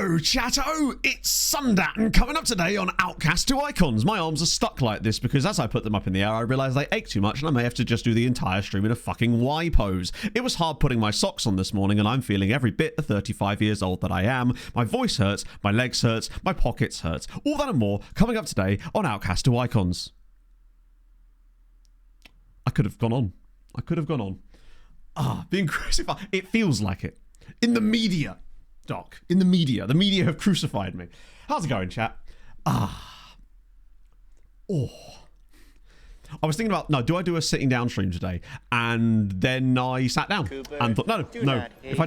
Hello, chatto! It's Sundat, coming up today on Outcasts to Icons. My arms are stuck like this because as I put them up in the air, I realised they ache too much and I may have to just do the entire stream in a fucking Y pose. It was hard putting my socks on this morning and I'm feeling every bit the 35 years old that I am. My voice hurts, my legs hurts, my pockets hurts. All that and more coming up today on Outcasts to Icons. I could have gone on. Being crucified. It feels like it. In the media. Doc, in the media have crucified me. How's it going, chat? I was thinking about, no, do I do a sitting down stream today? And then I sat down and thought, no. If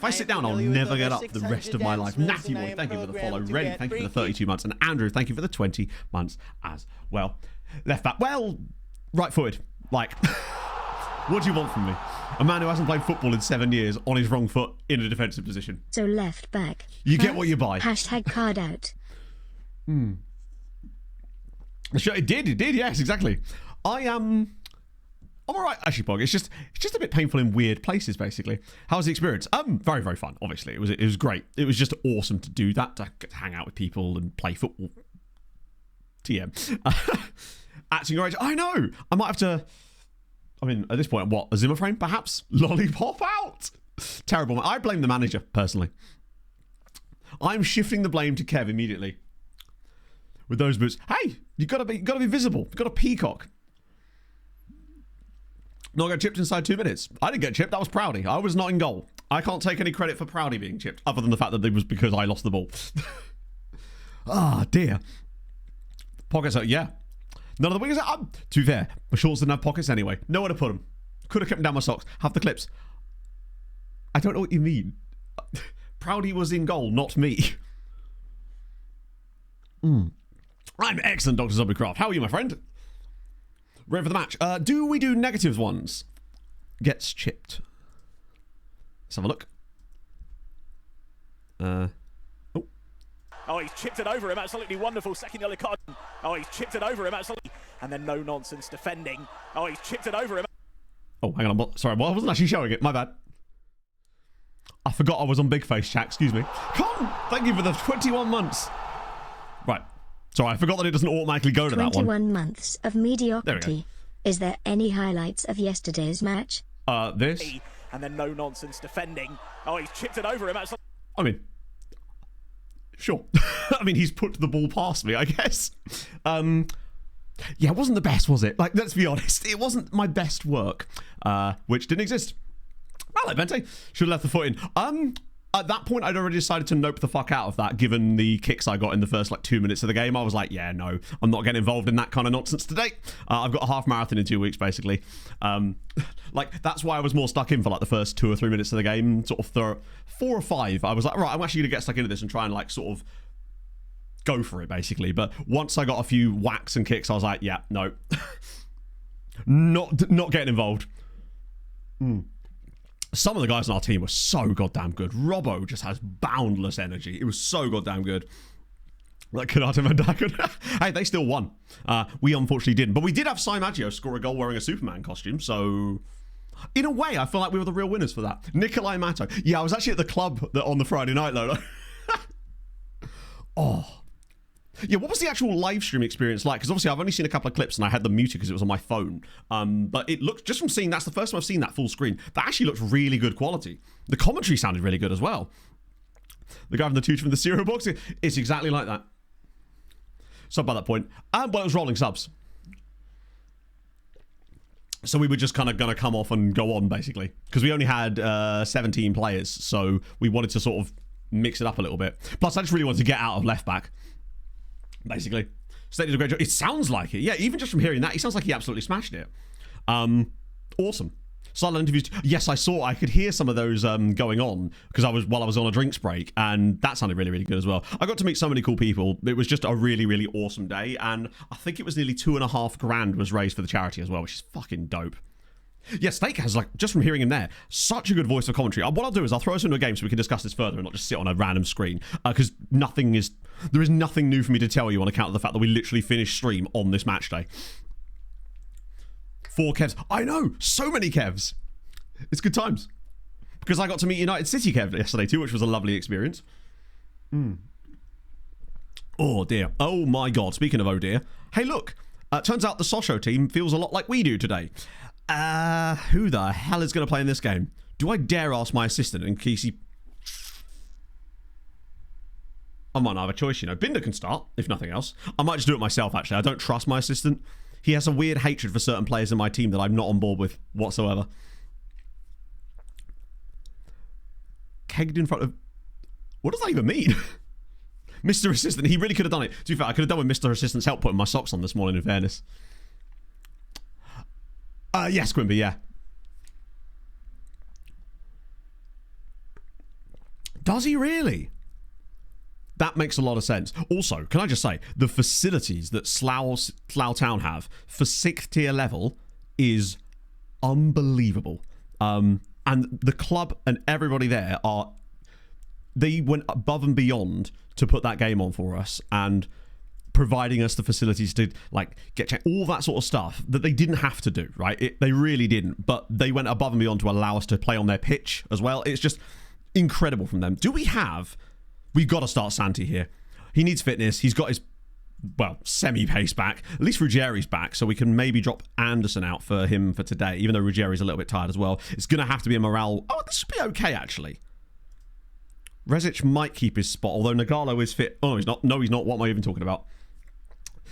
I sit down, I'll never get up the rest of my life. Natty Boy, thank you for the follow. Reddy, thank you for the 32 months. And Andrew, thank you for the 20 months as well. Left back, well, right-footed. Like, what do you want from me? A man who hasn't played football in 7 years on his wrong foot in a defensive position. So left back. You get what you buy. Hashtag card out. Sure, it did, yes, exactly. I'm alright, actually, Pog. It's just a bit painful in weird places, basically. How was the experience? Very, very fun, obviously. It was great. It was just awesome to do that, to hang out with people and play football. TM. Acting right. I know! I might have to... I mean, at this point, what? A Zimmer frame, perhaps? Lollipop out! Terrible. I blame the manager, personally. I'm shifting the blame to Kev immediately. With those boots. Hey! You gotta be visible. You've got a peacock. Not get chipped inside 2 minutes. I didn't get chipped. That was Proudy. I was not in goal. I can't take any credit for Proudy being chipped, other than the fact that it was because I lost the ball. Dear. Pockets out, yeah. None of the wingers are up. To be fair, my shorts didn't have pockets anyway. Nowhere to put them. Could have kept them down my socks. Have the clips. I don't know what you mean. Proudy was in goal, not me. I'm excellent, Dr. Zombiecraft. How are you, my friend? Ready for the match. Do we do negatives ones? Gets chipped. Let's have a look. Oh, he's chipped it over him. Absolutely wonderful. Second yellow card. Oh, he's chipped it over him. Absolutely. And then no nonsense defending. Oh, he's chipped it over him. Oh, hang on. Sorry, I wasn't actually showing it. My bad. I forgot I was on Big Face chat. Excuse me. Con, thank you for the 21 months. Right. Sorry, I forgot that it doesn't automatically go to that one. 21 months of mediocrity. Is there any highlights of yesterday's match? This. And then no nonsense defending. Oh, he's chipped it over him. Absolutely. I mean... Sure. I mean, he's put the ball past me, I guess. Yeah, it wasn't the best, was it? Like, let's be honest. It wasn't my best work, which didn't exist. Hello, Vente. Should have left the foot in. At that point, I'd already decided to nope the fuck out of that, given the kicks I got in the first, 2 minutes of the game. I was like, yeah, no, I'm not getting involved in that kind of nonsense today. I've got a half marathon in 2 weeks, basically. That's why I was more stuck in for, the first 2 or 3 minutes of the game. Sort of 4 or 5. I was like, right, I'm actually going to get stuck into this and try and, sort of go for it, basically. But once I got a few whacks and kicks, I was like, yeah, no. not getting involved. Some of the guys on our team were so goddamn good. Robbo just has boundless energy. It was so goddamn good. Like Kanata Van Dijk. Hey, they still won. We unfortunately didn't. But we did have Sai Maggio score a goal wearing a Superman costume. So, in a way, I feel like we were the real winners for that. Nikolai Mato. Yeah, I was actually at the club on the Friday night, though. Yeah, what was the actual live stream experience like? Because obviously I've only seen a couple of clips and I had them muted because it was on my phone. But it looked, just from seeing, that's the first time I've seen that full screen. That actually looked really good quality. The commentary sounded really good as well. The guy from the tutor from the cereal box, it's exactly like that. Sub by that point. Well, it was rolling subs. So we were just kind of going to come off and go on, basically. Because we only had 17 players, so we wanted to sort of mix it up a little bit. Plus, I just really wanted to get out of left back. Basically. State did a great job. It sounds like it. Yeah, even just from hearing that, he sounds like he absolutely smashed it. Awesome. Silent interviews. Yes, I could hear some of those going on because while I was on a drinks break, and that sounded really, really good as well. I got to meet so many cool people. It was just a really, really awesome day, and I think it was nearly $2,500 was raised for the charity as well, which is fucking dope. Yeah, Steak has, just from hearing him there, such a good voice for commentary. What I'll do is I'll throw us into a game so we can discuss this further and not just sit on a random screen. Because there is nothing new for me to tell you on account of the fact that we literally finished stream on this match day. 4 Kevs. I know! So many Kevs! It's good times. Because I got to meet United City Kev yesterday too, which was a lovely experience. Oh, dear. Oh, my God. Speaking of oh, dear. Hey, look. Turns out the Sochaux team feels a lot like we do today. Who the hell is going to play in this game? Do I dare ask my assistant in case he... I might not have a choice, you know. Binder can start, if nothing else. I might just do it myself, actually. I don't trust my assistant. He has a weird hatred for certain players in my team that I'm not on board with whatsoever. Kegged in front of... What does that even mean? Mr. Assistant, he really could have done it. To be fair, I could have done with Mr. Assistant's help putting my socks on this morning, in fairness. Yes, Quimby, yeah. Does he really? That makes a lot of sense. Also, can I just say, the facilities that Slough Town have for 6th tier level is unbelievable. And the club and everybody there they went above and beyond to put that game on for us and providing us the facilities to like get all that sort of stuff that they didn't have to do, right? They really didn't, but they went above and beyond to allow us to play on their pitch as well. It's just incredible from them. We've got to start Santi here. He needs fitness. He's got his, well, semi-pace back. At least Ruggeri's back, so we can maybe drop Anderson out for him for today, even though Ruggeri's a little bit tired as well. It's going to have to be a morale. Oh, this should be okay, actually. Rezic might keep his spot, although Nagalo is fit. Oh, he's not. No, he's not. What am I even talking about?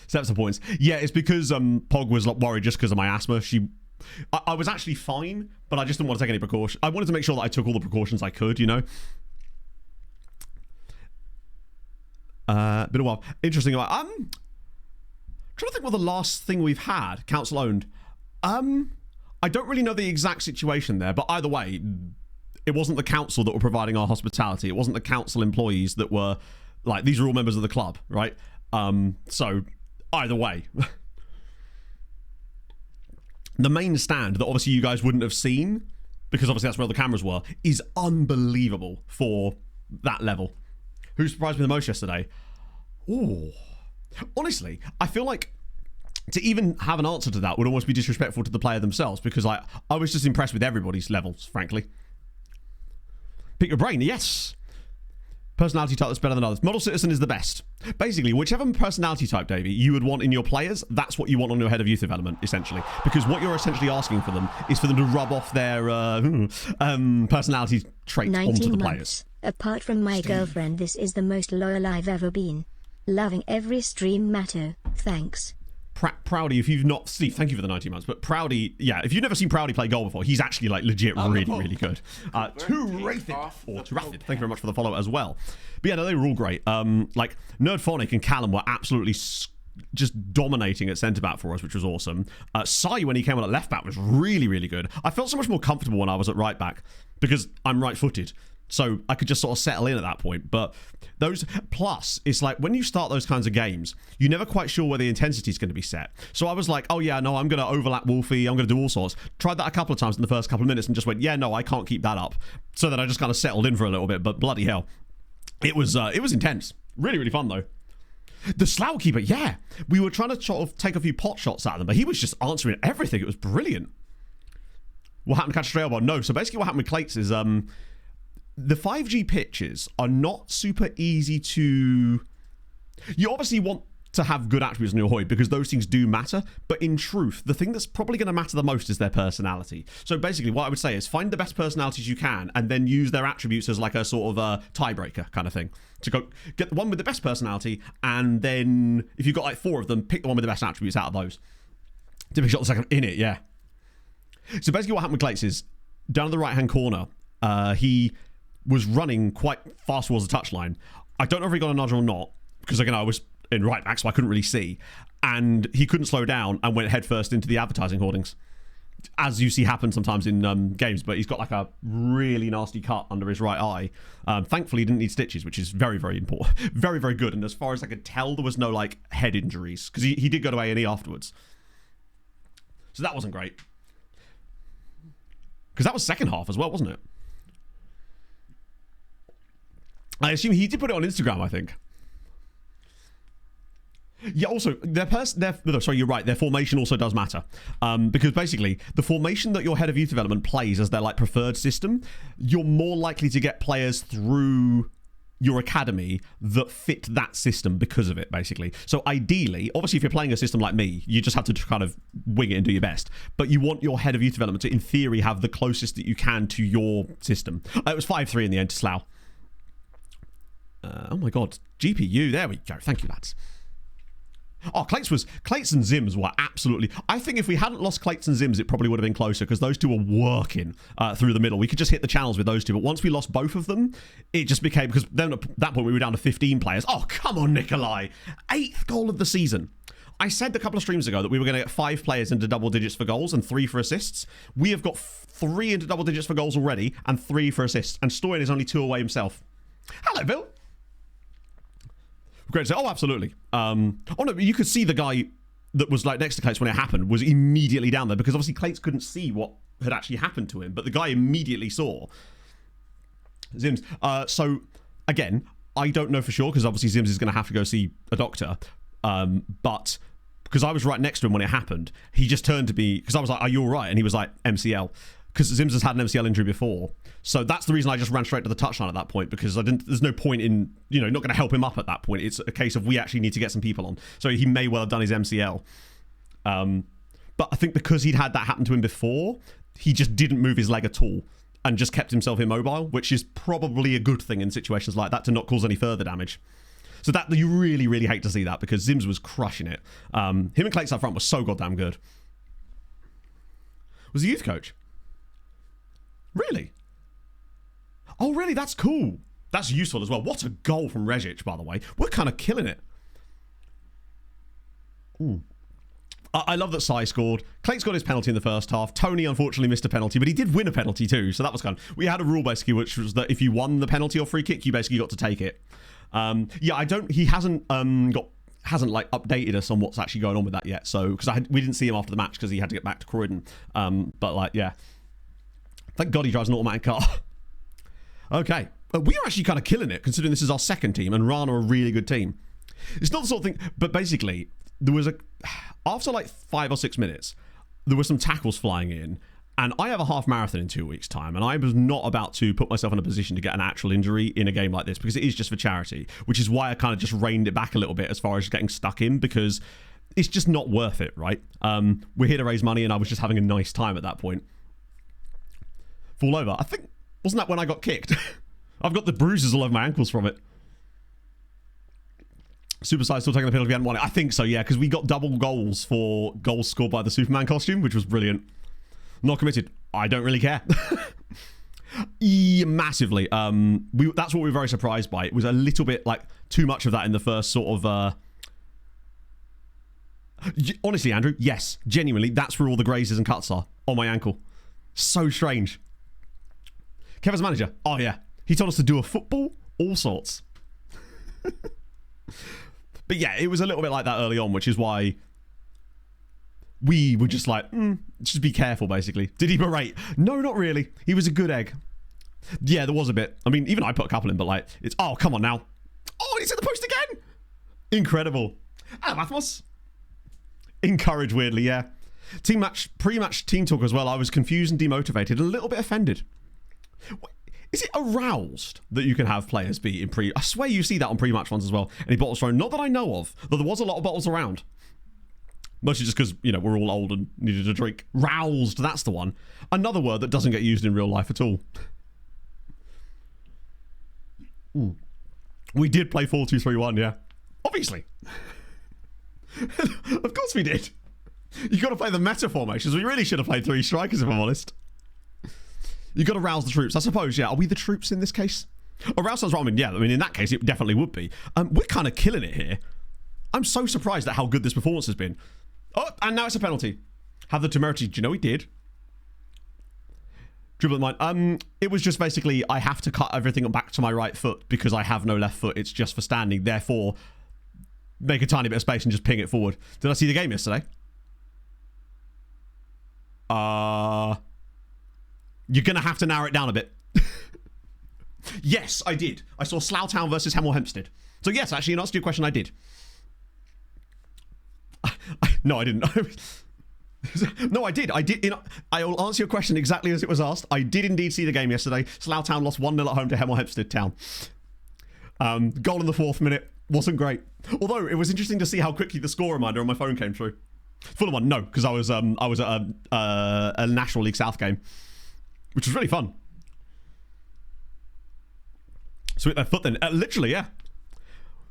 Steps the points. Yeah, it's because Pog was worried just because of my asthma. I was actually fine, but I just didn't want to take any precautions. I wanted to make sure that I took all the precautions I could, you know? Been a while. Interesting. I'm trying to think what the last thing we've had. Council owned. I don't really know the exact situation there, but either way, it wasn't the council that were providing our hospitality. It wasn't the council employees that were like, these are all members of the club, right? So either way, the main stand that obviously you guys wouldn't have seen, because obviously that's where the cameras were, is unbelievable for that level. Who surprised me the most yesterday? Ooh. Honestly, I feel like to even have an answer to that would almost be disrespectful to the player themselves, because I was just impressed with everybody's levels, frankly. Pick your brain, yes. Personality type that's better than others. Model citizen is the best. Basically, whichever personality type, Davey, you would want in your players, that's what you want on your head of youth development, essentially. Because what you're essentially asking for them is for them to rub off their personality traits onto the players. Apart from my girlfriend, this is the most loyal I've ever been. Loving every stream, Matto. Thanks. Proudy, if you've not... Steve, thank you for the 19 months. But Proudy, yeah, if you've never seen Proudy play goal before, he's actually, like, legit really good. Thank you very much for the follow as well. But yeah, no, they were all great. Like, Nerdphonic and Callum were absolutely just dominating at centre-back for us, which was awesome. Sai, when he came on at left-back, was really, really good. I felt so much more comfortable when I was at right-back, because I'm right-footed. So I could just sort of settle in at that point. But those, plus, it's like when you start those kinds of games, you're never quite sure where the intensity is going to be set. So I was like, oh yeah, no, I'm going to overlap Wolfie. I'm going to do all sorts. Tried that a couple of times in the first couple of minutes and just went, yeah, no, I can't keep that up. So then I just kind of settled in for a little bit. But bloody hell, it was intense. Really, really fun though. The Slough keeper, yeah. We were trying to sort of take a few pot shots at them, but he was just answering everything. It was brilliant. What happened to catch a trail ball? No. So basically what happened with Clates is... the 5G pitches are not super easy to... You obviously want to have good attributes in your Hoy because those things do matter, but in truth, the thing that's probably going to matter the most is their personality. So basically what I would say is find the best personalities you can and then use their attributes as like a sort of a tiebreaker kind of thing. To go get the one with the best personality, and then if you've got like 4 of them, pick the one with the best attributes out of those. Typically shot the second in it, yeah. So basically what happened with Clates is down in the right-hand corner, he was running quite fast towards the touchline. I don't know if he got a nudge or not, because again, I was in right back, so I couldn't really see. And he couldn't slow down and went headfirst into the advertising hoardings, as you see happen sometimes in games. But he's got like a really nasty cut under his right eye. Thankfully, he didn't need stitches, which is very, very important. Very, very good. And as far as I could tell, there was no like head injuries, because he did go to A&E afterwards. So that wasn't great. Because that was second half as well, wasn't it? I assume he did put it on Instagram, I think. Yeah, also, you're right, their formation also does matter. Because basically, the formation that your head of youth development plays as their like preferred system, you're more likely to get players through your academy that fit that system because of it, basically. So ideally, obviously, if you're playing a system like me, you just have to kind of wing it and do your best. But you want your head of youth development to, in theory, have the closest that you can to your system. It was 5-3 in the end to Slough. Oh my god, GPU, there we go. Thank you, lads. Oh, Clates and Zims were absolutely... I think if we hadn't lost Clates and Zims, it probably would have been closer, because those two were working through the middle. We could just hit the channels with those two, but once we lost both of them, it just became... Because then at that point, we were down to 15 players. Oh, come on, Nikolai. 8th goal of the season. I said a couple of streams ago that we were going to get 5 players into double digits for goals and 3 for assists. We have got 3 into double digits for goals already and 3 for assists, and Stoyan is only 2 away himself. Hello, Bill. Great to say. Oh, absolutely. Oh no, you could see the guy that was like next to Clates when it happened was immediately down there, because obviously Clates couldn't see what had actually happened to him, but the guy immediately saw. Zims. So again, I don't know for sure, because obviously Zims is going to have to go see a doctor. But because I was right next to him when it happened, he just turned to me, because I was like, "Are you all right?" And he was like, "MCL." Because Zims has had an MCL injury before. So that's the reason I just ran straight to the touchline at that point, because there's no point in, not going to help him up at that point. It's a case of we actually need to get some people on. So he may well have done his MCL. But I think because he'd had that happen to him before, he just didn't move his leg at all and just kept himself immobile, which is probably a good thing in situations like that, to not cause any further damage. So that you really, really hate to see that, because Zims was crushing it. Him and Clates up front was so goddamn good. Was the youth coach? Really? Oh, really? That's cool. That's useful as well. What a goal from Regic, by the way. We're kind of killing it. Ooh. I love that Sai scored. Clates got his penalty in the first half. Tony, unfortunately, missed a penalty, but he did win a penalty too, so that was kind of... We had a rule, basically, which was that if you won the penalty or free kick, you basically got to take it. Yeah, he hasn't like updated us on what's actually going on with that yet, so... Because we didn't see him after the match, because he had to get back to Croydon. But, like, yeah. Thank God he drives an automatic car. Okay. We are actually kind of killing it, considering this is our second team, and Rana are a really good team. It's not the sort of thing... But basically, there was after like 5 or 6 minutes, there were some tackles flying in, and I have a half marathon in 2 weeks' time, and I was not about to put myself in a position to get an actual injury in a game like this, because it is just for charity, which is why I kind of just reined it back a little bit as far as getting stuck in, because it's just not worth it, right? We're here to raise money, and I was just having a nice time at that point. Fall over. I think... Wasn't that when I got kicked? I've got the bruises all over my ankles from it. Superside still taking the penalty if we hadn't won it. I think so, yeah, because we got double goals for goals scored by the Superman costume, which was brilliant. Not committed. I don't really care. Yeah, massively. That's what we were very surprised by. It was a little bit like too much of that in the first sort of... Honestly, Andrew, yes, genuinely, that's where all the grazes and cuts are on my ankle. So strange. Kevin's manager. Oh, yeah. He told us to do a football, all sorts. But yeah, it was a little bit like that early on, which is why we were just like, just be careful, basically. Did he berate? No, not really. He was a good egg. Yeah, there was a bit. I mean, even I put a couple in, but like, it's, oh, come on now. Oh, he's at the post again. Incredible. Hello, Mathmos. Encouraged, weirdly, yeah. Team match, pre-match team talk as well. I was confused and demotivated, a little bit offended. Is it aroused that you can have players be in pre... I swear you see that on pre-match ones as well. Any bottles thrown? Not that I know of, though there was a lot of bottles around. Mostly just because, we're all old and needed a drink. Roused, that's the one. Another word that doesn't get used in real life at all. We did play 4-2-3-1, yeah. Obviously. Of course we did. You got to play the meta formations. We really should have played 3 strikers, if I'm honest. You got to rouse the troops, I suppose. Yeah, are we the troops in this case? Oh, rouse sounds wrong. Yeah, I mean, in that case, it definitely would be. We're kind of killing it here. I'm so surprised at how good this performance has been. Oh, and now it's a penalty. Have the temerity. Do you know he did? Dribble at mine. It was just basically, I have to cut everything back to my right foot because I have no left foot. It's just for standing. Therefore, make a tiny bit of space and just ping it forward. Did I see the game yesterday? You're going to have to narrow it down a bit. Yes, I did. I saw Slough Town versus Hemel Hempstead. So yes, actually, in answer to your question, I did. No, I didn't. No, I did. I will answer your question exactly as it was asked. I did indeed see the game yesterday. Slough Town lost 1-0 at home to Hemel Hempstead Town. Goal in the 4th minute. Wasn't great. Although, it was interesting to see how quickly the score reminder on my phone came through. Fulham won, no, because I was at a National League South game, which was really fun. Sweet their foot then. Literally, yeah.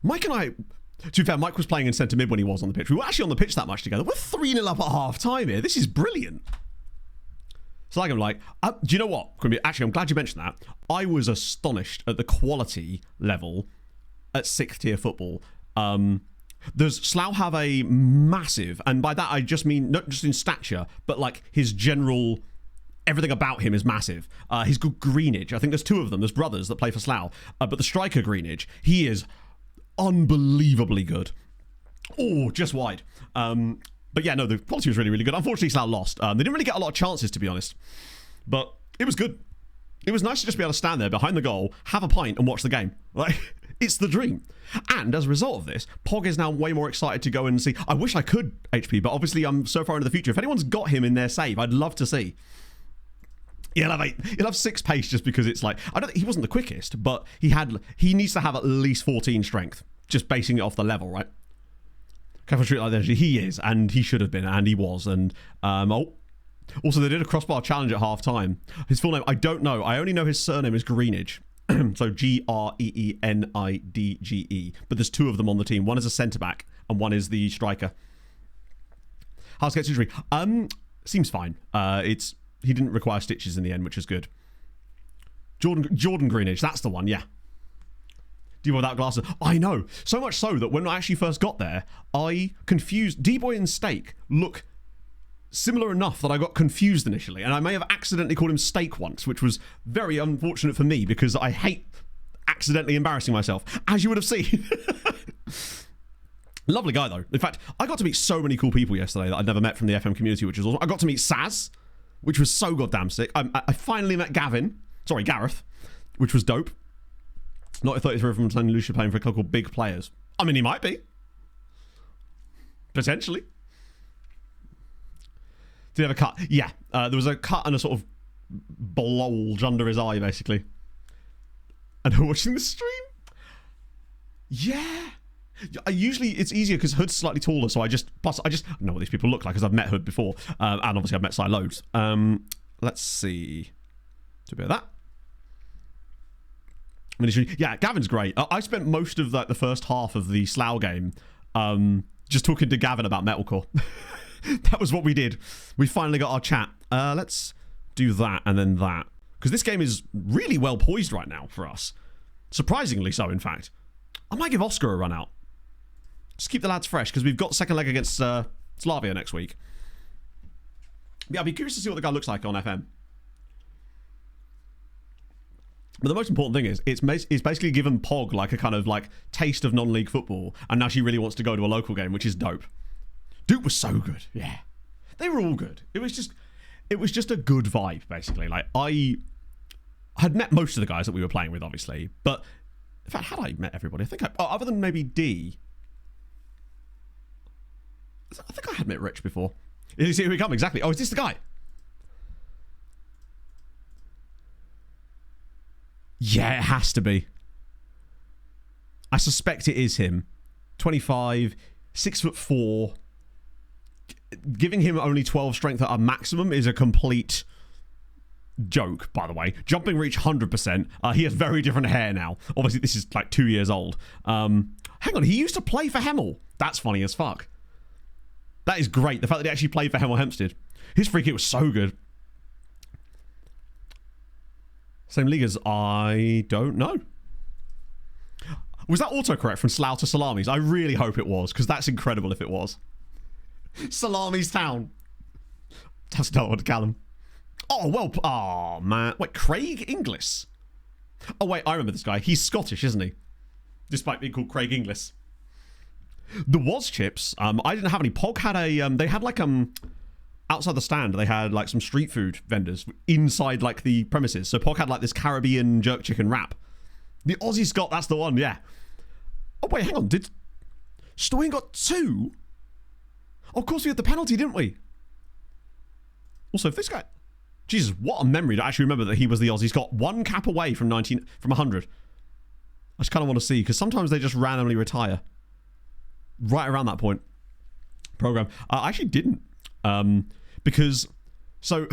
Mike and I, to be fair, Mike was playing in centre mid when he was on the pitch. We were actually on the pitch that much together. We're 3-0 up at half time here. This is brilliant. So I'm like, do you know what? Actually, I'm glad you mentioned that. I was astonished at the quality level at 6th tier football. Does Slough have a massive, and by that I just mean not just in stature, but like his general, everything about him is massive. He's got Greenidge. I think there's 2 of them. There's brothers that play for Slough. But the striker Greenidge, he is unbelievably good. Oh, just wide. But yeah, no, the quality was really, really good. Unfortunately, Slough lost. They didn't really get a lot of chances, to be honest. But it was good. It was nice to just be able to stand there behind the goal, have a pint, and watch the game. Like, it's the dream. And as a result of this, Pog is now way more excited to go and see. I wish I could HP, but obviously I'm so far into the future. If anyone's got him in their save, I'd love to see. He'll have 6 pace just because it's like, he wasn't the quickest, but he needs to have at least 14 strength, just basing it off the level, right? Careful treat like that. He is, and he should have been, and he was. And also they did a crossbar challenge at half time. His full name, I don't know. I only know his surname is Greenidge. So Greenidge. But there's 2 of them on the team. One is a centre back, and one is the striker. How's get injury? Seems fine. He didn't require stitches in the end, which is good. Jordan Greenidge, that's the one. Yeah. D-Boy without glasses. I know. So much so that when I actually first got there, I confused D-Boy and Steak look similar enough that I got confused initially, and I may have accidentally called him Steak once, which was very unfortunate for me because I hate accidentally embarrassing myself, as you would have seen. Lovely guy though. In fact, I got to meet so many cool people yesterday that I'd never met from the FM community, which was awesome. I got to meet Saz, which was so goddamn sick. I finally met Gareth, which was dope. Not a 33 from St. Lucia playing for a club called Big Players. I mean, he might be. Potentially. Did he have a cut? Yeah. There was a cut and a sort of bulge under his eye, basically. And watching the stream? Yeah. Usually it's easier because Hood's slightly taller, so I just know what these people look like because I've met Hood before. And obviously I've met Sai loads. Let's see. Do a bit of that. Yeah, Gavin's great. I spent most of the first half of the Slough game just talking to Gavin about metalcore. That was what we did. We finally got our chat. Let's do that and then that. Because this game is really well poised right now for us. Surprisingly so, in fact. I might give Oscar a run out. Just keep the lads fresh, because we've got second leg against Slavia next week. Yeah, I'd be curious to see what the guy looks like on FM. But the most important thing is, it's basically given Pog like a kind of like taste of non-league football, and now she really wants to go to a local game, which is dope. Duke was so good, yeah. They were all good. It was just a good vibe, basically. Like, I had met most of the guys that we were playing with, obviously, but in fact, had I met everybody? I think other than maybe D, I think I had met Rich before. You see who we come exactly? Oh, is this the guy? Yeah, it has to be. I suspect it is him. 25, 6'4". Giving him only 12 strength at a maximum is a complete joke, by the way. Jumping reach 100%. He has very different hair now. Obviously, this is like 2 years old. Hang on, he used to play for Hemel. That's funny as fuck. That is great. The fact that he actually played for Hemel Hempstead. His free kick was so good. Same league as I don't know. Was that autocorrect from Slough to Salamis? I really hope it was, because that's incredible if it was. Salamis town. That's not what Callum. Oh, well. Oh, man. Wait, Craig Inglis? Oh, wait, I remember this guy. He's Scottish, isn't he? Despite being called Craig Inglis. There was chips. I didn't have any. Pog had a... they had like... outside the stand, they had like some street food vendors inside like the premises. So Pog had like this Caribbean jerk chicken wrap. The Aussie Scot, that's the one, yeah. Oh, wait, hang on. Did Stoyan got 2? Oh, of course we had the penalty, didn't we? Also, if this guy... Jesus, what a memory to actually remember that he was the Aussie Scot. 1 cap away from 100. I just kind of want to see, because sometimes they just randomly retire. Right around that point. Program. I actually didn't. Because, so,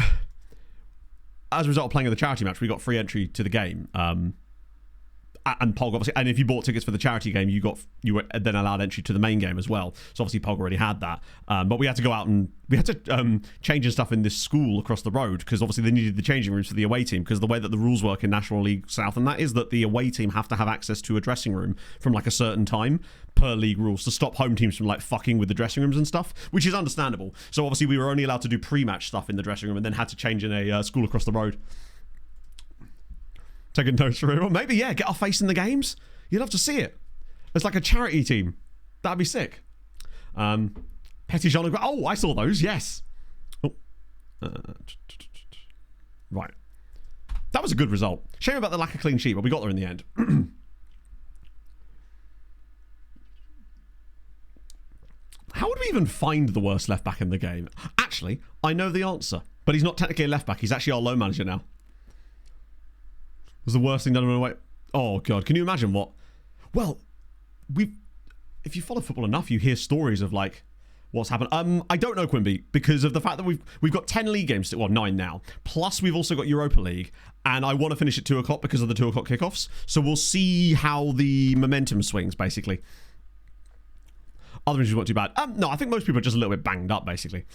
as a result of playing in the charity match, we got free entry to the game. And Pog obviously, and if you bought tickets for the charity game, you were then allowed entry to the main game as well. So obviously Pog already had that, but we had to go out and we had to change stuff in this school across the road, because obviously they needed the changing rooms for the away team, because the way that the rules work in National League South, and that is that the away team have to have access to a dressing room from like a certain time per league rules to stop home teams from like fucking with the dressing rooms and stuff, which is understandable. So obviously we were only allowed to do pre-match stuff in the dressing room, and then had to change in a school across the road. Taking notes for everyone. Maybe, yeah, get our face in the games. You'd love to see it. It's like a charity team. That'd be sick. Petty Jean. Oh, I saw those, yes. Oh. Right. That was a good result. Shame about the lack of clean sheet, but we got there in the end. How would we even find the worst left back in the game? Actually, I know the answer, but he's not technically a left back. He's actually our loan manager now. Was the worst thing done away. Oh god, can you imagine what? Well, if you follow football enough, you hear stories of like what's happened. I don't know, Quimby, because of the fact that we've got 10 league games, well 9 now. Plus we've also got Europa League, and I want to finish at 2 o'clock because of the 2 o'clock kickoffs. So we'll see how the momentum swings, basically. Other injuries weren't too bad. No, I think most people are just a little bit banged up, basically.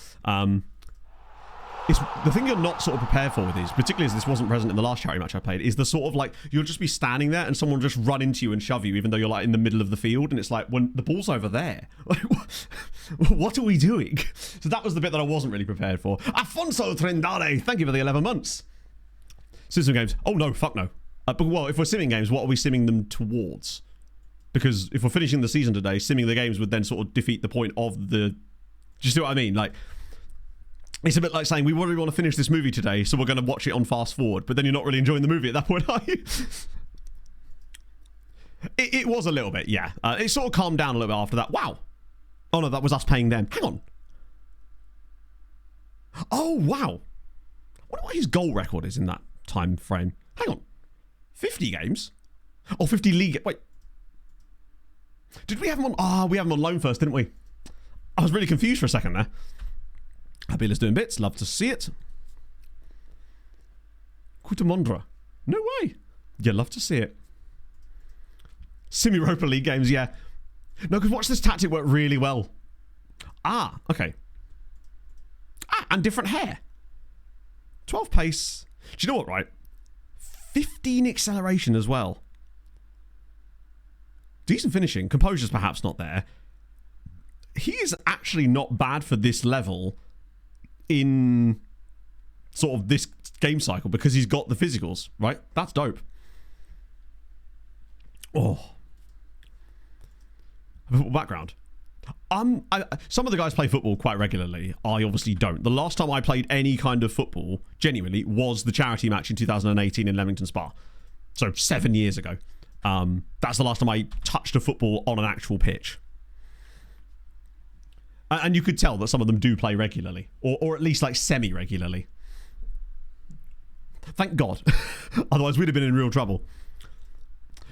It's the thing you're not sort of prepared for with these, particularly as this wasn't present in the last charity match I played, is the sort of like, you'll just be standing there and someone will just run into you and shove you, even though you're like in the middle of the field, and it's like, when the ball's over there, what are we doing? So that was the bit that I wasn't really prepared for. Afonso Trindade, thank you for the 11 months. System games. Oh no, fuck no. But well, if we're simming games, what are we simming them towards? Because if we're finishing the season today, simming the games would then sort of defeat the point of the... Do you see what I mean? Like, it's a bit like saying, we really want to finish this movie today, so we're going to watch it on fast forward, but then you're not really enjoying the movie at that point, are you? It was a little bit, yeah. It sort of calmed down a little bit after that. Wow. Oh no, that was us paying them. Hang on. Oh, wow. I wonder what his goal record is in that time frame. Hang on. 50 games? Oh, 50 league... Wait. Did we have him on... Ah, we have him on loan first, didn't we? I was really confused for a second there. Abila's doing bits. Love to see it. Cutamondra. No way. Yeah, love to see it. Sim Europa League games, yeah. No, because watch this tactic work really well. Ah, okay. Ah, and different hair. 12 pace. Do you know what, right? 15 acceleration as well. Decent finishing. Composure's perhaps not there. He is actually not bad for this level in sort of this game cycle, because he's got the physicals, right? That's dope. Oh. A football background. Some of the guys play football quite regularly. I obviously don't. The last time I played any kind of football, genuinely, was the charity match in 2018 in Leamington Spa. So 7 years ago. That's the last time I touched a football on an actual pitch. And you could tell that some of them do play regularly, or at least like semi-regularly. Thank God. Otherwise, we'd have been in real trouble.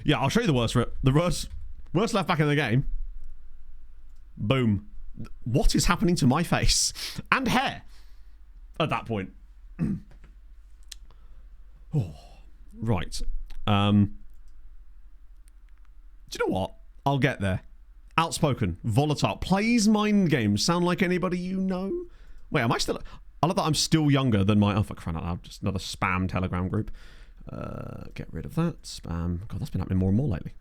Yeah, I'll show you the worst left back in the game. Boom. What is happening to my face and hair at that point? Oh, right. Do you know what? I'll get there. Outspoken, volatile, plays mind games. Sound like anybody you know? Wait, am I still... I love that I'm still younger than my... Oh, for crying out loud. Just another spam Telegram group. Get rid of that. Spam. God, that's been happening more and more lately.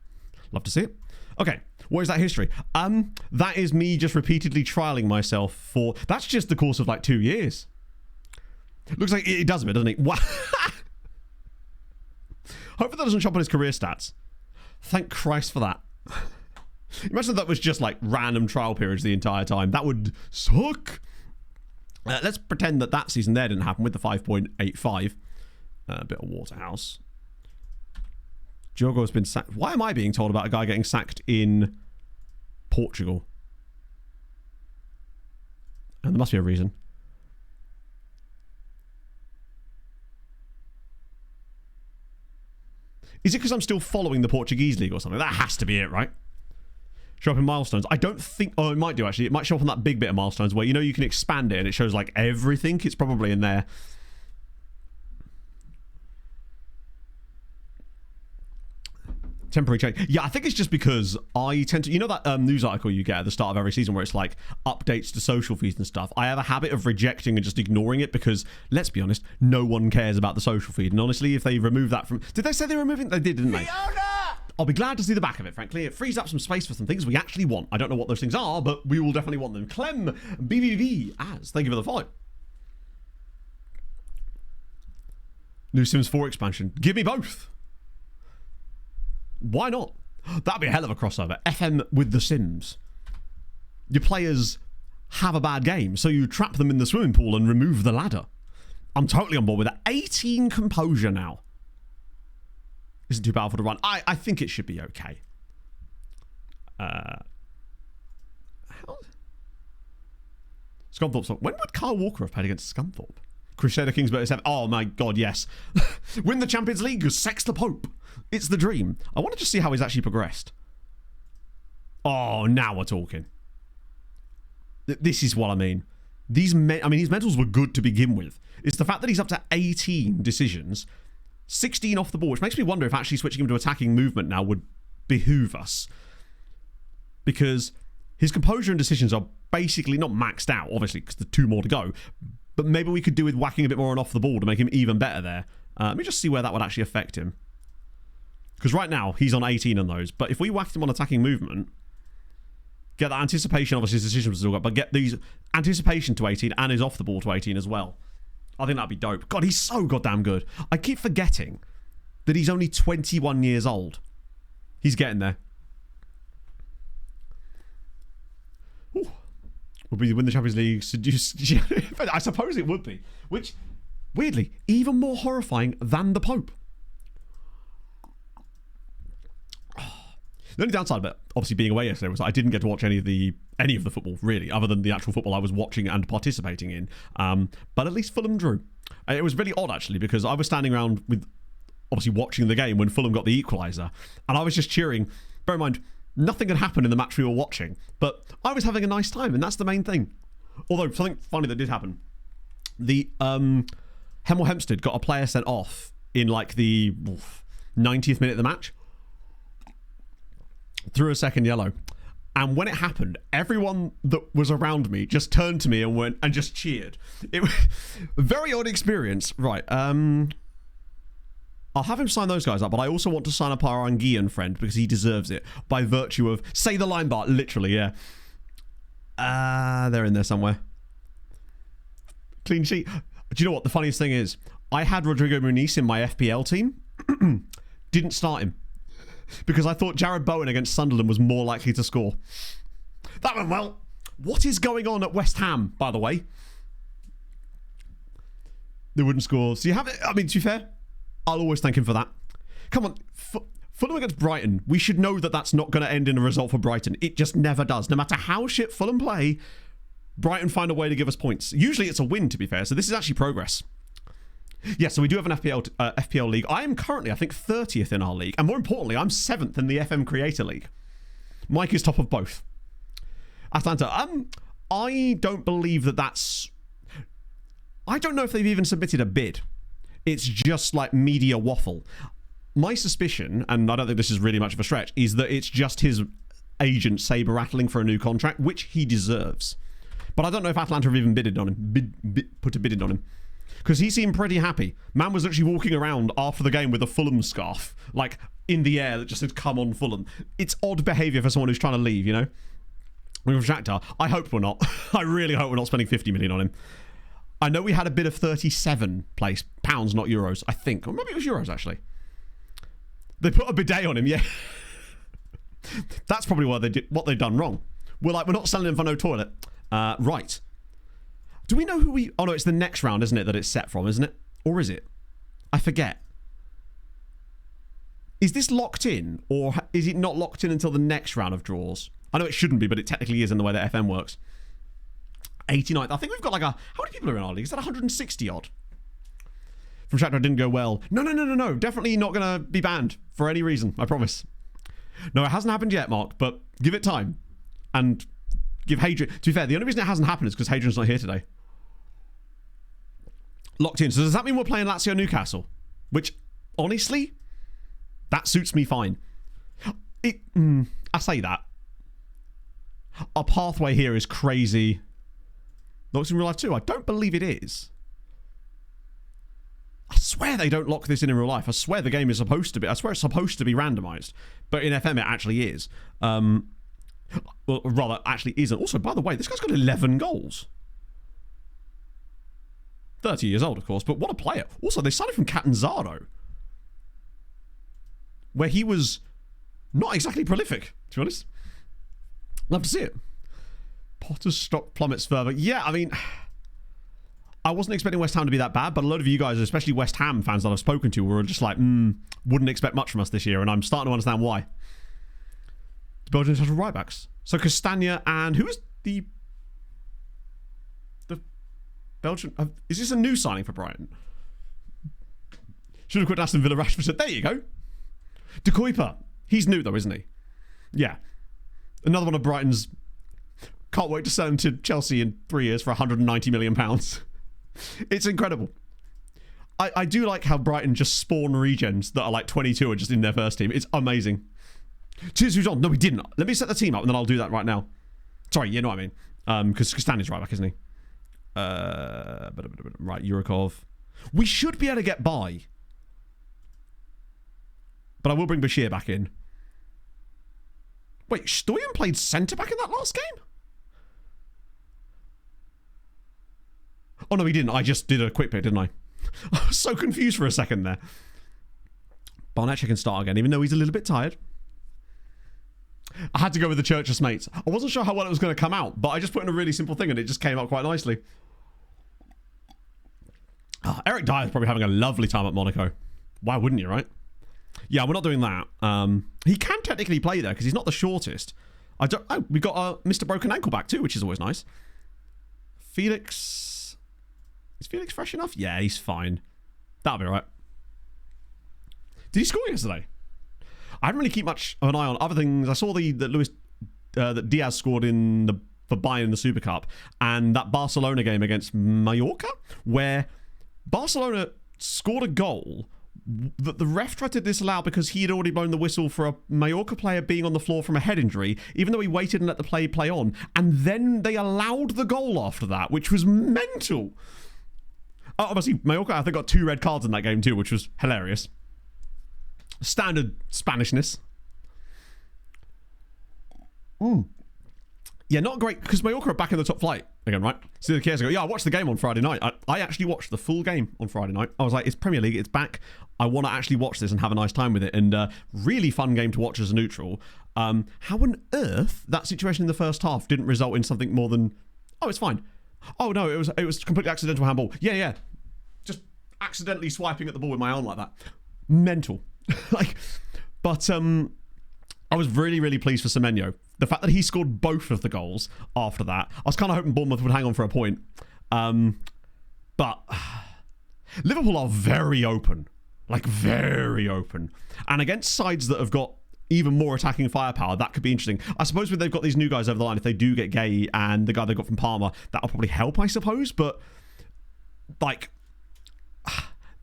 Love to see it. Okay, what is that history? That is me just repeatedly trialing myself for... That's just the course of like 2 years. Looks like it does a bit, doesn't it? Wow. Hopefully that doesn't chop on his career stats. Thank Christ for that. Imagine that was just like random trial periods the entire time. That would suck. Let's pretend that season there didn't happen with the 5.85. A bit of Waterhouse. Diogo has been sacked. Why am I being told about a guy getting sacked in Portugal? And there must be a reason. Is it because I'm still following the Portuguese league or something? That has to be it, right? Show up in milestones. I don't think... Oh, it might do, actually. It might show up on that big bit of milestones where, you know, you can expand it and it shows, like, everything. It's probably in there. Temporary change. Yeah, I think it's just because I tend to... You know that news article you get at the start of every season where it's, like, updates to social feeds and stuff? I have a habit of rejecting and just ignoring it because, let's be honest, no one cares about the social feed. And honestly, if they remove that from... Did they say they were removing it? They did, didn't they? I'll be glad to see the back of it, frankly. It frees up some space for some things we actually want. I don't know what those things are, but we will definitely want them. Clem BBB as. Thank you for the follow. New Sims 4 expansion. Give me both. Why not? That'd be a hell of a crossover. FM with The Sims. Your players have a bad game, so you trap them in the swimming pool and remove the ladder. I'm totally on board with that. 18 composure now. Isn't too powerful to run. I think it should be okay. Scunthorpe. When would Kyle Walker have played against Scunthorpe? Crusader Kings versus 7. Oh my god, yes. Win the Champions League, sex the Pope. It's the dream. I want to just see how he's actually progressed. Oh, now we're talking. This is what I mean. His mentals were good to begin with. It's the fact that he's up to 18 decisions, 16 off the ball, which makes me wonder if actually switching him to attacking movement now would behoove us. Because his composure and decisions are basically not maxed out, obviously, because there's 2 more to go. But maybe we could do with whacking a bit more on off the ball to make him even better there. Let me just see where that would actually affect him. Because right now, he's on 18 on those. But if we whacked him on attacking movement, get that anticipation, obviously his decisions still got, but get these anticipation to 18 and his off the ball to 18 as well. I think that'd be dope. God, he's so goddamn good. I keep forgetting that he's only 21 years old. He's getting there. Ooh. Would we win the Champions League? Seduce? I suppose it would be. Which, weirdly, even more horrifying than the Pope. The only downside of it, obviously being away yesterday, was I didn't get to watch any of the football, really, other than the actual football I was watching and participating in. But at least Fulham drew. It was really odd, actually, because I was standing around with, obviously, watching the game when Fulham got the equaliser, and I was just cheering. Bear in mind, nothing had happened in the match we were watching, but I was having a nice time, and that's the main thing. Although, something funny that did happen. The Hemel Hempstead got a player sent off in, like, the 90th minute of the match. Through a second yellow. And when it happened, everyone that was around me just turned to me and went and just cheered. It was a very odd experience. Right. I'll have him sign those guys up, but I also want to sign up our Anguillan friend because he deserves it by virtue of, say the line bar, literally, yeah. They're in there somewhere. Clean sheet. Do you know what the funniest thing is? I had Rodrigo Muniz in my FPL team. Didn't start him. Because I thought Jared Bowen against Sunderland was more likely to score. That went well. What is going on at West Ham, by the way? They wouldn't score. So you have it. I mean, to be fair, I'll always thank him for that. Come on. Fulham against Brighton. We should know that that's not going to end in a result for Brighton. It just never does. No matter how shit Fulham play, Brighton find a way to give us points. Usually it's a win, to be fair. So this is actually progress. Yeah, so we do have an FPL league. I am currently, I think, 30th in our league. And more importantly, I'm 7th in the FM Creator League. Mike is top of both. Atlanta, I don't believe that's... I don't know if they've even submitted a bid. It's just like media waffle. My suspicion, and I don't think this is really much of a stretch, is that it's just his agent saber-rattling for a new contract, which he deserves. But I don't know if Atlanta have even bidded on him. Put a bid in on him. Because he seemed pretty happy. Man was actually walking around after the game with a Fulham scarf, like, in the air that just said, come on, Fulham. It's odd behaviour for someone who's trying to leave, you know? With Shakhtar, I hope we're not. I really hope we're not spending 50 million on him. I know we had a bid of 37 pounds, not euros, I think. Or maybe it was euros, actually. They put a bidet on him, yeah. That's probably what they've done wrong. We're not selling him for no toilet. Right. Do we know who we... Oh, no, it's the next round, isn't it, that it's set from, isn't it? Or is it? I forget. Is this locked in, or is it not locked in until the next round of draws? I know it shouldn't be, but it technically is in the way that FM works. 89th. I think we've got like a... How many people are in our league? Is that 160 odd? from Shakhtar didn't go well. No. Definitely not going to be banned for any reason. I promise. No, it hasn't happened yet, Mark, but give it time. And give Hadrian... To be fair, the only reason it hasn't happened is because Hadrian's not here today. Locked in. So does that mean we're playing Lazio Newcastle? Which, honestly, that suits me fine. I say that. Our pathway here is crazy. Locked in real life too? I don't believe it is. I swear they don't lock this in real life. I swear the game is supposed to be. I swear it's supposed to be randomized. But in FM it actually is. Well, rather, actually isn't. Also, by the way, this guy's got 11 goals. 30 years old, of course, but what a player. Also, they signed him from Catanzaro, where he was not exactly prolific, to be honest. Love to see it. Potter's stock plummets further. Yeah, I mean, I wasn't expecting West Ham to be that bad, but a lot of you guys, especially West Ham fans that I've spoken to, were just like, wouldn't expect much from us this year, and I'm starting to understand why. The Belgians have right backs. So Castagna and who is the Belgian? Is this a new signing for Brighton? Should have quit Aston Villa. Rashford said, there you go. De Kuyper. He's new though, isn't he? Yeah. Another one of Brighton's. Can't wait to sell him to Chelsea in 3 years for £190 million. It's incredible. I do like how Brighton just spawn regens that are like 22 and just in their first team. It's amazing. Cheers, who's on? No, we didn't. Let me set the team up and then I'll do that right now. Sorry, you know what I mean. Because Castagna's right back, isn't he? Right, Yurikov. We should be able to get by. But I will bring Bashir back in. Wait, Stoyan played centre-back in that last game? Oh, no, he didn't. I just did a quick pick, didn't I? I was so confused for a second there. Barnett can start again, even though he's a little bit tired. I had to go with the Church's mates. I wasn't sure how well it was going to come out, but I just put in a really simple thing and it just came out quite nicely. Eric Dyer's probably having a lovely time at Monaco. Why wouldn't you, right? Yeah, we're not doing that. He can technically play there because he's not the shortest. We got Mr. Broken Ankle back too, which is always nice. Felix. Is Felix fresh enough? Yeah, he's fine. That'll be all right. Did he score yesterday? I didn't really keep much of an eye on other things. I saw that Diaz scored for Bayern in the Super Cup, and that Barcelona game against Mallorca, where Barcelona scored a goal that the ref tried to disallow because he had already blown the whistle for a Mallorca player being on the floor from a head injury, even though he waited and let the play on, and then they allowed the goal after that, which was mental. Obviously, Mallorca, I think, got 2 red cards in that game too, which was hilarious. Standard Spanishness. Yeah, not great, because Mallorca are back in the top flight again, right? So the Kiers go, yeah, I watched the game on Friday night. I actually watched the full game on Friday night. I was like, it's Premier League, it's back. I want to actually watch this and have a nice time with it. And really fun game to watch as a neutral. How on earth that situation in the first half didn't result in something more than, oh, it's fine. Oh, no, it was completely accidental handball. Yeah. Just accidentally swiping at the ball with my arm like that. Mental. But I was really, really pleased for Semenyo. The fact that he scored both of the goals after that, I was kind of hoping Bournemouth would hang on for a point. But Liverpool are very open. Very open. And against sides that have got even more attacking firepower, that could be interesting. I suppose when they've got these new guys over the line, if they do get Gay and the guy they got from Parma, that'll probably help, I suppose. But,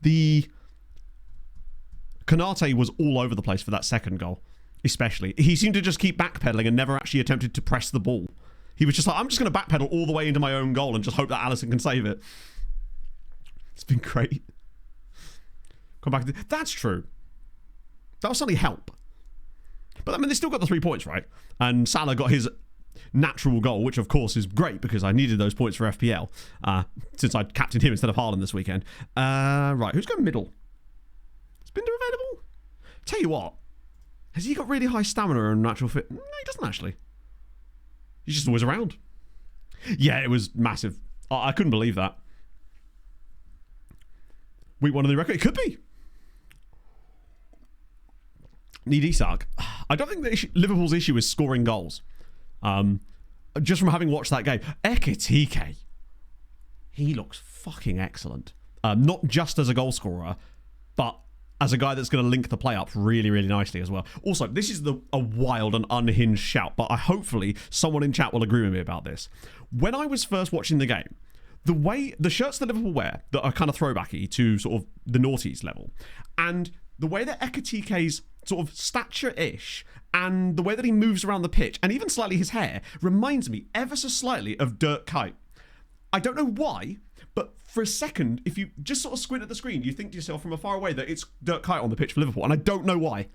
the Konate was all over the place for that second goal, especially. He seemed to just keep backpedaling and never actually attempted to press the ball. He was just like, I'm just going to backpedal all the way into my own goal and just hope that Alisson can save it. It's been great. Come back. That's true. That will certainly help. But I mean, they still got the 3 points, right? And Salah got his natural goal, which of course is great because I needed those points for FPL since I'd captained him instead of Haaland this weekend. Right, who's going middle? Is Binder available? Tell you what, has he got really high stamina and natural fit? No, he doesn't actually. He's just always around. Yeah, it was massive. I couldn't believe that. Week 1 of the record. It could be. Need Isak. I don't think that Liverpool's issue is scoring goals. Just from having watched that game. Ekitike. He looks fucking excellent. Not just as a goal scorer, but as a guy that's going to link the play up really, really nicely as well. Also, this is a wild and unhinged shout, but hopefully someone in chat will agree with me about this. When I was first watching the game, the shirts that Liverpool wear that are kind of throwbacky to sort of the noughties level, and the way that Ekitike's sort of stature-ish, and the way that he moves around the pitch, and even slightly his hair, reminds me ever so slightly of Dirk Kuyt. I don't know why, but for a second, if you just sort of squint at the screen, you think to yourself from afar away that it's Dirk Kuyt on the pitch for Liverpool, and I don't know why.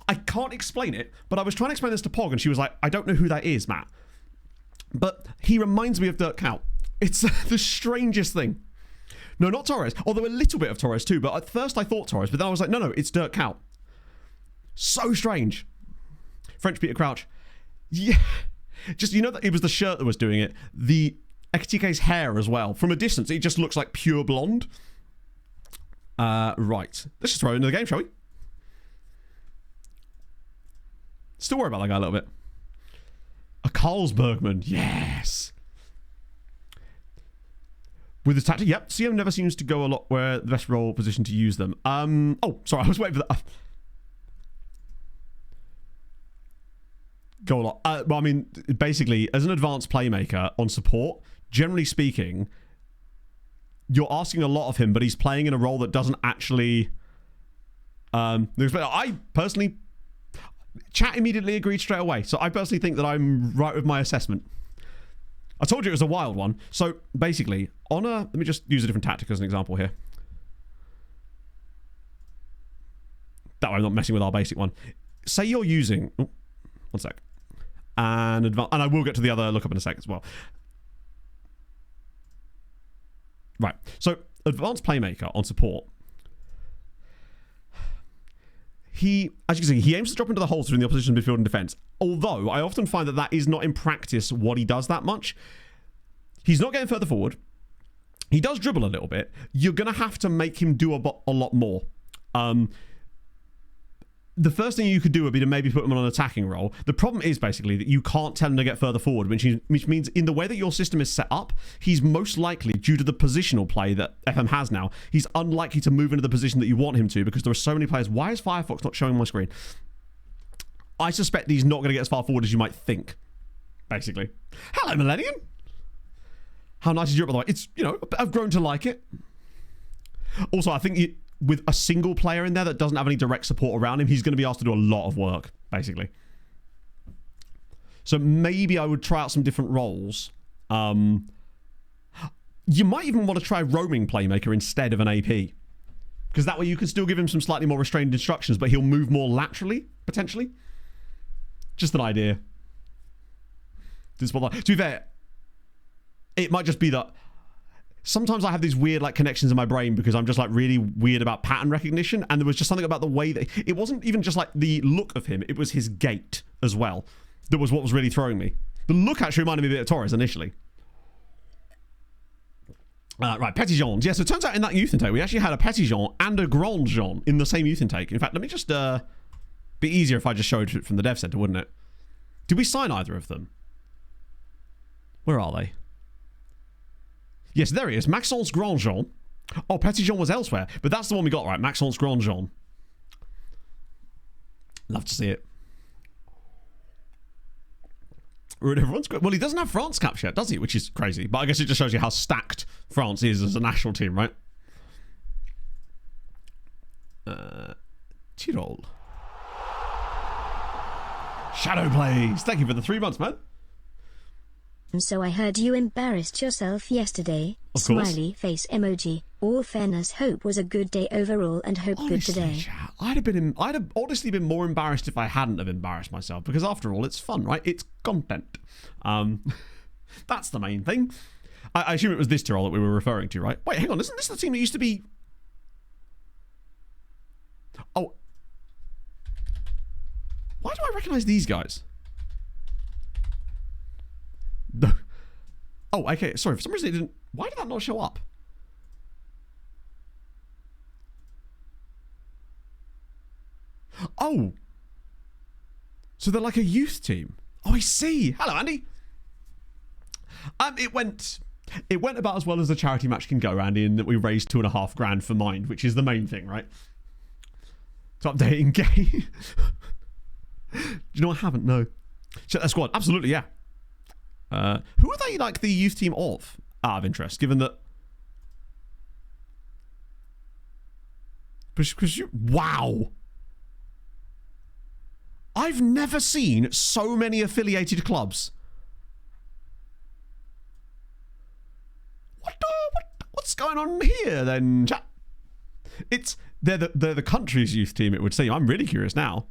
I can't explain it, but I was trying to explain this to Pog, and she was like, I don't know who that is, Matt. But he reminds me of Dirk Kuyt. It's the strangest thing. No, not Torres, although a little bit of Torres too, but at first I thought Torres, but then I was like, no, it's Dirk Kuyt. So strange. French Peter Crouch. Yeah. Just, you know that it was the shirt that was doing it. The Ekitike's hair as well. From a distance, it just looks like pure blonde. Right. Let's just throw it into the game, shall we? Still worry about that guy a little bit. A Carlsbergman. Yes. With his tactic, yep. CM never seems to go a lot where the best role position to use them. Oh, sorry, I was waiting for that. Go a lot. Well, I mean, basically, as an advanced playmaker on support, generally speaking, you're asking a lot of him, but he's playing in a role that doesn't actually... I personally... Chat immediately agreed straight away, so I personally think that I'm right with my assessment. I told you it was a wild one. So, basically, on a... Let me just use a different tactic as an example here. That way I'm not messing with our basic one. Say you're using... Oh, one sec. And I will get to the other lookup in a sec as well. Right. So, advanced playmaker on support. As you can see, he aims to drop into the holes between the opposition midfield and defence. Although, I often find that is not in practice what he does that much. He's not getting further forward. He does dribble a little bit. You're going to have to make him do a lot more. The first thing you could do would be to maybe put him on an attacking role. The problem is basically that you can't tell him to get further forward, which means in the way that your system is set up, he's most likely, due to the positional play that FM has now, he's unlikely to move into the position that you want him to because there are so many players. Why is Firefox not showing my screen? I suspect he's not going to get as far forward as you might think, basically. Hello, Millennium. How nice is Europe, by the way? It's, I've grown to like it. Also, I think with a single player in there that doesn't have any direct support around him, he's going to be asked to do a lot of work, basically. So maybe I would try out some different roles. You might even want to try roaming playmaker instead of an AP. Because that way you can still give him some slightly more restrained instructions, but he'll move more laterally, potentially. Just an idea. To be fair, it might just be that sometimes I have these weird connections in my brain because I'm just really weird about pattern recognition, and there was just something about the way that it wasn't even just the look of him, it was his gait as well that was what was really throwing me. The look actually reminded me a bit of Torres initially. Right, Petit Jeans. Yeah, so it turns out in that youth intake we actually had a Petit Jean and a Grand Jean in the same youth intake. In fact, let me just be easier if I just showed it from the dev center, wouldn't it? Did we sign either of them? Where are they? Yes, there he is. Maxence Grandjean. Oh, Petit Jean was elsewhere. But that's the one we got, right? Maxence Grandjean. Love to see it. Everyone's good. Well, he doesn't have France caps yet, does he? Which is crazy. But I guess it just shows you how stacked France is as a national team, right? Tirol. Shadow Plays. Thank you for the 3 months, man. So I heard you embarrassed yourself yesterday. Of course. Smiley face emoji. All fairness, hope was a good day overall and hope Honestly, good today. Chat, I'd have honestly been more embarrassed if I hadn't have embarrassed myself, because after all, it's fun, right? It's content. That's the main thing. I assume it was this Tyrol that we were referring to, right? Wait, hang on. Isn't this the team that used to be... Oh. Why do I recognise these guys? No. Oh, okay. Sorry, for some reason it didn't... Why did that not show up? Oh. So they're like a youth team. Oh, I see. Hello, Andy. It went It went about as well as the charity match can go, Randy, in that we raised $2,500 for Mind, which is the main thing, right? To updating game. Do you know I haven't? No. Check that squad. Absolutely, yeah. Who are they like the youth team of, out of interest, given that... Because you... Wow. I've never seen so many affiliated clubs. What's going on here then, chat? They're the country's youth team, it would seem. I'm really curious now.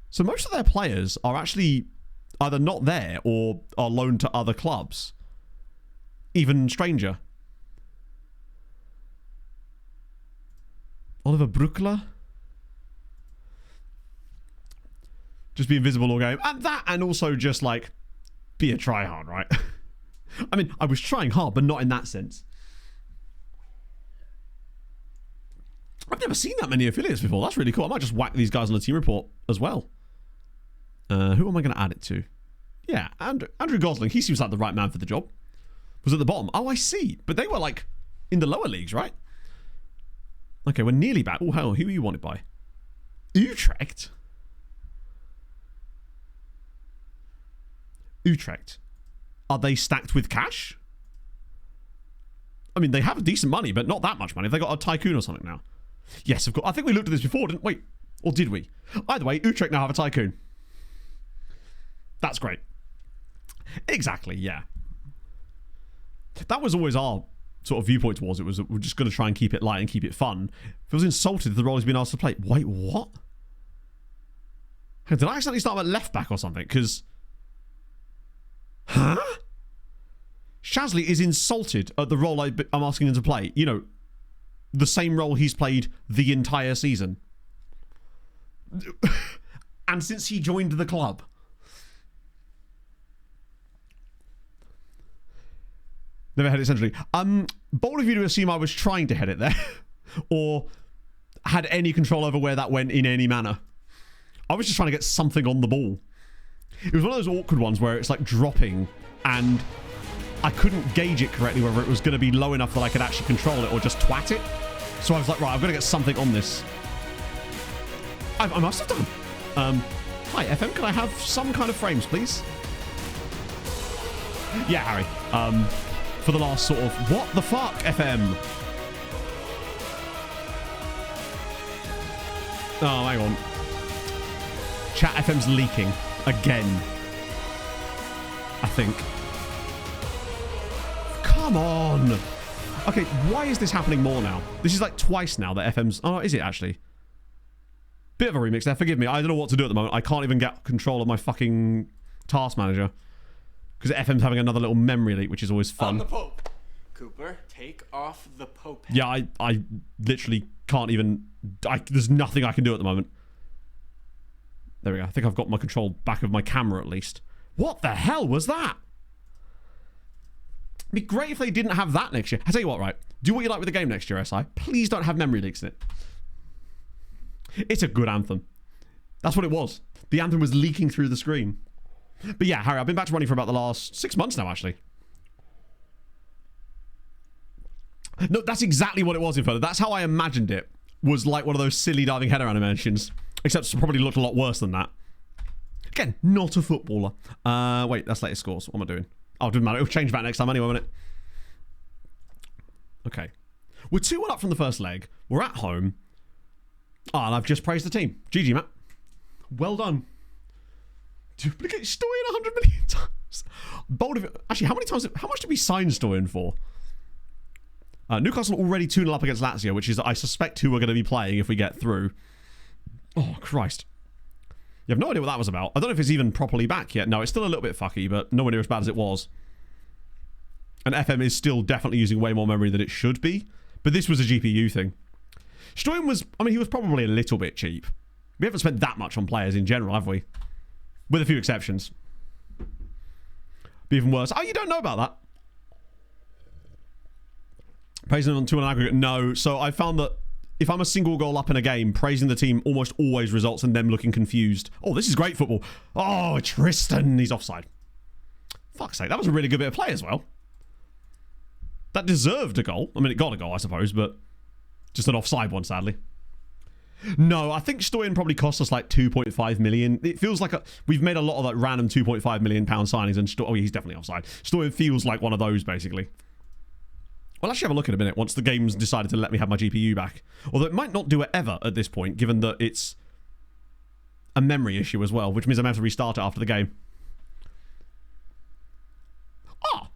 So most of their players are actually either not there or are loaned to other clubs. Even stranger. Oliver Bruckler. Just be invisible all game. And that, and also just like be a tryhard, right? I mean, I was trying hard, but not in that sense. I've never seen that many affiliates before. That's really cool. I might just whack these guys on the team report as well. Who am I going to add it to? Yeah, Andrew Gosling. He seems like the right man for the job. Was at the bottom. Oh, I see. But they were like in the lower leagues, right? Okay, we're nearly back. Oh, hell, who are you wanted by? Utrecht? Utrecht. Are they stacked with cash? I mean, they have decent money, but not that much money. Have they got a tycoon or something now? Yes, of course. I think we looked at this before, didn't we? Wait, or did we? Either way, Utrecht now have a tycoon. That's great. Exactly, yeah. That was always our sort of viewpoint towards it, was that we're just going to try and keep it light and keep it fun. If I was insulted, the role he's been asked to play. Wait, what? Did I accidentally start at left back or something? Because... Huh? Shazley is insulted at the role I'm asking him to play. You know, the same role he's played the entire season. And since he joined the club. Never had it centrally. Bold of you to assume I was trying to head it there. Or had any control over where that went in any manner. I was just trying to get something on the ball. It was one of those awkward ones where it's like dropping and I couldn't gauge it correctly whether it was going to be low enough that I could actually control it or just twat it. So I was like, right, I've got to get something on this. I must have done. Hi, FM, can I have some kind of frames, please? Yeah, Harry. For the last sort of, what the fuck, FM? Oh, hang on. Chat FM's leaking. Again. I think. Come on. Okay, why is this happening more now? This is like twice now that FM's... Oh, is it actually? Bit of a remix there. Forgive me. I don't know what to do at the moment. I can't even get control of my fucking task manager. Because FM's having another little memory leak, which is always fun. I'm the Pope. Cooper, take off the Pope. Yeah, I literally can't even... there's nothing I can do at the moment. There we go. I think I've got my control back of my camera at least. What the hell was that? It'd be great if they didn't have that next year. I tell you what, right? Do what you like with the game next year, SI. Please don't have memory leaks in it. It's a good anthem. That's what it was. The anthem was leaking through the screen. But yeah, Harry, I've been back to running for about the last 6 months now, actually. No, that's exactly what it was, in fact. That's how I imagined it. Was like one of those silly diving header animations. Except it probably looked a lot worse than that. Again, not a footballer. Wait, that's latest scores. What am I doing? Oh, it doesn't matter. It'll change that next time anyway, won't it? Okay. We're 2-1 up from the first leg. We're at home. Oh, and I've just praised the team. GG, Matt. Well done. Duplicate Stoyan 100 million times. Bold of it. Actually, how much did we sign Stoyan for? Newcastle already 2-0 up against Lazio, which is, I suspect, who we're going to be playing if we get through. Oh, Christ. You have no idea what that was about. I don't know if it's even properly back yet. No, it's still a little bit fucky, but nowhere near as bad as it was. And FM is still definitely using way more memory than it should be. But this was a GPU thing. Stoyan was, I mean, he was probably a little bit cheap. We haven't spent that much on players in general, have we? With a few exceptions. Be even worse. Oh, you don't know about that? Praising them on 2 on aggregate? No. So I found that if I'm a single goal up in a game, praising the team almost always results in them looking confused. Oh, this is great football. Oh, Tristan. He's offside. Fuck's sake, that was a really good bit of play as well. That deserved a goal. I mean, it got a goal, I suppose, but just an offside one, sadly. No, I think Stoyan probably cost us like 2.5 million. It feels like we've made a lot of like random 2.5 million pound signings, and oh, he's definitely offside. Stoyan feels like one of those, basically. Well, actually have a look in a minute once the game's decided to let me have my GPU back. Although it might not do it ever at this point, given that it's a memory issue as well, which means I'm going to have to restart it after the game. Ah,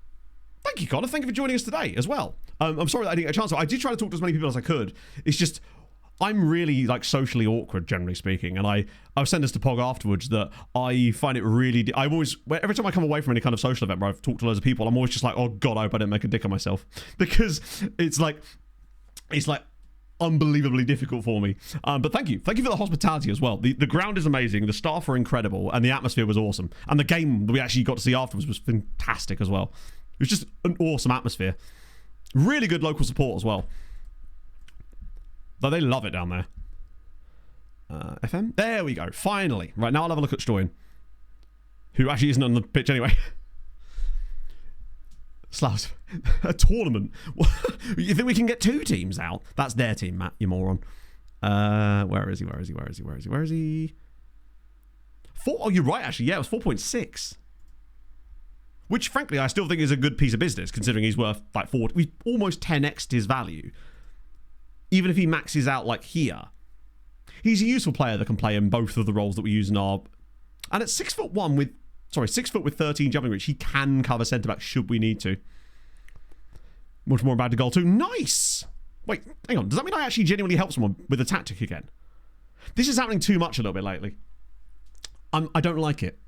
thank you, Connor. Thank you for joining us today as well. I'm sorry that I didn't get a chance. I did try to talk to as many people as I could. It's just, I'm really like socially awkward, generally speaking, and I was saying this to Pog afterwards that I find it really. I always, every time I come away from any kind of social event where I've talked to loads of people, I'm always just like, oh god, I hope I didn't make a dick of myself, because it's like unbelievably difficult for me. But thank you for the hospitality as well. The ground is amazing, the staff are incredible, and the atmosphere was awesome, and the game that we actually got to see afterwards was fantastic as well. It was just an awesome atmosphere. Really good local support as well. Though they love it down there. FM? There we go. Finally. Right, now I'll have a look at Stoyan. Who actually isn't on the pitch anyway. Slavs. A tournament. You think we can get 2 teams out? That's their team, Matt, you moron. Where is he? 4? Oh, you're right, actually. Yeah, it was 4.6. Which, frankly, I still think is a good piece of business, considering he's worth, like, 4. We've almost 10x'd his value. Even if he maxes out like here, he's a useful player that can play in both of the roles that we use in our. And at 6'1" with, 6 foot with 13 jumping reach, he can cover centre back should we need to. Much more about the goal too. Nice. Wait, hang on. Does that mean I actually genuinely help someone with a tactic again? This is happening too much a little bit lately. I don't like it.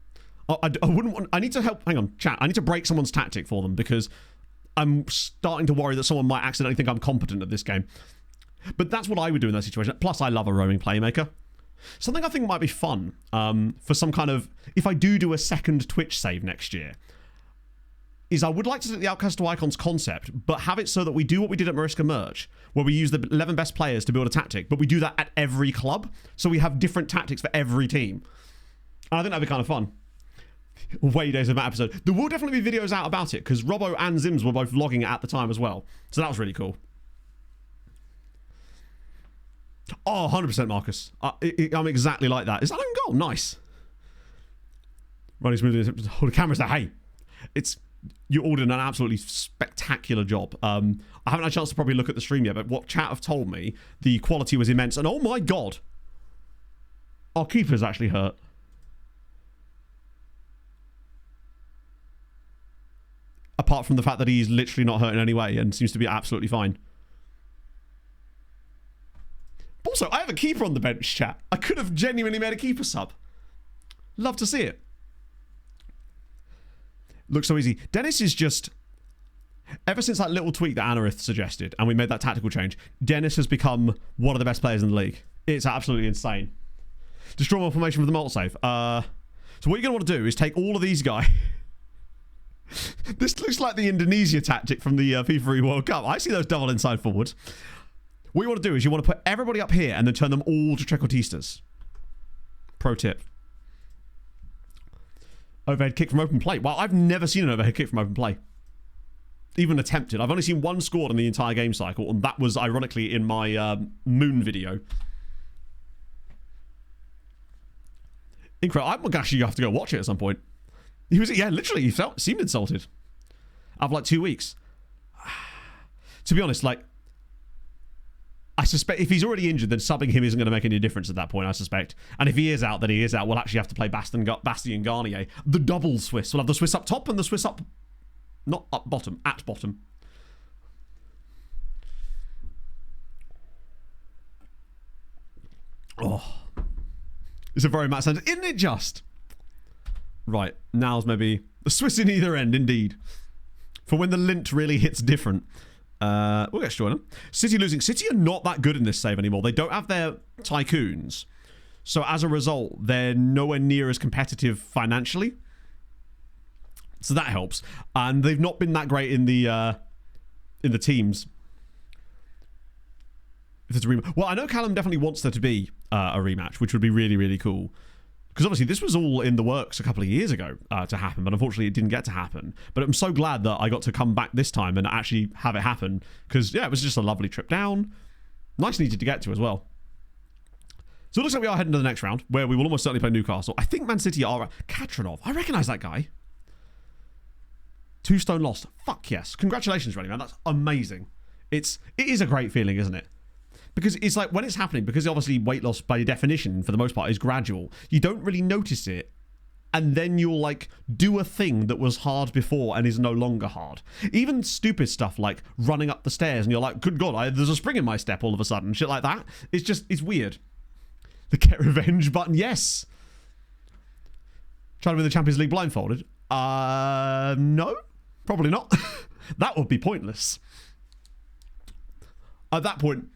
I wouldn't want. I need to help. Hang on, chat. I need to break someone's tactic for them because I'm starting to worry that someone might accidentally think I'm competent at this game. But that's what I would do in that situation. Plus, I love a roaming playmaker. Something I think might be fun for some kind of... If I do a second Twitch save next year, is I would like to take the Outcasts to Icons concept, but have it so that we do what we did at Mariska Merch, where we use the 11 best players to build a tactic, but we do that at every club, so we have different tactics for every team. And I think that'd be kind of fun. Way days of that episode. There will definitely be videos out about it, because Robbo and Zims were both vlogging it at the time as well. So that was really cool. Oh, 100% Marcus. I'm exactly like that. Is that own goal? Nice. Running smoothly. Hold the cameras there. Hey, you're all doing an absolutely spectacular job. I haven't had a chance to probably look at the stream yet, but what chat have told me, the quality was immense. And oh my god, our keeper's actually hurt. Apart from the fact that he's literally not hurt in any way and seems to be absolutely fine. Also, I have a keeper on the bench, chat. I could have genuinely made a keeper sub. Love to see it. Looks so easy. Dennis is just... Ever since that little tweak that Anarith suggested, and we made that tactical change, Dennis has become one of the best players in the league. It's absolutely insane. Destroy more formation with the multi-save. So what you're going to want to do is take all of these guys... This looks like the Indonesia tactic from the FIFA World Cup. I see those double inside forwards. What you want to do is you want to put everybody up here and then turn them all to trequartistas. Pro tip. Overhead kick from open play. Well, I've never seen an overhead kick from open play. Even attempted. I've only seen one scored in the entire game cycle, and that was ironically in my Moon video. Incredible. I'm actually have to go watch it at some point. He was, yeah, literally, he seemed insulted. After like 2 weeks. To be honest, like, I suspect if he's already injured, then subbing him isn't going to make any difference at that point, I suspect. And if he is out, then he is out. We'll actually have to play Bastien Garnier. The double Swiss. We'll have the Swiss up top and the Swiss up... Not up bottom, at bottom. Oh. It's a very mad sentence. Isn't it just? Right, now's maybe... The Swiss in either end, indeed. For when the lint really hits different. We'll get Journeyman. City losing. City are not that good in this save anymore. They don't have their tycoons. So as a result, they're nowhere near as competitive financially. So that helps. And they've not been that great in the teams. If there's a rematch. Well, I know Callum definitely wants there to be a rematch, which would be really, really cool. Because obviously this was all in the works a couple of years ago to happen, but unfortunately it didn't get to happen. But I'm so glad that I got to come back this time and actually have it happen. Because, yeah, it was just a lovely trip down. Nice and easy to get to as well. So it looks like we are heading to the next round, where we will almost certainly play Newcastle. I think Man City are... Katranov. I recognise that guy. 2 stone lost. Fuck yes. Congratulations, Journeyman. That's amazing. It is a great feeling, isn't it? Because it's like when it's happening, because obviously weight loss by definition, for the most part, is gradual. You don't really notice it. And then you'll like do a thing that was hard before and is no longer hard. Even stupid stuff like running up the stairs and you're like, good God, there's a spring in my step all of a sudden. Shit like that. It's weird. The get revenge button, yes. Trying to win the Champions League blindfolded? No, probably not. That would be pointless. At that point,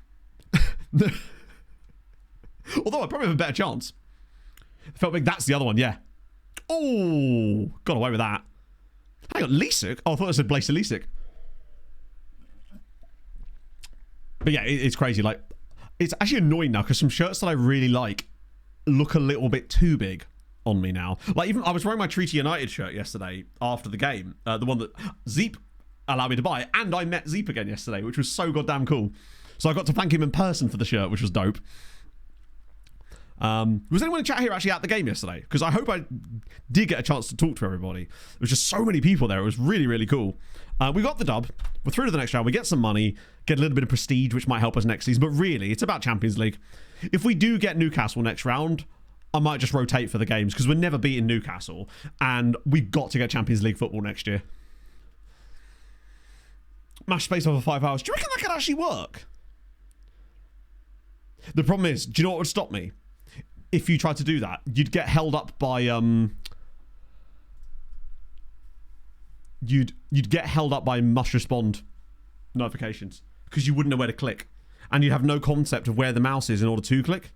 although I probably have a better chance. Felt big, that's the other one, yeah. Oh, got away with that. Hang on, Lisik? Oh, I thought it said Blaise Lisik. But yeah, it's crazy. Like, it's actually annoying now because some shirts that I really like look a little bit too big on me now. Like, even I was wearing my Treaty United shirt yesterday after the game, the one that Zeep allowed me to buy, and I met Zeep again yesterday, which was so goddamn cool. So I got to thank him in person for the shirt, which was dope. Was anyone in chat here actually at the game yesterday? Because I hope I did get a chance to talk to everybody. There was just so many people there. It was really, really cool. We got the dub. We're through to the next round. We get some money, get a little bit of prestige, which might help us next season. But really, it's about Champions League. If we do get Newcastle next round, I might just rotate for the games because we're never beating Newcastle. And we've got to get Champions League football next year. Mash space over 5 hours. Do you reckon that could actually work? The problem is, do you know what would stop me? If you tried to do that, you'd get held up by you'd get held up by must respond notifications because you wouldn't know where to click, and you'd have no concept of where the mouse is in order to click.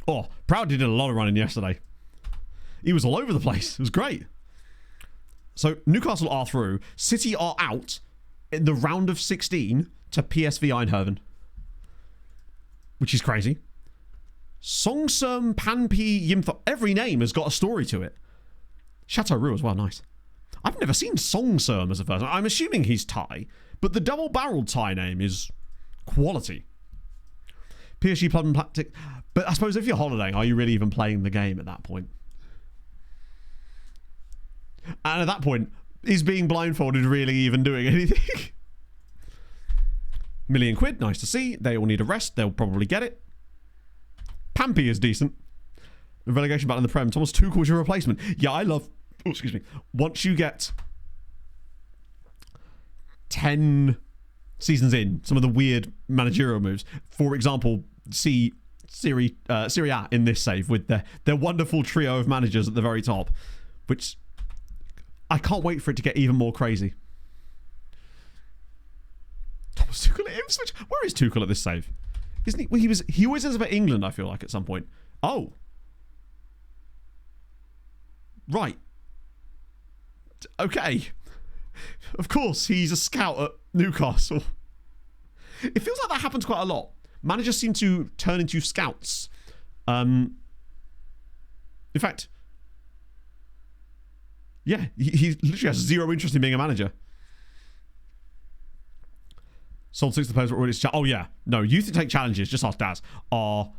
Oh, Proud did a lot of running yesterday. He was all over the place. It was great. So Newcastle are through. City are out in the round of 16 to PSV Eindhoven, which is crazy. Songsum Panpi Yimtho. Every name has got a story to it. Chateauroux as well, nice. I've never seen Songsum as a first. I'm assuming he's Thai, but the double-barreled Thai name is quality. PSG Plum and Plastic. But I suppose if you're holidaying, are you really even playing the game at that point? And at that point, is being blindfolded really even doing anything? £1,000,000, nice to see. They all need a rest. They'll probably get it. Pampy is decent. The relegation battle in the Prem. Thomas Tuchel's your replacement. Yeah, I love... Oh, excuse me. Once you get 10 seasons in, some of the weird managerial moves. For example, see Serie A in this save with their wonderful trio of managers at the very top, which I can't wait for it to get even more crazy. Thomas Tuchel at Ipswich? Where is Tuchel at this save? Isn't he? Well, he always ends up at England, I feel like, at some point. Oh. Right. Okay. Of course, he's a scout at Newcastle. It feels like that happens quite a lot. Managers seem to turn into scouts. In fact, yeah, he literally has zero interest in being a manager. Sold 6 of the players were already... Oh, yeah. No, youth that take challenges, just ask Daz, are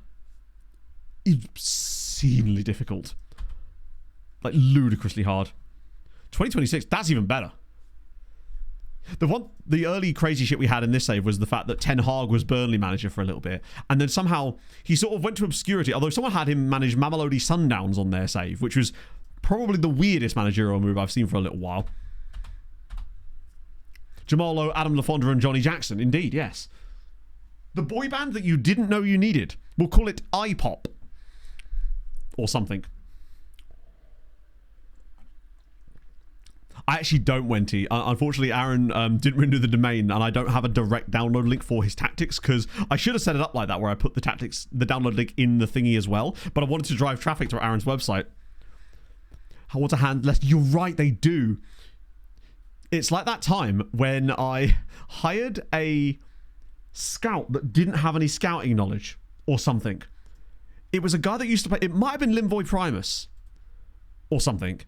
obscenely difficult. Like, ludicrously hard. 2026, that's even better. The early crazy shit we had in this save was the fact that Ten Hag was Burnley manager for a little bit. And then somehow he sort of went to obscurity. Although someone had him manage Mamelodi Sundowns on their save, which was probably the weirdest managerial move I've seen for a little while. Jamal Lowe, Adam LaFondra, and Johnny Jackson. Indeed, yes. The boy band that you didn't know you needed. We'll call it iPop. Or something. I actually don't, Wenty. Unfortunately, Aaron didn't renew the domain, and I don't have a direct download link for his tactics, because I should have set it up like that, where I put the download link in the thingy as well, but I wanted to drive traffic to Aaron's website. I want to hand less. You're right, they do. It's like that time when I hired a scout that didn't have any scouting knowledge or something. It was a guy that used to play... It might have been Limvoy Primus or something.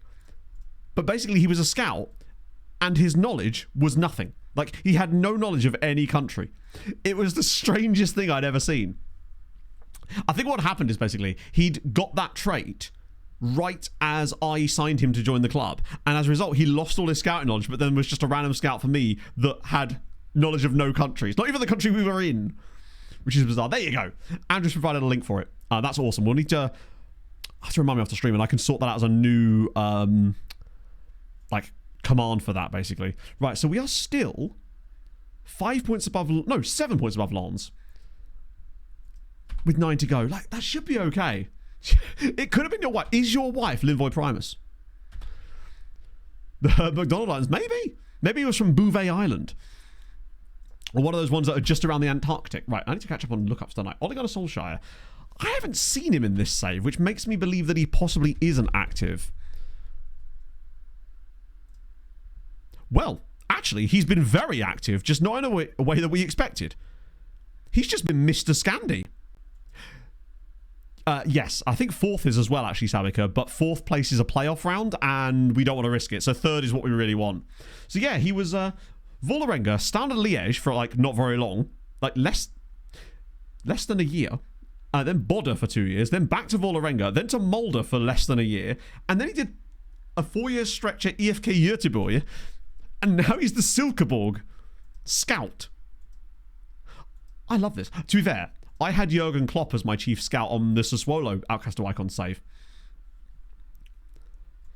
But basically, he was a scout, and his knowledge was nothing. Like, he had no knowledge of any country. It was the strangest thing I'd ever seen. I think what happened is basically, he'd got that trait right as I signed him to join the club. And as a result, he lost all his scouting knowledge, but then was just a random scout for me that had knowledge of no countries. Not even the country we were in, which is bizarre. There you go. Andrew's provided a link for it. That's awesome. We'll need to... I have to remind me off the stream, and I can sort that out as a new... like command for that, basically. Right, so we are still 5 points above... No, 7 points above Lons. With 9 to go. Like, that should be okay. It could have been your wife. Is your wife Limvoy Primus? The McDonald Islands? Maybe. Maybe it was from Bouvet Island. Or one of those ones that are just around the Antarctic. Right, I need to catch up on lookups tonight. Ole Gunnar Solskjaer. I haven't seen him in this save, which makes me believe that he possibly isn't active. Well, actually, he's been very active, just not in a way that we expected. He's just been Mr. Scandi. Yes, I think 4th is as well, actually, Sabika, but 4th place is a playoff round, and we don't want to risk it, so 3rd is what we really want. So yeah, he was Vålerenga, Standard Liège for, like, not very long, like, less than a year, then Bodø for 2 years, then back to Vålerenga, then to Molde for less than a year, and then he did a 4-year stretch at IFK Göteborg, and now he's the Silkeborg scout. I love this. To be fair, I had Jurgen Klopp as my chief scout on the Sassuolo Outcast Icon save.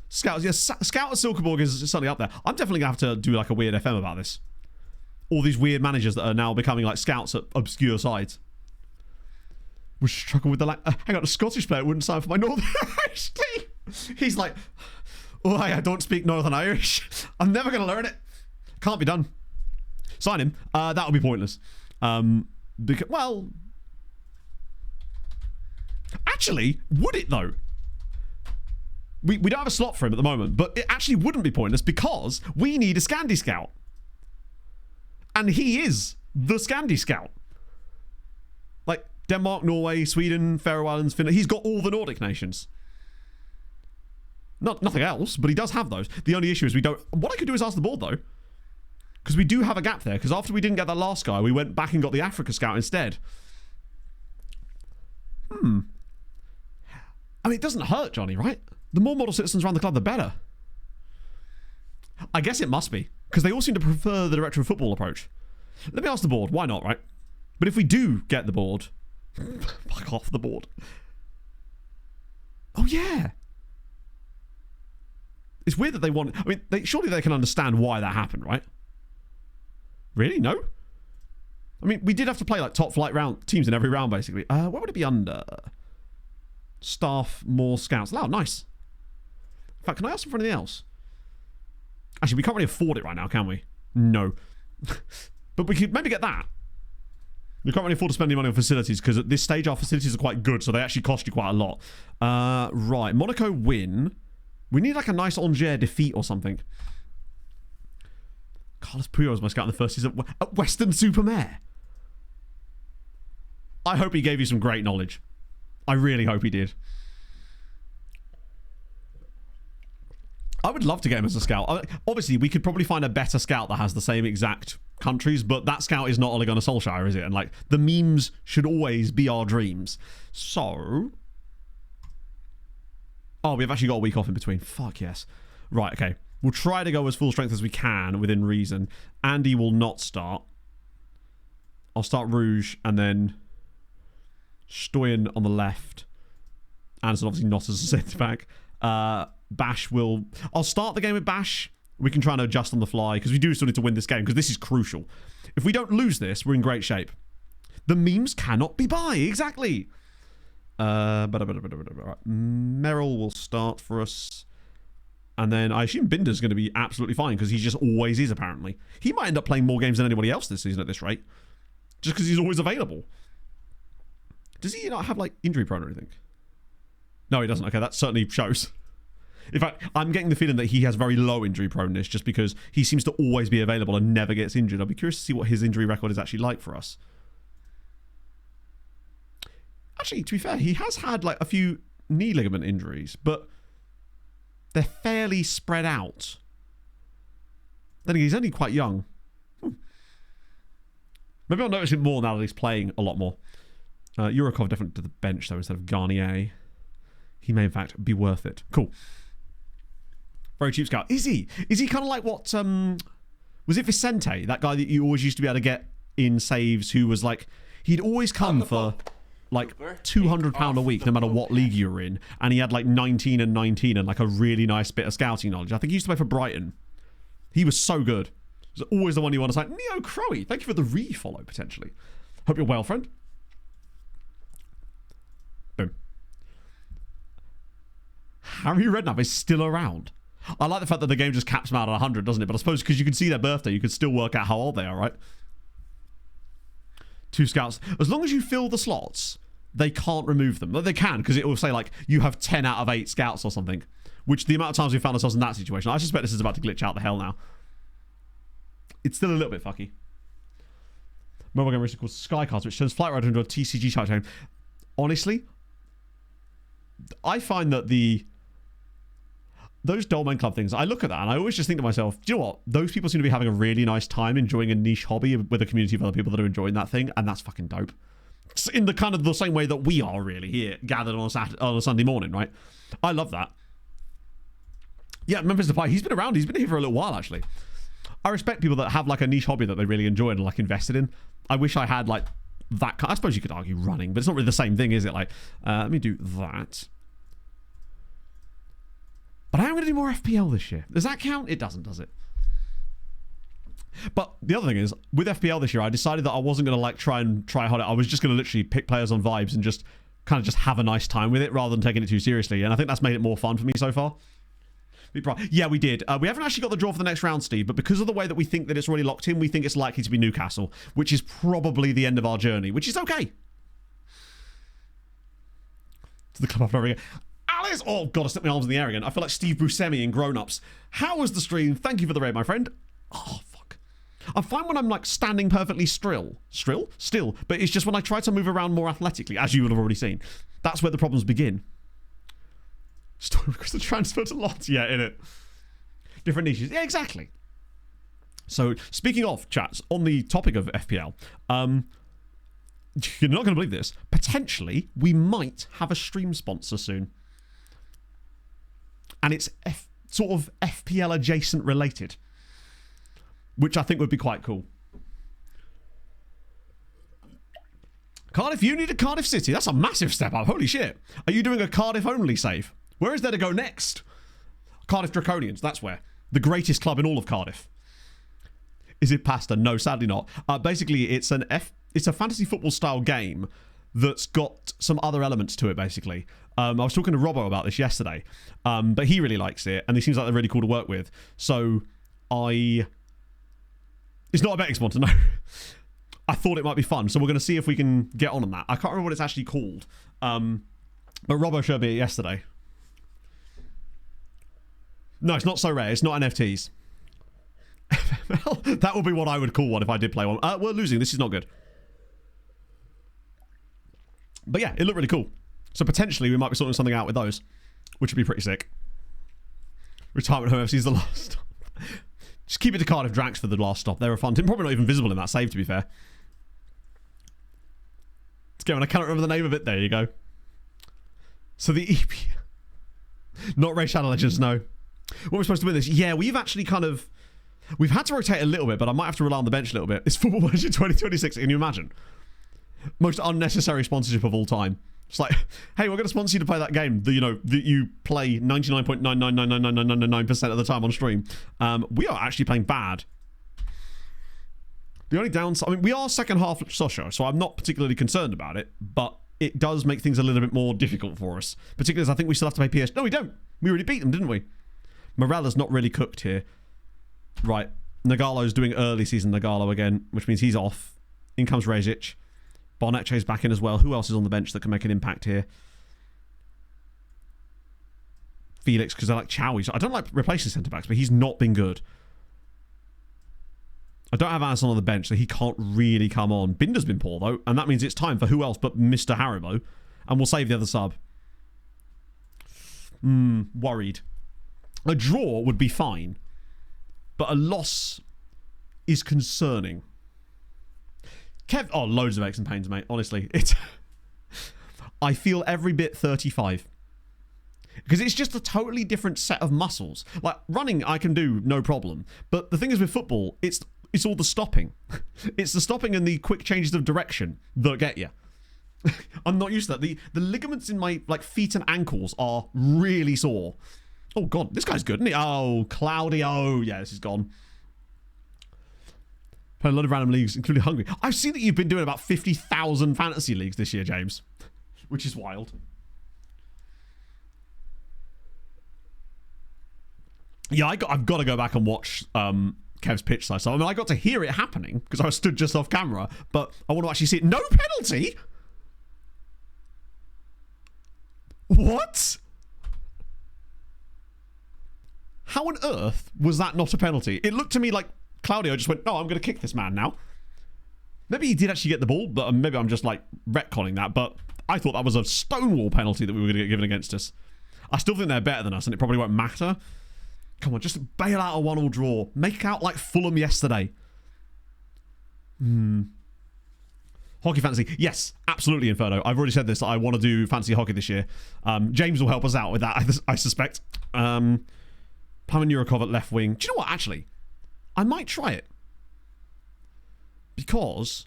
Scouts, yes, Scout at Silkeborg is certainly up there. I'm definitely going to have to do like a weird FM about this. All these weird managers that are now becoming like scouts at obscure sides. We struggle with the hang on, a Scottish player wouldn't sign for my Northern Irish team. He's like, oh, I don't speak Northern Irish. I'm never going to learn it. Can't be done. Sign him. That would be pointless. Because, well... Actually, would it though? We don't have a slot for him at the moment, but it actually wouldn't be pointless because we need a Scandi Scout. And he is the Scandi Scout. Like Denmark, Norway, Sweden, Faroe Islands, Finland. He's got all the Nordic nations. Nothing else, but he does have those. The only issue is we don't... What I could do is ask the board though. Because we do have a gap there. Because after we didn't get that last guy, we went back and got the Africa Scout instead. I mean, it doesn't hurt, Johnny, right? The more model citizens around the club, the better. I guess it must be, because they all seem to prefer the director of football approach. Let me ask the board. Why not, right? But if we do get the board... Fuck off the board. Oh, yeah. It's weird that they want... I mean, surely they can understand why that happened, right? Really? No? I mean, we did have to play, like, top flight round teams in every round, basically. What would it be under... Staff, more scouts. Oh, nice. In fact, can I ask them for anything else? Actually, we can't really afford it right now, can we? No. But we could maybe get that. We can't really afford to spend any money on facilities because at this stage our facilities are quite good, so they actually cost you quite a lot. Right. Monaco win. We need like a nice Angers defeat or something. Carlos Puyol was my scout in the first season at Western Supermare. I hope he gave you some great knowledge. I really hope he did. I would love to get him as a scout. Obviously, we could probably find a better scout that has the same exact countries, but that scout is not Ole Gunnar Solskjaer, is it? And like, the memes should always be our dreams. So... Oh, we've actually got a week off in between. Fuck yes. Right, okay. We'll try to go as full strength as we can within reason. Andy will not start. I'll start Rouge and then... Stoyan on the left. Anderson obviously not as a centre-back. Bash will... I'll start the game with Bash. We can try and adjust on the fly because we do still need to win this game because this is crucial. If we don't lose this, we're in great shape. The memes cannot be by. Exactly. Merrill will start for us. And then I assume Binder's going to be absolutely fine because he just always is, apparently. He might end up playing more games than anybody else this season at this rate. Just because he's always available. Does he not have, like, injury prone or anything? No, he doesn't. Okay, that certainly shows. In fact, I'm getting the feeling that he has very low injury proneness just because he seems to always be available and never gets injured. I'll be curious to see what his injury record is actually like for us. Actually, to be fair, he has had like a few knee ligament injuries, but they're fairly spread out. Then he's only quite young. Maybe I'll notice it more now that he's playing a lot more. Eurokov definitely to the bench, though, instead of Garnier. He may, in fact, be worth it. Cool. Very cheap scout. Is he? Is he kind of like what... was it Vicente? That guy that you always used to be able to get in saves who was like... He'd always come for like £200 a week, no matter what league you were in. And he had like 19 and 19 and like a really nice bit of scouting knowledge. I think he used to play for Brighton. He was so good. He was always the one you want to say, Neo Crowy, thank you for the re-follow, potentially. Hope you're well, friend. Boom. Harry Redknapp is still around. I like the fact that the game just caps them out at 100, doesn't it? But I suppose because you can see their birthday, you can still work out how old they are, right? 2 scouts. As long as you fill the slots, they can't remove them. They can, because it will say, like, you have 10 out of 8 scouts or something. Which, the amount of times we found ourselves in that situation, I suspect this is about to glitch out the hell now. It's still a little bit fucky. Mobile game recently called Skycards, which turns Flight Rider into a TCG type game. Honestly, I find that those Dolmen Club things, I look at that and I always just think to myself, do you know what? Those people seem to be having a really nice time enjoying a niche hobby with a community of other people that are enjoying that thing, and that's fucking dope. It's in the kind of the same way that we are really here, gathered on a Sunday morning, right? I love that. Yeah, Memphis Depay, he's been around. He's been here for a little while, actually. I respect people that have like a niche hobby that they really enjoy and like invested in. I wish I had like that. I suppose you could argue running, but it's not really the same thing, is it? Like, let me do that. But I am going to do more FPL this year. Does that count? It doesn't, does it? But the other thing is, with FPL this year, I decided that I wasn't going to like try hard. I was just going to literally pick players on vibes and just kind of just have a nice time with it rather than taking it too seriously. And I think that's made it more fun for me so far. Yeah, we did. We haven't actually got the draw for the next round, Steve, but because of the way that we think that it's already locked in, we think it's likely to be Newcastle, which is probably the end of our journey, which is okay. To the club I've never again. Alice! Oh, God, I stuck my arms in the air again. I feel like Steve Buscemi in Grown Ups. How was the stream? Thank you for the raid, my friend. Oh, fuck. I'm fine when I'm, like, standing perfectly still. Still. But it's just when I try to move around more athletically, as you would have already seen. That's where the problems begin. Story request to transfer to lots. Yeah, innit? Different niches. Yeah, exactly. So, speaking of, chats, on the topic of FPL, you're not going to believe this. Potentially, we might have a stream sponsor soon. And it's sort of FPL adjacent related, which I think would be quite cool. Cardiff, you need a Cardiff City. That's a massive step up. Holy shit. Are you doing a Cardiff only save? Where is there to go next? Cardiff Draconians, that's where. The greatest club in all of Cardiff. Is it pasta? No, sadly not. Basically, it's a fantasy football style game that's got some other elements to it, basically. I was talking to Robbo about this yesterday, but he really likes it, and he seems like they're really cool to work with. So, it's not a betting sponsor, no. I thought it might be fun, so we're going to see if we can get on that. I can't remember what it's actually called, but Robbo showed me it yesterday. No, it's not so rare. It's not NFTs. That would be what I would call one if I did play one. We're losing. This is not good. But yeah, it looked really cool. So potentially we might be sorting something out with those, which would be pretty sick. Retirement Home FC is the last stop. Just keep it to Cardiff Drax for the last stop. They were fun. Probably not even visible in that save, to be fair. It's going. I cannot remember the name of it. There you go. So the EP... Not Ray Shadow Legends, no. What we're supposed to win this? Yeah, we've actually kind of... We've had to rotate a little bit, but I might have to rely on the bench a little bit. It's Football Manager 2026. Can you imagine? Most unnecessary sponsorship of all time. It's like, hey, we're going to sponsor you to play that game that, you know, that you play 99.9999999% of the time on stream. We are actually playing bad. The only downside... I mean, we are second half Sochaux, so I'm not particularly concerned about it, but it does make things a little bit more difficult for us. Particularly as I think we still have to pay PS... No, we don't. We already beat them, didn't we? Morella's not really cooked here. Right. Nagalo's doing early season Nagalo again, which means he's off. In comes Rezic. Barnetche's back in as well. Who else is on the bench that can make an impact here? Felix, because I like Chowie. I don't like replacing centre-backs, but he's not been good. I don't have Anderson on the bench, so he can't really come on. Binder's been poor, though, and that means it's time for who else but Mr. Haribo. And we'll save the other sub. Worried. A draw would be fine. But a loss is concerning. Oh, loads of aches and pains, mate. Honestly, I feel every bit 35. Because it's just a totally different set of muscles. Like, running, I can do no problem. But the thing is with football, it's all the stopping. It's the stopping and the quick changes of direction that get you. I'm not used to that. The ligaments in my feet and ankles are really sore. Oh, God. This guy's good, isn't he? Oh, Claudio. Yeah, this is gone. Played a lot of random leagues, including Hungary. I've seen that you've been doing about 50,000 fantasy leagues this year, James. Which is wild. Yeah, I've got to go back and watch Kev's pitch slice. I mean, I got to hear it happening because I was stood just off camera, but I want to actually see it. No penalty? What? How on earth was that not a penalty? It looked to me like Claudio just went, "Oh, I'm going to kick this man now." Maybe he did actually get the ball, but maybe I'm just retconning that. But I thought that was a stonewall penalty that we were going to get given against us. I still think they're better than us, and it probably won't matter. Come on, just bail out a 1-1 draw. Make out like Fulham yesterday. Hockey fantasy. Yes, absolutely, Inferno. I've already said this, that I want to do fantasy hockey this year. James will help us out with that, I suspect. Pavel Yurakov at left wing. Do you know what, actually? I might try it. Because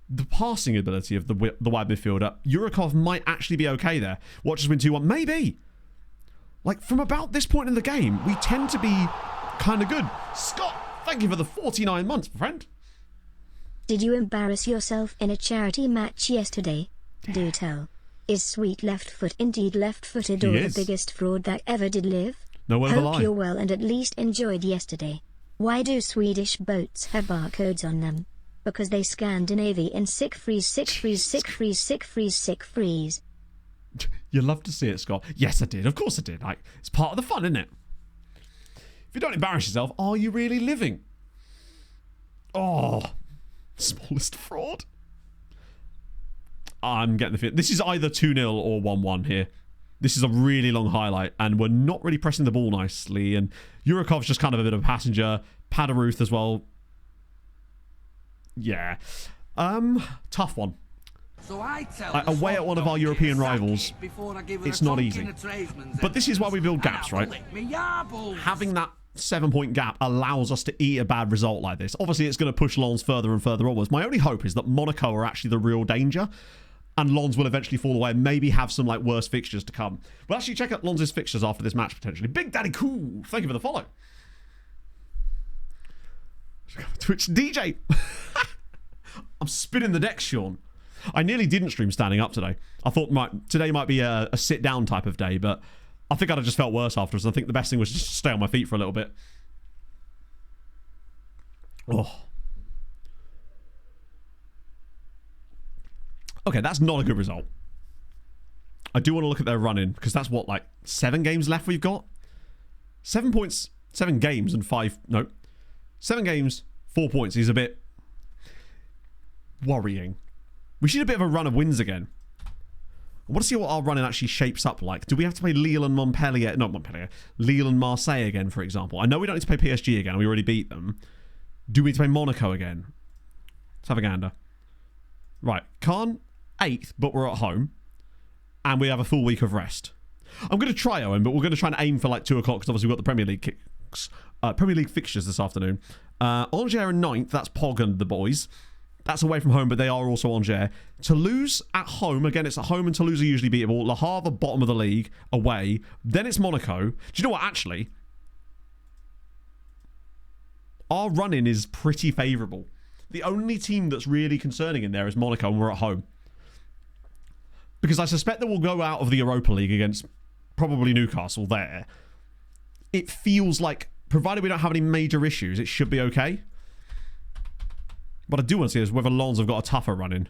the passing ability of the wide midfielder, Yurakov might actually be okay there. Watch us win 2-1. Maybe. From about this point in the game, we tend to be kind of good. Scott, thank you for the 49 months, friend. Did you embarrass yourself in a charity match yesterday? Do tell. Is Sweet left foot indeed left-footed or the biggest fraud that ever did live? No word of a lie. Hope you're well and at least enjoyed yesterday. Why do Swedish boats have barcodes on them? Because they Scandinavian sick freeze, sick freeze, sick freeze, sick freeze, sick freeze. You love to see it, Scott. Yes, I did. Of course I did. It's part of the fun, isn't it? If you don't embarrass yourself, are you really living? Oh, smallest fraud. I'm getting the feeling. This is either 2-0 or 1-1 here. This is a really long highlight, and we're not really pressing the ball nicely. And Yurakov's just kind of a bit of a passenger. Padaruth as well. Yeah. Tough one. So away at one of our European rivals, it's not easy. But this is why we build gaps, right? Having that 7-point gap allows us to eat a bad result like this. Obviously, it's going to push Lens further and further onwards. My only hope is that Monaco are actually the real danger, and Lens will eventually fall away and maybe have some worse fixtures to come. We'll actually check out Lens' fixtures after this match, potentially. Big Daddy Cool, thank you for the follow. Twitch DJ. I'm spinning the deck, Sean. I nearly didn't stream standing up today. I thought today might be a sit-down type of day, but I think I'd have just felt worse afterwards. I think the best thing was just to stay on my feet for a little bit. Oh. Okay, that's not a good result. I do want to look at their run-in, because that's what, 7 games left we've got? 7 points, 7 games and 5... No. 7 games, 4 points is a bit worrying. We should have a bit of a run of wins again. I want to see what our run-in actually shapes up like. Do we have to play Lille and Montpellier? Not Montpellier. Lille and Marseille again, for example. I know we don't need to play PSG again. We already beat them. Do we need to play Monaco again? Let's have a gander. Right. Cannes, 8th, but we're at home. And we have a full week of rest. I'm going to try, Owen, but we're going to try and aim for 2 o'clock, because obviously we've got the Premier League kicks. Premier League fixtures this afternoon. Angers are 9th. That's Pog and the boys. That's away from home, but they are also Angers. Toulouse at home. Again, it's at home, and Toulouse are usually beatable. Le Havre, bottom of the league, away. Then it's Monaco. Do you know what, actually? Our run-in is pretty favourable. The only team that's really concerning in there is Monaco, and we're at home. Because I suspect that we'll go out of the Europa League against probably Newcastle there. It feels like, provided we don't have any major issues, it should be okay. What I do want to see is whether Lens have got a tougher run-in.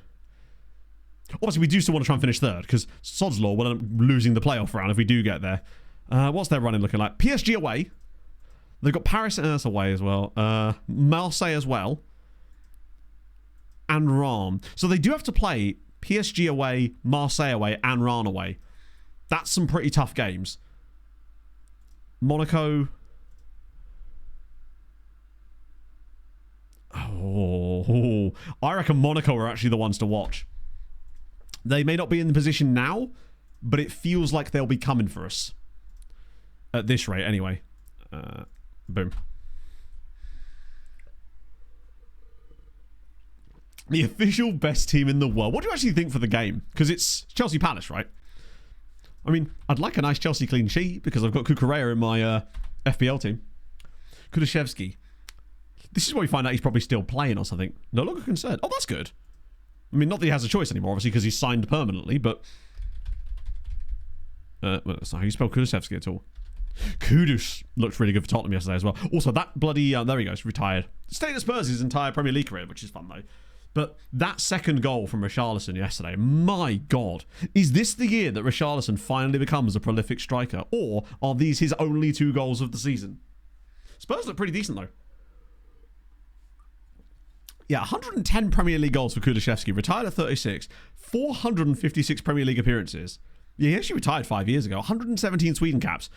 Obviously, we do still want to try and finish third, because Sod's Law will end up losing the playoff round if we do get there. What's their run-in looking like? PSG away. They've got Paris and away as well. Marseille as well. And Rome. So they do have to play PSG away, Marseille away, and Rennes away. That's some pretty tough games. Monaco. Oh, I reckon Monaco are actually the ones to watch. They may not be in the position now, but it feels like they'll be coming for us. At this rate, anyway. Boom. The official best team in the world. What do you actually think for the game? Because it's Chelsea Palace, right? I mean, I'd like a nice Chelsea clean sheet because I've got Kukurea in my FPL team. Kulusevski. This is where we find out he's probably still playing or something. No longer concerned. Oh, that's good. I mean, not that he has a choice anymore, obviously, because he's signed permanently, but... well, that's not how you spell Kulusevski at all. Kudus looked really good for Tottenham yesterday as well. Also, that bloody... there he goes, retired. Stayed at Spurs his entire Premier League career, which is fun, though. But that second goal from Richarlison yesterday, my God. Is this the year that Richarlison finally becomes a prolific striker? Or are these his only 2 goals of the season? Spurs look pretty decent, though. Yeah, 110 Premier League goals for Kulusevski. Retired at 36. 456 Premier League appearances. Yeah, he actually retired 5 years ago. 117 Sweden caps.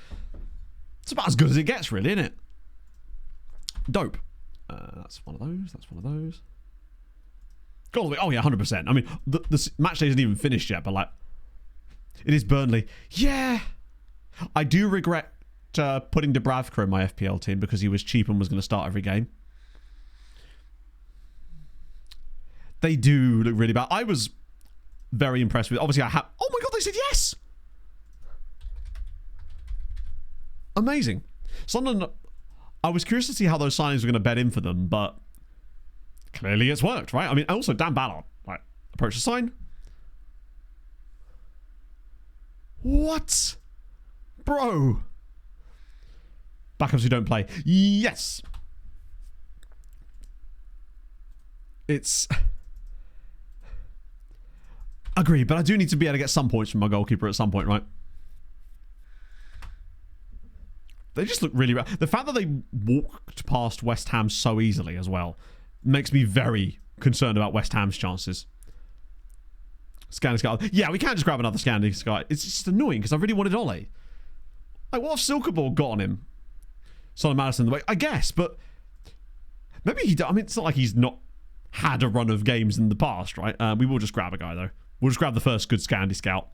It's about as good as it gets, really, isn't it? Dope. That's one of those. That's one of those. Goal. Oh, yeah, 100%. I mean, the match day isn't even finished yet, but, like, it is Burnley. Yeah. I do regret putting Dubravka in my FPL team because he was cheap and was going to start every game. They do look really bad. I was very impressed with... Obviously, I have... Oh, my God, they said yes! Amazing. Sunderland... I was curious to see how those signings were going to bed in for them, but... Clearly it's worked, right? I mean, also, Dan Ballard, like, approach the sign. What? Bro. Backups who don't play. Yes. It's... Agree, but I do need to be able to get some points from my goalkeeper at some point, right? They just look really bad. The fact that they walked past West Ham so easily as well makes me very concerned about West Ham's chances. Scandi Sky. Yeah, we can't just grab another Scandi Sky. It's just annoying because I really wanted Ole. Like, what if Silkeborg got on him? Son of Madison, the way I guess, but maybe he. I mean, it's not like he's not had a run of games in the past, right? We will just grab a guy though. We'll just grab the first good Scandi scout.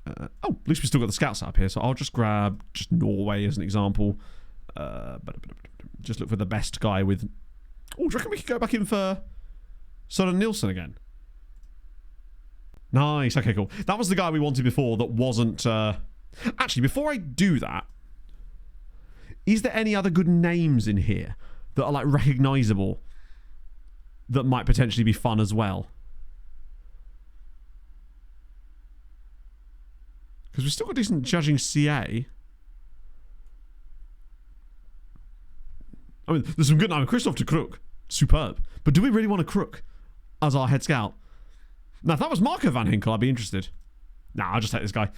Oh, at least we still got the scouts up here, so I'll just grab just Norway as an example. Just look for the best guy with... Oh, do you reckon we could go back in for Søren Nielsen again? Nice, okay, cool. That was the guy we wanted before that wasn't... Actually, before I do that, is there any other good names in here that are, like, recognisable that might potentially be fun as well? Because we've still got decent judging CA. I mean, there's some good... I mean, Christoph de Krook. Superb. But do we really want a Krook as our head scout? Now, if that was Marco van Hinkel, I'd be interested. Nah, I'll just take this guy.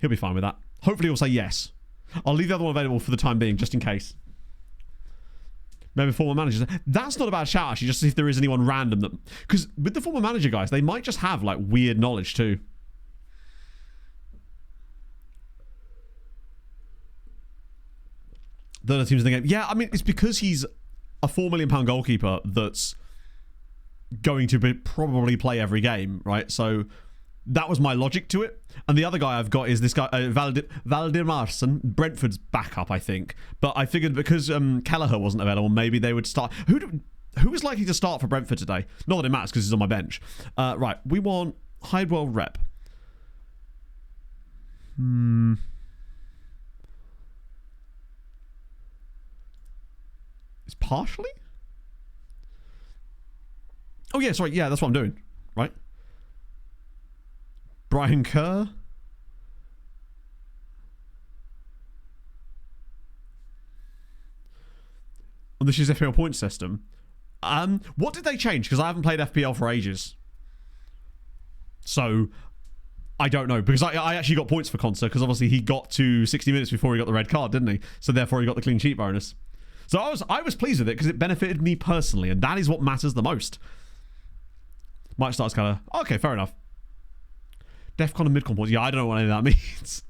He'll be fine with that. Hopefully he'll say yes. I'll leave the other one available for the time being, just in case. Maybe former managers. That's not a bad shout, actually, just to see if there is anyone random that... Because with the former manager guys, they might just have, like, weird knowledge, too. The other teams in the game. Yeah, I mean, it's because he's a £4 million goalkeeper that's going to probably play every game, right? So that was my logic to it. And the other guy I've got is this guy, Valdimarsson, Brentford's backup, I think. But I figured because Kelleher wasn't available, maybe they would start... Who was likely to start for Brentford today? Not that it matters because he's on my bench. Right, we want Hydewell rep. It's partially? Oh, yeah, sorry. Yeah, that's what I'm doing. Right? Brian Kerr. Well, this is FPL point system. What did they change? Because I haven't played FPL for ages. So, I don't know. Because I actually got points for Conser, because obviously he got to 60 minutes before he got the red card, didn't he? So therefore he got the clean sheet bonus. So I was pleased with it because it benefited me personally, and that is what matters the most. Might start as kind of, okay, fair enough. Defcon and midcon points. Yeah, I don't know what any of that means.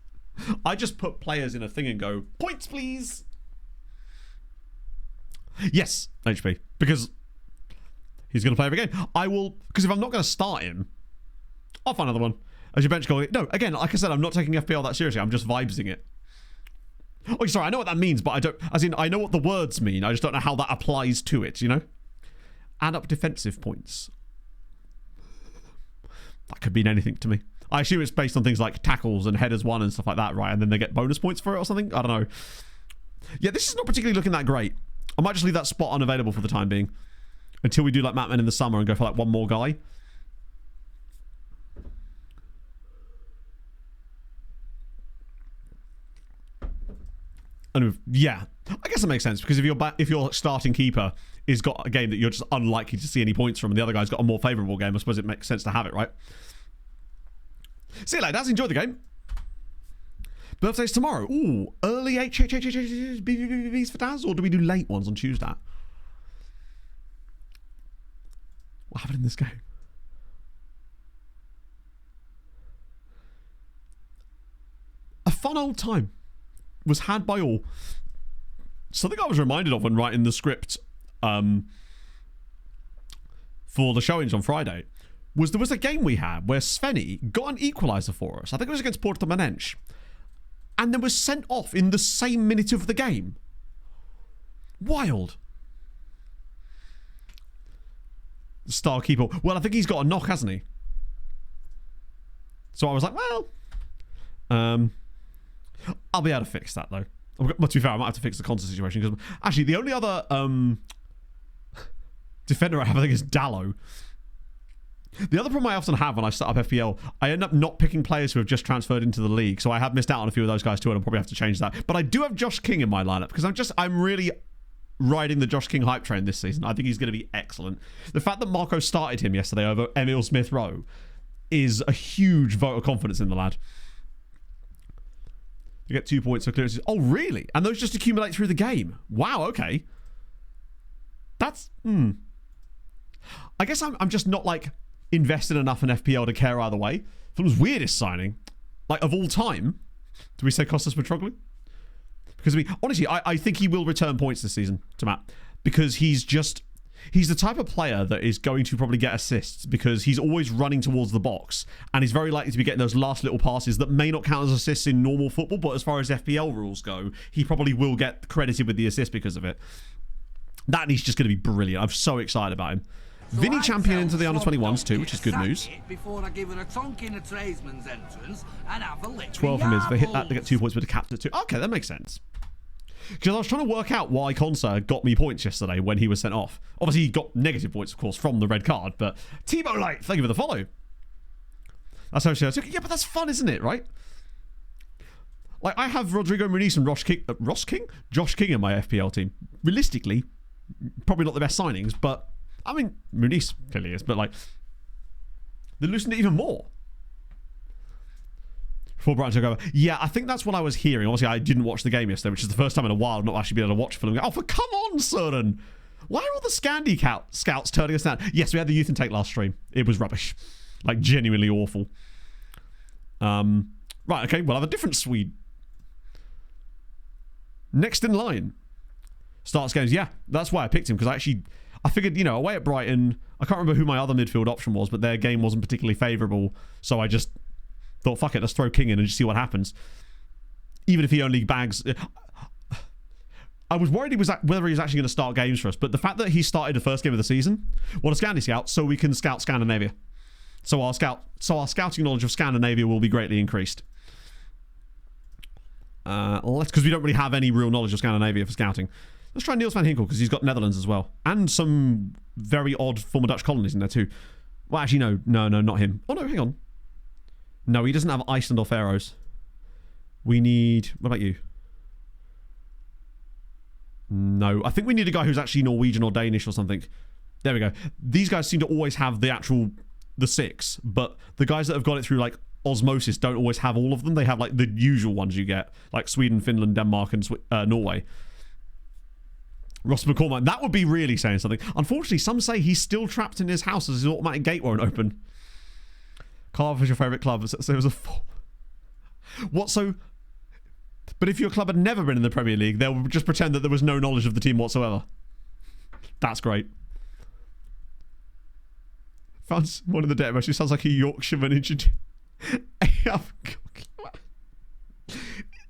I just put players in a thing and go, points, please. Yes, HP. Because he's going to play every game. I will, because if I'm not going to start him, I'll find another one. As your bench goal. No, again, like I said, I'm not taking FPL that seriously. I'm just vibesing it. Oh, sorry, I know what that means, but I don't, as in, I know what the words mean. I just don't know how that applies to it, you know? Add up defensive points. That could mean anything to me. I assume it's based on things like tackles and headers won and stuff like that, right? And then they get bonus points for it or something? I don't know. Yeah, this is not particularly looking that great. I might just leave that spot unavailable for the time being. Until we do like Mapman in the summer and go for like one more guy. And yeah, I guess it makes sense because if your starting keeper is got a game that you're just unlikely to see any points from and the other guy's got a more favourable game, I suppose it makes sense to have it, right? See you later, enjoy the game. Birthday's tomorrow. Ooh, early B's for Daz, or do we do late ones on Tuesday? What happened in this game? A fun old time was had by all. Something I was reminded of when writing the script for the showings on Friday was there was a game we had where Svenny got an equaliser for us. I think it was against Porto Manenche. And then was sent off in the same minute of the game. Wild. Star keeper. Well, I think he's got a knock, hasn't he? So I was like, well, I'll be able to fix that though. But to be fair, I might have to fix the concert situation because actually the only other defender I have, I think, is Dallo. The other problem I often have when I start up FPL, I end up not picking players who have just transferred into the league. So I have missed out on a few of those guys too, and I'll probably have to change that. But I do have Josh King in my lineup because I'm really riding the Josh King hype train this season. I think he's going to be excellent. The fact that Marco started him yesterday over Emil Smith-Rowe is a huge vote of confidence in the lad. You get 2 points for clearances. Oh, really? And those just accumulate through the game. Wow, okay. That's... I guess I'm just not, like, invested enough in FPL to care either way. Fulham's weirdest signing, like, of all time. Do we say Costas Petroglu? Because, honestly, I think he will return points this season to Matt. Because he's the type of player that is going to probably get assists because he's always running towards the box and he's very likely to be getting those last little passes that may not count as assists in normal football, but as far as FPL rules go, he probably will get credited with the assist because of it. That and he's just going to be brilliant. I'm so excited about him. So Vinny champion into the under-21s too, which is good news. Before I give her a tonk in a tradesman's entrance and have a lick 12 from his. If they hit that, they get 2 points with the captain too. Okay, that makes sense. Because I was trying to work out why Consa got me points yesterday when he was sent off. Obviously, he got negative points, of course, from the red card. But Timo Light, thank you for the follow. That's how she says, yeah, but that's fun, isn't it, right? Like, I have Rodrigo Muniz and Josh King in my FPL team. Realistically, probably not the best signings, but, I mean, Muniz clearly is. But, like, they loosened it even more. Before Brighton took over. Yeah, I think that's what I was hearing. Obviously, I didn't watch the game yesterday, which is the first time in a while I've not actually been able to watch Fulham. Oh, for come on, Søren! Why are all the Scandi scouts turning us down? Yes, we had the youth intake last stream. It was rubbish. Like, genuinely awful. Right, okay, we'll have a different Swede. Next in line. Starts games. Yeah, that's why I picked him, because I figured, you know, away at Brighton, I can't remember who my other midfield option was, but their game wasn't particularly favourable, so I just thought, fuck it, let's throw King in and just see what happens. Even if he only bags... I was worried whether he was actually going to start games for us, but the fact that he started the first game of the season, what a Scandi scout, so we can scout Scandinavia. So our scouting knowledge of Scandinavia will be greatly increased. Because we don't really have any real knowledge of Scandinavia for scouting. Let's try Niels van Hinkel, because he's got Netherlands as well. And some very odd former Dutch colonies in there too. Well, actually, no, not him. Oh, no, hang on. No, he doesn't have Iceland or Faroes. We need... What about you? No, I think we need a guy who's actually Norwegian or Danish or something. There we go. These guys seem to always have the 6, but the guys that have got it through, like, osmosis don't always have all of them. They have, like, the usual ones you get, like Sweden, Finland, Denmark, and Norway. Ross McCormack. That would be really saying something. Unfortunately, some say he's still trapped in his house as his automatic gate won't open. Cardiff is your favourite club. So it was a 4. What, so... But if your club had never been in the Premier League, they'll just pretend that there was no knowledge of the team whatsoever. That's great. Found one in the debt who sounds like a Yorkshireman.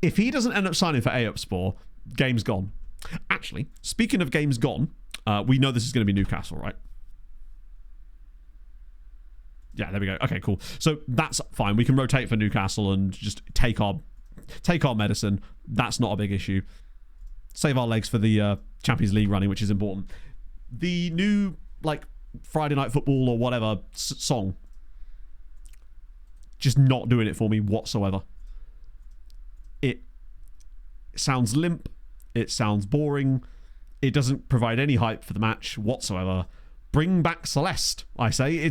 If he doesn't end up signing for Ayopspor, game's gone. Actually, speaking of games gone, we know this is going to be Newcastle, right? Yeah, there we go. Okay, cool. So that's fine. We can rotate for Newcastle and just take our medicine. That's not a big issue. Save our legs for the Champions League running, which is important. The new, like, Friday Night Football or whatever song, just not doing it for me whatsoever. It sounds limp. It sounds boring. It doesn't provide any hype for the match whatsoever. Bring back Celeste, I say.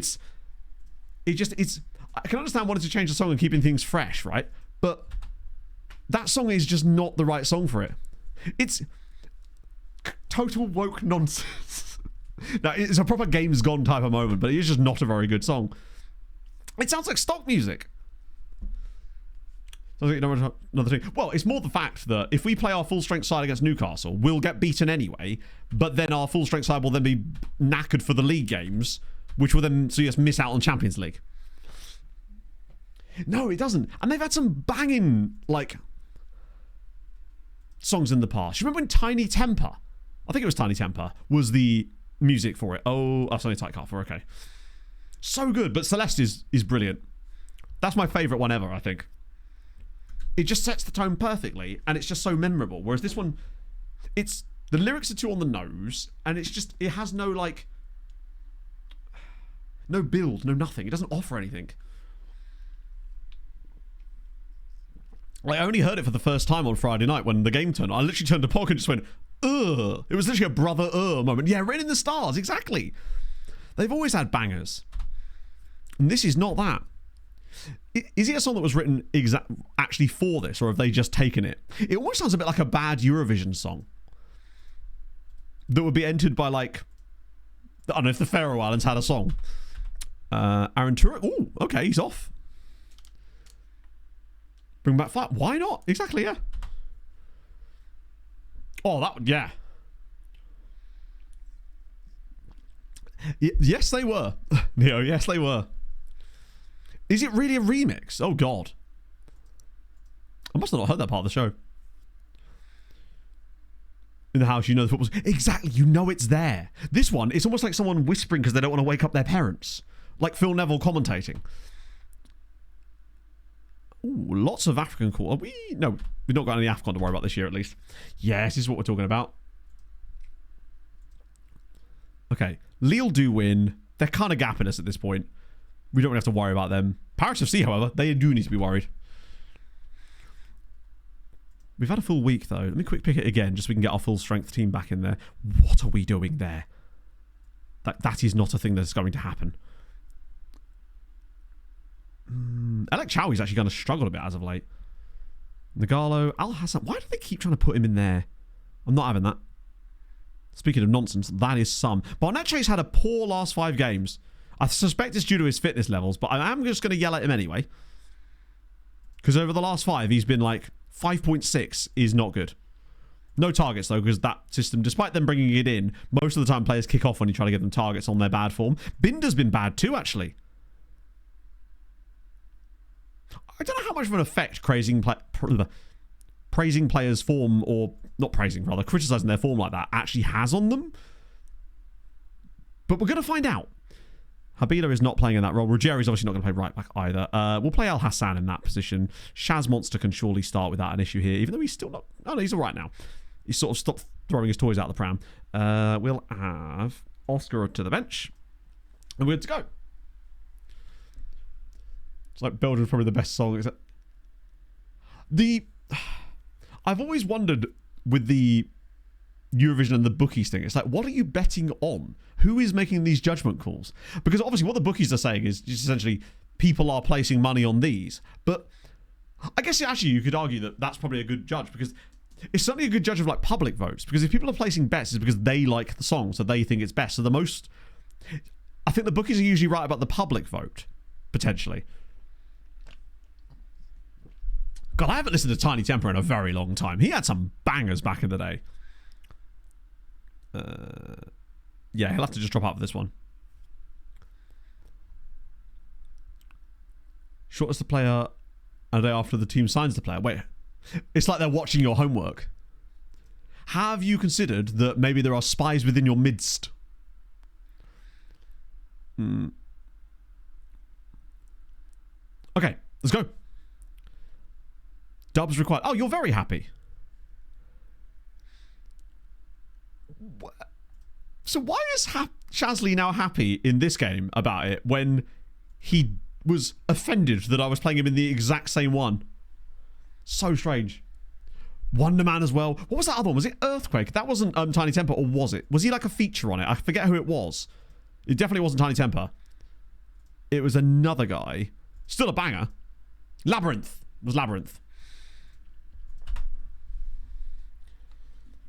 I can understand wanting to change the song and keeping things fresh, right? But that song is just not the right song for it. It's total woke nonsense. Now, it's a proper Games Gone type of moment, but it is just not a very good song. It sounds like stock music. Another thing. Well, it's more the fact that if we play our full-strength side against Newcastle, we'll get beaten anyway, but then our full-strength side will then be knackered for the league games, which will then see us miss out on Champions League. No, it doesn't. And they've had some banging, like, songs in the past. You remember when Tiny Temper, I think it was Tiny Temper, was the music for it? Oh, that's only Tight Car for, okay. So good, but Celeste is brilliant. That's my favourite one ever, I think. It just sets the tone perfectly, and it's just so memorable. Whereas this one, the lyrics are too on the nose, and it has no, like, no build, no nothing. It doesn't offer anything. I only heard it for the first time on Friday night when the game turned. I literally turned to Pog and just went, ugh. It was literally a brother moment. Yeah, Rain in the Stars, exactly. They've always had bangers. And this is not that. Is it a song that was written actually for this, or have they just taken it? It almost sounds a bit like a bad Eurovision song that would be entered by, like, I don't know if the Faroe Islands had a song. Aaron Turek. Oh, okay, he's off. Bring back flat. Why not? Exactly, yeah. Oh, yeah. Yes, they were. Neo, yes, they were. Is it really a remix? Oh, God. I must have not heard that part of the show. In the house, you know the football's... Exactly, you know it's there. This one, it's almost like someone whispering because they don't want to wake up their parents. Like Phil Neville commentating. Ooh, lots of African call. No, we've not got any AFCON to worry about this year, at least. Yes, this is what we're talking about. Okay, Lille do win. They're kind of gapping us at this point. We don't really have to worry about them. Paris FC, however, they do need to be worried. We've had a full week, though. Let me quick pick it again, just so we can get our full-strength team back in there. What are we doing there? That is not a thing that's going to happen. Alec Chowie's actually going to struggle a bit as of late. Nagalo, Al Hassan. Why do they keep trying to put him in there? I'm not having that. Speaking of nonsense, that is some. Barnetche's had a poor last 5 games. I suspect it's due to his fitness levels, but I am just going to yell at him anyway. Because over the last 5, he's been like 5.6 is not good. No targets, though, because that system, despite them bringing it in, most of the time players kick off when you try to give them targets on their bad form. Binder's been bad too, actually. I don't know how much of an effect praising players' form, or not praising, rather, criticising their form like that actually has on them. But we're going to find out. Habila is not playing in that role. Ruggieri's obviously not going to play right back either. We'll play Al Hassan in that position. Shaz Monster can surely start without an issue here, even though he's still not... Oh, no, he's all right now. He's sort of stopped throwing his toys out the pram. We'll have Oscar to the bench. And we're good to go. It's like Belgium's probably the best song. Is it? I've always wondered with the Eurovision and the bookies thing, it's like, what are you betting on? Who is making these judgment calls? Because obviously what the bookies are saying is just essentially people are placing money on these. But I guess actually you could argue that that's probably a good judge, because it's certainly a good judge of like public votes, because if people are placing bets, it's because they like the song, so they think it's best. So I think the bookies are usually right about the public vote, potentially. God, I haven't listened to Tiny Temper in a very long time. He had some bangers back in the day. Yeah, he'll have to just drop out for this one. Shortlist the player a day after the team signs the player. Wait, it's like they're watching your homework. Have you considered that maybe there are spies within your midst? Okay, let's go. Dubs required. Oh, you're very happy. So why is Shazly now happy in this game about it when he was offended that I was playing him in the exact same one? So strange. Wonder Man as well. What was that other one? Was it Earthquake? That wasn't Tiny Temper, or was it? Was he like a feature on it? I forget who it was. It definitely wasn't Tiny Temper. It was another guy. Still a banger. Labyrinth. It was Labyrinth.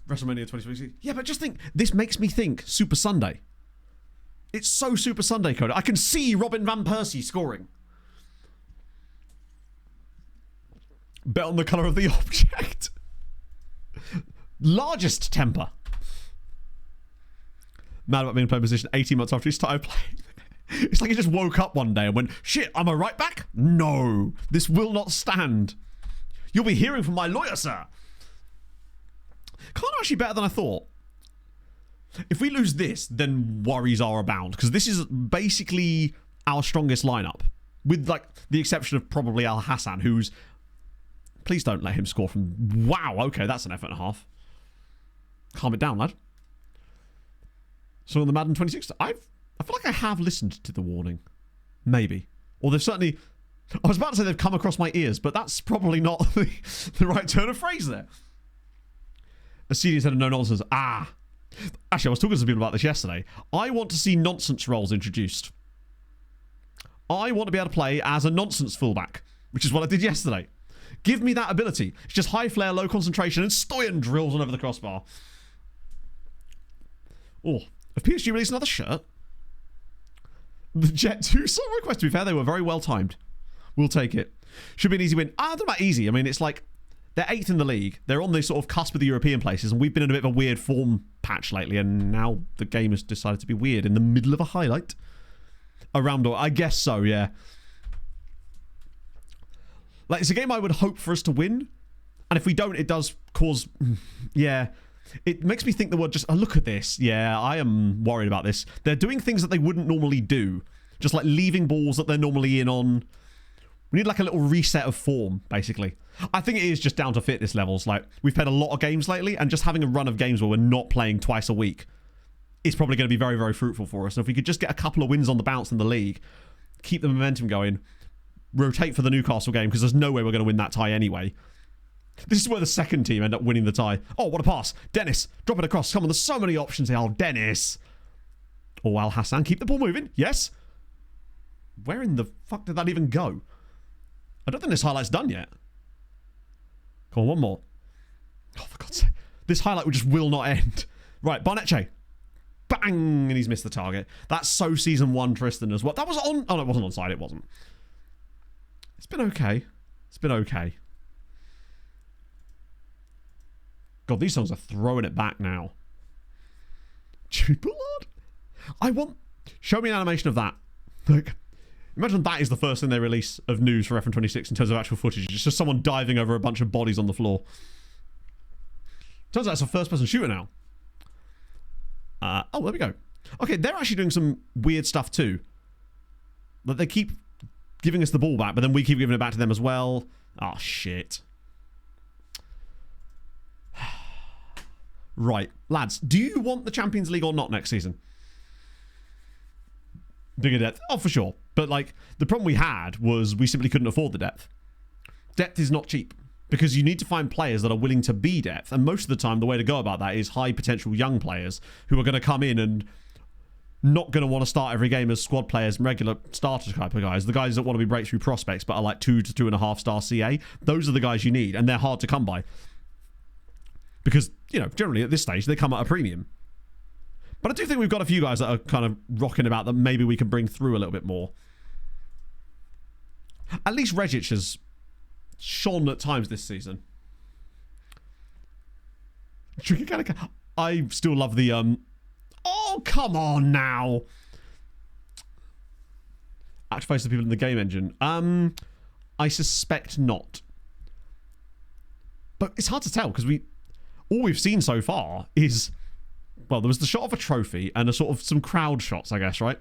WrestleMania 2026. Yeah, but just think, this makes me think Super Sunday. It's so Super Sunday code. I can see Robin Van Persie scoring. Bet on the colour of the object. Largest temper. Mad about being in play position 18 months after he started playing. It's like he just woke up one day and went, shit, am I right back? No, this will not stand. You'll be hearing from my lawyer, sir. Kind of actually better than I thought. If we lose this, then worries are abound, because this is basically our strongest lineup, with like the exception of probably Al Hassan, who's... Please don't let him score from... Wow, okay, that's an effort and a half. Calm it down, lad. So on the Madden 26, I feel like I have listened to the warning. Maybe. Or they've certainly... I was about to say they've come across my ears, but that's probably not the right turn of phrase there. A CD said no nonsense. Ah. Actually, I was talking to some people about this yesterday. I want to see nonsense roles introduced. I want to be able to play as a nonsense fullback, which is what I did yesterday. Give me that ability. It's just high flare, low concentration, and Stoyan drills on over the crossbar. Oh, have PSG released another shirt? The Jet 2 song request, to be fair, they were very well timed. We'll take it. Should be an easy win. I don't know about easy. I mean, it's like they're 8th in the league. They're on this sort of cusp of the European places, and we've been in a bit of a weird form patch lately, and now the game has decided to be weird in the middle of a highlight. Around, I guess so, yeah. Like, it's a game I would hope for us to win, and if we don't, it does cause... Yeah. It makes me think the word just... Oh, look at this. Yeah, I am worried about this. They're doing things that they wouldn't normally do. Just like leaving balls that they're normally in on. We need like a little reset of form, basically. I think it is just down to fitness levels. Like, we've played a lot of games lately, and just having a run of games where we're not playing twice a week is probably going to be very, very fruitful for us. And if we could just get a couple of wins on the bounce in the league, keep the momentum going, rotate for the Newcastle game, because there's no way we're going to win that tie anyway. This is where the second team end up winning the tie. Oh, what a pass. Dennis, drop it across. Come on, there's so many options here. Oh, Dennis. Oh, Al Hassan, keep the ball moving. Yes. Where in the fuck did that even go? I don't think this highlight's done yet. Come on, one more. Oh, for God's sake. This highlight just will not end. Right, Barnetche. Bang! And he's missed the target. That's so season 1 Tristan as well. That was on... Oh, no, it wasn't onside. It wasn't. It's been okay. It's been okay. God, these songs are throwing it back now. Jude Bullard? I want... Show me an animation of that. Like, imagine that is the first thing they release of news for FN26 in terms of actual footage. It's just someone diving over a bunch of bodies on the floor. Turns out it's a first-person shooter now. Oh, there we go. Okay, they're actually doing some weird stuff too. Like, they keep giving us the ball back, but then we keep giving it back to them as well. Oh, shit. Right, lads, do you want the Champions League or not next season? Bigger depth? Oh, for sure. But, like, the problem we had was we simply couldn't afford the depth. Depth is not cheap, because you need to find players that are willing to be depth, and most of the time the way to go about that is high potential young players who are going to come in and not going to want to start every game as squad players and regular starter type of guys. The guys that want to be breakthrough prospects but are like 2 to 2.5 star CA, those are the guys you need, and they're hard to come by. Because, generally at this stage, they come at a premium. But I do think we've got a few guys that are kind of rocking about that maybe we can bring through a little bit more. At least Regic has shone at times this season. I still love the... Oh, come on now! Actually face the people in the game engine. I suspect not. But it's hard to tell because all we've seen so far is, well, there was the shot of a trophy and a sort of some crowd shots, I guess, right?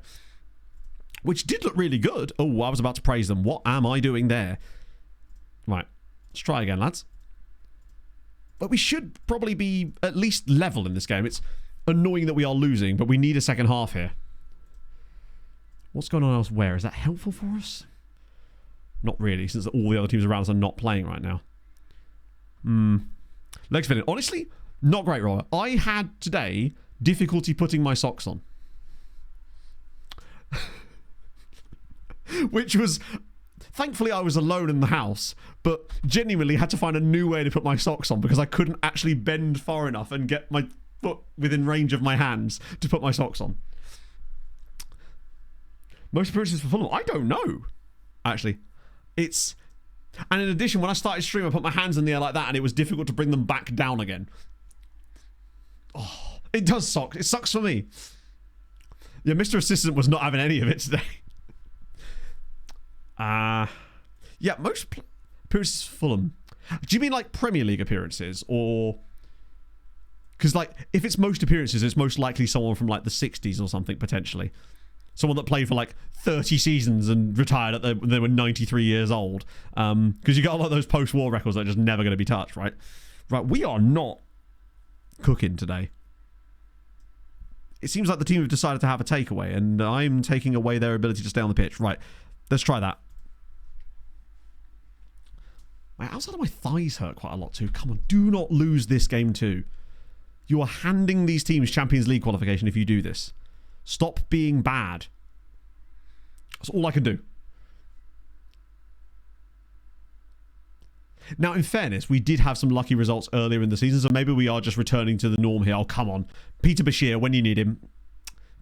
Which did look really good. Oh, I was about to praise them. What am I doing there? Right, let's try again, lads. But we should probably be at least level in this game. It's annoying that we are losing, but we need a second half here. What's going on elsewhere? Is that helpful for us? Not really, since all the other teams around us are not playing right now. Legs fitting. Honestly, not great, Robert. I had today difficulty putting my socks on. Which was... Thankfully, I was alone in the house, but genuinely had to find a new way to put my socks on because I couldn't actually bend far enough and get my foot within range of my hands to put my socks on. Most appearances for Fulham? I don't know, actually. And in addition, when I started stream, I put my hands in the air like that, and it was difficult to bring them back down again. Oh, it does suck. It sucks for me. Yeah, Mr. Assistant was not having any of it today. Yeah, most appearances for Fulham. Do you mean like Premier League appearances, or... Because, like, if it's most appearances, it's most likely someone from, like, the 60s or something, potentially. Someone that played for, like, 30 seasons and retired when they were 93 years old. Because you got a lot of those post-war records that are just never going to be touched, right? Right, we are not cooking today. It seems like the team have decided to have a takeaway, and I'm taking away their ability to stay on the pitch. Right, let's try that. My outside of my thighs hurt quite a lot too. Come on, do not lose this game too. You are handing these teams Champions League qualification if you do this. Stop being bad. That's all I can do. Now, in fairness, we did have some lucky results earlier in the season, so maybe we are just returning to the norm here. Oh, come on. Peter Bashir when you need him.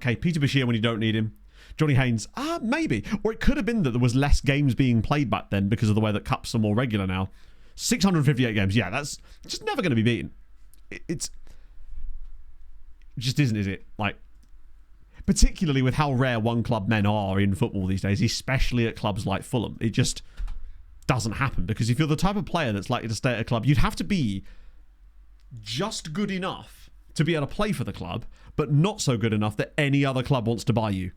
Okay, Peter Bashir when you don't need him. Johnny Haynes, maybe. Or it could have been that there was less games being played back then because of the way that cups are more regular now. 658 games. Yeah, that's just never going to be beaten. It just isn't, is it? Like, particularly with how rare one-club men are in football these days, especially at clubs like Fulham. It just doesn't happen, because if you're the type of player that's likely to stay at a club, you'd have to be just good enough to be able to play for the club, but not so good enough that any other club wants to buy you.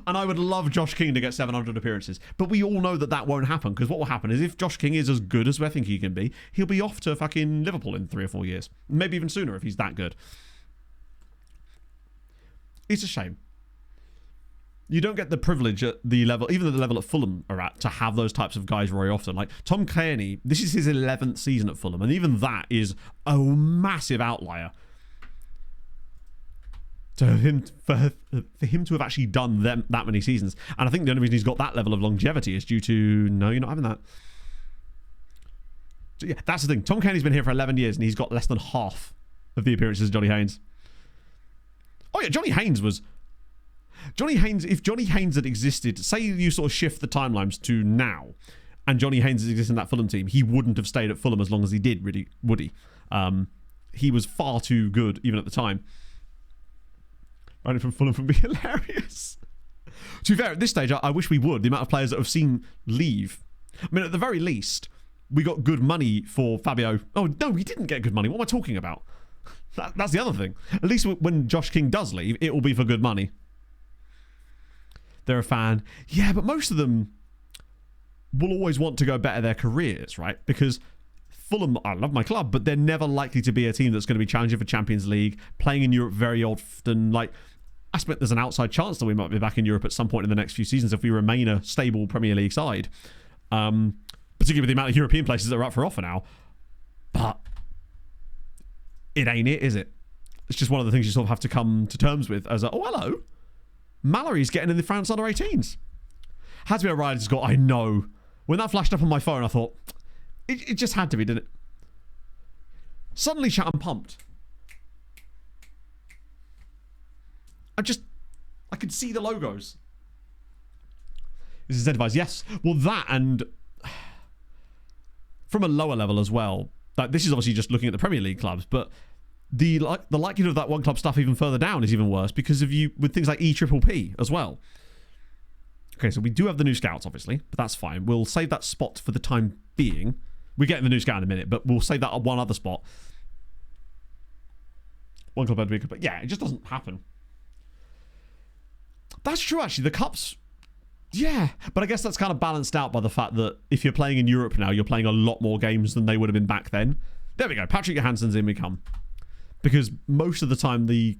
And I would love Josh King to get 700 appearances, but we all know that that won't happen, because what will happen is if Josh King is as good as we think he can be, he'll be off to fucking Liverpool in 3 or 4 years. Maybe even sooner if he's that good. It's a shame. You don't get the privilege at the level, even at the level at Fulham are at, to have those types of guys very often. Like Tom Kearney, this is his 11th season at Fulham, and even that is a massive outlier. For him to have actually done that many seasons. And I think the only reason he's got that level of longevity is due to, no, you're not having that. So yeah, that's the thing. Tom Kearney's been here for 11 years and he's got less than half of the appearances of Johnny Haynes. Oh yeah, Johnny Haynes, if Johnny Haynes had existed, say you sort of shift the timelines to now, and Johnny Haynes existed in that Fulham team, he wouldn't have stayed at Fulham as long as he did, really, would he? He was far too good, even at the time. Running from Fulham would be hilarious. To be fair, at this stage, I wish we would. The amount of players that have seen leave. I mean, at the very least, we got good money for Fabio. Oh, no, we didn't get good money. What am I talking about? That's the other thing. At least when Josh King does leave, it will be for good money. They're a fan. Yeah, but most of them will always want to go better their careers, right? Because Fulham, I love my club, but they're never likely to be a team that's going to be challenging for Champions League, playing in Europe very often. Like, I expect there's an outside chance that we might be back in Europe at some point in the next few seasons if we remain a stable Premier League side. Particularly with the amount of European places that are up for offer now. But it ain't it, is it? It's just one of the things you sort of have to come to terms with as oh, hello. Mallory's getting in the France under 18s. Had to be a Riley Scott, I know. When that flashed up on my phone, I thought, it just had to be, didn't it? Suddenly, chat, I'm pumped. I could see the logos. This is incentivized, yes. Well, that and from a lower level as well. Like, this is obviously just looking at the Premier League clubs, but the likelihood of that one club stuff even further down is even worse because of you with things like EPPP as well. Okay, so we do have the new scouts, obviously, but that's fine. We'll save that spot for the time being. We're getting the new scout in a minute, but we'll save that on one other spot. One club had to be, but yeah, it just doesn't happen. That's true, actually. The cups, yeah, but I guess that's kind of balanced out by the fact that if you're playing in Europe now, you're playing a lot more games than they would have been back then. There we go. Patrick Johansson's in we come. Because most of the time the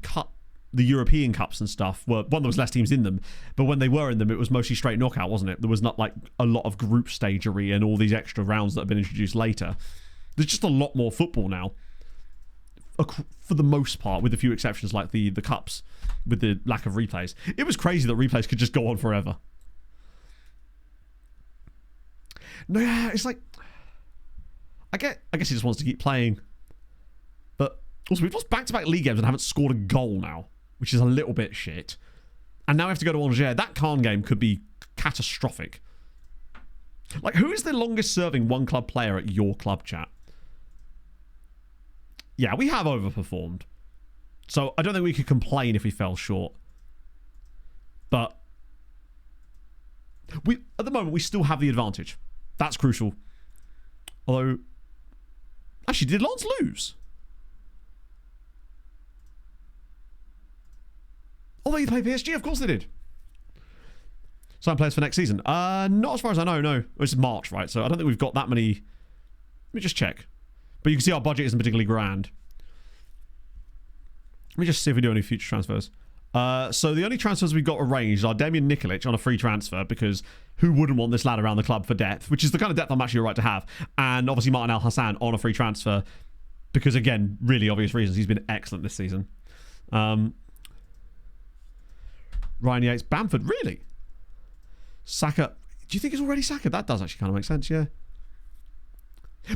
European Cups and stuff were, one, there was less teams in them, but when they were in them, it was mostly straight knockout, wasn't it? There was not like a lot of group stagery and all these extra rounds that have been introduced later. There's just a lot more football now, for the most part, with a few exceptions like the Cups, with the lack of replays. It was crazy that replays could just go on forever. No, yeah, it's like, I guess he just wants to keep playing. But also, we've lost back-to-back league games and haven't scored a goal now, which is a little bit shit. And now we have to go to Angers. That Caen game could be catastrophic. Like, who is the longest-serving one-club player at your club, chat? Yeah, we have overperformed. So I don't think we could complain if we fell short. But at the moment, we still have the advantage. That's crucial. Although, actually, did Lens lose? Oh, they played PSG? Of course they did. Sign players for next season? Not as far as I know, no. It's March, right? So I don't think we've got that many. Let me just check. But you can see our budget isn't particularly grand. Let me just see if we do any future transfers. So the only transfers we've got arranged are Damian Nikolic on a free transfer, because who wouldn't want this lad around the club for depth, which is the kind of depth I'm actually right to have. And obviously Martin Al Hassan on a free transfer, because again, really obvious reasons. He's been excellent this season. Ryan Yates, Bamford, really? Saka, do you think it's already Saka? That does actually kind of make sense, yeah.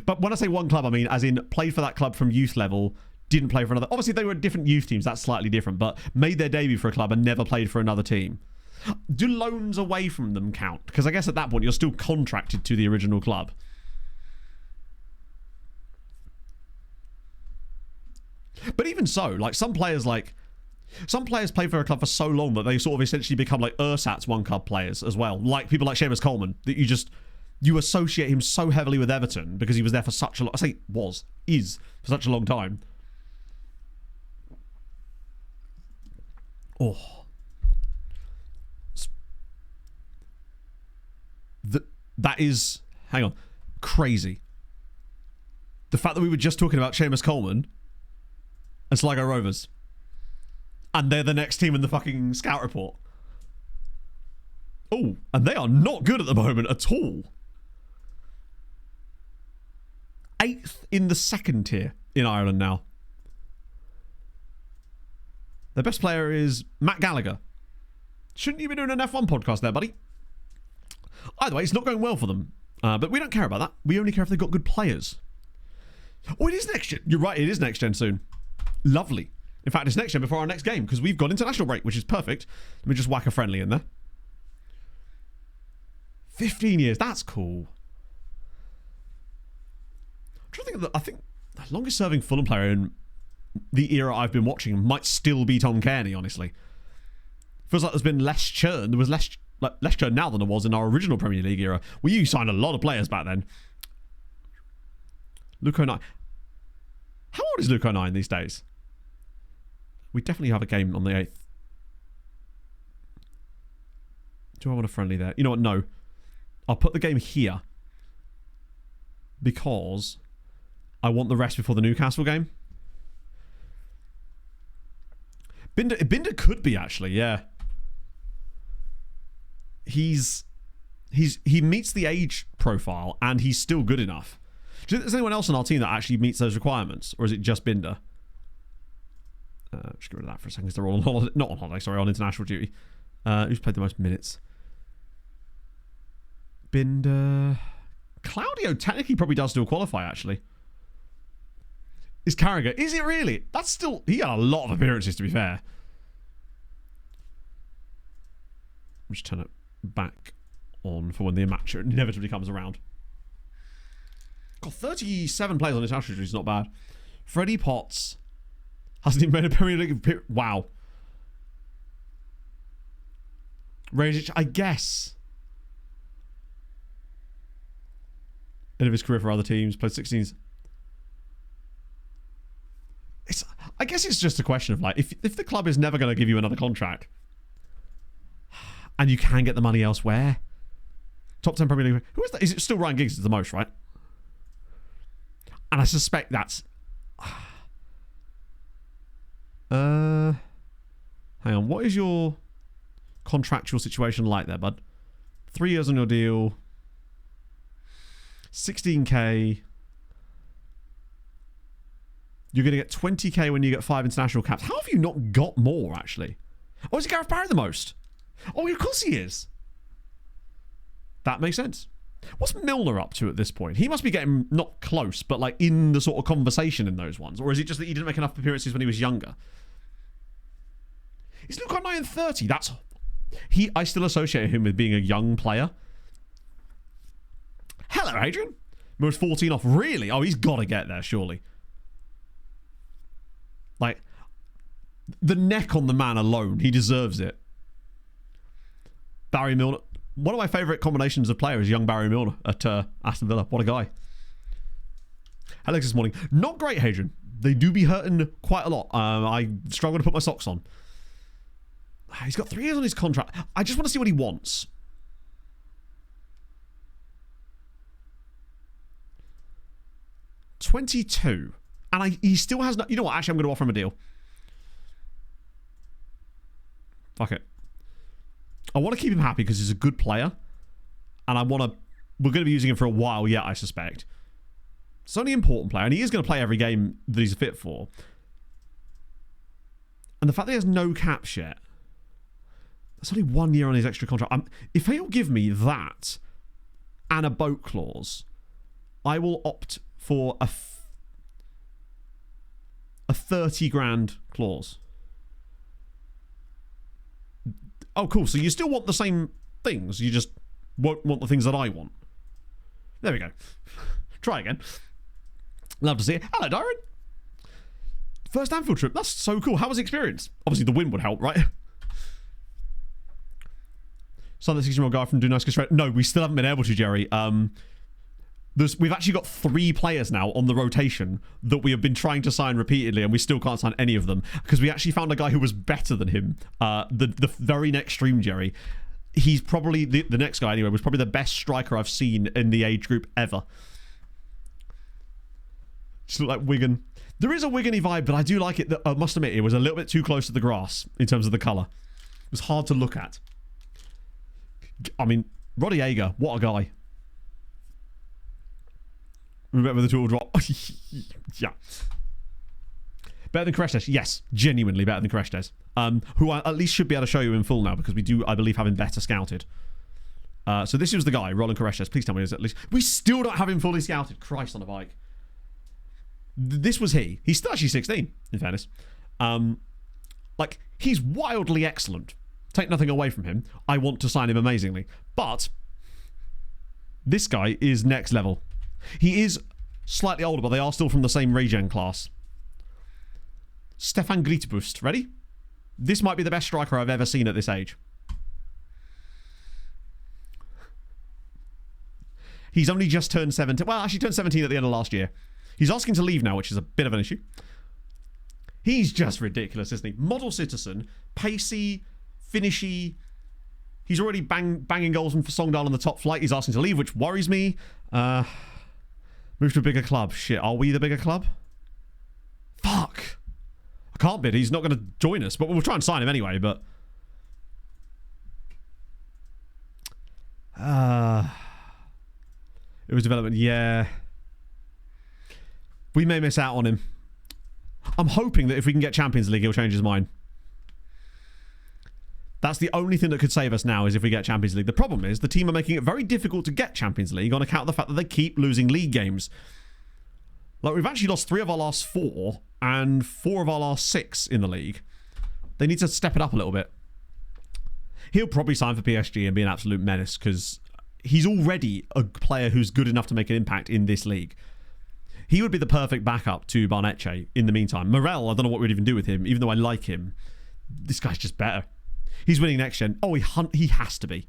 But when I say one club, I mean as in played for that club from youth level, didn't play for another. Obviously, they were different youth teams. That's slightly different, but made their debut for a club and never played for another team. Do loans away from them count? Because I guess at that point, you're still contracted to the original club. But even so, like some players play for a club for so long that they sort of essentially become like Ersatz one club players as well. Like people like Seamus Coleman, that you associate him so heavily with Everton because he was there for such a long, is for such a long time. Oh. That is, hang on, crazy. The fact that we were just talking about Seamus Coleman and Sligo Rovers, and they're the next team in the fucking scout report. Oh, and they are not good at the moment at all. 8th in the second tier in Ireland now. Their best player is Matt Gallagher. Shouldn't you be doing an F1 podcast there, buddy? Either way, it's not going well for them. But we don't care about that. We only care if they've got good players. Oh, it is next gen. You're right, it is next gen soon. Lovely. In fact, it's next gen before our next game, because we've got international break, which is perfect. Let me just whack a friendly in there. 15 years. That's cool. I'm trying to think of I think the longest serving Fulham player in the era I've been watching might still be Tom Kearney, honestly. Feels like there's been less churn. There was less churn now than there was in our original Premier League era. We signed a lot of players back then. Luke O'Nien. How old is Luke O'Nien these days? We definitely have a game on the 8th. Do I want a friendly there? You know what? No. I'll put the game here because I want the rest before the Newcastle game. Binder could be, actually, yeah. He meets the age profile and he's still good enough. Do you think there's anyone else on our team that actually meets those requirements, or is it just Binder? Just get rid of that for a second because they're all on holiday. Not on holiday, sorry, on international duty. Who's played the most minutes? Binder. Claudio technically probably does still qualify, actually. Is Carragher? Is it really? That's still... He got a lot of appearances, to be fair. Just turn it back on for when the match inevitably comes around. Got 37 players on his national is not bad. Freddie Potts hasn't even made a Premier League... Wow. Rajic, I guess. End of his career for other teams. Played 16s. I guess it's just a question of, like, if the club is never going to give you another contract and you can get the money elsewhere. Top 10 Premier League. Who is that? Is it still Ryan Giggs is the most, right? And I suspect that's... hang on. What is your contractual situation like there, bud? 3 years on your deal. 16k. You're going to get 20k when you get 5 international caps. How have you not got more, actually? Oh, is it Gareth Barry the most? Oh, of course he is. That makes sense. What's Milner up to at this point? He must be getting, not close, but like in the sort of conversation in those ones. Or is it just that he didn't make enough appearances when he was younger? Is Luke Knight in 30? That's... I still associate him with being a young player. Hello, Adrian. Miller's 14 off. Really? Oh, he's got to get there, surely. Like, the neck on the man alone, he deserves it. Barry Milner. One of my favourite combinations of players is young Barry Milner at Aston Villa. What a guy. Alex this morning. Not great, Hadrian. They do be hurting quite a lot. I struggle to put my socks on. He's got 3 years on his contract. I just want to see what he wants. $22. And he still has no... You know what? Actually, I'm going to offer him a deal. Fuck it. I want to keep him happy because he's a good player. And I want to... We're going to be using him for a while yet, I suspect. It's only an important player. And he is going to play every game that he's fit for. And the fact that he has no caps yet... That's only 1 year on his extra contract. If he'll give me that and a boat clause, I will opt for a 30 grand clause. Oh, cool. So you still want the same things. You just won't want the things that I want. There we go. Try again. Love to see it. Hello, Darren. First Anfield trip. That's so cool. How was the experience? Obviously, the wind would help, right? Son, that 16-year-old guy from Do Nice Straight. No, we still haven't been able to, Jerry. We've actually got 3 players now on the rotation that we have been trying to sign repeatedly, and we still can't sign any of them because we actually found a guy who was better than him. The very next stream, Jerry. He's probably the next guy anyway. Was probably the best striker I've seen in the age group ever. Just look like Wigan. There is a Wigan-y vibe, but I do like it. I must admit, it was a little bit too close to the grass in terms of the colour. It was hard to look at. I mean, Roddy Yeager, what a guy. Remember the tool drop? Yeah. Better than Crestes? Yes. Genuinely better than Crestes. Who I at least should be able to show you in full now because we do, I believe, have him better scouted. So this was the guy, Roland Crestes. Please tell me there's at least... We still don't have him fully scouted. Christ on a bike. This was he. He's still actually 16, in fairness. Like, he's wildly excellent. Take nothing away from him. I want to sign him amazingly. But this guy is next level. He is slightly older, but they are still from the same regen class. Stefan Grieterbust. Ready? This might be the best striker I've ever seen at this age. He's only just turned 17. Well, actually turned 17 at the end of last year. He's asking to leave now, which is a bit of an issue. He's just ridiculous, isn't he? Model citizen, pacey, finishy. He's already banging goals for Songdal on the top flight. He's asking to leave, which worries me. Move to a bigger club. Shit, are we the bigger club? Fuck. I can't bid. He's not going to join us, but we'll try and sign him anyway, but... It was development, yeah. We may miss out on him. I'm hoping that if we can get Champions League, he'll change his mind. That's the only thing that could save us now is if we get Champions League. The problem is the team are making it very difficult to get Champions League on account of the fact that they keep losing league games. Like, we've actually lost 3 of our last 4 and 4 of our last 6 in the league. They need to step it up a little bit. He'll probably sign for PSG and be an absolute menace because he's already a player who's good enough to make an impact in this league. He would be the perfect backup to Barnetche in the meantime. Morel, I don't know what we'd even do with him, even though I like him. This guy's just better. He's winning next gen. Oh, he has to be.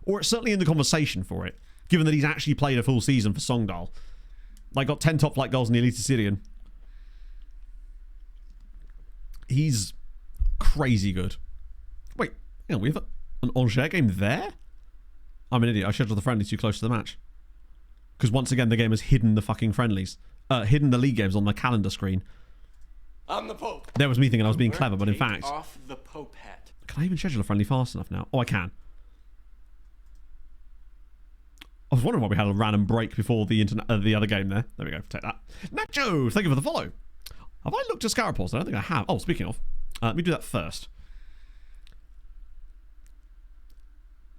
Or it's certainly in the conversation for it, given that he's actually played a full season for Songdal. Like, got 10 top flight goals in the Elite Syrian. He's crazy good. Wait, hang on, we have an Angers game there? I'm an idiot. I scheduled the friendly too close to the match. Because once again, the game has hidden the fucking friendlies. Hidden the league games on the calendar screen. I'm the Pope. There was me thinking I was being clever, but in Take fact... off the Pope hat. Can I even schedule a friendly fast enough now? Oh, I can. I was wondering why we had a random break before the other game there. There we go. Take that. Nacho, thank you for the follow. Have I looked at scout reports? I don't think I have. Oh, speaking of, let me do that first.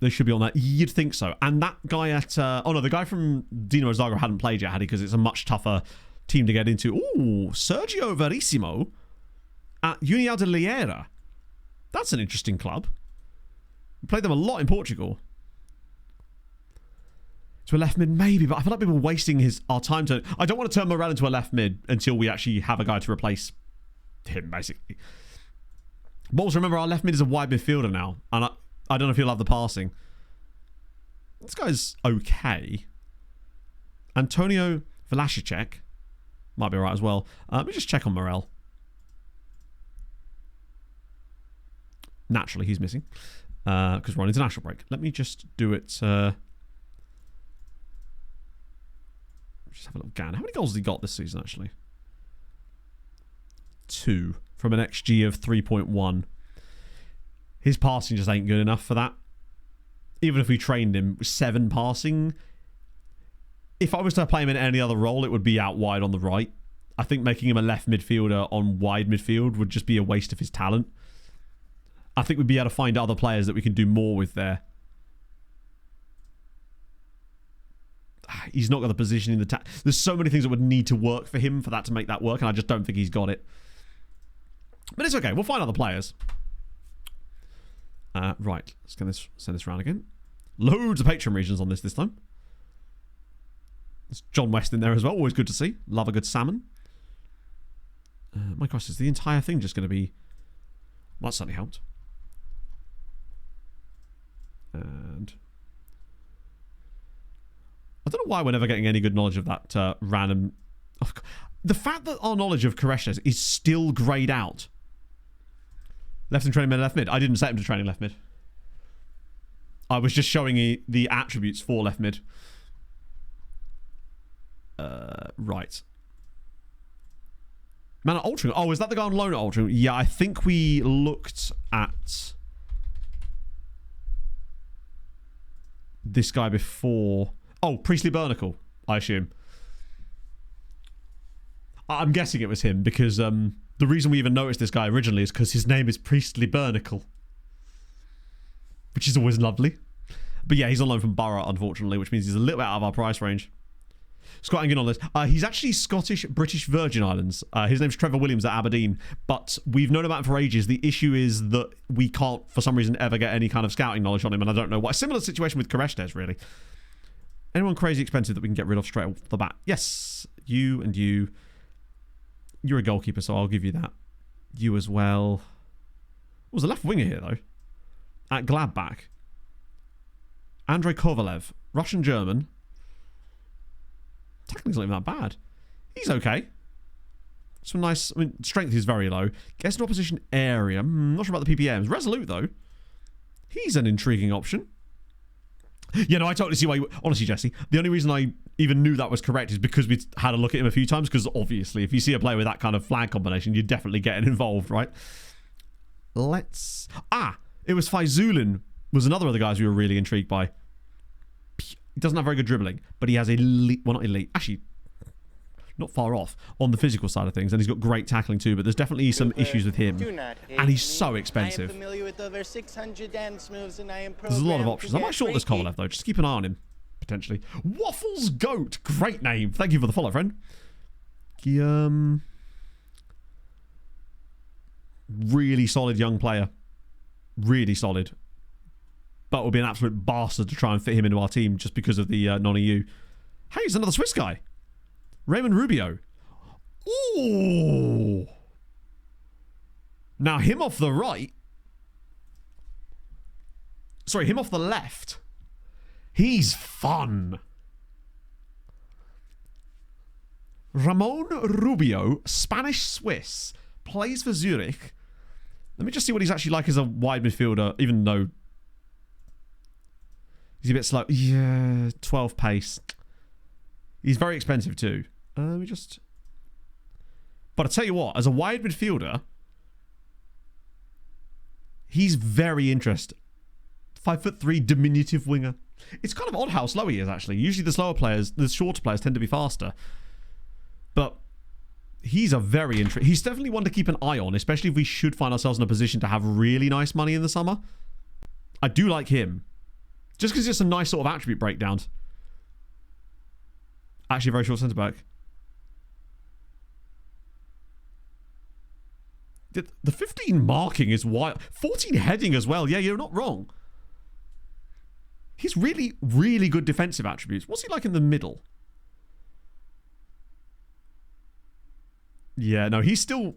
They should be on that. You'd think so. And that guy at... oh, no, the guy from Dinamo Zagreb hadn't played yet, had he? Because it's a much tougher team to get into. Ooh, Sergio Verissimo at União de Liera. That's an interesting club. We played them a lot in Portugal. To a left mid, maybe, but I feel like people are wasting our time to... I don't want to turn Morel into a left mid until we actually have a guy to replace him, basically. But also remember, our left mid is a wide midfielder now, and I don't know if he'll have the passing. This guy's okay. Antonio Velasquez might be alright as well. Let me just check on Morel. Naturally, he's missing. Because we're on international break. Let me just do it... just have a little gan. How many goals has he got this season, actually? 2 from an XG of 3.1. His passing just ain't good enough for that. Even if we trained him, 7 passing. If I was to play him in any other role, it would be out wide on the right. I think making him a left midfielder on wide midfield would just be a waste of his talent. I think we'd be able to find other players that we can do more with there. He's not got the position in the... There's so many things that would need to work for him for that to make that work, and I just don't think he's got it. But it's okay. We'll find other players. Right. Let's send this round again. Loads of Patreon regions on this time. There's John West in there as well. Always good to see. Love a good salmon. My gosh, is the entire thing just going to be... Well, that certainly helped. And... I don't know why we're never getting any good knowledge of that random... The fact that our knowledge of Koreshes is still greyed out. Left and training mid, left mid. I didn't set him to training left mid. I was just showing the attributes for left mid. Right. Man at Altrincham. Oh, is that the guy on loan at Altrincham? Yeah, I think we looked at this guy before... Oh, Priestley Bernacle, I assume. I'm guessing it was him because the reason we even noticed this guy originally is because his name is Priestley Bernacle, which is always lovely. But yeah, he's on loan from Borough, unfortunately, which means he's a little bit out of our price range. Scott Angin on this. He's actually Scottish British Virgin Islands. His name's Trevor Williams at Aberdeen, but we've known about him for ages. The issue is that we can't, for some reason, ever get any kind of scouting knowledge on him, and I don't know why. Similar situation with Koreshes, really. Anyone crazy expensive that we can get rid of straight off the bat? Yes, you and you. You're a goalkeeper, so I'll give you that. You as well. What was the left winger here, though? At Gladbach. Andrei Kovalev. Russian-German. Tackling's not even that bad. He's okay. Some nice... I mean, strength is very low. Gets into opposition area. Not sure about the PPMs. Resolute, though. He's an intriguing option. Yeah, no, I totally see why you... Honestly, Jesse, the only reason I even knew that was correct is because we had a look at him a few times, because obviously, if you see a player with that kind of flag combination, you're definitely getting involved, right? Let's... It was Faizulin, was another of the guys we were really intrigued by. He doesn't have very good dribbling, but he has elite... Well, not elite. Actually, not far off on the physical side of things, and he's got great tackling too, but there's definitely some issues with him. And he's so expensive. I am familiar with over 600 dance moves, and I am There's a lot of options. I might short this Kovalev, though. Just keep an eye on him, potentially. Waffles Goat. Great name. Thank you for the follow, friend. Really solid young player. Really solid. But it would be an absolute bastard to try and fit him into our team just because of the non-EU. Hey, it's another Swiss guy. Raymond Rubio. Ooh. Now, him off the right. Sorry, him off the left. He's fun. Ramon Rubio, Spanish-Swiss, plays for Zurich. Let me just see what he's actually like as a wide midfielder, even though he's a bit slow. Yeah, 12 pace. He's very expensive too. But I tell you what, as a wide midfielder, he's very interesting. 5'3", diminutive winger. It's kind of odd how slow he is, actually. Usually the slower players, the shorter players tend to be faster. But he's a very interesting... He's definitely one to keep an eye on, especially if we should find ourselves in a position to have really nice money in the summer. I do like him. Just because it's a nice sort of attribute breakdown. Actually, a very short centre-back. The 15 marking is wild. 14 heading as well. Yeah, you're not wrong. He's really, really good defensive attributes. What's he like in the middle? Yeah, no, he's still...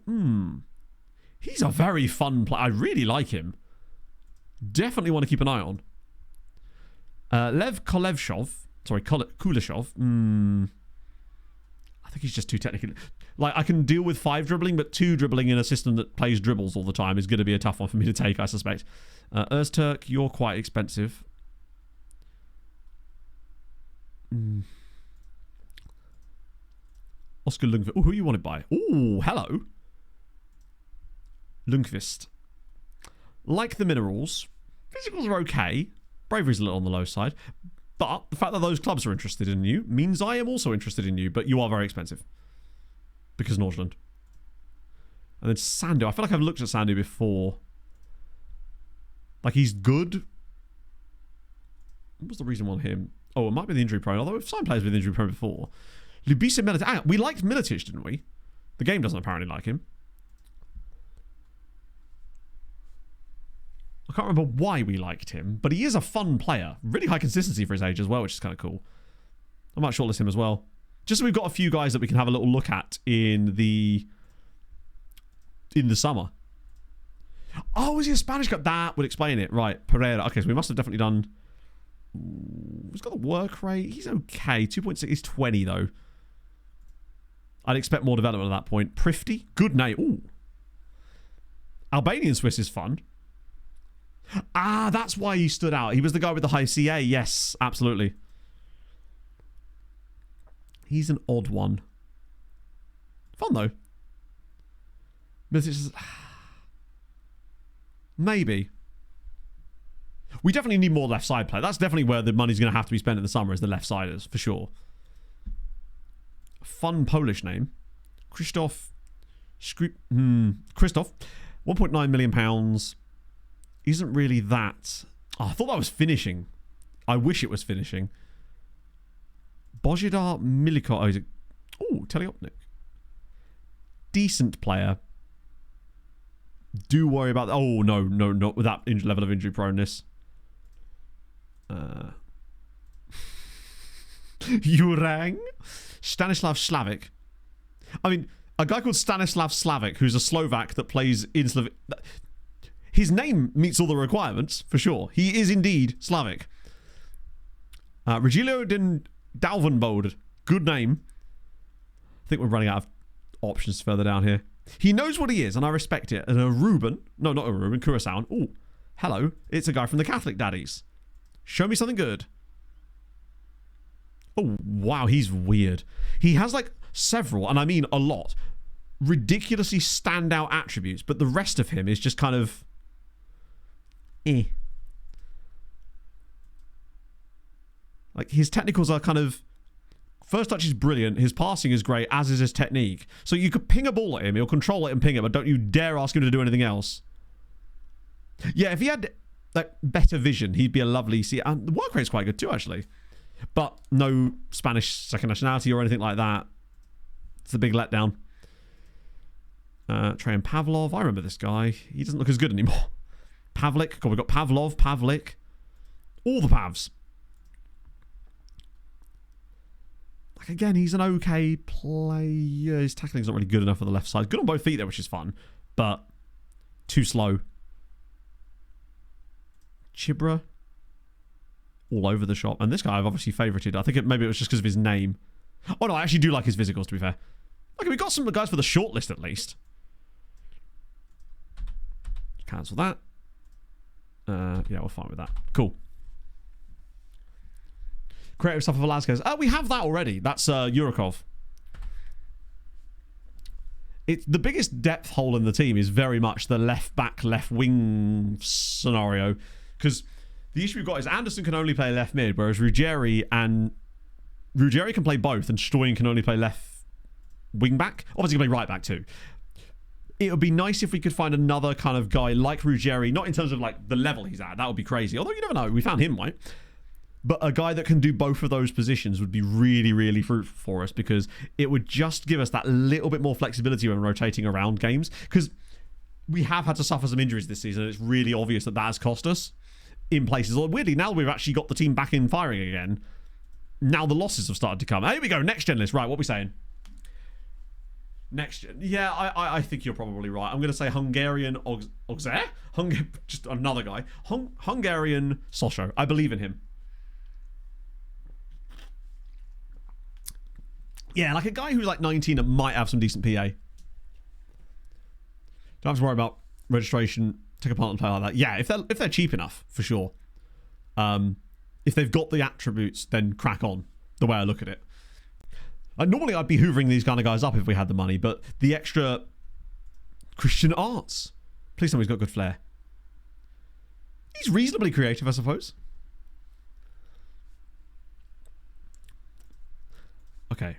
He's a very fun player. I really like him. Definitely want to keep an eye on. Lev Kuleshov. Sorry, Kuleshov. I think he's just too technical. Like, I can deal with 5 dribbling, but 2 dribbling in a system that plays dribbles all the time is going to be a tough one for me to take, I suspect. Öztürk, you're quite expensive. Oscar Lundqvist. Oh, who you wanted by? Oh, hello. Lundqvist. Like the minerals. Physicals are okay. Bravery's a little on the low side. But the fact that those clubs are interested in you means I am also interested in you, but you are very expensive. Because Nordsjælland. And then Sandu. I feel like I've looked at Sandu before. Like, he's good. What was the reason on him? Oh, it might be the injury prone, although we've signed players with injury prone before. Lubisa Militic. We liked Militic, didn't we? The game doesn't apparently like him. I can't remember why we liked him, but he is a fun player. Really high consistency for his age as well, which is kind of cool. I might shortlist him as well. Just so we've got a few guys that we can have a little look at in the summer. Oh, is he a Spanish guy? That would explain it. Right, Pereira. Okay, so we must have definitely done... He's got a work rate. He's okay. 2.6. He's 20, though. I'd expect more development at that point. Prifty. Good name. Ooh. Albanian Swiss is fun. Ah, that's why he stood out. He was the guy with the high CA. Yes, absolutely. He's an odd one. Fun, though. Maybe. We definitely need more left side play. That's definitely where the money's going to have to be spent in the summer, is the left siders, for sure. Fun Polish name. Krzysztof. Krzysztof. £1.9 million. Isn't really that... Oh, I thought that was finishing. I wish it was finishing. Božidar Miliko. Oh, is it... Oh, Teleopnik. Decent player. Do worry about... Oh, no, not with that level of injury proneness. Jurang? Stanislav Slavic. I mean, a guy called Stanislav Slavic, who's a Slovak that plays in Slovak... His name meets all the requirements, for sure. He is indeed Slavic. Regilio den Dalvenbode. Good name. I think we're running out of options further down here. He knows what he is, and I respect it. And a Ruben. No, not a Ruben. Curaçao. Oh, hello. It's a guy from the Catholic Daddies. Show me something good. Oh, wow. He's weird. He has, like, several, and I mean a lot, ridiculously standout attributes, but the rest of him is just kind of... Like, his technicals are kind of... First touch is brilliant. His passing is great, as is his technique. So you could ping a ball at him. He'll control it and ping it, but don't you dare ask him to do anything else. Yeah, if he had like better vision, he'd be a lovely... And the work rate's quite good too, actually. But no Spanish second nationality or anything like that. It's the big letdown. Trajan Pavlov. I remember this guy. He doesn't look as good anymore. Pavlik. God, we've got Pavlov, Pavlik. All the Pavs. Like, again, he's an okay player. His tackling's not really good enough for the left side. Good on both feet there, which is fun. But too slow. Chibra. All over the shop. And this guy I've obviously favorited. I think maybe it was just because of his name. Oh, no, I actually do like his physicals, to be fair. Okay, we got some guys for the shortlist, at least. Cancel that. Yeah, we're fine with that. Cool. Creative stuff for Velasquez. We have that already. That's Yurikov. The biggest depth hole in the team is very much the left back, left wing scenario. Because the issue we've got is Anderson can only play left mid, whereas Ruggeri can play both, and Stoyan can only play left wing back. Obviously, he can play right back too. It would be nice if we could find another kind of guy like Ruggeri, not in terms of like the level he's at. That would be crazy. Although you never know. We found him, right? But a guy that can do both of those positions would be really, really fruitful for us, because it would just give us that little bit more flexibility when rotating around games. Because we have had to suffer some injuries this season, and it's really obvious that has cost us in places. Weirdly, now we've actually got the team back in firing again, now the losses have started to come. Here we go. Next gen list. Right, what are we saying? Next gen. Yeah, I think you're probably right. I'm going to say Hungarian Auxerre? Just another guy. Hungarian Sochaux. I believe in him. Yeah, like a guy who's like 19 and might have some decent PA. Don't have to worry about registration. Take a part and play like that. Yeah, if they're cheap enough, for sure. If they've got the attributes, then crack on. The way I look at it. Normally, I'd be hoovering these kind of guys up if we had the money, but the extra Christian Arts. Please tell me he's got good flair. He's reasonably creative, I suppose. Okay.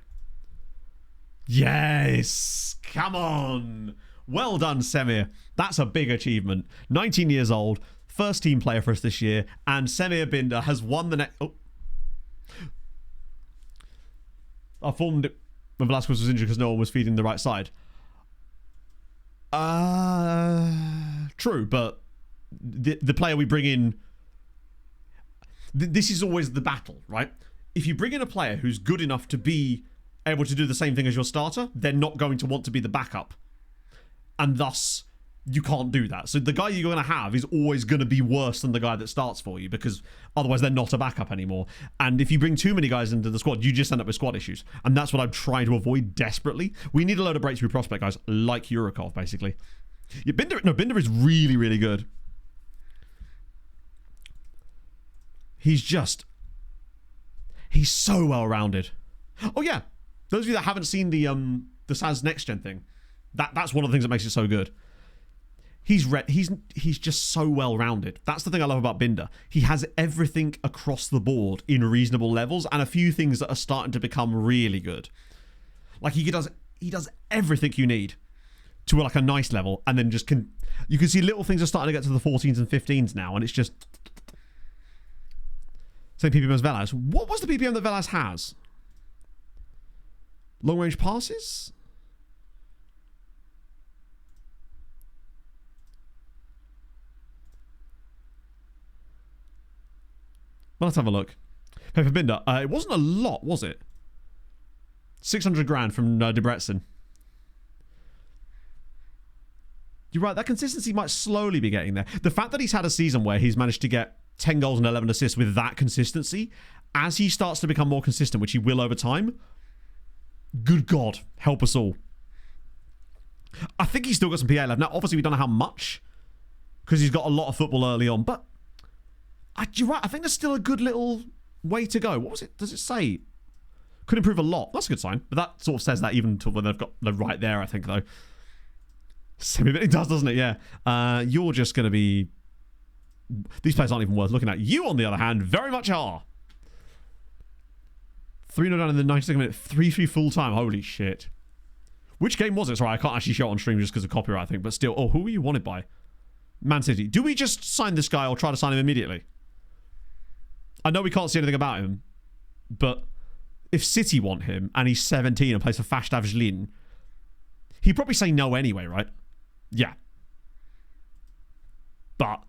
Yes! Come on! Well done, Semir. That's a big achievement. 19 years old, first team player for us this year, and Semir Binder has won the next... Oh. I formed it when Velasquez was injured because no one was feeding the right side. True, but the player we bring in... This is always the battle, right? If you bring in a player who's good enough to be able to do the same thing as your starter, they're not going to want to be the backup. And thus, you can't do that. So the guy you're going to have is always going to be worse than the guy that starts for you, because otherwise they're not a backup anymore. And if you bring too many guys into the squad, you just end up with squad issues. And that's what I'm trying to avoid desperately. We need a load of breakthrough prospect guys like Yurikov, basically. Yeah, Binder is really, really good. He's so well-rounded. Oh, yeah. Those of you that haven't seen the SAS Next Gen thing, that's one of the things that makes it so good. He's just so well-rounded. That's the thing I love about Binder. He has everything across the board in reasonable levels, and a few things that are starting to become really good. Like he does everything you need to like a nice level, and then just you can see little things are starting to get to the 14s and 15s now, and it's just same PPM as Velas. What was the PPM that Velas has? Long range passes? Well, let's have a look. Paper Binder. It wasn't a lot, was it? 600 grand from Debrecen. You're right, that consistency might slowly be getting there. The fact that he's had a season where he's managed to get 10 goals and 11 assists with that consistency, as he starts to become more consistent, which he will over time, good God, help us all. I think he's still got some PA left. Now, obviously, we don't know how much, because he's got a lot of football early on, but you're right, I think there's still a good little way to go. What was it? Does it say? Could improve a lot. That's a good sign. But that sort of says that even to when they've got the right there, I think, though. It does, doesn't it? Yeah. You're just going to be... These players aren't even worth looking at. You, on the other hand, very much are. 3-0 down in the 92nd minute. 3-3 full time. Holy shit. Which game was it? Sorry, I can't actually show it on stream just because of copyright, I think. But still, who were you wanted by? Man City. Do we just sign this guy or try to sign him immediately? I know we can't see anything about him, but if City want him and he's 17 and plays for Fashtavjlin, he'd probably say no anyway, right? Yeah. But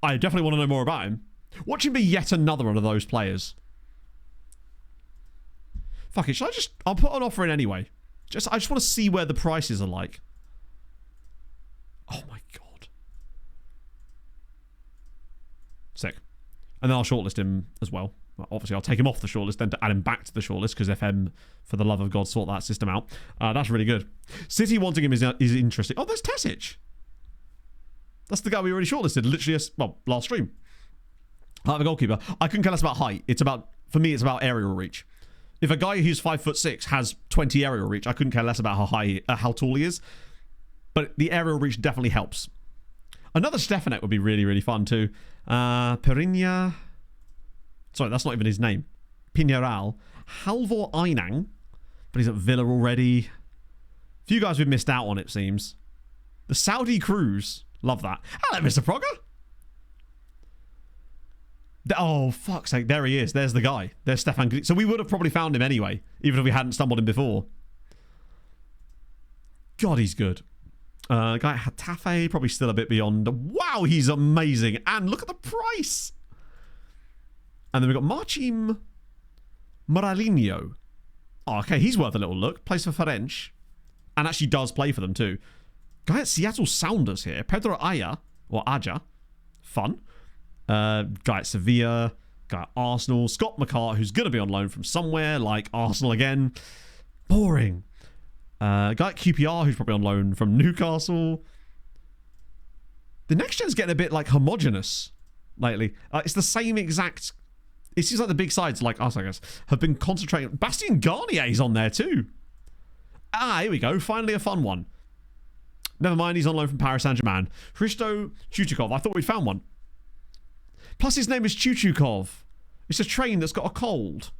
I definitely want to know more about him. Watch him be yet another one of those players. Fuck it, I'll put an offer in anyway. I just want to see where the prices are like. Oh my god. Sick. And then I'll shortlist him as well. Obviously, I'll take him off the shortlist, then to add him back to the shortlist, because FM, for the love of God, sort that system out. That's really good. City wanting him is interesting. Oh, there's Tesic. That's the guy we already shortlisted, literally, last stream. I have a goalkeeper. I couldn't care less about height. For me, it's about aerial reach. If a guy who's 5'6" has 20 aerial reach, I couldn't care less about how tall he is. But the aerial reach definitely helps. Another Stefanet would be really, really fun too. Perinia. Sorry, that's not even his name. Piñeral. Halvor Einang. But he's at Villa already. A few guys we've missed out on, it seems. The Saudi Cruise. Love that. Hello, Mr. Progger. Oh, fuck's sake. There he is. There's the guy. There's Stefan. So we would have probably found him anyway, even if we hadn't stumbled him before. God, he's good. Guy at Hatafe, probably still a bit beyond. Wow, he's amazing. And look at the price. And then we've got Marcin Moralinho. Oh, okay, he's worth a little look. Plays for Ferenc. And actually does play for them too. Guy at Seattle Sounders here. Pedro Aya. Or Aja. Fun. Guy at Sevilla. Guy at Arsenal. Scott McCart, who's going to be on loan from somewhere like Arsenal again. Boring. Guy at QPR, who's probably on loan from Newcastle. The next gen's getting a bit like homogenous lately. It's the same exact... It seems like the big sides, like us, I guess, have been concentrating... Bastien Garnier's on there too. Here we go. Finally a fun one. Never mind, he's on loan from Paris Saint-Germain. Hristo Chuchukov. I thought we'd found one. Plus his name is Chuchukov. It's a train that's got a cold.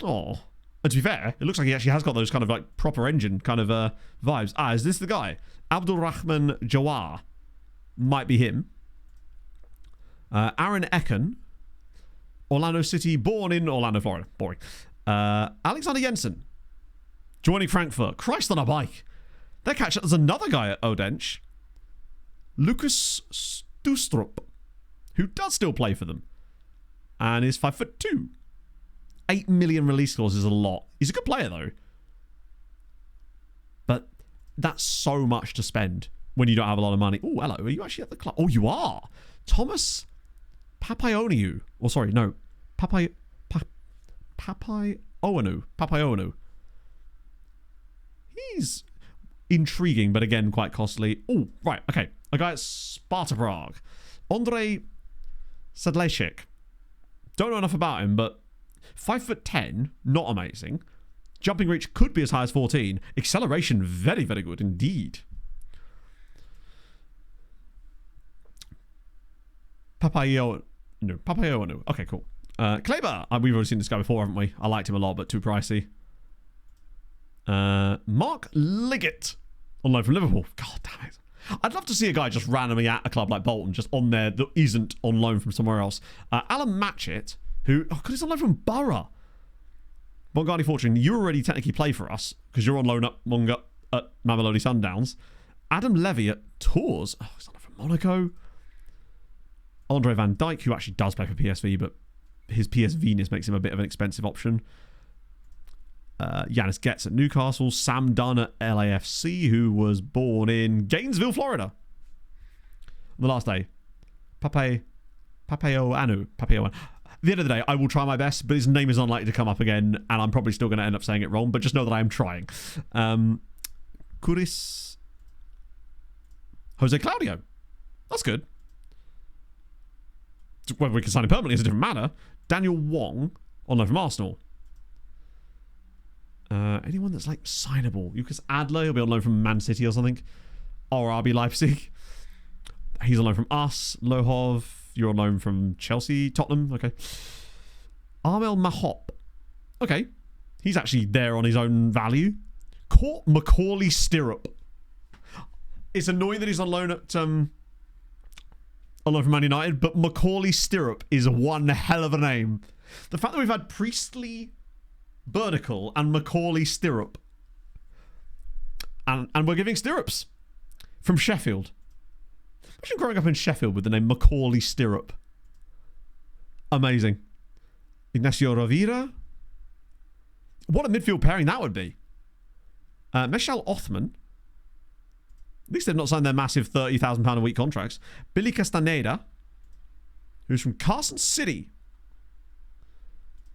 Oh. And to be fair, it looks like he actually has got those kind of like proper engine kind of vibes. Is this the guy? Abdulrahman Jawar. Might be him. Aaron Ecken. Orlando City, born in Orlando, Florida. Boring. Alexander Jensen. Joining Frankfurt. Christ on a bike. They're catching. There's another guy at Odense. Lucas Stustrup. Who does still play for them. And is 5'2". 8 million release clause is a lot. He's a good player though. But that's so much to spend when you don't have a lot of money. Oh, hello. Are you actually at the club? Oh, you are. Thomas Papaionou. Or sorry, no. Papaionou. He's intriguing, but again, quite costly. Oh, right. Okay. A guy at Sparta Prague. Andrei Sadleshik. Don't know enough about him, but 5'10", not amazing. Jumping reach could be as high as 14. Acceleration, very, very good indeed. Papaionou. Okay, cool. Kleber. We've already seen this guy before, haven't we? I liked him a lot, but too pricey. Mark Liggett. On loan from Liverpool. God damn it. I'd love to see a guy just randomly at a club like Bolton, just on there that isn't on loan from somewhere else. Alan Matchett, who... Oh, God, he's on loan from Borough. Bongani Fortune, you already technically play for us, because you're on loan at Mamelodi Sundowns. Adam Levy at Tours. Oh, he's on loan from Monaco. Andre Van Dijk, who actually does play for PSV, but his PSV-ness makes him a bit of an expensive option. Yanis Getz at Newcastle. Sam Dunn at LAFC, who was born in Gainesville, Florida. On the last day. Papaioanu. At the end of the day, I will try my best, but his name is unlikely to come up again, and I'm probably still going to end up saying it wrong, but just know that I am trying. Curis. Jose Claudio. That's good. Whether we can sign him permanently is a different matter. Daniel Wong, on loan from Arsenal. Anyone that's like signable? Lucas Adler, he'll be on loan from Man City or something. Or RB Leipzig. He's on loan from us. Lohov, you're on loan from Chelsea. Tottenham, okay. Armel Mahop. Okay. He's actually there on his own value. Macaulay Stirrup. It's annoying that he's on loan at on loan from Man United, but Macaulay Stirrup is one hell of a name. The fact that we've had Priestley Bernicle, and Macaulay Stirrup. And we're giving stirrups from Sheffield. Imagine growing up in Sheffield with the name Macaulay Stirrup. Amazing. Ignacio Rovira. What a midfield pairing that would be. Meshal Othman. At least they've not signed their massive £30,000 a week contracts. Billy Castaneda, who's from Carson City.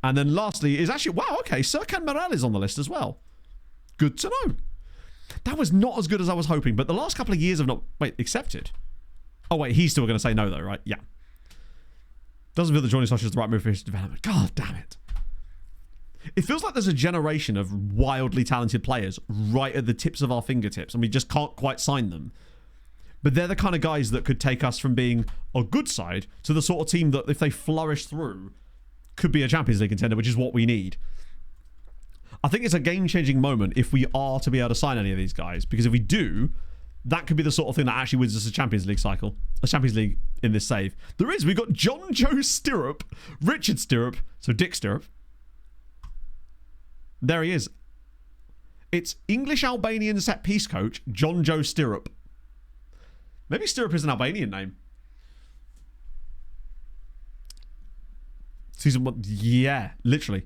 And then lastly is actually, wow, okay, Serkan Meral is on the list as well. Good to know. That was not as good as I was hoping, but the last couple of years have not... Wait, accepted? Oh, wait, he's still going to say no, though, right? Yeah. Doesn't feel that joining Sochaux is the right move for his development. God damn it. It feels like there's a generation of wildly talented players right at the tips of our fingertips, and we just can't quite sign them. But they're the kind of guys that could take us from being a good side to the sort of team that, if they flourish through, could be a Champions League contender, which is what we need. I think it's a game-changing moment if we are to be able to sign any of these guys, because if we do, that could be the sort of thing that actually wins us a Champions League cycle. A Champions League in this save. There is. We've got John Joe Stirrup, Richard Stirrup, so Dick Stirrup. There he is. It's English-Albanian set-piece coach, John Joe Stirrup. Maybe Stirrup is an Albanian name. Season 1. Yeah, literally.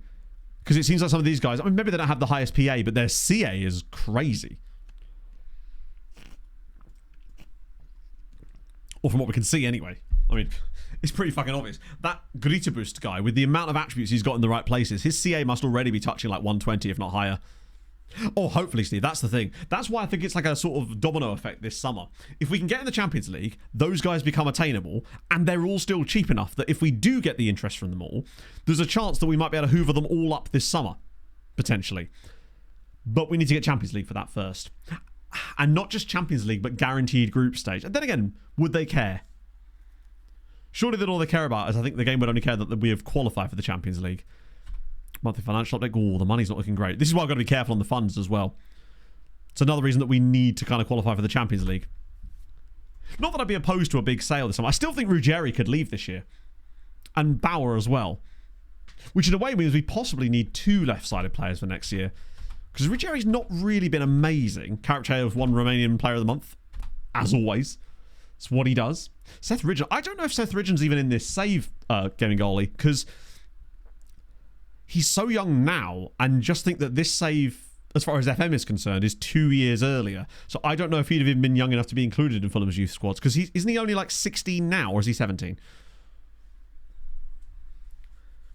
Because it seems like some of these guys, I mean, maybe they don't have the highest PA, but their CA is crazy. Or from what we can see anyway. I mean, it's pretty fucking obvious. That Grita Boost guy, with the amount of attributes he's got in the right places, his CA must already be touching like 120, if not higher. Or hopefully, Steve, that's the thing. That's why I think it's like a sort of domino effect this summer. If we can get in the Champions League, those guys become attainable, and they're all still cheap enough that if we do get the interest from them all, there's a chance that we might be able to hoover them all up this summer, potentially. But we need to get Champions League for that first. And not just Champions League, but guaranteed group stage. And then again, would they care? Surely that all they care about is, I think the game would only care that we have qualified for the Champions League. Monthly financial update. Oh, the money's not looking great. This is why I've got to be careful on the funds as well. It's another reason that we need to kind of qualify for the Champions League. Not that I'd be opposed to a big sale this summer. I still think Ruggeri could leave this year. And Bauer as well. Which in a way means we possibly need 2 left-sided players for next year. Because Ruggeri's not really been amazing. Character of 1 Romanian Player of the Month. As always. It's what he does. Seth Ridgen. I don't know if Seth Ridgen's even in this save gaming goalie. Because he's so young now, and just think that this save, as far as FM is concerned, is 2 years earlier. So I don't know if he'd have even been young enough to be included in Fulham's youth squads, because isn't he only like 16 now, or is he 17?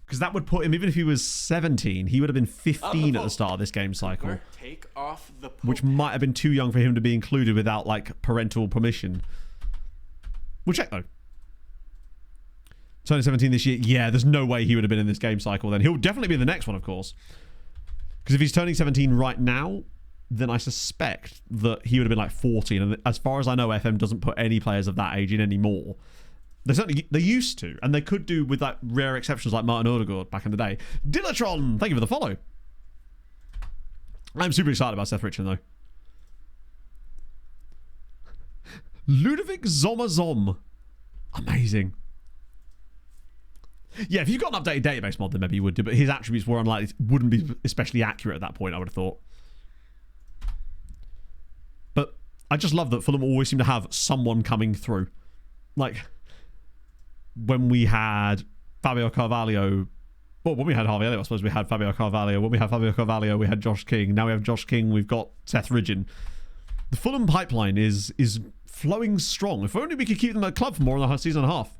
Because that would put him, even if he was 17, he would have been 15 at the start of this game cycle. Take off the which might have been too young for him to be included without like parental permission. We'll check though. Turning 17 this year, yeah, there's no way he would have been in this game cycle then. He'll definitely be in the next one, of course. Because if he's turning 17 right now, then I suspect that he would have been like 14. And as far as I know, FM doesn't put any players of that age in anymore. They used to, and they could do with like rare exceptions like Martin Odegaard back in the day. Dillatron, thank you for the follow. I'm super excited about Seth Ridgen though. Ludovic Zomazom. Amazing. Yeah, if you've got an updated database mod, then maybe you would do, but his attributes were unlikely, wouldn't be especially accurate at that point, I would have thought. But I just love that Fulham always seem to have someone coming through. Like, when we had Fabio Carvalho, well, when we had Harvey Elliott, I suppose we had Fabio Carvalho. When we had Fabio Carvalho, we had Josh King. Now we have Josh King, we've got Seth Ridgen. The Fulham pipeline is flowing strong. If only we could keep them at club for more than a season and a half.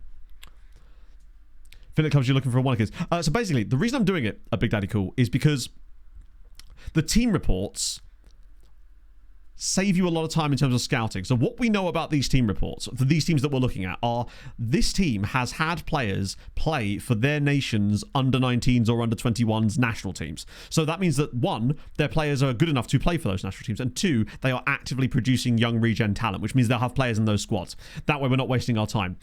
Philip comes, you're looking for a one kids. So basically, the reason I'm doing it at Big Daddy Cool is because the team reports save you a lot of time in terms of scouting. So what we know about these team reports, for these teams that we're looking at, are this team has had players play for their nation's under-19s or under-21s national teams. So that means that, 1, their players are good enough to play for those national teams, and 2, they are actively producing young regen talent, which means they'll have players in those squads. That way we're not wasting our time.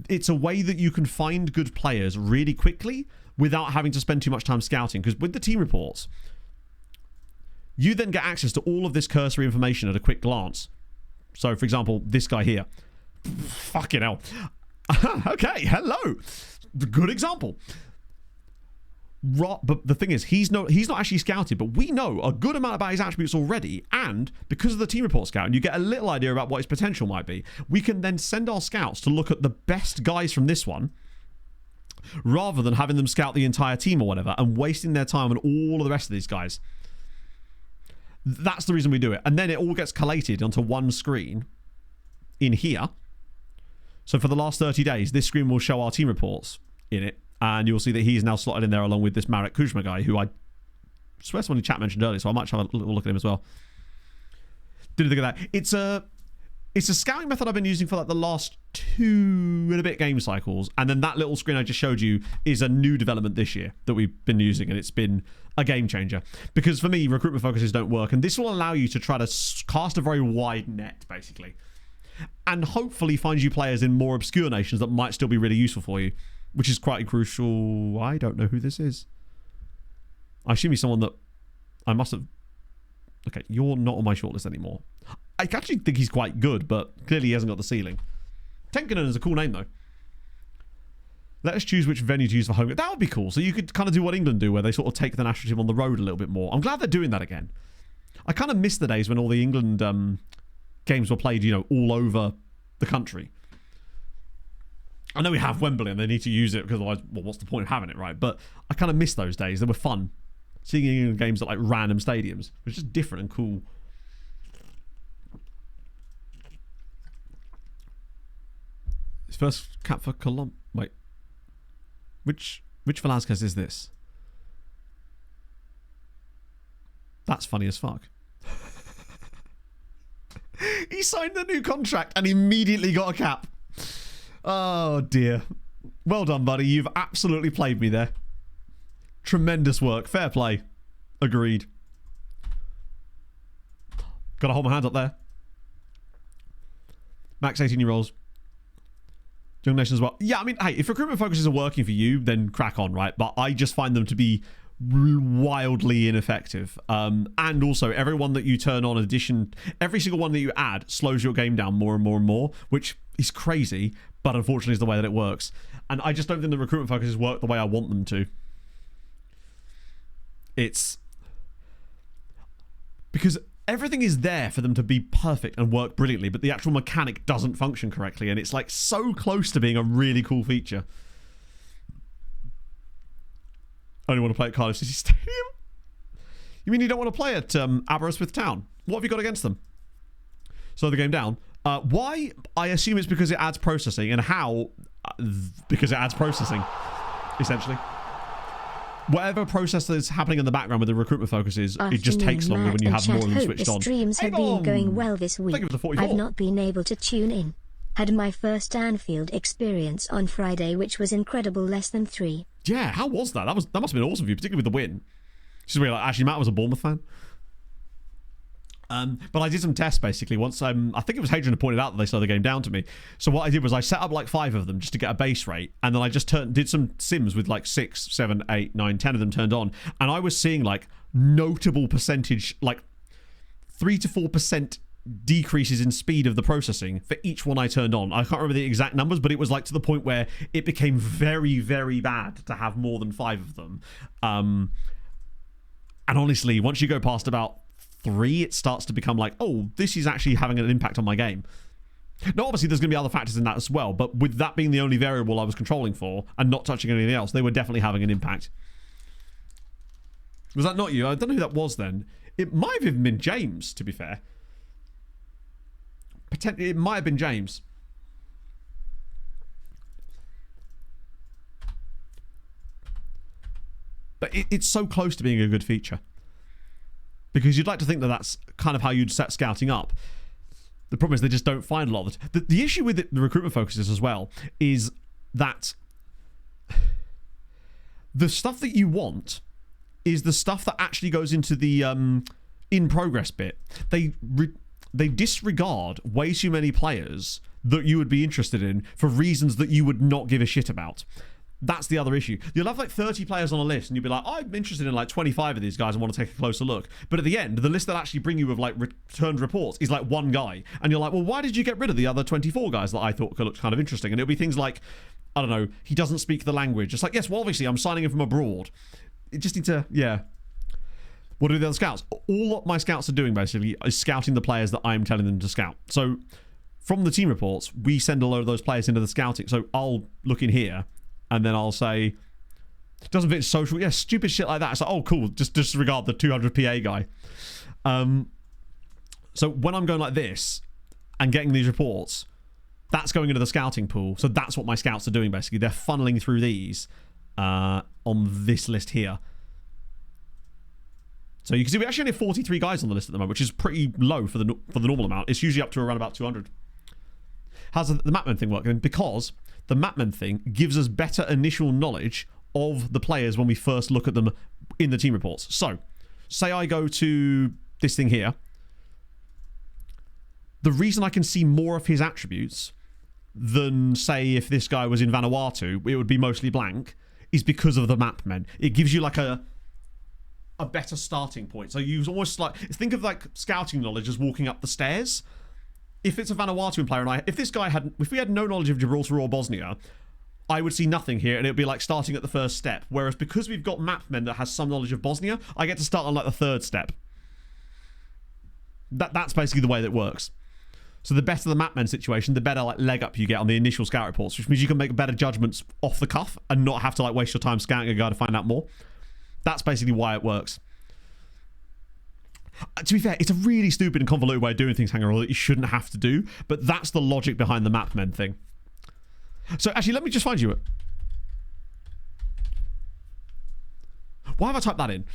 It's a way that you can find good players really quickly without having to spend too much time scouting, because with the team reports, you then get access to all of this cursory information at a quick glance. So, for example, this guy here. Fucking hell. Okay, hello. Good example. But the thing is, he's not actually scouted, but we know a good amount about his attributes already, and because of the team report scout, and you get a little idea about what his potential might be, we can then send our scouts to look at the best guys from this one, rather than having them scout the entire team or whatever, and wasting their time on all of the rest of these guys. That's the reason we do it. And then it all gets collated onto one screen in here. So for the last 30 days, this screen will show our team reports in it. And you'll see that he's now slotted in there along with this Marek Kuzma guy, who I swear someone in chat mentioned earlier, so I might have a little look at him as well. Didn't think of that. It's a scouting method I've been using for like the last 2 and a bit game cycles. And then that little screen I just showed you is a new development this year that we've been using. And it's been a game changer. Because for me, recruitment focuses don't work. And this will allow you to try to cast a very wide net, basically. And hopefully find you players in more obscure nations that might still be really useful for you. Which is quite crucial. I don't know who this is. I assume he's someone that I must have... Okay, you're not on my shortlist anymore. I actually think he's quite good, but clearly he hasn't got the ceiling. Tenkanen is a cool name, though. Let us choose which venue to use for home. That would be cool. So you could kind of do what England do, where they sort of take the national team on the road a little bit more. I'm glad they're doing that again. I kind of miss the days when all the England games were played, all over the country. I know we have Wembley and they need to use it because otherwise, well, what's the point of having it, right? But I kind of miss those days. They were fun. Seeing England games at like random stadiums. It was just different and cool. His first cap for Colombia. Wait. Which Velasquez is this? That's funny as fuck. He signed the new contract and immediately got a cap. Oh, dear. Well done, buddy. You've absolutely played me there. Tremendous work. Fair play. Agreed. Gotta hold my hand up there. Max 18-year-olds. Young Nation as well. Yeah, I mean, hey, if recruitment focuses are working for you, then crack on, right? But I just find them to be wildly ineffective. And also, everyone that you turn on every single one that you add slows your game down more and more and more, which is crazy, but unfortunately is the way that it works. And I just don't think the recruitment focuses work the way I want them to. It's because everything is there for them to be perfect and work brilliantly, but the actual mechanic doesn't function correctly, and it's like so close to being a really cool feature. Only want to play at Cardiff City Stadium? You mean you don't want to play at Aberystwyth Town? What have you got against them? Slow the game down. Why? I assume it's because it adds processing. And how? Because it adds processing, essentially. Whatever process is happening in the background with the recruitment focuses, it just takes longer when you have more of them switched on. The streams have been going well this week. Thank you for the 44. I've not been able to tune in. Had my first Anfield experience on Friday, which was incredible. Less than 3. Yeah, how was that? That must have been awesome for you, particularly with the win. Just really actually, Matt was a Bournemouth fan. But I did some tests basically once. I think it was Hadrian who pointed out that they slowed the game down to me. So what I did was I set up like 5 of them just to get a base rate, and then I just did some sims with like 6, 7, 8, 9, 10 of them turned on, and I was seeing like notable percentage, like 3 to 4% decreases in speed of the processing for each one I turned on. I can't remember the exact numbers, but it was like to the point where it became very, very bad to have more than 5 of them. And honestly, once you go past about 3, it starts to become like, oh, this is actually having an impact on my game. Now, obviously, there's going to be other factors in that as well, but with that being the only variable I was controlling for and not touching anything else, they were definitely having an impact. Was that not you? I don't know who that was then. It might have even been James, to be fair. It might have been James. But it's so close to being a good feature. Because you'd like to think that that's kind of how you'd set scouting up. The problem is they just don't find a lot of it. The issue with the recruitment focuses as well is that the stuff that you want is the stuff that actually goes into the in progress bit. They disregard way too many players that you would be interested in for reasons that you would not give a shit about. That's the other issue. You'll have like 30 players on a list and you'll be like, I'm interested in like 25 of these guys and want to take a closer look. But at the end, the list that actually bring you with like returned reports is like 1 guy. And you're like, well, why did you get rid of the other 24 guys that I thought looked kind of interesting? And it'll be things like, I don't know, he doesn't speak the language. It's like, yes, well, obviously I'm signing him from abroad. just need to, yeah. What do the other scouts? All my scouts are doing, basically, is scouting the players that I'm telling them to scout. So, from the team reports, we send a load of those players into the scouting. So, I'll look in here, and then I'll say, doesn't fit social. Yeah, stupid shit like that. It's like, oh, cool. Just disregard the 200 PA guy. So, when I'm going like this, and getting these reports, that's going into the scouting pool. So, that's what my scouts are doing, basically. They're funneling through these on this list here. So you can see we actually only have 43 guys on the list at the moment, which is pretty low for the normal amount. It's usually up to around about 200. How's the Mapman thing working? Because the Mapman thing gives us better initial knowledge of the players when we first look at them in the team reports. So, say I go to this thing here. The reason I can see more of his attributes than, say, if this guy was in Vanuatu, it would be mostly blank, is because of the Mapmen. It gives you like a better starting point. So you almost like, think of like scouting knowledge as walking up the stairs. If it's a Vanuatuan player and if we had no knowledge of Gibraltar or Bosnia, I would see nothing here and it would be like starting at the first step. Whereas because we've got Mapmen that has some knowledge of Bosnia, I get to start on like the third step. That's basically the way that works. So the better the Mapmen situation, the better like leg up you get on the initial scout reports, which means you can make better judgments off the cuff and not have to like waste your time scouting a guy to find out more. That's basically why it works. To be fair, it's a really stupid and convoluted way of doing things, Hanger, that you shouldn't have to do, but that's the logic behind the Mapmen thing. So actually, let me just find you. Why have I typed that in?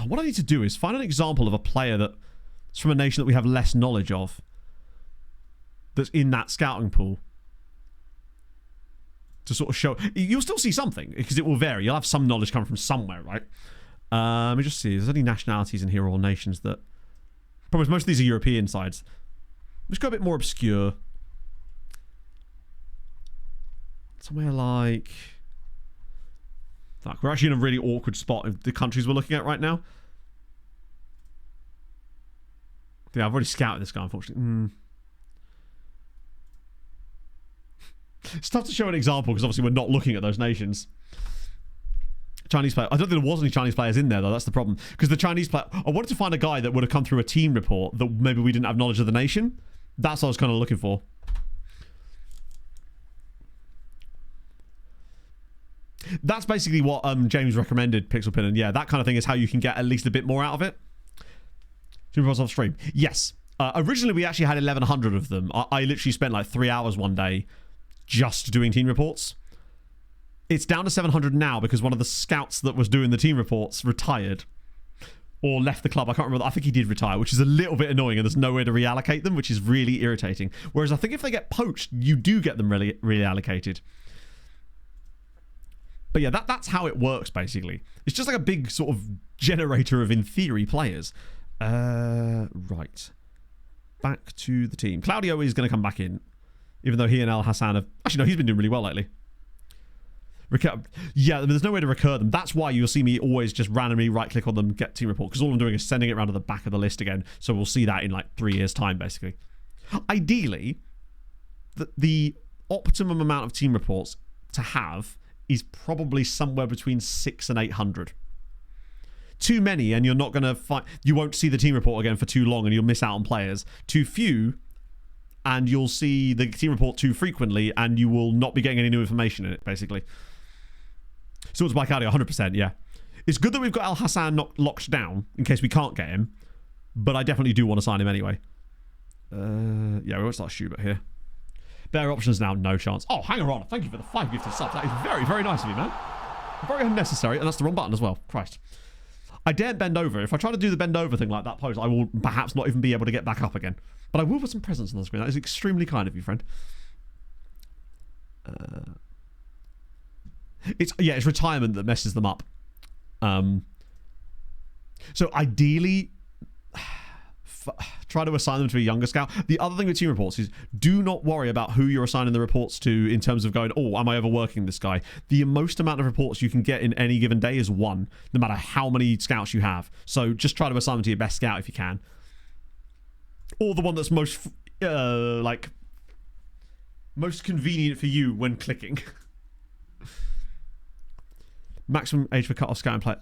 What I need to do is find an example of a player that's from a nation that we have less knowledge of that's in that scouting pool. To sort of show, you'll still see something because it will vary. You'll have some knowledge coming from somewhere, right? Let me just see. Is there any nationalities in here or nations that? Probably most of these are European sides. Let's go a bit more obscure. Somewhere like. Fuck, we're actually in a really awkward spot in the countries we're looking at right now. Yeah, I've already scouted this guy, unfortunately. It's tough to show an example because obviously we're not looking at those nations. Chinese player. I don't think there was any Chinese players in there though. That's the problem. Because the Chinese player, I wanted to find a guy that would have come through a team report that maybe we didn't have knowledge of the nation. That's what I was kind of looking for. That's basically what James recommended, Pixelpin, and yeah, that kind of thing is how you can get at least a bit more out of it. Team reports off stream. Yes. Originally we actually had 1,100 of them. I literally spent like 3 hours one day just doing team reports. It's down to 700 now because one of the scouts that was doing the team reports retired or left the club. I can't remember. I think he did retire, which is a little bit annoying and there's no way to reallocate them, which is really irritating. Whereas I think if they get poached, you do get them reallocated. But yeah, that's how it works basically. It's just like a big sort of generator of, in theory, players. Right. Back to the team. Claudio is going to come back in. Even though he and Al Hassan have... Actually, no, he's been doing really well lately. Yeah, there's no way to recur them. That's why you'll see me always just randomly right-click on them, get team report, because all I'm doing is sending it around to the back of the list again. So we'll see that in like 3 years' time, basically. Ideally, the optimum amount of team reports to have is probably somewhere between 600 and 800. Too many, and you're not going to find... You won't see the team report again for too long, and you'll miss out on players. Too few... and you'll see the team report too frequently, and you will not be getting any new information in it, basically. So it's Mike Audio, 100%, yeah. It's good that we've got Al Hassan locked down, in case we can't get him, but I definitely do want to sign him anyway. Yeah, we won't start Schubert here. Better options now, no chance. Oh, hang on. Thank you for the 5 gifted subs. That is very, very nice of you, man. Very unnecessary, and that's the wrong button as well. Christ. I daren't bend over. If I try to do the bend over thing like that pose, I will perhaps not even be able to get back up again. But I will put some presents on the screen. That is extremely kind of you, friend. It's retirement that messes them up. So ideally, try to assign them to a younger scout. The other thing with team reports is do not worry about who you're assigning the reports to in terms of going, oh, am I overworking this guy? The most amount of reports you can get in any given day is 1, no matter how many scouts you have. So just try to assign them to your best scout if you can. Or the one that's most convenient for you when clicking. Maximum age for cut-off scouting play.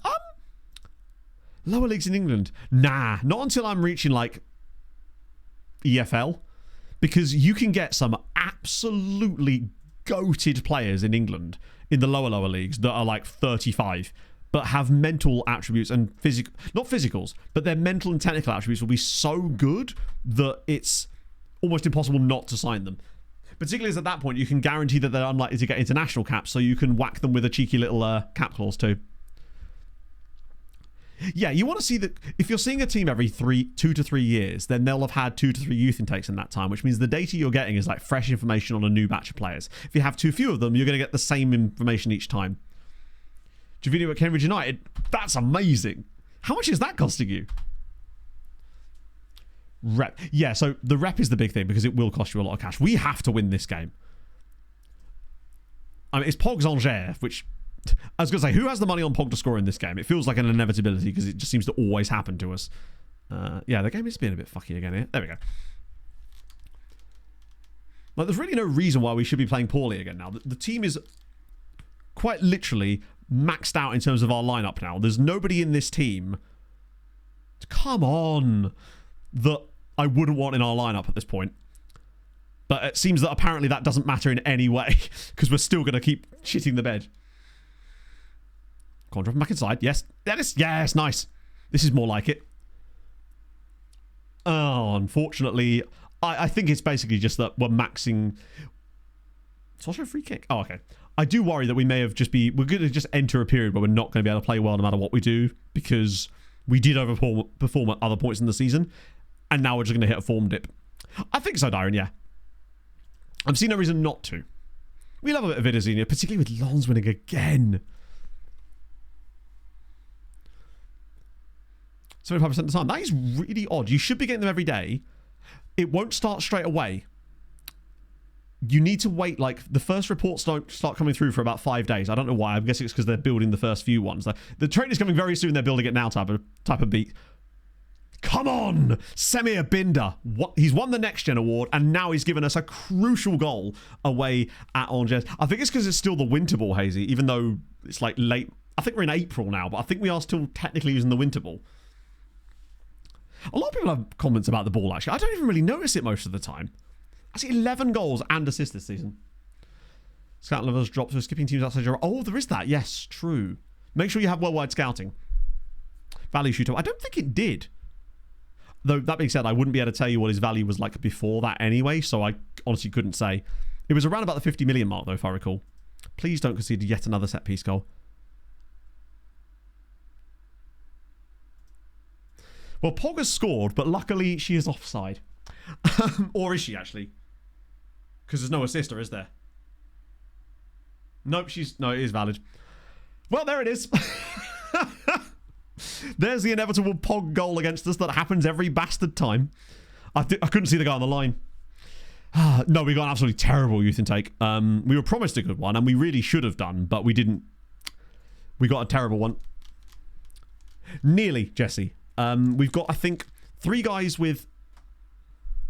Lower leagues in England. Nah, not until I'm reaching like EFL. Because you can get some absolutely goated players in England in the lower leagues that are like 35 but have mental attributes and not physicals, but their mental and technical attributes will be so good that it's almost impossible not to sign them. Particularly as at that point you can guarantee that they're unlikely to get international caps, so you can whack them with a cheeky little cap clause too. Yeah, you want to see that if you're seeing a team every 2 to 3 years, then they'll have had 2 to 3 youth intakes in that time, which means the data you're getting is like fresh information on a new batch of players. If you have too few of them, you're going to get the same information each time. Jovino at Cambridge United, that's amazing. How much is that costing you? Rep. Yeah, so the rep is the big thing because it will cost you a lot of cash. We have to win this game. I mean, it's Pogs Angers, which... I was going to say, who has the money on Pog to score in this game? It feels like an inevitability because it just seems to always happen to us. Yeah, the game is being a bit fucky again here. There we go. Like, there's really no reason why we should be playing poorly again now. The team is quite literally maxed out in terms of our lineup now. There's nobody in this team, come on, that I wouldn't want in our lineup at this point. But it seems that apparently that doesn't matter in any way because we're still going to keep shitting the bed. Come on, drop him back inside. Yes. That is, yes, nice. This is more like it. Oh, unfortunately, I think it's basically just that we're maxing... Sochaux free kick? Oh, okay. I do worry that we may have we're going to just enter a period where we're not going to be able to play well no matter what we do because we did overperform at other points in the season and now we're just going to hit a form dip. I think so, Dyron, yeah. I'm seeing no reason not to. We love a bit of Vidazine, particularly with Lons winning again. 75% of the time. That is really odd. You should be getting them every day. It won't start straight away. You need to wait, like, the first reports don't start coming through for about 5 days. I don't know why. I'm guessing it's because they're building the first few ones. Like, the train is coming very soon. They're building it now type of beat. Come on! Semir Binder. He's won the Next Gen award, and now he's given us a crucial goal away at Angers. I think it's because it's still the winter ball, Hazy, even though it's, like, late. I think we're in April now, but I think we are still technically using the winter ball. A lot of people have comments about the ball, actually. I don't even really notice it most of the time. I see 11 goals and assists this season. Scout levels drop, so skipping teams outside your... Oh, there is that. Yes, true. Make sure you have worldwide scouting. Value shooter. I don't think it did. Though, that being said, I wouldn't be able to tell you what his value was like before that anyway, so I honestly couldn't say. It was around about the 50 million mark, though, if I recall. Please don't concede yet another set-piece goal. Well, Pog has scored, but luckily she is offside. Or is she, actually? Because there's no assister, is there? Nope, no, it is valid. Well, there it is. There's the inevitable Pog goal against us that happens every bastard time. I couldn't see the guy on the line. No, we got an absolutely terrible youth intake. We were promised a good one, and we really should have done, but we didn't. We got a terrible one. Nearly, Jesse. We've got, I think, 3 guys with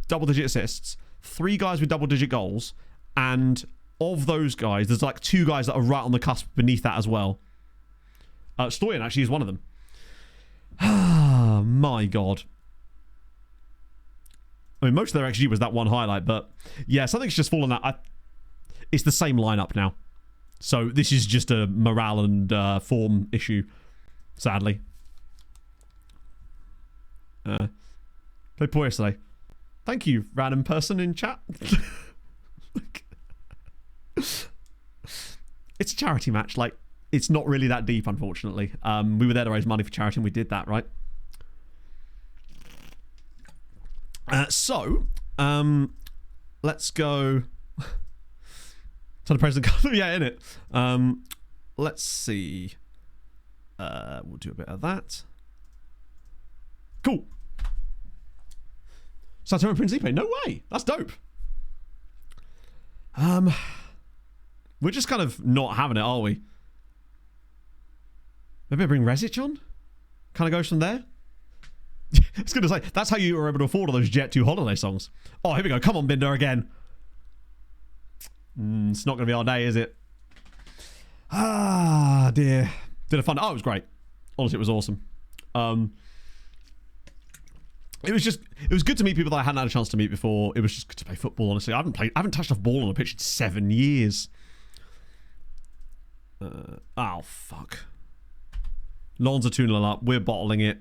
double-digit assists, 3 guys with double-digit goals, and of those guys, there's like 2 guys that are right on the cusp beneath that as well. Stoyan actually is one of them. My God. I mean, most of their XG was that one highlight, but yeah, something's just fallen out. It's the same lineup now. So this is just a morale and form issue, sadly. Played poor yesterday. Thank you, random person in chat. It's a charity match. Like, it's not really that deep, unfortunately. We were there to raise money for charity, and we did that, right? Let's go. So the president, yeah, innit? Let's see. We'll do a bit of that. Cool. Saturno Principe, no way. That's dope. We're just kind of not having it, are we? Maybe I bring Rezic on? Kind of goes from there? I was going to say, that's how you were able to afford all those Jet 2 holiday songs. Oh, here we go. Come on, Binder again. It's not going to be our day, is it? Ah, dear. Did I find it? Oh, it was great. Honestly, it was awesome. It was good to meet people that I hadn't had a chance to meet before. It was just good to play football, honestly. I haven't touched a ball on a pitch in 7 years. Oh, fuck. Lons are 2-0 up. We're bottling it.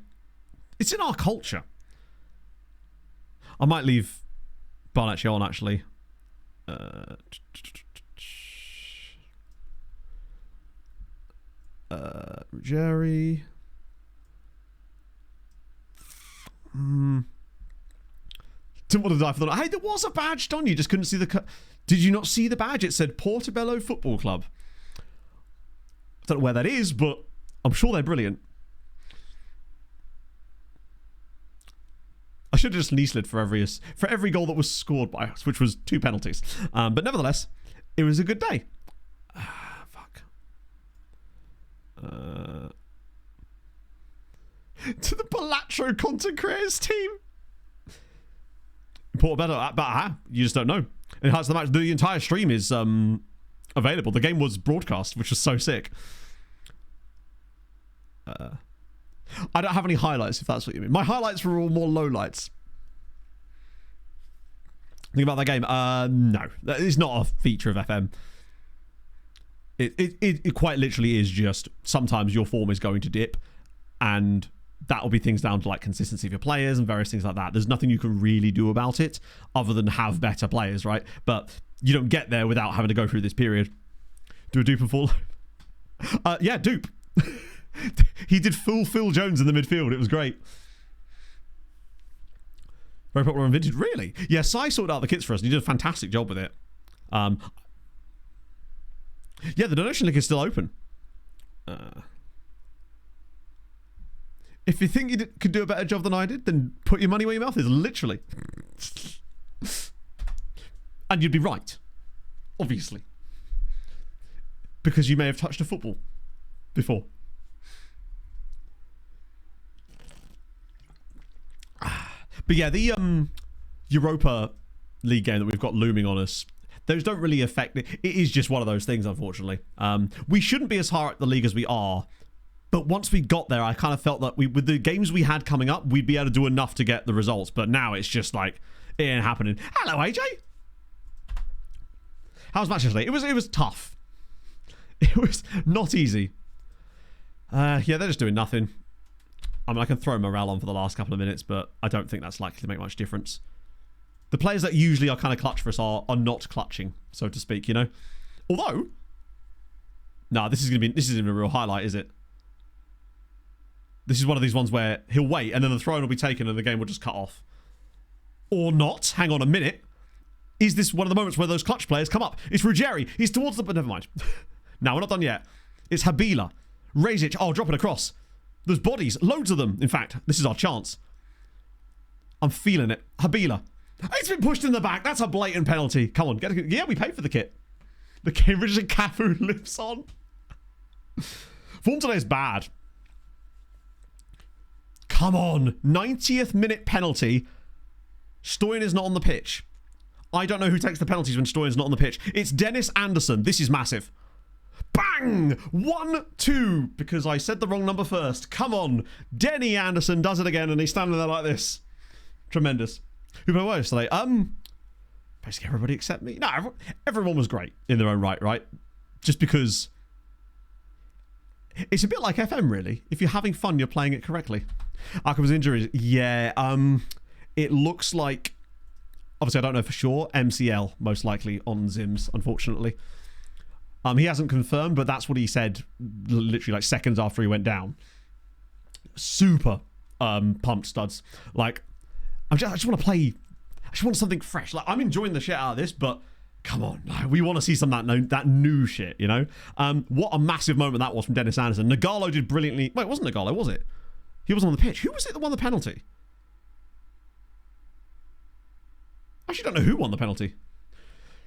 It's in our culture. I might leave Barnacci on, actually. Jerry. Didn't want to die for the night. Hey, there was a badge on you. Just couldn't see the... Did you not see the badge? It said Portobello Football Club. I don't know where that is, but I'm sure they're brilliant. I should have just knee slid for every goal that was scored by us, which was 2 penalties. But nevertheless, it was a good day. Fuck. To the Balatro content creators team. Portobello, but you just don't know. In Hearts of the Match, the entire stream is available. The game was broadcast, which was so sick. I don't have any highlights, if that's what you mean. My highlights were all more lowlights. Think about that game. No, that is not a feature of FM. It quite literally is just sometimes your form is going to dip, and that will be things down to like consistency of your players and various things like that. There's nothing you can really do about it other than have better players, right? But you don't get there without having to go through this period. Do a dupe and fall. Yeah, dupe. He did full Phil Jones in the midfield. It was great. Very popular on Vintage. Really? Yeah, Sai sorted out the kits for us and he did a fantastic job with it. Yeah, the donation link is still open. If you think you could do a better job than I did, then put your money where your mouth is, literally. And you'd be right. Obviously. Because you may have touched a football before. But yeah, the Europa League game that we've got looming on us, those don't really affect it. It is just one of those things, unfortunately. We shouldn't be as high at the league as we are. But once we got there, I kind of felt that with the games we had coming up, we'd be able to do enough to get the results. But now it's just like, it ain't happening. Hello, AJ. How was match yesterday? It was tough. It was not easy. Yeah, they're just doing nothing. I mean, I can throw morale on for the last couple of minutes, but I don't think that's likely to make much difference. The players that usually are kind of clutch for us are not clutching, so to speak, you know? Although, no, this isn't a real highlight, is it? This is one of these ones where he'll wait and then the throw-in will be taken and the game will just cut off. Or not. Hang on a minute. Is this one of the moments where those clutch players come up? It's Ruggieri. He's towards the... But never mind. No, we're not done yet. It's Habila. Razic. Oh, drop it across. There's bodies. Loads of them. In fact, this is our chance. I'm feeling it. Habila. It's been pushed in the back. That's a blatant penalty. Come on. Yeah, we paid for the kit. The Cambridge and Cafu lives on. Form today is bad. Come on. 90th minute penalty. Stoyan is not on the pitch. I don't know who takes the penalties when Stoyan's not on the pitch. It's Dennis Anderson. This is massive. Bang! 1-2. Because I said the wrong number first. Come on. Denny Anderson does it again and he's standing there like this. Tremendous. Who played well yesterday? Basically everybody except me. No, everyone was great in their own right? Just because... It's a bit like FM, really. If you're having fun, you're playing it correctly. Arkham's injuries. Yeah, it looks like... Obviously, I don't know for sure. MCL, most likely, on Zims, unfortunately. He hasn't confirmed, but that's what he said literally like seconds after he went down. Super pumped, studs. Like, I just want to play... I just want something fresh. Like, I'm enjoying the shit out of this, but... Come on, we want to see some of that new shit, you know? What a massive moment that was from Dennis Anderson. Nagalo did brilliantly... Wait, it wasn't Nagalo, was it? He was on the pitch. Who was it that won the penalty? I actually don't know who won the penalty.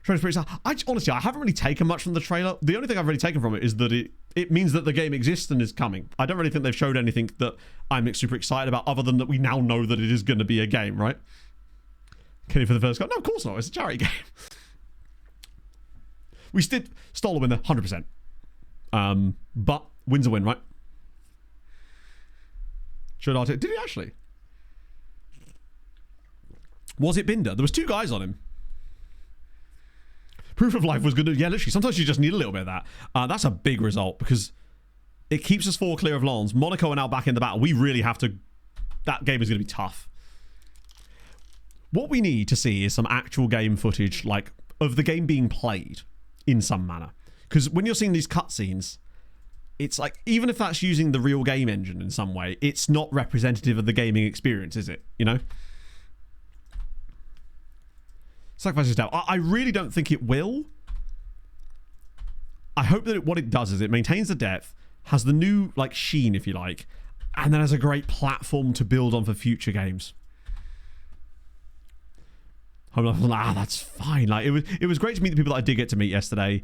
Honestly, I haven't really taken much from the trailer. The only thing I've really taken from it is that it means that the game exists and is coming. I don't really think they've showed anything that I'm super excited about other than that we now know that it is going to be a game, right? Kenny for the first goal? No, of course not. It's a charity game. We stole a win there, 100%. But win's a win, right? Did he actually? Was it Binder? There was 2 guys on him. Proof of life was good. Yeah, literally. Sometimes you just need a little bit of that. That's a big result because it keeps us 4 clear of Lens. Monaco are now back in the battle. We really have to... That game is going to be tough. What we need to see is some actual game footage, like, of the game being played in some manner. Because when you're seeing these cutscenes, it's like, even if that's using the real game engine in some way, it's not representative of the gaming experience, is it? You know? Sacrifices down. I really don't think it will. I hope that what it does is it maintains the depth, has the new, like, sheen, if you like, and then has a great platform to build on for future games. I'm like, that's fine. Like, it was great to meet the people that I did get to meet yesterday,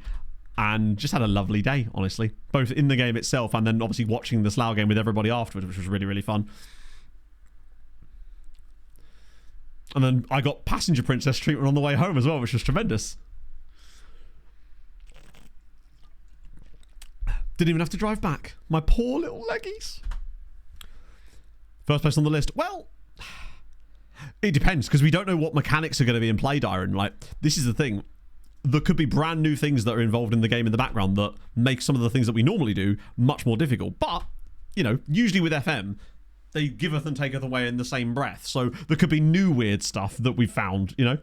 and just had a lovely day, honestly. Both in the game itself and then obviously watching the Slough game with everybody afterwards, which was really, really fun. And then I got passenger princess treatment on the way home as well, which was tremendous. Didn't even have to drive back. My poor little leggies. First place on the list. Well, it depends, because we don't know what mechanics are going to be in play, Dyron. Like, this is the thing. There could be brand new things that are involved in the game in the background that make some of the things that we normally do much more difficult. But, you know, usually with FM, they giveth and taketh away in the same breath. So there could be new weird stuff that we've found, you know.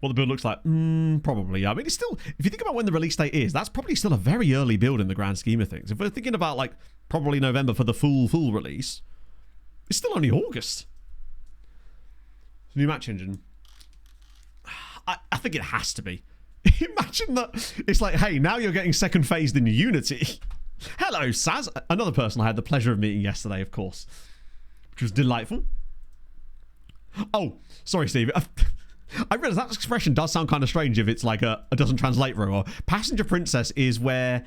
What the build looks like? Probably. I mean, it's still, if you think about when the release date is, that's probably still a very early build in the grand scheme of things. If we're thinking about, like, probably November for the full release, it's still only August. New match engine. I think it has to be. Imagine that it's like, hey, now you're getting second phased in Unity. Hello, Saz. Another person I had the pleasure of meeting yesterday, of course, which was delightful. Oh, sorry, Steve. I realize that expression does sound kind of strange if it's like it doesn't translate very well. Passenger princess is where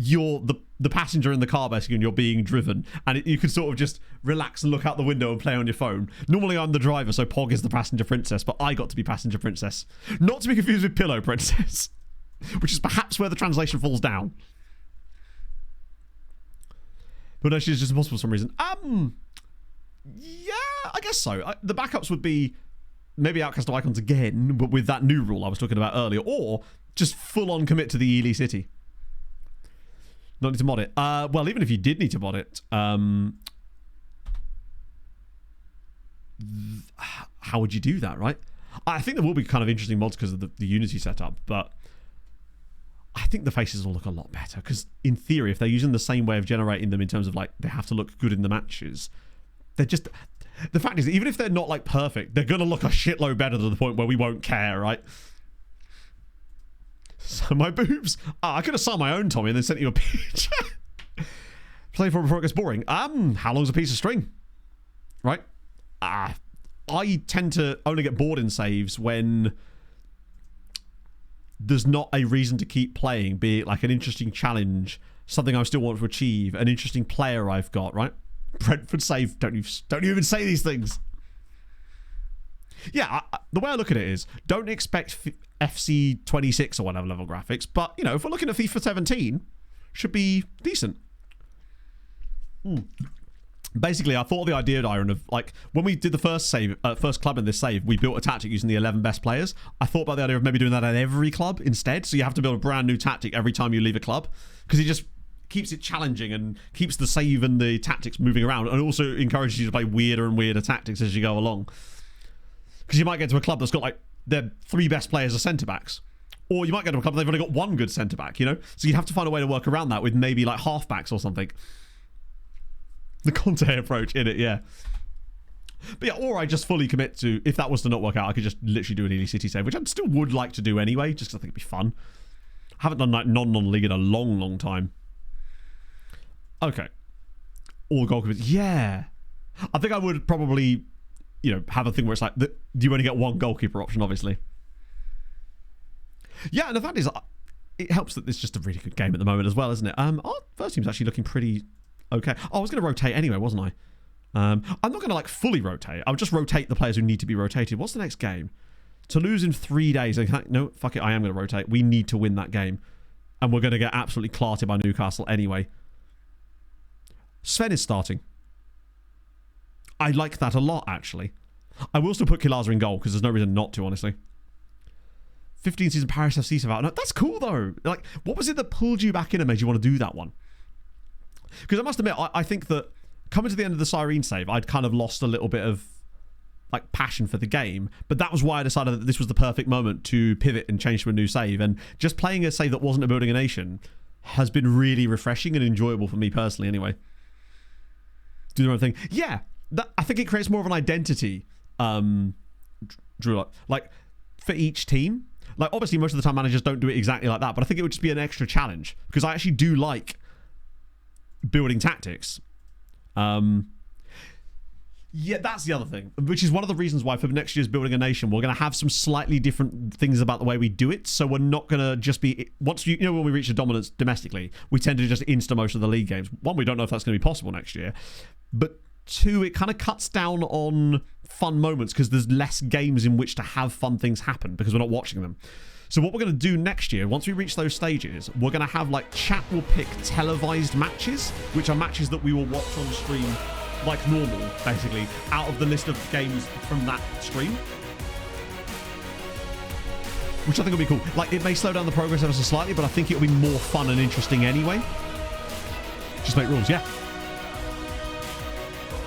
you're the passenger in the car, basically, and you're being driven, and you can sort of just relax and look out the window and play on your phone. Normally I'm the driver, so Pog is the passenger princess, but I got to be passenger princess. Not to be confused with pillow princess, which is perhaps where the translation falls down. But no, she's just impossible for some reason. Yeah, I guess so. The backups would be maybe Outcast Icons again, but with that new rule I was talking about earlier, or just full on commit to the Ely City. Not need to mod it. Well, even if you did need to mod it, how would you do that, right? I think there will be kind of interesting mods because of the Unity setup, but I think the faces will look a lot better because, in theory, if they're using the same way of generating them in terms of, like, they have to look good in the matches, they're just... The fact is, even if they're not, like, perfect, they're going to look a shitload better to the point where we won't care, right? So my boobs. I could have signed my own, Tommy, and then sent you a picture. Play for it before it gets boring. How long's a piece of string? Right? I tend to only get bored in saves when there's not a reason to keep playing, be it like an interesting challenge, something I still want to achieve, an interesting player I've got, right? Brentford save. Don't you even say these things. Yeah, the way I look at it is, don't expect FC 26 or whatever level graphics, but, you know, if we're looking at FIFA 17, should be decent. Basically, I thought of the idea, Iron, of, like, when we did the first club in this save, we built a tactic using the 11 best players. I thought about the idea of maybe doing that at every club instead, so you have to build a brand new tactic every time you leave a club, because it just keeps it challenging and keeps the save and the tactics moving around, and also encourages you to play weirder and weirder tactics as you go along. Because you might get to a club that's got, like, their 3 best players are centre-backs. Or you might get to a club that they've only got 1 good centre-back, you know? So you'd have to find a way to work around that with maybe, like, half-backs or something. The Conte approach in it, yeah. But yeah, or I just fully commit to, if that was to not work out, I could just literally do an Ely City save, which I still would like to do anyway, just because I think it'd be fun. I haven't done, like, non-league in a long, long time. Okay. All goalkeepers. Yeah. I think I would probably... you know, have a thing where it's like, you only get 1 goalkeeper option, obviously. Yeah, and the fact is, it helps that it's just a really good game at the moment as well, isn't it? Our first team's actually looking pretty okay. Oh, I was going to rotate anyway, wasn't I? I'm not going to, like, fully rotate. I'll just rotate the players who need to be rotated. What's the next game? Toulouse in 3 days. No, fuck it, I am going to rotate. We need to win that game. And we're going to get absolutely clarted by Newcastle anyway. Sven is starting. I like that a lot, actually. I will still put Kilaza in goal because there's no reason not to, honestly. 15 season Paris FC survival. No, that's cool, though. Like, what was it that pulled you back in and made you want to do that one? Because I must admit, I think that coming to the end of the Cyrene save, I'd kind of lost a little bit of like passion for the game, but that was why I decided that this was the perfect moment to pivot and change to a new save. And just playing a save that wasn't a Building a Nation has been really refreshing and enjoyable for me personally anyway. Do the right thing. Yeah, I think it creates more of an identity, Drew, like for each team. Like obviously most of the time managers don't do it exactly like that, but I think it would just be an extra challenge because I actually do like building tactics. Yeah, that's the other thing, which is one of the reasons why for next year's Building a Nation, we're going to have some slightly different things about the way we do it. So we're not going to just be, once you know, when we reach a dominance domestically, we tend to just insta most of the league games. One, we don't know if that's going to be possible next year. But two, it kind of cuts down on fun moments because there's less games in which to have fun things happen because we're not watching them. So what we're going to do next year, once we reach those stages, we're going to have like chat will pick televised matches, which are matches that we will watch on stream like normal, basically, out of the list of games from that stream. Which I think will be cool. Like, it may slow down the progress ever so slightly, but I think it'll be more fun and interesting anyway. Just make rules, yeah.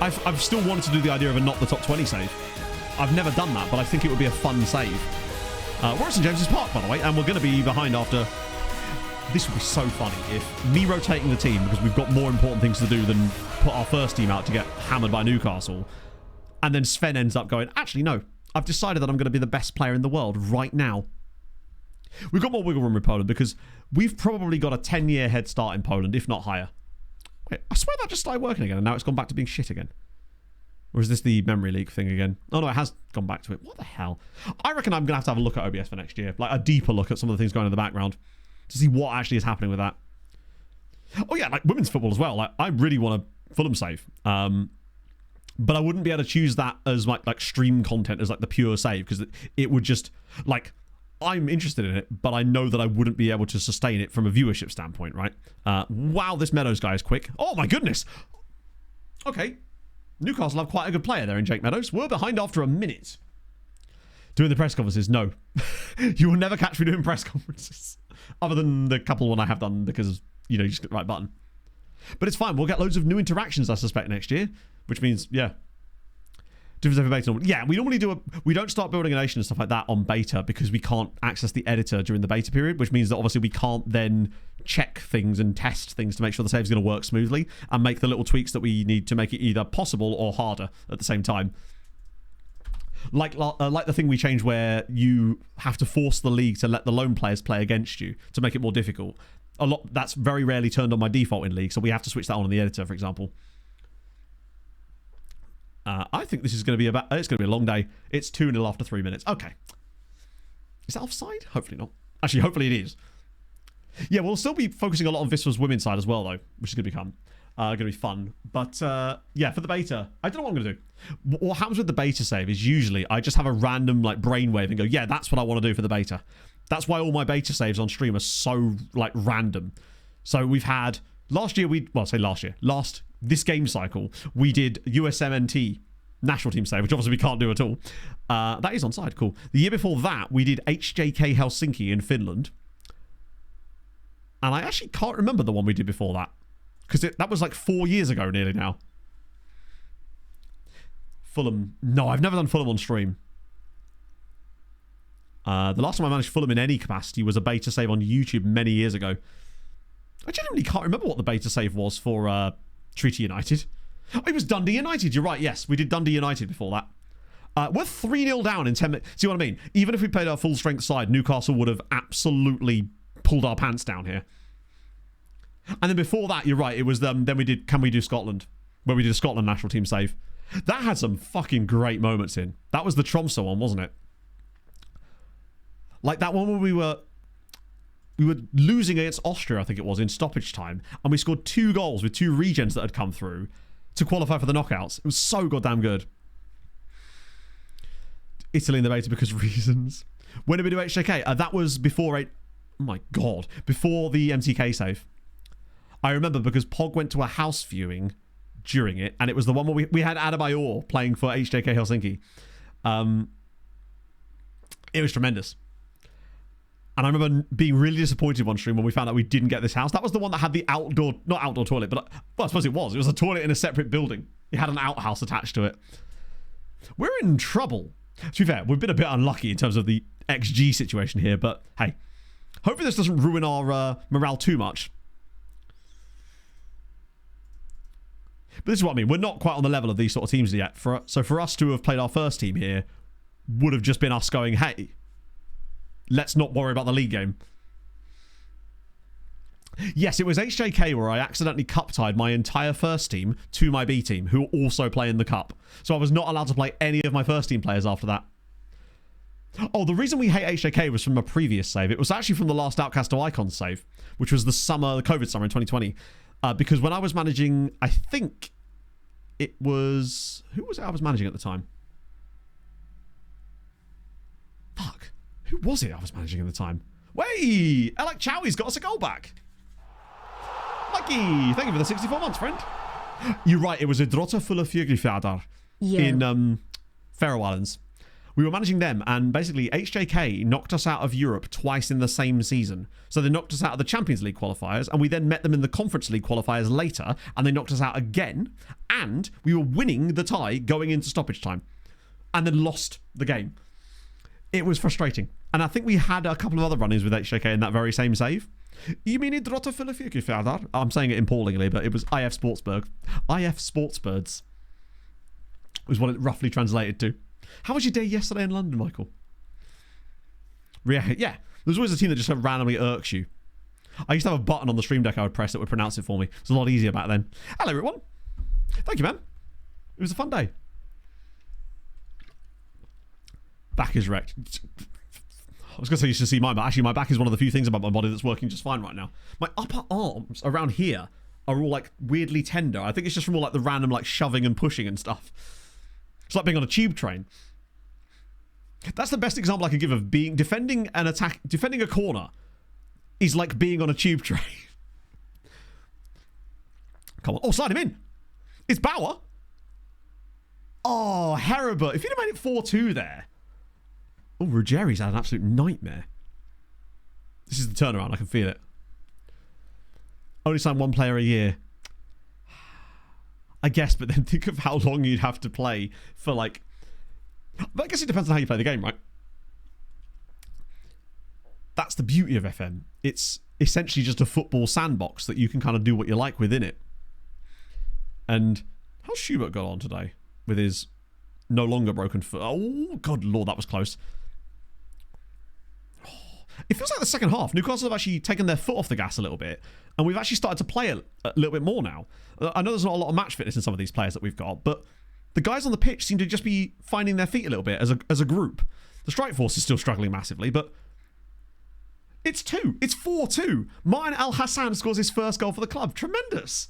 I've still wanted to do the idea of a not the top 20 save. I've never done that, but I think it would be a fun save. We're at St James's Park, by the way, and we're going to be behind after... This would be so funny if me rotating the team, because we've got more important things to do than put our first team out to get hammered by Newcastle, and then Sven ends up going, actually, no, I've decided that I'm going to be the best player in the world right now. We've got more wiggle room with Poland because we've probably got a 10-year head start in Poland, if not higher. Wait, I swear that just started working again, and now it's gone back to being shit again. Or is this the memory leak thing again? Oh, no, it has gone back to it. What the hell? I reckon I'm going to have a look at OBS for next year, like a deeper look at some of the things going in the background, to see what actually is happening with that. Oh yeah, like women's football as well. Like I really want a Fulham save, but I wouldn't be able to choose that as my like stream content as like the pure save because it would just like I'm interested in it, but I know that I wouldn't be able to sustain it from a viewership standpoint, right? Wow, this Meadows guy is quick. Oh my goodness. Okay, Newcastle have quite a good player there in Jake Meadows. We're behind after a minute. Doing the press conferences, no. You will never catch me doing press conferences. Other than the couple one I have done because, you know, you just click the right button. But it's fine. We'll get loads of new interactions, I suspect, next year. Which means, yeah. Difference over beta. Yeah, we normally we don't start Building a Nation and stuff like that on beta because we can't access the editor during the beta period, which means that obviously we can't then check things and test things to make sure the save is going to work smoothly and make the little tweaks that we need to make it either possible or harder at the same time. Like the thing we changed where you have to force the league to let the lone players play against you to make it more difficult. That's very rarely turned on by default in league, so we have to switch that on in the editor, for example. I think this is going to be it's going to be a long day. It's 2-0 after 3 minutes. Okay. Is that offside? Hopefully not. Actually, hopefully it is. Yeah, we'll still be focusing a lot on Visva's women's side as well, though, which is going to be fun. But yeah, for the beta, I don't know what I'm going to do. What happens with the beta save is usually I just have a random like brainwave and go, yeah, that's what I want to do for the beta. That's why all my beta saves on stream are so like random. So we've had last this game cycle we did USMNT national team save, which obviously we can't do at all. That is onside, cool. The year before that we did HJK Helsinki in Finland, and I actually can't remember the one we did before that. Because that was like 4 years ago nearly now. Fulham. No, I've never done Fulham on stream. The last time I managed Fulham in any capacity was a beta save on YouTube many years ago. I genuinely can't remember what the beta save was for Treaty United. Oh, it was Dundee United. You're right. Yes, we did Dundee United before that. We're 3-0 down in 10 minutes. See what I mean? Even if we played our full strength side, Newcastle would have absolutely pulled our pants down here. And then before that, you're right, it was then we did Can We Do Scotland, where we did a Scotland national team save. That had some fucking great moments in. That was the Tromsø one, wasn't it? Like that one where we were losing against Austria, I think it was, in stoppage time, and we scored 2 goals with 2 regens that had come through to qualify for the knockouts. It was so goddamn good. Italy in the beta because reasons. When did we do HJK? That was before oh my god, before the MTK save. I remember because Pog went to a house viewing during it, and it was the one where we had Adebayor playing for HJK Helsinki. It was tremendous. And I remember being really disappointed one stream when we found out we didn't get this house. That was the one that had the not outdoor toilet, but, well, I suppose it was. It was a toilet in a separate building. It had an outhouse attached to it. We're in trouble. To be fair, we've been a bit unlucky in terms of the XG situation here, but hey, hopefully this doesn't ruin our morale too much. But this is what I mean. We're not quite on the level of these sort of teams yet. So for us to have played our first team here would have just been us going, hey, let's not worry about the league game. Yes, it was HJK where I accidentally cup-tied my entire first team to my B team, who also play in the cup. So I was not allowed to play any of my first team players after that. Oh, the reason we hate HJK was from a previous save. It was actually from the last Outcast to Icons save, which was the COVID summer in 2020. Because when I was managing, I think it was... Who was it I was managing at the time? Fuck. Who was it I was managing at the time? Way! Alec Chowie's got us a goal back. Lucky! Thank you for the 64 months, friend. You're right, it was a Drotta fulla Fjögrifjadar in Faroe Islands. We were managing them, and basically HJK knocked us out of Europe twice in the same season. So they knocked us out of the Champions League qualifiers, and we then met them in the Conference League qualifiers later, and they knocked us out again, and we were winning the tie going into stoppage time, and then lost the game. It was frustrating. And I think we had a couple of other run-ins with HJK in that very same save. You mean Drotta fulla Fjögrifjadar? I'm saying it impallingly, but it was IF Sportsberg. IF Sportsbirds was what it roughly translated to. How was your day yesterday in London, Michael? Yeah. There's always a team that just randomly irks you. I used to have a button on the stream deck I would press that would pronounce it for me. It was a lot easier back then. Hello, everyone. Thank you, man. It was a fun day. Back is wrecked. I was going to say you should see mine, but actually my back is one of the few things about my body that's working just fine right now. My upper arms around here are all like weirdly tender. I think it's just from all like the random like shoving and pushing and stuff. It's like being on a tube train. That's the best example I could give of defending a corner is like being on a tube train. Come on. Oh, slide him in. It's Bauer. Oh, Heribert. If you'd have made it 4-2 there. Oh, Ruggeri's had an absolute nightmare. This is the turnaround. I can feel it. Only sign one player a year. I guess, but then think of how long you'd have to play for like... But I guess it depends on how you play the game, right? That's the beauty of FM. It's essentially just a football sandbox that you can kind of do what you like within it. And how's Schubert got on today with his no longer broken foot? Oh, God, Lord, that was close. It feels like the second half, Newcastle have actually taken their foot off the gas a little bit, and we've actually started to play a little bit more now. I know there's not a lot of match fitness in some of these players that we've got, but the guys on the pitch seem to just be finding their feet a little bit as a group. The strike force is still struggling massively, but it's 4-2. Martin Al Hassan scores his first goal for the club. Tremendous.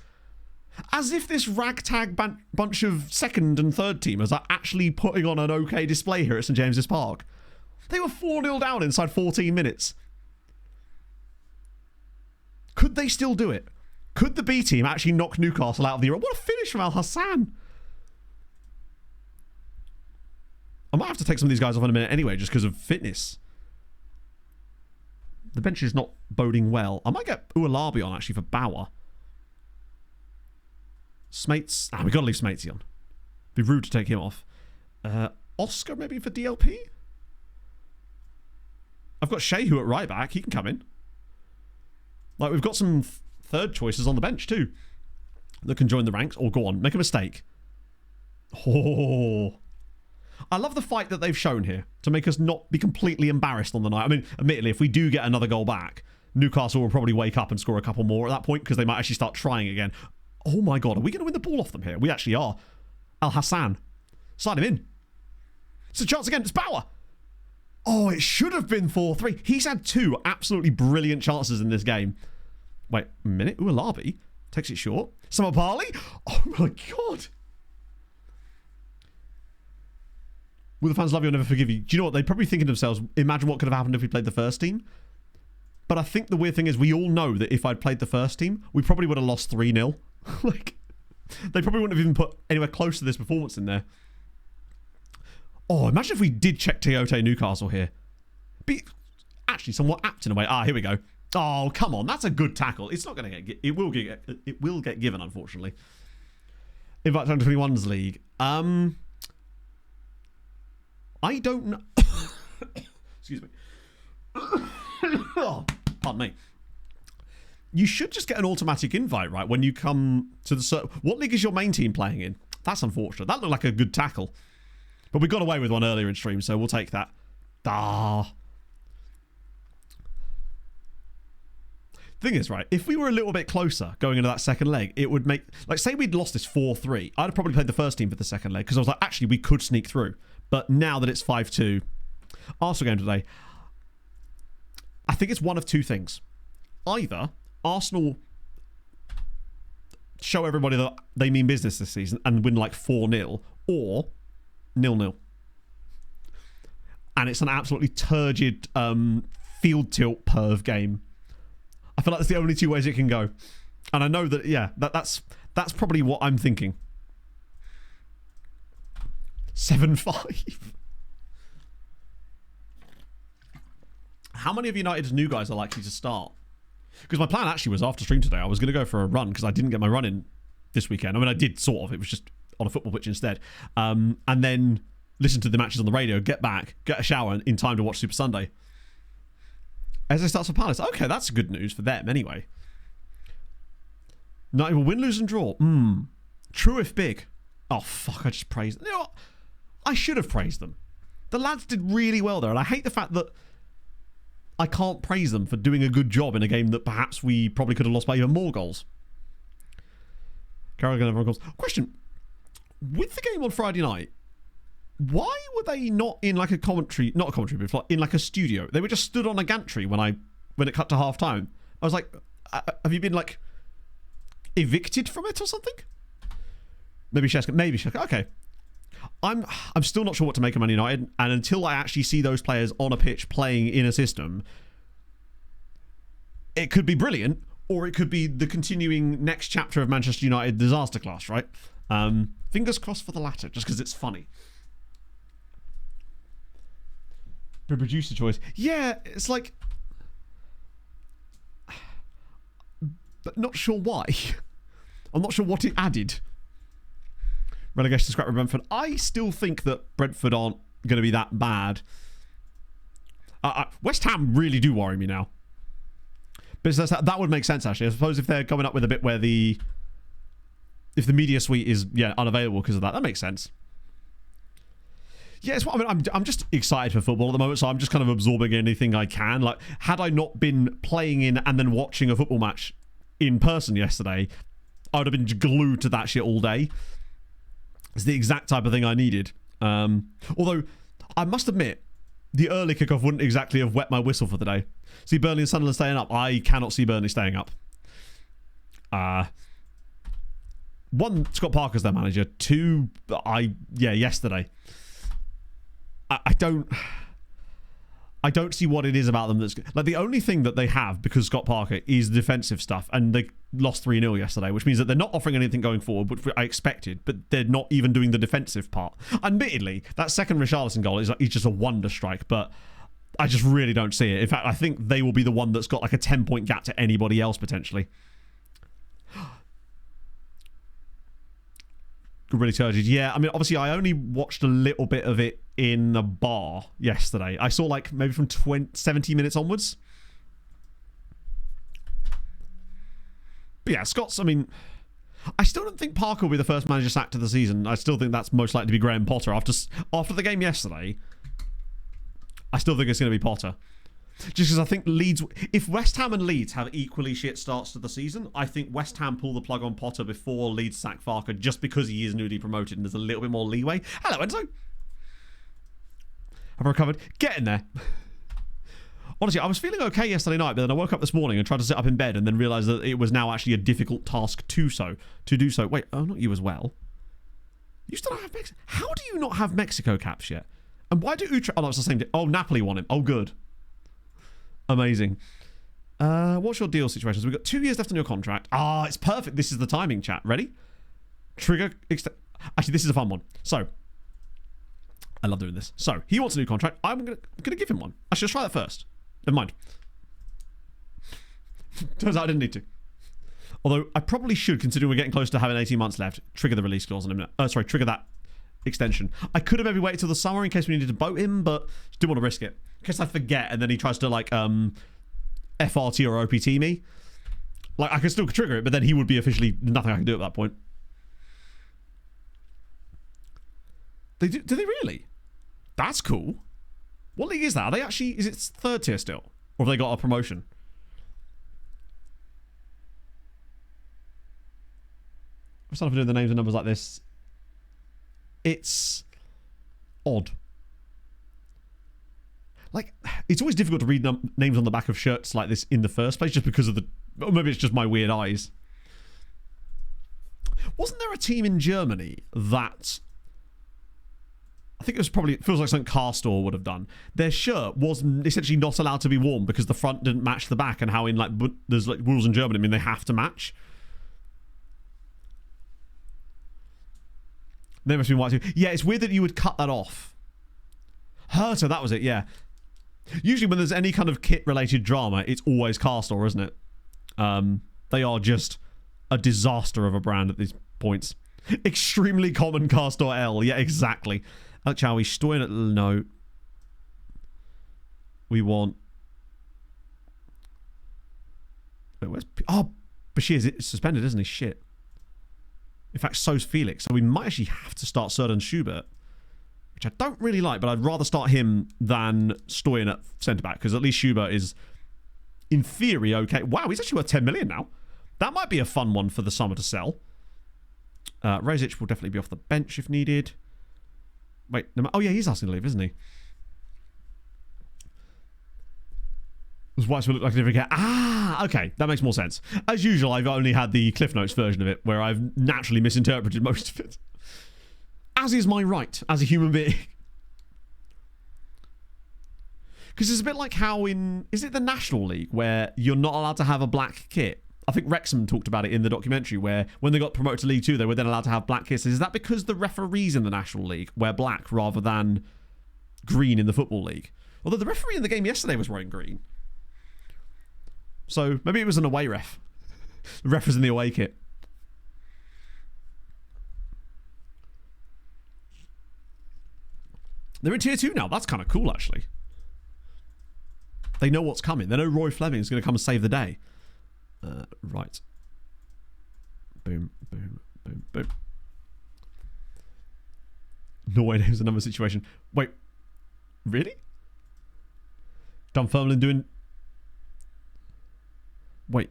As if this ragtag bunch of second and third teamers are actually putting on an okay display here at St James's Park. They were 4-0 down inside 14 minutes. Could they still do it? Could the B team actually knock Newcastle out of the Europa? What a finish from Al Hassan. I might have to take some of these guys off in a minute anyway, just because of fitness. The bench is not boding well. I might get Ualabi on, actually, for Bauer. Smates. We've got to leave Smatesy on. Be rude to take him off. Oscar, maybe, for DLP? I've got Shehu at right back. He can come in. Like, we've got some third choices on the bench, too, that can join the ranks. Or go on, make a mistake. Oh... I love the fight that they've shown here to make us not be completely embarrassed on the night. I mean, admittedly, if we do get another goal back, Newcastle will probably wake up and score a couple more at that point because they might actually start trying again. Oh my God, are we going to win the ball off them here? We actually are. Al Hassan. Slide him in. It's a chance again. It's Bauer. Oh, it should have been 4-3. He's had two absolutely brilliant chances in this game. Wait a minute. Ualabi takes it short. Samapali. Oh my God. Will the fans love you or never forgive you? Do you know what? They're probably thinking to themselves, imagine what could have happened if we played the first team. But I think the weird thing is we all know that if I'd played the first team, we probably would have lost 3-0. Like, They probably wouldn't have even put anywhere close to this performance in there. Oh, imagine if we did check Tiote Newcastle here. Be actually somewhat apt in a way. Ah, here we go. Oh, come on. That's a good tackle. It's not going to get... It will get given, unfortunately. Invite to 21's league. I don't know... Excuse me. Oh, pardon me. You should just get an automatic invite, right, when you come to the... What league is your main team playing in? That's unfortunate. That looked like a good tackle. But we got away with one earlier in stream, so we'll take that. Ah. Thing is, right, if we were a little bit closer going into that second leg, it would make... Like, say we'd lost this 4-3. I'd have probably played the first team for the second leg, because I was like, actually, we could sneak through. But now that it's 5-2... Arsenal game today... I think it's one of two things. Either Arsenal show everybody that they mean business this season and win like 4-0, or 0-0. And it's an absolutely turgid field tilt perv game. I feel like that's the only two ways it can go. And I know that, yeah, that's probably what I'm thinking. 7-5. How many of United's new guys are likely to start? Because my plan actually was after stream today, I was going to go for a run because I didn't get my run in this weekend. I mean, I did sort of. It was just on a football pitch instead. And then listen to the matches on the radio, get back, get a shower in time to watch Super Sunday. As it starts for Palace. Okay, that's good news for them anyway. United will win, lose and draw. True if big. Oh, fuck, I just praised them. You know what? I should have praised them. The lads did really well there, and I hate the fact that I can't praise them for doing a good job in a game that perhaps we probably could have lost by even more goals. Carragher everyone goals. Question. With the game on Friday night, why were they not in like a commentary, not a commentary, but in like a studio? They were just stood on a gantry when it cut to half time. I was like, have you been like evicted from it or something? Maybe Sheska. Okay. I'm still not sure what to make of Man United, and until I actually see those players on a pitch playing in a system, it could be brilliant, or it could be the continuing next chapter of Manchester United disaster class, right? Fingers crossed for the latter, just because it's funny. The producer choice. Yeah, it's like... But not sure why. I'm not sure what it added. Relegation to scrap with Brentford. I still think that Brentford aren't going to be that bad. West Ham really do worry me now. But that would make sense, actually. I suppose if they're coming up with a bit where if the media suite is unavailable because of that, that makes sense. Yeah, it's what I mean. I'm just excited for football at the moment, so I'm just kind of absorbing anything I can. Like, had I not been playing in and then watching a football match in person yesterday, I would have been glued to that shit all day. It's the exact type of thing I needed. Although, I must admit, the early kickoff wouldn't exactly have wet my whistle for the day. See Burnley and Sunderland staying up. I cannot see Burnley staying up. One, Scott Parker's their manager. Two, yesterday. I don't see what it is about them that's... Like, the only thing that they have, because Scott Parker, is defensive stuff, and they lost 3-0 yesterday, which means that they're not offering anything going forward, which I expected, but they're not even doing the defensive part. Admittedly, that second Richarlison goal is just a wonder strike, but I just really don't see it. In fact, I think they will be the one that's got like a 10-point gap to anybody else, potentially. Really turgid. Yeah, I mean, obviously, I only watched a little bit of it in a bar yesterday. I saw like maybe from 70 minutes onwards. But yeah, Scott's, I mean, I still don't think Parker will be the first manager sacked of the season. I still think that's most likely to be Graham Potter. After the game yesterday, I still think it's going to be Potter. Just because I think Leeds... If West Ham and Leeds have equally shit starts to the season, I think West Ham pull the plug on Potter before Leeds sack Farker, just because he is newly promoted and there's a little bit more leeway. Hello, Enzo. Have I recovered? Getting there. Honestly, I was feeling okay yesterday night, but then I woke up this morning and tried to sit up in bed and then realised that it was now actually a difficult task to do so. Wait, oh, not you as well. You still don't have Mexico? How do you not have Mexico caps yet? And why do Utrecht... Oh, no, it's the same day. Oh, Napoli won him. Oh, good. Amazing. What's your deal situation? So we've got 2 years left on your contract. It's perfect. This is the timing, chat. Ready? Trigger Actually, this is a fun one. So, I love doing this. So, he wants a new contract. I'm gonna give him one. Actually, let's try that first. Never mind. Turns out I didn't need to. Although, I probably should, considering we're getting close to having 18 months left, trigger the release clause on him. Trigger that extension. I could have maybe waited till the summer in case we needed to boat him, but just didn't want to risk it. In case I forget and then he tries to, like, FRT or OPT me. Like, I could still trigger it, but then he would be officially nothing I can do at that point. Do they really? That's cool. What league is that? Are they actually... Is it third tier still? Or have they got a promotion? I'm starting to do the names and numbers like this. It's odd. Like, it's always difficult to read names on the back of shirts like this in the first place, just because of the... Or maybe it's just my weird eyes. Wasn't there a team in Germany that... I think it was probably... It feels like something Castor would have done. Their shirt was essentially not allowed to be worn because the front didn't match the back, and how in, like, there's, like, rules in Germany, I mean, they have to match. They must be white too. Yeah, it's weird that you would cut that off. Hertha, that was it, yeah. Usually when there's any kind of kit-related drama, it's always Castor, isn't it? They are just a disaster of a brand at these points. Extremely common Castor L. Yeah, exactly. Shall we Stein at... No. We want... Wait, where's... Oh, Bashir's suspended, isn't he? Shit. In fact, so's Felix. So we might actually have to start Serdan Schubert, which I don't really like, but I'd rather start him than Stein at centre-back, because at least Schubert is, in theory, okay. Wow, he's actually worth 10 million now. That might be a fun one for the summer to sell. Rezic will definitely be off the bench if needed. Wait, no, oh yeah, he's asking to leave, isn't he? Whites will look like a different cat. Ah, okay, that makes more sense. As usual, I've only had the Cliff Notes version of it, where I've naturally misinterpreted most of it. As is my right, as a human being. Because it's a bit like how in... Is it the National League, where you're not allowed to have a black kit? I think Wrexham talked about it in the documentary, where when they got promoted to League 2, they were then allowed to have black kits. Is that because the referees in the National League wear black rather than green in the Football League? Although the referee in the game yesterday was wearing green. So maybe it was an away ref. The ref was in the away kit. They're in tier 2 now. That's kind of cool, actually. They know what's coming. They know Roy Fleming is going to come and save the day. Right. Boom, boom, boom, boom. Norway names another situation. Wait. Really? Dunfermline doing... Wait.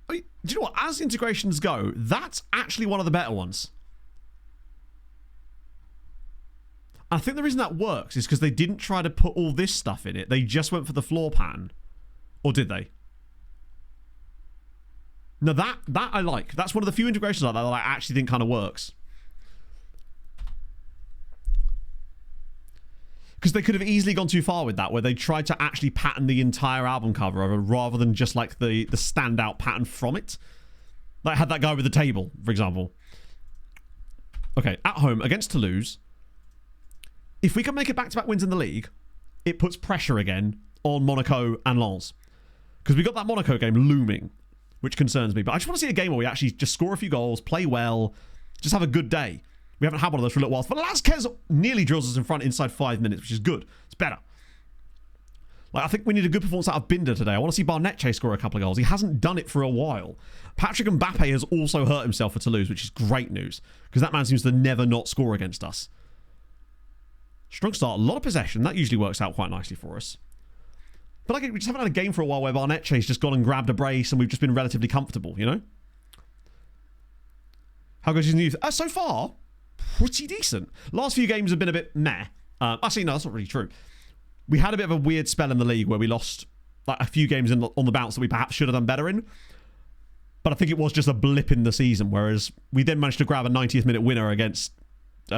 I mean, do you know what? As integrations go, that's actually one of the better ones. I think the reason that works is because they didn't try to put all this stuff in it. They just went for the floor pan. Or did they? No, that I like. That's one of the few integrations like that I actually think kind of works. Because they could have easily gone too far with that, where they tried to actually pattern the entire album cover over rather than just like the standout pattern from it. Like had that guy with the table, for example. Okay, at home against Toulouse. If we can make it back-to-back wins in the league, it puts pressure again on Monaco and Lens. Because we got that Monaco game looming, which concerns me. But I just want to see a game where we actually just score a few goals, play well, just have a good day. We haven't had one of those for a little while. But Velasquez nearly drills us in front inside 5 minutes, which is good. It's better. Like, I think we need a good performance out of Binder today. I want to see Barnetche score a couple of goals. He hasn't done it for a while. Patrick Mbappe has also hurt himself for Toulouse, which is great news. Because that man seems to never not score against us. Strong start, a lot of possession. That usually works out quite nicely for us. But like, we just haven't had a game for a while where Barnetche's just gone and grabbed a brace and we've just been relatively comfortable, you know? How goes his youth? So far, pretty decent. Last few games have been a bit meh. Actually, no, that's not really true. We had a bit of a weird spell in the league where we lost like a few games on the bounce that we perhaps should have done better in. But I think it was just a blip in the season, whereas we then managed to grab a 90th minute winner against... who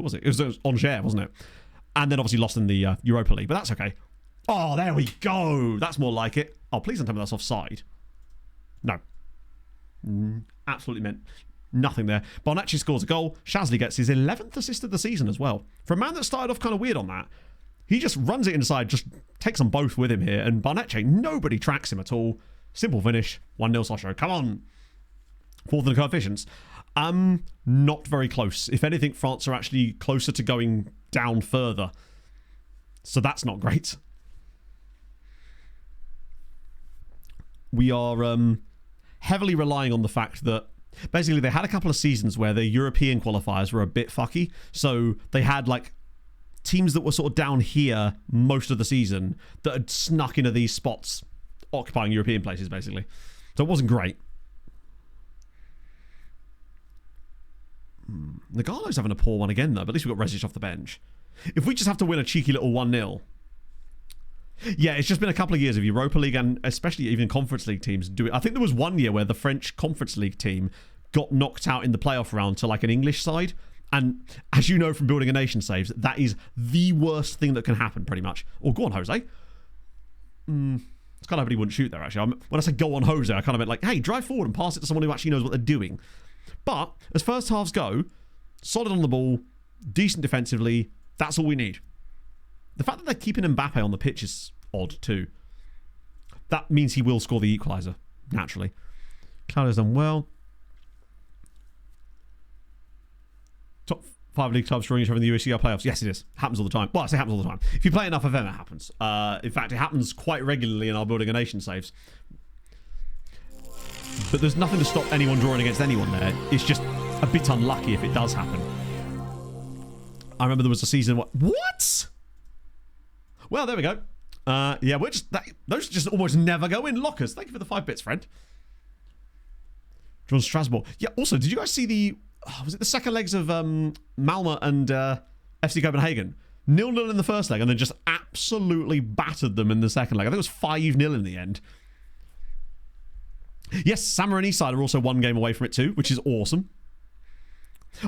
was it? It was Angers, wasn't it? And then obviously lost in the Europa League, but that's okay. Oh, there we go. That's more like it. Oh, please don't tell me that's offside. No. Absolutely meant nothing there. Bonacci scores a goal. Shasley gets his 11th assist of the season as well. For a man that started off kind of weird on that, he just runs it inside, just takes them both with him here. And Bonacci, nobody tracks him at all. Simple finish. 1-0 Sochaux. Come on. Fourth in the coefficients. Not very close. If anything, France are actually closer to going down further. So that's not great. We are heavily relying on the fact that basically they had a couple of seasons where the European qualifiers were a bit fucky. So they had like teams that were sort of down here most of the season that had snuck into these spots, occupying European places basically. So it wasn't great. Nagalo's having a poor one again though, but at least we've got Rezic off the bench. If we just have to win a cheeky little 1-0... Yeah, it's just been a couple of years of Europa League and especially even Conference League teams do it. I think there was one year where the French Conference League team got knocked out in the playoff round to like an English side. And as you know from Building a Nation saves, that is the worst thing that can happen pretty much. Or go on, Jose. It's kind of hoping he wouldn't shoot there actually. When I said go on, Jose, I kind of meant like, hey, drive forward and pass it to someone who actually knows what they're doing. But as first halves go, solid on the ball, decent defensively, that's all we need. The fact that they're keeping Mbappe on the pitch is odd too. That means he will score the equaliser, naturally. Claudio's done well. Top 5 league clubs drawing each other in the USCR playoffs. Yes, it is. Happens all the time. Well, I say happens all the time. If you play enough of them, it happens. In fact, it happens quite regularly in our Building a Nation saves. But there's nothing to stop anyone drawing against anyone there. It's just a bit unlucky if it does happen. I remember there was a season... What? Well, there we go. Yeah, those just almost never go in lockers. Thank you for the 5 bits, friend. John Strasbourg. Yeah, also, did you guys see the... was it the second legs of Malmö and FC Copenhagen? 0-0 in the first leg and then just absolutely battered them in the second leg. I think it was 5-0 in the end. Yes, Samar and Eastside are also 1 game away from it too, which is awesome.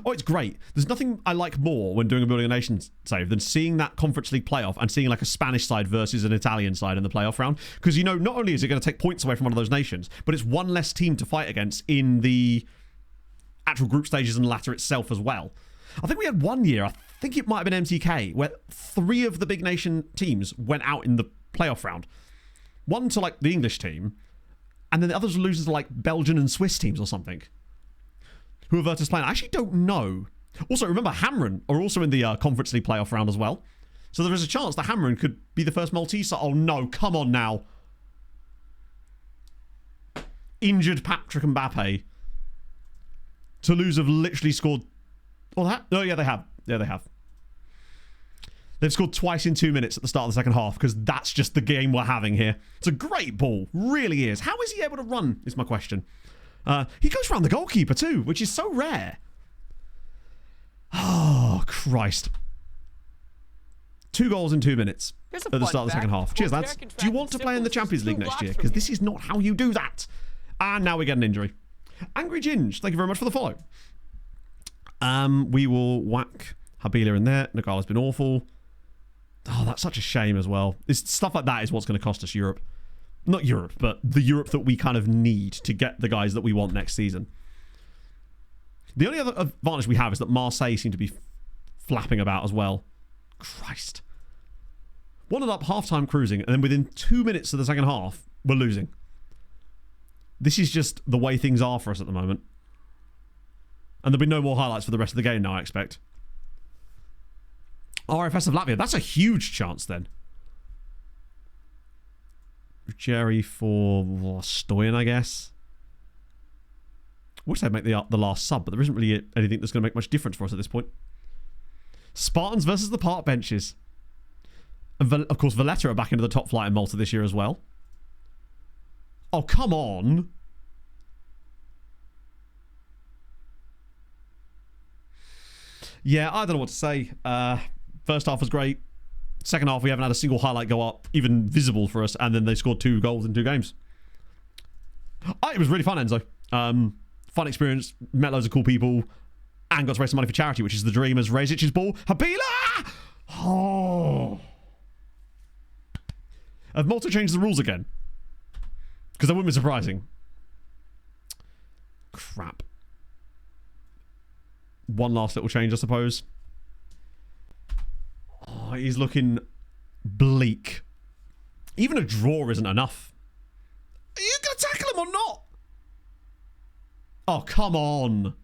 Oh, it's great. There's nothing I like more when doing a Building a Nation save than seeing that Conference League playoff and seeing like a Spanish side versus an Italian side in the playoff round. Because, you know, not only is it going to take points away from one of those nations, but it's one less team to fight against in the actual group stages and ladder itself as well. I think we had one year, I think it might have been MTK, where 3 of the big nation teams went out in the playoff round. One to like the English team, and then the others were losing to like Belgian and Swiss teams or something. Who are Virtus playing? I actually don't know. Also, remember, Hamren are also in the Conference League playoff round as well. So there is a chance that Hamren could be the first Maltese. Oh, no. Come on now. Injured Patrick Mbappe. Toulouse have literally scored... Oh, yeah, they have. Yeah, they have. They've scored twice in 2 minutes at the start of the second half because that's just the game we're having here. It's a great ball. Really is. How is he able to run, is my question. He goes around the goalkeeper too, which is so rare. Oh, Christ. 2 goals in 2 minutes at the start of the second half. Cheers, lads. Do you want to play in the Champions League next year? Because this is not how you do that. And now we get an injury. Angry Ginge, thank you very much for the follow. We will whack Habila in there. Nagala's been awful. Oh, that's such a shame as well. It's stuff like that is what's going to cost us Europe. Not Europe, but the Europe that we kind of need to get the guys that we want next season. The only other advantage we have is that Marseille seem to be flapping about as well. Christ. 1-0 up, half-time cruising, and then within 2 minutes of the second half, we're losing. This is just the way things are for us at the moment. And there'll be no more highlights for the rest of the game now, I expect. RFS of Latvia. That's a huge chance then. Jerry for Stoyan, I guess. I wish they'd make the last sub, but there isn't really anything that's going to make much difference for us at this point. Spartans versus the park benches. And of course, Valletta are back into the top flight in Malta this year as well. Oh, come on. Yeah, I don't know what to say. First half was great. Second half, we haven't had a single highlight go up, even visible for us, and then they scored 2 goals in 2 games. It was really fun, Enzo. Fun experience, met loads of cool people, and got to raise some money for charity, which is the dream as Rezic's ball. Habila! Oh. Have Malta changed the rules again? Because that wouldn't be surprising. Crap. One last little change, I suppose. Oh, he's looking bleak. Even a draw isn't enough. Are you going to tackle him or not? Oh, come on.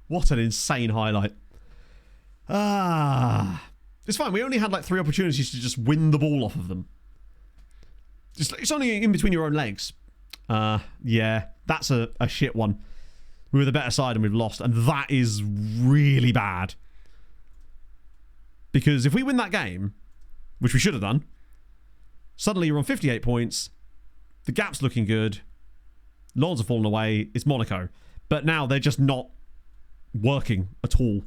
What an insane highlight. It's fine. We only had like 3 opportunities to just win the ball off of them. It's only in between your own legs. Yeah, that's a shit one. We were the better side and we've lost. And that is really bad. Because if we win that game, which we should have done, suddenly you're on 58 points. The gap's looking good. Lords have fallen away. It's Monaco. But now they're just not working at all.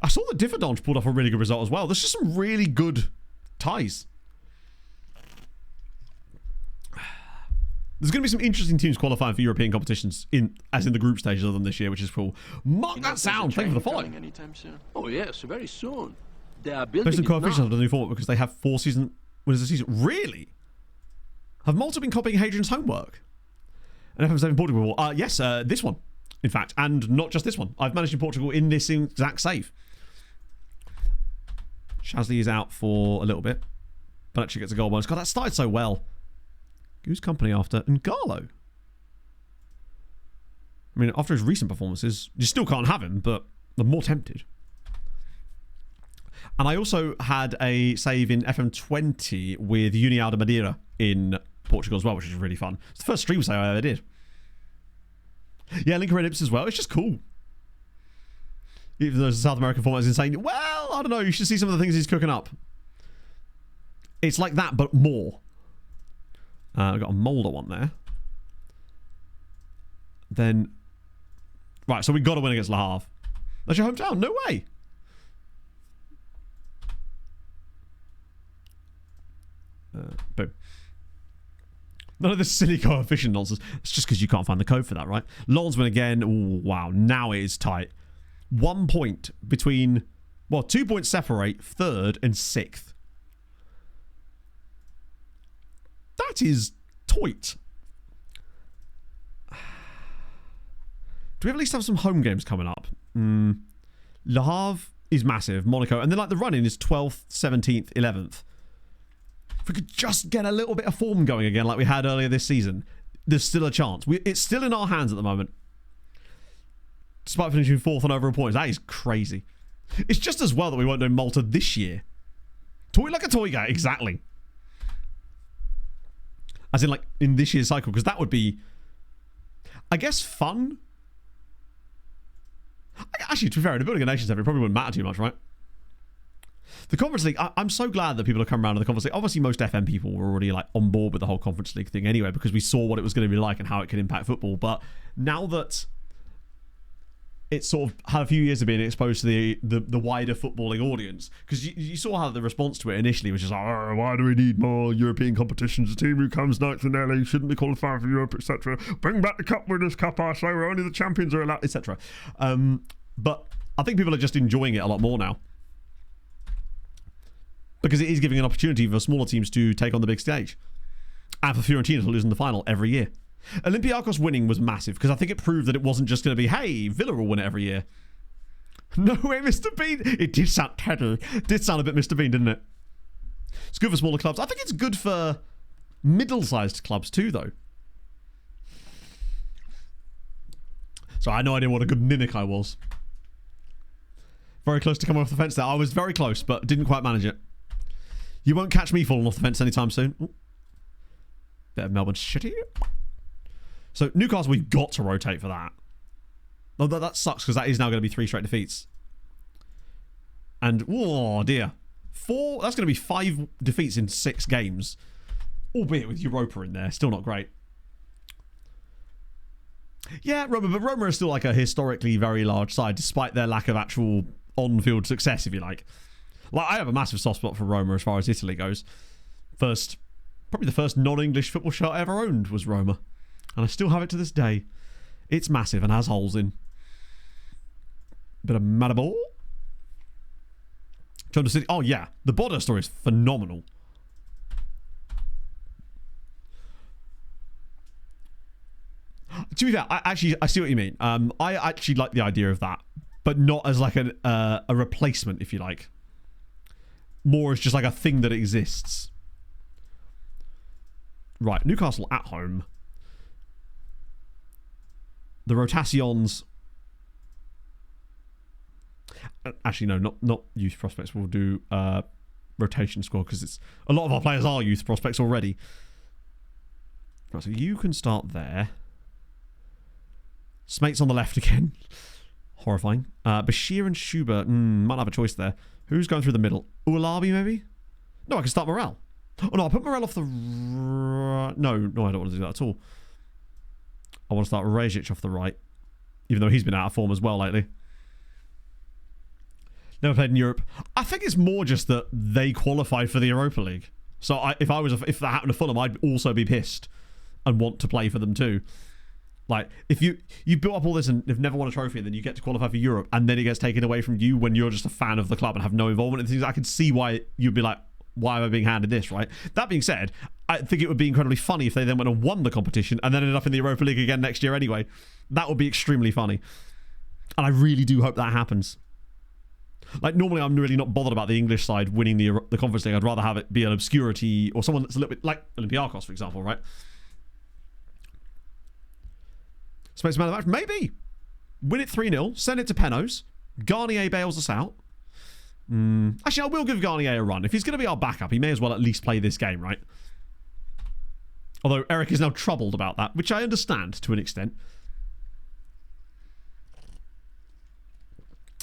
I saw that Differdange pulled off a really good result as well. There's just some really good ties. There's going to be some interesting teams qualifying for European competitions, as in the group stages of them this year, which is cool. Mark that sound. Thank you for the follow. Anytime soon. Oh yes, very soon. They are building Based on it coefficients now. of the new format because they have 4 season winners a season. Really? Have Malta been copying Hadrian's homework? And FM7 in Portugal before? Yes, this one, in fact, and not just this one. I've managed in Portugal in this exact save. Shazly is out for a little bit, but actually gets a goal bonus. God, that started so well. Who's company after? Ngalo. I mean, after his recent performances, you still can't have him, but I'm more tempted. And I also had a save in FM20 with União de Madeira in Portugal as well, which is really fun. It's the first stream save I ever did. Yeah, Linker and Ips as well. It's just cool. Even though the South American format is insane. Well, I don't know. You should see some of the things he's cooking up. It's like that, but more. I've got a Molder one there. Then... Right, so we got to win against Le Havre. That's your hometown? No way. Boom. None of this silly coefficient nonsense. It's just because you can't find the code for that, right? Lons win again. Ooh, wow, now it is tight. 1 point between... Well, 2 points separate 3rd and 6th. That is tight. Do we at least have some home games coming up? Le Havre is massive. Monaco. And then like the run-in is 12th, 17th, 11th. If we could just get a little bit of form going again like we had earlier this season, there's still a chance. It's still in our hands at the moment. Despite finishing 4th on over points. That is crazy. It's just as well that we weren't doing Malta this year. Toy like a toy guy. Exactly. As in like in this year's cycle. Because that would be, I guess, fun. Actually, to be fair, in the Building of Nations, it probably wouldn't matter too much, right? The Conference League, I'm so glad that people have come around to the Conference League. Obviously, most FM people were already like on board with the whole Conference League thing anyway, because we saw what it was going to be like and how it could impact football. But now that it's sort of had a few years of being exposed to the wider footballing audience, because you saw how the response to it initially was just like, oh, why do we need more European competitions? A team who comes ninth in LA shouldn't be qualifying for Europe, etc. Bring back the Cup Winners' Cup, I say, where only the champions are allowed, etc. But I think people are just enjoying it a lot more now. Because it is giving an opportunity for smaller teams to take on the big stage. And for Fiorentina to lose in the final every year. Olympiacos winning was massive, because I think it proved that it wasn't just going to be, hey, Villa will win it every year. No way, Mr. Bean. It did sound Teddy. It did sound a bit Mr. Bean, didn't it? It's good for smaller clubs. I think it's good for middle-sized clubs too, though. So I had no idea what a good mimic I was. Very close to coming off the fence there. I was very close, but didn't quite manage it. You won't catch me falling off the fence anytime soon. Ooh. Bit of Melbourne shitty. So Newcastle, we've got to rotate for that. Although that sucks because that is now going to be 3 straight defeats. And, oh dear. That's going to be 5 defeats in 6 games. Albeit with Europa in there. Still not great. Yeah, Roma, but Roma is still like a historically very large side, despite their lack of actual on-field success, if you like. Like, I have a massive soft spot for Roma as far as Italy goes. Probably the first non-English football shirt I ever owned was Roma. And I still have it to this day. It's massive and has holes in. Bit of Madaball. Children's City. Oh, yeah. The border story is phenomenal. To be fair, I see what you mean. I actually like the idea of that, but not as like a replacement, if you like. More as just like a thing that exists. Right, Newcastle at home. The rotations. Actually, no, not youth prospects. We'll do rotation squad because it's a lot of our players are youth prospects already. Right, so you can start there. Smate's on the left again. Horrifying. Bashir and Schubert. Might have a choice there. Who's going through the middle? Ulabi, maybe? No, I can start Morel. Oh, no, I'll put Morel off the... No, I don't want to do that at all. I want to start Rejic off the right. Even though he's been out of form as well lately. Never played in Europe. I think it's more just that they qualified for the Europa League. So if that happened to Fulham, I'd also be pissed and want to play for them too. Like, if you built up all this and have never won a trophy, and then you get to qualify for Europe, and then it gets taken away from you when you're just a fan of the club and have no involvement in things, I can see why you'd be like, why am I being handed this, right? That being said, I think it would be incredibly funny if they then went and won the competition and then ended up in the Europa League again next year anyway. That would be extremely funny. And I really do hope that happens. Like, normally I'm really not bothered about the English side winning the Conference League. I'd rather have it be an obscurity or someone that's a little bit like Olympiacos, for example, right? Space man of the match? Maybe. Win it 3-0. Send it to Penos. Garnier bails us out. Actually, I will give Garnier a run. If he's going to be our backup, he may as well at least play this game, right? Although Eric is now troubled about that, which I understand to an extent.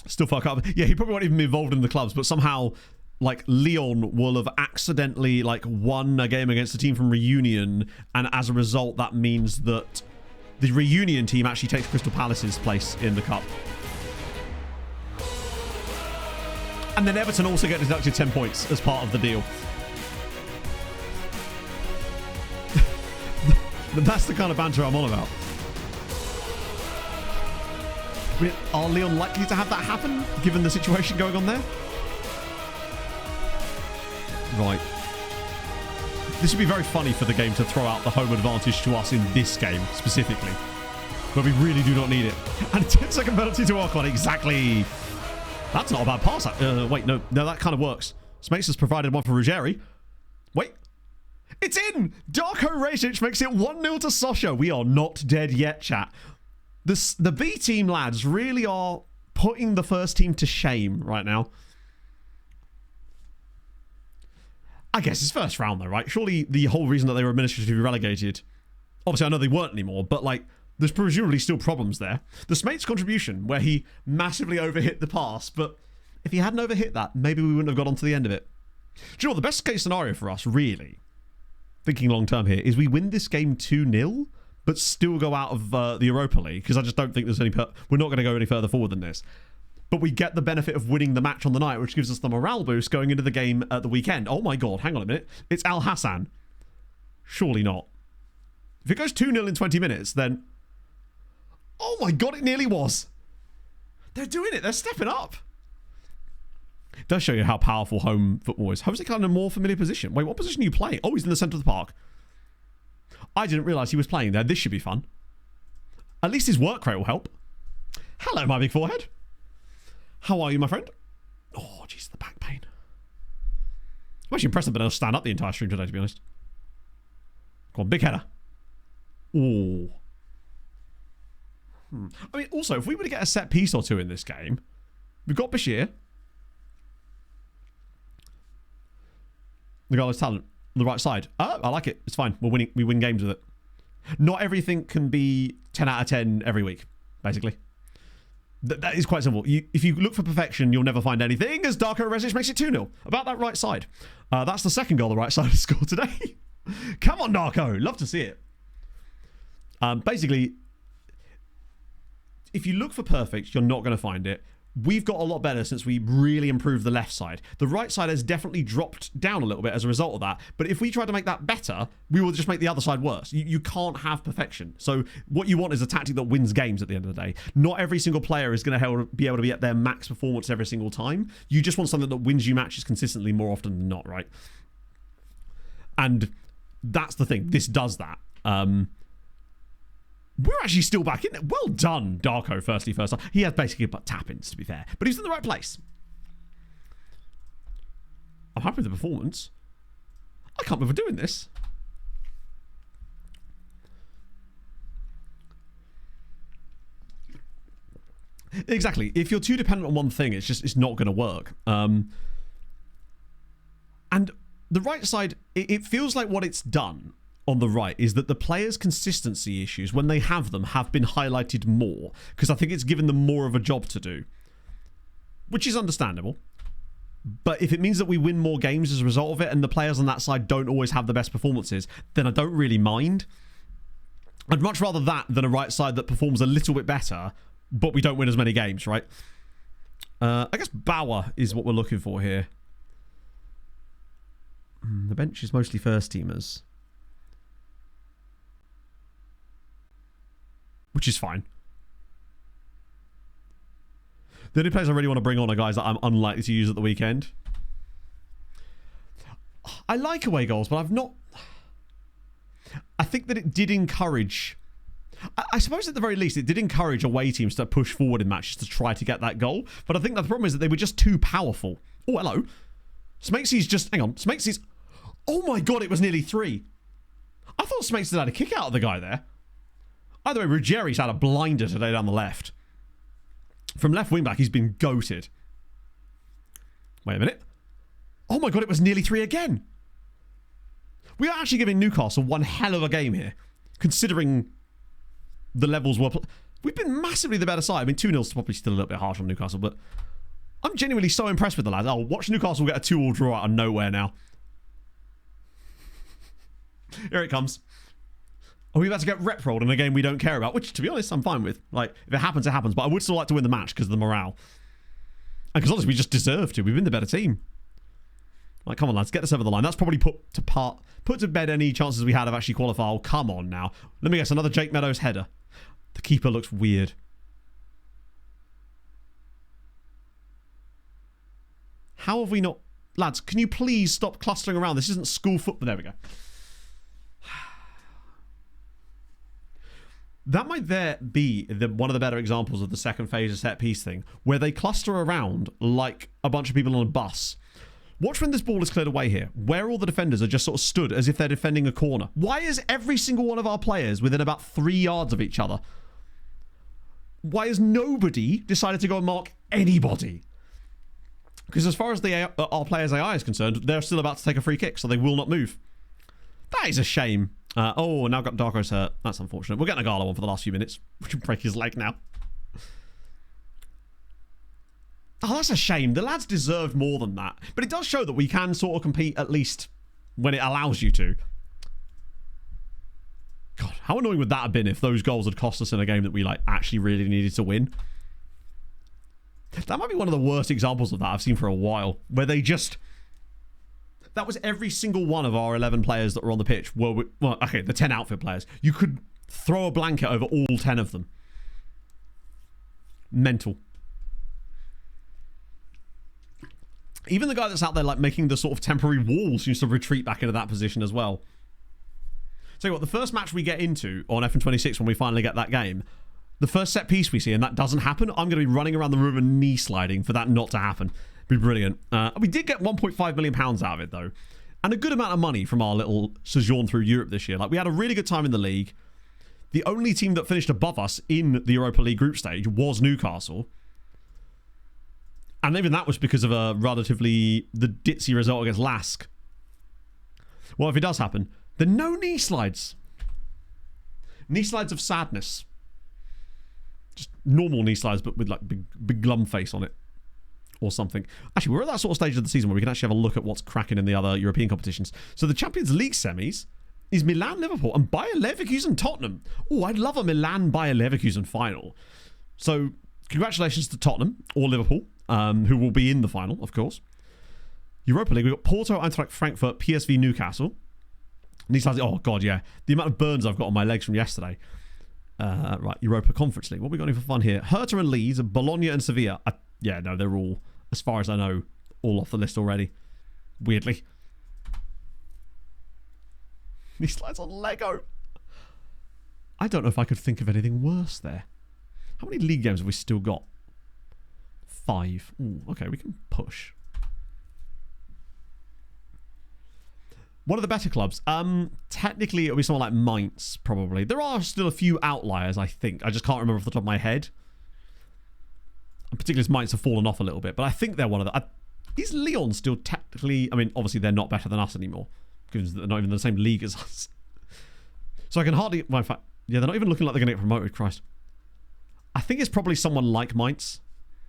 Still fuck up. Yeah, he probably won't even be involved in the clubs, but somehow, like, Leon will have accidentally, like, won a game against a team from Reunion, and as a result, that means that the Reunion team actually takes Crystal Palace's place in the cup. And then Everton also get deducted 10 points as part of the deal. But that's the kind of banter I'm on about. I mean, are Leon likely to have that happen, given the situation going on there? Right. This would be very funny for the game to throw out the home advantage to us in this game, specifically. But we really do not need it. And 10-second penalty to Arcon, exactly. That's not a bad pass. Wait, no, that kind of works. Smates has provided one for Ruggeri. Wait. It's in! Darko Rejic makes it 1-0 to Sochaux. We are not dead yet, chat. The B team lads really are putting the first team to shame right now. I guess it's first round though, right? Surely the whole reason that they were administratively relegated... Obviously, I know they weren't anymore, but like, there's presumably still problems there. The Smates contribution, where he massively overhit the pass, but if he hadn't overhit that, maybe we wouldn't have got on to the end of it. Do you know what? The best case scenario for us, really, thinking long term here, is we win this game 2-0, but still go out of the Europa League, because I just don't think there's any... We're not going to go any further forward than this. But we get the benefit of winning the match on the night, which gives us the morale boost going into the game at the weekend. Oh my god, hang on a minute. It's Al Hassan. Surely not. If it goes 2-0 in 20 minutes, then... Oh my god, it nearly was. They're doing it. They're stepping up. It does show you how powerful home football is. Jose Clan in a more familiar position. Wait, what position are you playing? Oh, he's in the centre of the park. I didn't realise he was playing there. This should be fun. At least his work rate will help. Hello, my big forehead. How are you, my friend? Oh, jeez, the back pain. I'm actually impressed I've been able to stand up the entire stream today, to be honest. Go on, big header. Oh. I mean, also, if we were to get a set piece or two in this game, we've got Bashir. The guy's talent on the right side. Oh, I like it. It's fine. We win games with it. Not everything can be 10 out of 10 every week, basically. That is quite simple. If you look for perfection, you'll never find anything, as Darko Rezic makes it 2-0. About that right side. That's the second goal the right side has scored today. Come on, Darko. Love to see it. Basically, if you look for perfect, you're not going to find it. we've got a lot better since we really improved the left side. The right side has definitely dropped down a little bit as a result of that. But if we try to make that better, we will just make the other side worse. You can't have perfection. So what you want is a tactic that wins games at the end of the day. Not every single player is going to be able to be at their max performance every single time. You just want something that wins you matches consistently more often than not, right? And that's the thing. This does that. We're actually still back in it. Well done, Darko, first time. He has basically but tap-ins, to be fair. But he's in the right place. I'm happy with the performance. I can't believe we're doing this. Exactly. If you're too dependent on one thing, it's not going to work. And the right side, it feels like what it's done on the right is that the players' consistency issues, when they have them, have been highlighted more, because I think it's given them more of a job to do, which is understandable. But if it means that we win more games as a result of it, and the players on that side don't always have the best performances, then I don't really mind. I'd much rather that than a right side that performs a little bit better, but we don't win as many games, right? I guess Bauer is what we're looking for here. The bench is mostly first teamers, which is fine. The only players I really want to bring on are guys that I'm unlikely to use at the weekend. I like away goals, but I've not... I think that it did encourage... I suppose at the very least, it did encourage away teams to push forward in matches to try to get that goal. But I think the problem is that they were just too powerful. Oh, hello. Smakesy's just... Hang on. Smakesy's... Oh my god, it was nearly 3. I thought Smakesy had a kick out of the guy there. Either way, Ruggeri's had a blinder today down the left. From left wing back, he's been goated. Wait a minute. Oh my god, it was nearly 3 again. We are actually giving Newcastle one hell of a game here, considering the levels we're... We've been massively the better side. I mean, 2-0's probably still a little bit harsh on Newcastle, but I'm genuinely so impressed with the lads. I'll watch Newcastle get a 2-2 draw out of nowhere now. Here it comes. Are we about to get rep-rolled in a game we don't care about? Which, to be honest, I'm fine with. Like, if it happens, it happens. But I would still like to win the match because of the morale. And because honestly, we just deserve to. We've been the better team. Like, come on, lads. Get this over the line. That's probably put to bed any chances we had of actually qualifying. Oh, come on now. Let me guess. Another Jake Meadows header. The keeper looks weird. How have we not... Lads, can you please stop clustering around? This isn't school football. There we go. That might be one of the better examples of the second phase of set piece thing, where they cluster around like a bunch of people on a bus. Watch when this ball is cleared away here, where all the defenders are just sort of stood as if they're defending a corner. Why is every single one of our players within about 3 yards of each other? Why has nobody decided to go and mark anybody? Because as far as our players' AI is concerned, they're still about to take a free kick, so they will not move. That is a shame. Oh, now got Darko's hurt. That's unfortunate. We're getting a Gala one for the last few minutes. We can break his leg now. Oh, that's a shame. The lads deserved more than that. But it does show that we can sort of compete at least when it allows you to. God, how annoying would that have been if those goals had cost us in a game that we like actually really needed to win? That might be one of the worst examples of that I've seen for a while, where they just... That was every single one of our 11 players that were on the pitch. Well, okay, the 10 outfield players. You could throw a blanket over all 10 of them. Mental. Even the guy that's out there like making the sort of temporary wall seems to retreat back into that position as well. Tell you what, the first match we get into on FN26 when we finally get that game, the first set piece we see and that doesn't happen, I'm going to be running around the room and knee sliding for that not to happen. Be brilliant. We did get £1.5 million out of it though, and a good amount of money from our little sojourn through Europe this year. Like, we had a really good time in the league. The only team that finished above us in the Europa League group stage was Newcastle, and even that was because of the ditzy result against Lask. Well, if it does happen, then no knee slides. Knee slides of sadness. Just normal knee slides, but with like big glum face on it. Or something. Actually, we're at that sort of stage of the season where we can actually have a look at what's cracking in the other European competitions. So the Champions League semis is Milan-Liverpool and Bayer Leverkusen-Tottenham. Oh, I'd love a Milan-Bayer Leverkusen final. So Congratulations to Tottenham or Liverpool, who will be in the final, of course. Europa League, we've got Porto, Eintracht Frankfurt, PSV, Newcastle. And these lads, oh god, yeah. The amount of burns I've got on my legs from yesterday. Right, Europa Conference League. What have we got any for fun here? Hertha and Leeds, Bologna and Sevilla. Yeah, no, they're all, as far as I know, all off the list already. Weirdly. These lads on Lego. I don't know if I could think of anything worse there. How many league games have we still got? 5. Ooh, okay, we can push. One of the better clubs. Technically, it'll be someone like Mainz, probably. There are still a few outliers, I think. I just can't remember off the top of my head. And particularly as Mainz have fallen off a little bit. But I think they're one of the... Is Lyon still technically... I mean, obviously, they're not better than us anymore. Because they're not even in the same league as us. So I can hardly... Well, in fact, yeah, they're not even looking like they're going to get promoted, Christ. I think it's probably someone like Mainz.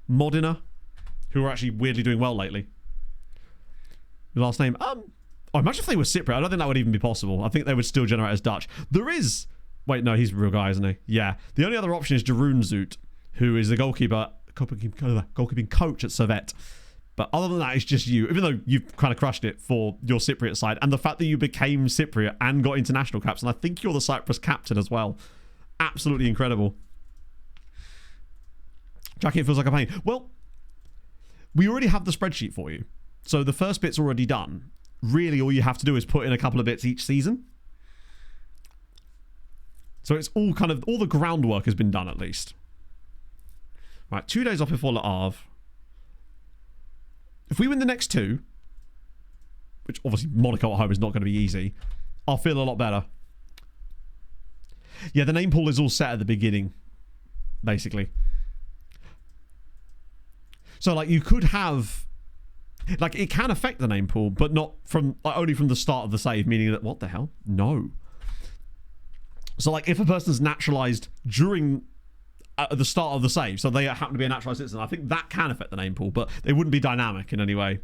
Modena. Who are actually weirdly doing well lately. The last name... Oh, imagine if they were Cypriot. I don't think that would even be possible. I think they would still generate as Dutch. There is... Wait, no, he's a real guy, isn't he? Yeah. The only other option is Jeroen Zoet, who is the goalkeeping coach at Servette. But other than that, it's just you. Even though you've kind of crushed it for your Cypriot side. And the fact that you became Cypriot and got international caps. And I think you're the Cyprus captain as well. Absolutely incredible. Jackie, it feels like a pain. Well, we already have the spreadsheet for you. So the first bit's already done. Really, all you have to do is put in a couple of bits each season. So it's all kind of... All the groundwork has been done, at least. Right, 2 days off before Le Havre. If we win the next 2, which obviously Monaco at home is not going to be easy, I'll feel a lot better. Yeah, the name pool is all set at the beginning, basically. So, like, you could have... Like, it can affect the name pool, but not from... only from the start of the save, meaning that... What the hell? No. So, like, if a person's naturalised during... at the start of the save, so they happen to be a naturalised citizen, I think that can affect the name pool, but they wouldn't be dynamic in any way.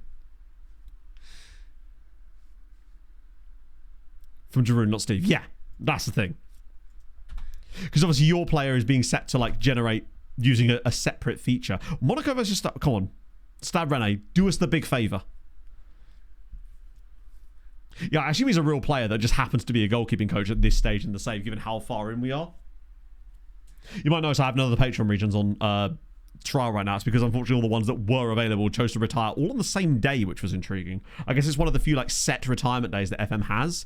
From Jeroen, not Steve. Yeah, that's the thing. Because obviously your player is being set to, like, generate using a separate feature. Monaco versus... Come on. Stade Rennais, do us the big favour. Yeah, I assume he's a real player that just happens to be a goalkeeping coach at this stage in the save, given how far in we are. You might notice I have none of the Patreon regions on trial right now. It's because unfortunately all the ones that were available chose to retire all on the same day, which was intriguing. I guess it's one of the few like set retirement days that FM has.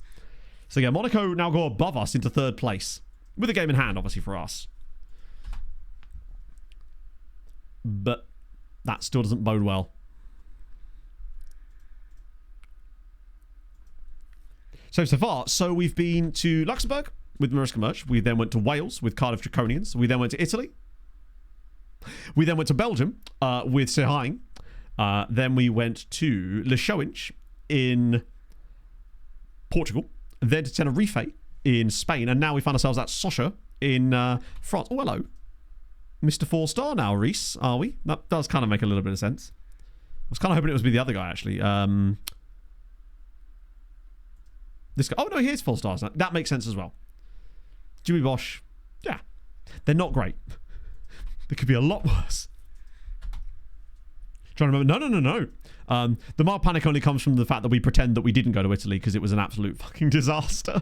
So yeah, Monaco now go above us into 3rd place. With a game in hand, obviously, for us. But that still doesn't bode well. So far, so we've been to Luxembourg with Mariska Merch. We then went to Wales with Cardiff Draconians. We then went to Italy. We then went to Belgium with Sehine. Then we went to Le Chouinch in Portugal. Then to Tenerife in Spain. And now we find ourselves at Sochaux in France. Oh, hello. Mr. 4-star now, Reese, are we? That does kind of make a little bit of sense. I was kind of hoping it was the other guy, actually. This guy. Oh, no, here's 4 stars. That makes sense as well. Jimmy Bosch. Yeah. They're not great. They could be a lot worse. Trying to remember. No. The mild panic only comes from the fact that we pretend that we didn't go to Italy because it was an absolute fucking disaster.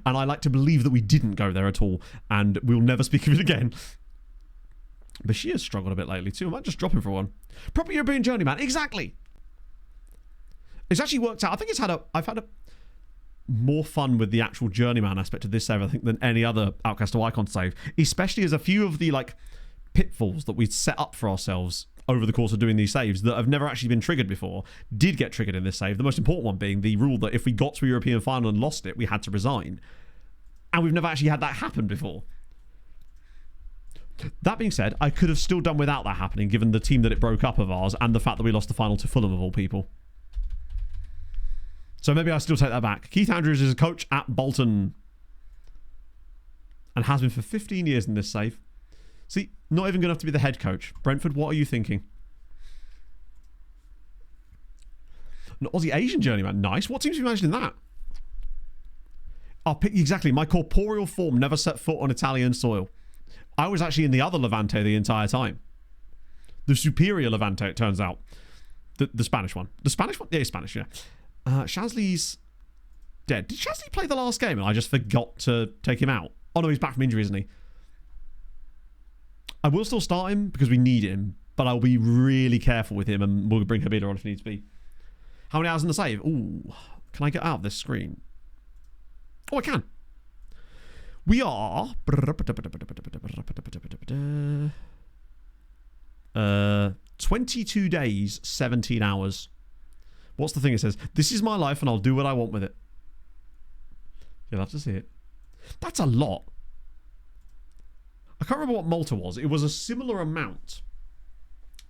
And I like to believe that we didn't go there at all. And we'll never speak of it again. Bashir has struggled a bit lately too. I might just drop him for one. Proper European Journeyman. Exactly. It's actually worked out. I think I've had a more fun with the actual Journeyman aspect of this save, I think, than any other Outcast to Icon save. Especially as a few of the like pitfalls that we'd set up for ourselves over the course of doing these saves that have never actually been triggered before did get triggered in this save. The most important one being the rule that if we got to a European final and lost it, we had to resign. And we've never actually had that happen before. That being said, I could have still done without that happening, given the team that it broke up of ours and the fact that we lost the final to Fulham, of all people. So maybe I still take that back. Keith Andrews is a coach at Bolton and has been for 15 years in this save. See, not even good enough to be the head coach. Brentford, what are you thinking? An Aussie Asian Journeyman. Nice. What teams have you managed in that? Exactly. My corporeal form never set foot on Italian soil. I was actually in the other Levante the entire time. the superior Levante, it turns out. The Spanish one. The Spanish one? Yeah, it's Spanish, yeah. Shasley's dead. Did Shasley play the last game and I just forgot to take him out? Oh no, he's back from injury, isn't he? I will still start him because we need him, but I'll be really careful with him and we'll bring Habida on if needs be. How many hours in the save? Ooh, can I get out of this screen? Oh, I can. We are 22 days, 17 hours. What's the thing it says? This is my life and I'll do what I want with it. You'll have to see it. That's a lot. I can't remember what Malta was. It was a similar amount.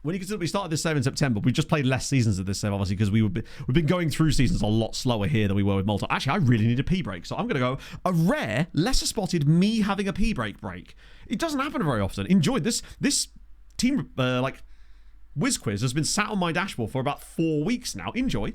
When you consider we started this save in September, we just played less seasons of this save, obviously, because we've been going through seasons a lot slower here than we were with Malta. Actually, I really need a pee break, so I'm going to go a rare, lesser spotted me having a pee break. It doesn't happen very often. Enjoy this. This team, Whiz Quiz has been sat on my dashboard for about 4 weeks now. Enjoy.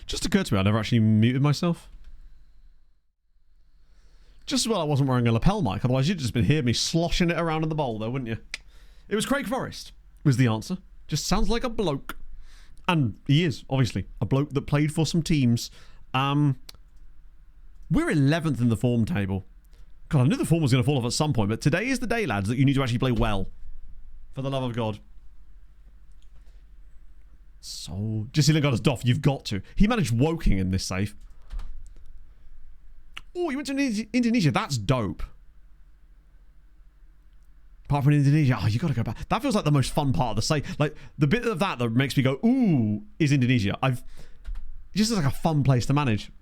Just occurred to me, I never actually muted myself. Just as well I wasn't wearing a lapel mic, otherwise you'd just been hearing me sloshing it around in the bowl though, wouldn't you? It was Craig Forrest, was the answer. Just sounds like a bloke. And he is, obviously, a bloke that played for some teams. We're 11th in the form table. God, I knew the form was going to fall off at some point, but today is the day, lads, that you need to actually play well. For the love of God. So, Jesse got us Doff, you've got to. He managed Woking in this save. Oh, you went to Indonesia. That's dope. Apart from Indonesia, oh, you got to go back. That feels like the most fun part of the save. Like, the bit of that makes me go, ooh, is Indonesia. It just looks like a fun place to manage.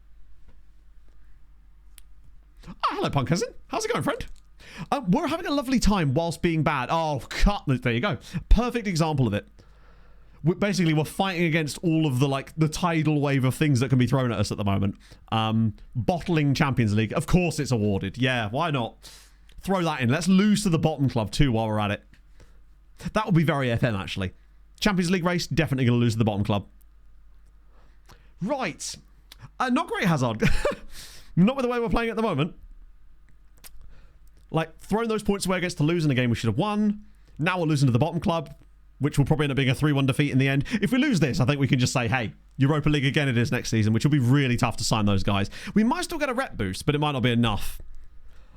Oh, hello, Punk Cousin. How's it going, friend? We're having a lovely time whilst being bad. Oh, cut. There you go. Perfect example of it. Basically, we're fighting against all of the tidal wave of things that can be thrown at us at the moment. Bottling Champions League. Of course it's awarded. Yeah, why not? Throw that in. Let's lose to the bottom club too while we're at it. That would be very FM, actually. Champions League race, definitely going to lose to the bottom club. Right. Not great, Hazard. Not with the way we're playing at the moment. Like, throwing those points away against Toulouse in a game we should have won. Now we're losing to the bottom club, which will probably end up being a 3-1 defeat in the end. If we lose this, I think we can just say, hey, Europa League again it is next season, which will be really tough to sign those guys. We might still get a rep boost, but it might not be enough.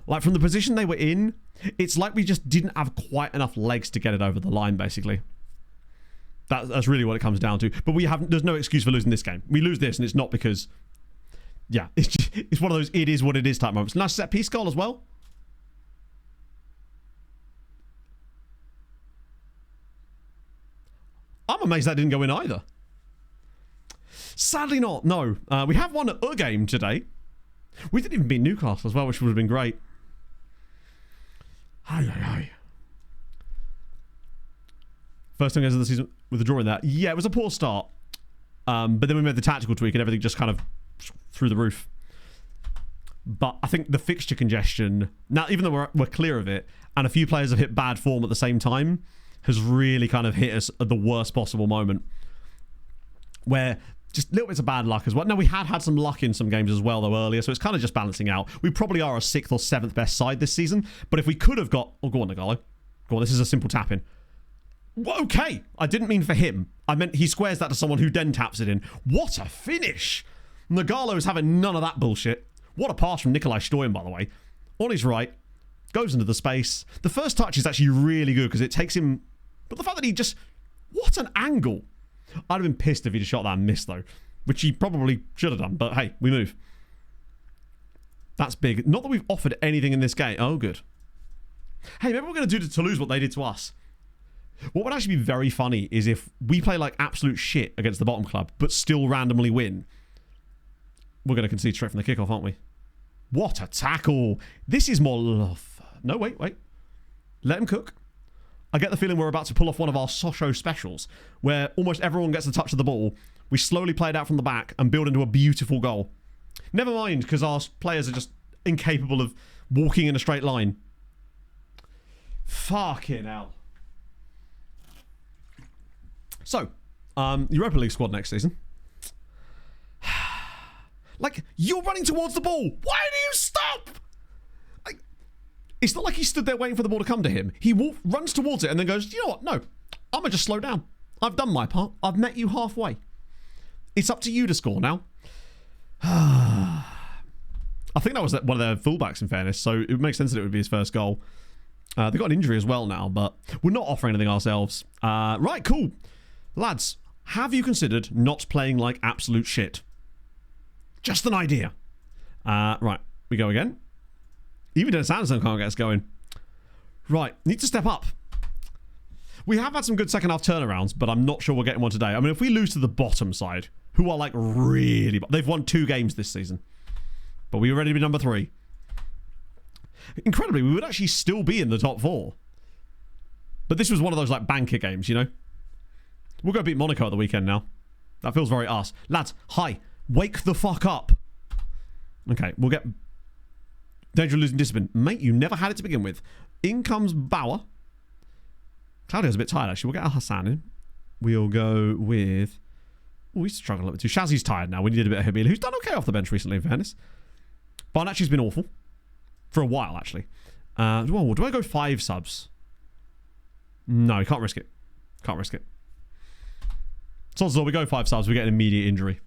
Like, from the position they were in, it's like we just didn't have quite enough legs to get it over the line, basically. That's really what it comes down to. But there's no excuse for losing this game. We lose this, and it's not because... Yeah, it's one of those it is what it is type moments. Nice set piece goal as well. I'm amazed that didn't go in either. Sadly not, no. We have won a game today. We didn't even beat Newcastle as well, which would have been great. First time games of the season with a draw in that. Yeah, it was a poor start. But then we made the tactical tweak and everything just kind of through the roof. But I think the fixture congestion, now even though we're clear of it, and a few players have hit bad form at the same time, has really kind of hit us at the worst possible moment. Where just little bits of bad luck as well. Now, we had some luck in some games as well, though, earlier, so it's kind of just balancing out. We probably are a 6th or 7th best side this season, but if we could have got... Oh, go on, Nagalo. Go on, this is a simple tap-in. Okay, I didn't mean for him. I meant he squares that to someone who then taps it in. What a finish! Nagalo's having none of that bullshit. What a pass from Nikolai Stoyan, by the way. On his right, goes into the space. The first touch is actually really good because it takes him... But the fact that he just... What an angle! I'd have been pissed if he'd shot that and missed, though. Which he probably should have done, but hey, we move. That's big. Not that we've offered anything in this game. Oh, good. Hey, maybe we're going to do to Toulouse what they did to us. What would actually be very funny is if we play like absolute shit against the bottom club, but still randomly win. We're going to concede straight from the kickoff, aren't we? What a tackle. This is more love. No, wait. Let him cook. I get the feeling we're about to pull off one of our Sochaux specials, where almost everyone gets a touch of the ball. We slowly play it out from the back and build into a beautiful goal. Never mind, because our players are just incapable of walking in a straight line. Fucking hell. So, Europa League squad next season. Like, you're running towards the ball. Why do you stop? Like, it's not like he stood there waiting for the ball to come to him. He runs towards it and then goes, you know what? No, I'm going to just slow down. I've done my part. I've met you halfway. It's up to you to score now. I think that was one of their fullbacks, in fairness, so it makes sense that it would be his first goal. They've got an injury as well now, but we're not offering anything ourselves. Right, cool. Lads, have you considered not playing like absolute shit? Just an idea. Right, we go again. Even Dennis Anderson can't get us going. Right, need to step up. We have had some good second half turnarounds, but I'm not sure we're getting one today. I mean, if we lose to the bottom side, who are like really... They've won 2 games this season. But we were ready to be number 3. Incredibly, we would actually still be in the top 4. But this was one of those like banker games, you know? We'll go beat Monaco at the weekend now. That feels very us. Lads, hi. Wake the fuck up. Okay, we'll get... Danger of losing discipline. Mate, you never had it to begin with. In comes Bauer. Claudio's a bit tired, actually. We'll get Al Hassan in. We'll go with... Oh, we struggle a little bit too. Shazzy's tired now. We needed a bit of Habila, who's done okay off the bench recently, in fairness. Barnacci's been awful. For a while, actually. Whoa, do I go 5 subs? No, can't risk it. Can't risk it. So we go 5 subs, we get an immediate injury.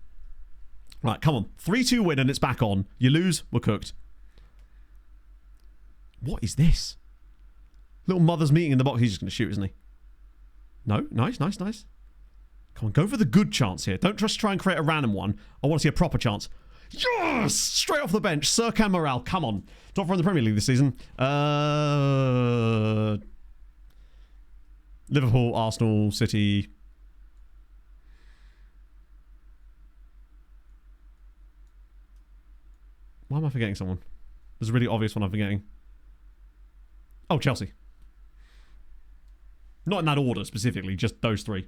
Right, come on. 3-2 win and it's back on. You lose, we're cooked. What is this? Little mother's meeting in the box. He's just going to shoot, isn't he? No, nice. Come on, go for the good chance here. Don't just try and create a random one. I want to see a proper chance. Yes! Straight off the bench. Serkan Moral, come on. Top 4 in the Premier League this season. Liverpool, Arsenal, City. Why am I forgetting someone? There's a really obvious one I'm forgetting. Oh, Chelsea. Not in that order specifically, just those 3.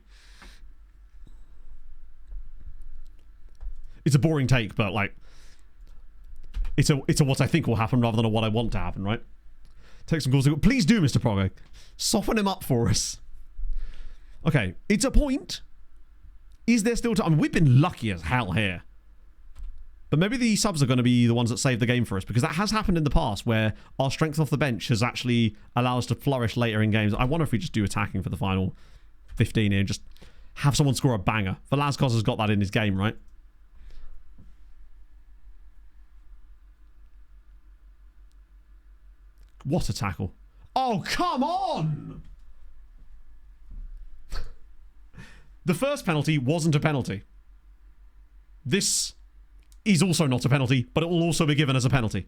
It's a boring take, but like... It's a what I think will happen rather than a what I want to happen, right? Take some calls. Please do, Mr. Progo. Soften him up for us. Okay, it's a point. Is there still time? I mean, we've been lucky as hell here. But maybe the subs are going to be the ones that save the game for us, because that has happened in the past where our strength off the bench has actually allowed us to flourish later in games. I wonder if we just do attacking for the final 15 here and just have someone score a banger. Velasquez has got that in his game, right? What a tackle. Oh, come on! The first penalty wasn't a penalty. This... is also not a penalty, but it will also be given as a penalty.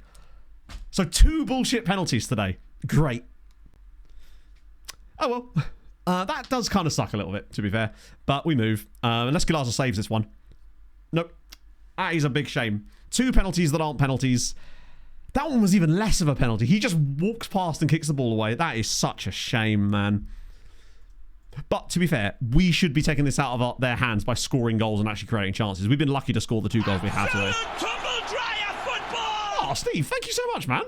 So 2 bullshit penalties today. Great. Oh well. That does kind of suck a little bit, to be fair. But we move. Unless Galaza saves this one. Nope. That is a big shame. 2 penalties that aren't penalties. That one was even less of a penalty. He just walks past and kicks the ball away. That is such a shame, man. But to be fair, we should be taking this out of their hands by scoring goals and actually creating chances. We've been lucky to score the 2 goals we have today. Oh, Steve, thank you so much, man.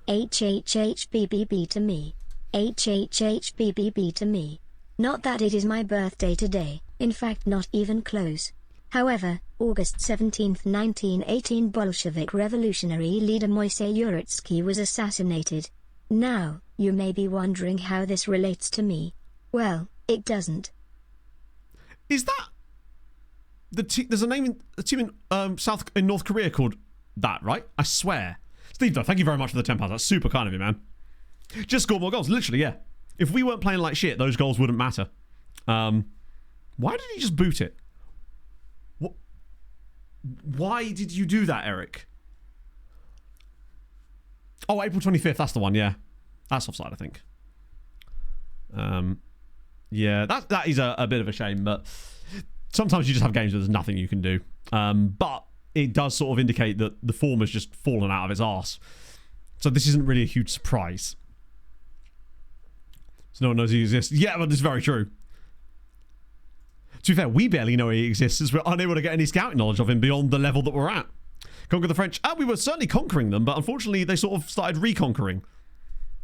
HHHBBB to me. HHHBBB to me. Not that it is my birthday today, in fact not even close. However, August 17th, 1918 Bolshevik revolutionary leader Moise Uritsky was assassinated. Now, you may be wondering how this relates to me. Well, it doesn't. Is that there's a name in a team in North Korea called that, right? I swear. Steve, though, thank you very much for the £10. That's super kind of you, man. Just score more goals, literally, yeah. If we weren't playing like shit, those goals wouldn't matter. Why did he just boot it? What? Why did you do that, Eric? Oh, April 25th, that's the one, yeah. That's offside, I think. Yeah, that is a bit of a shame, but sometimes you just have games where there's nothing you can do. But it does sort of indicate that the form has just fallen out of its arse. So this isn't really a huge surprise. So no one knows he exists. Yeah, but this is very true. To be fair, we barely know he exists as we're unable to get any scouting knowledge of him beyond the level that we're at. Conquer the French. We were certainly conquering them, but unfortunately they sort of started reconquering.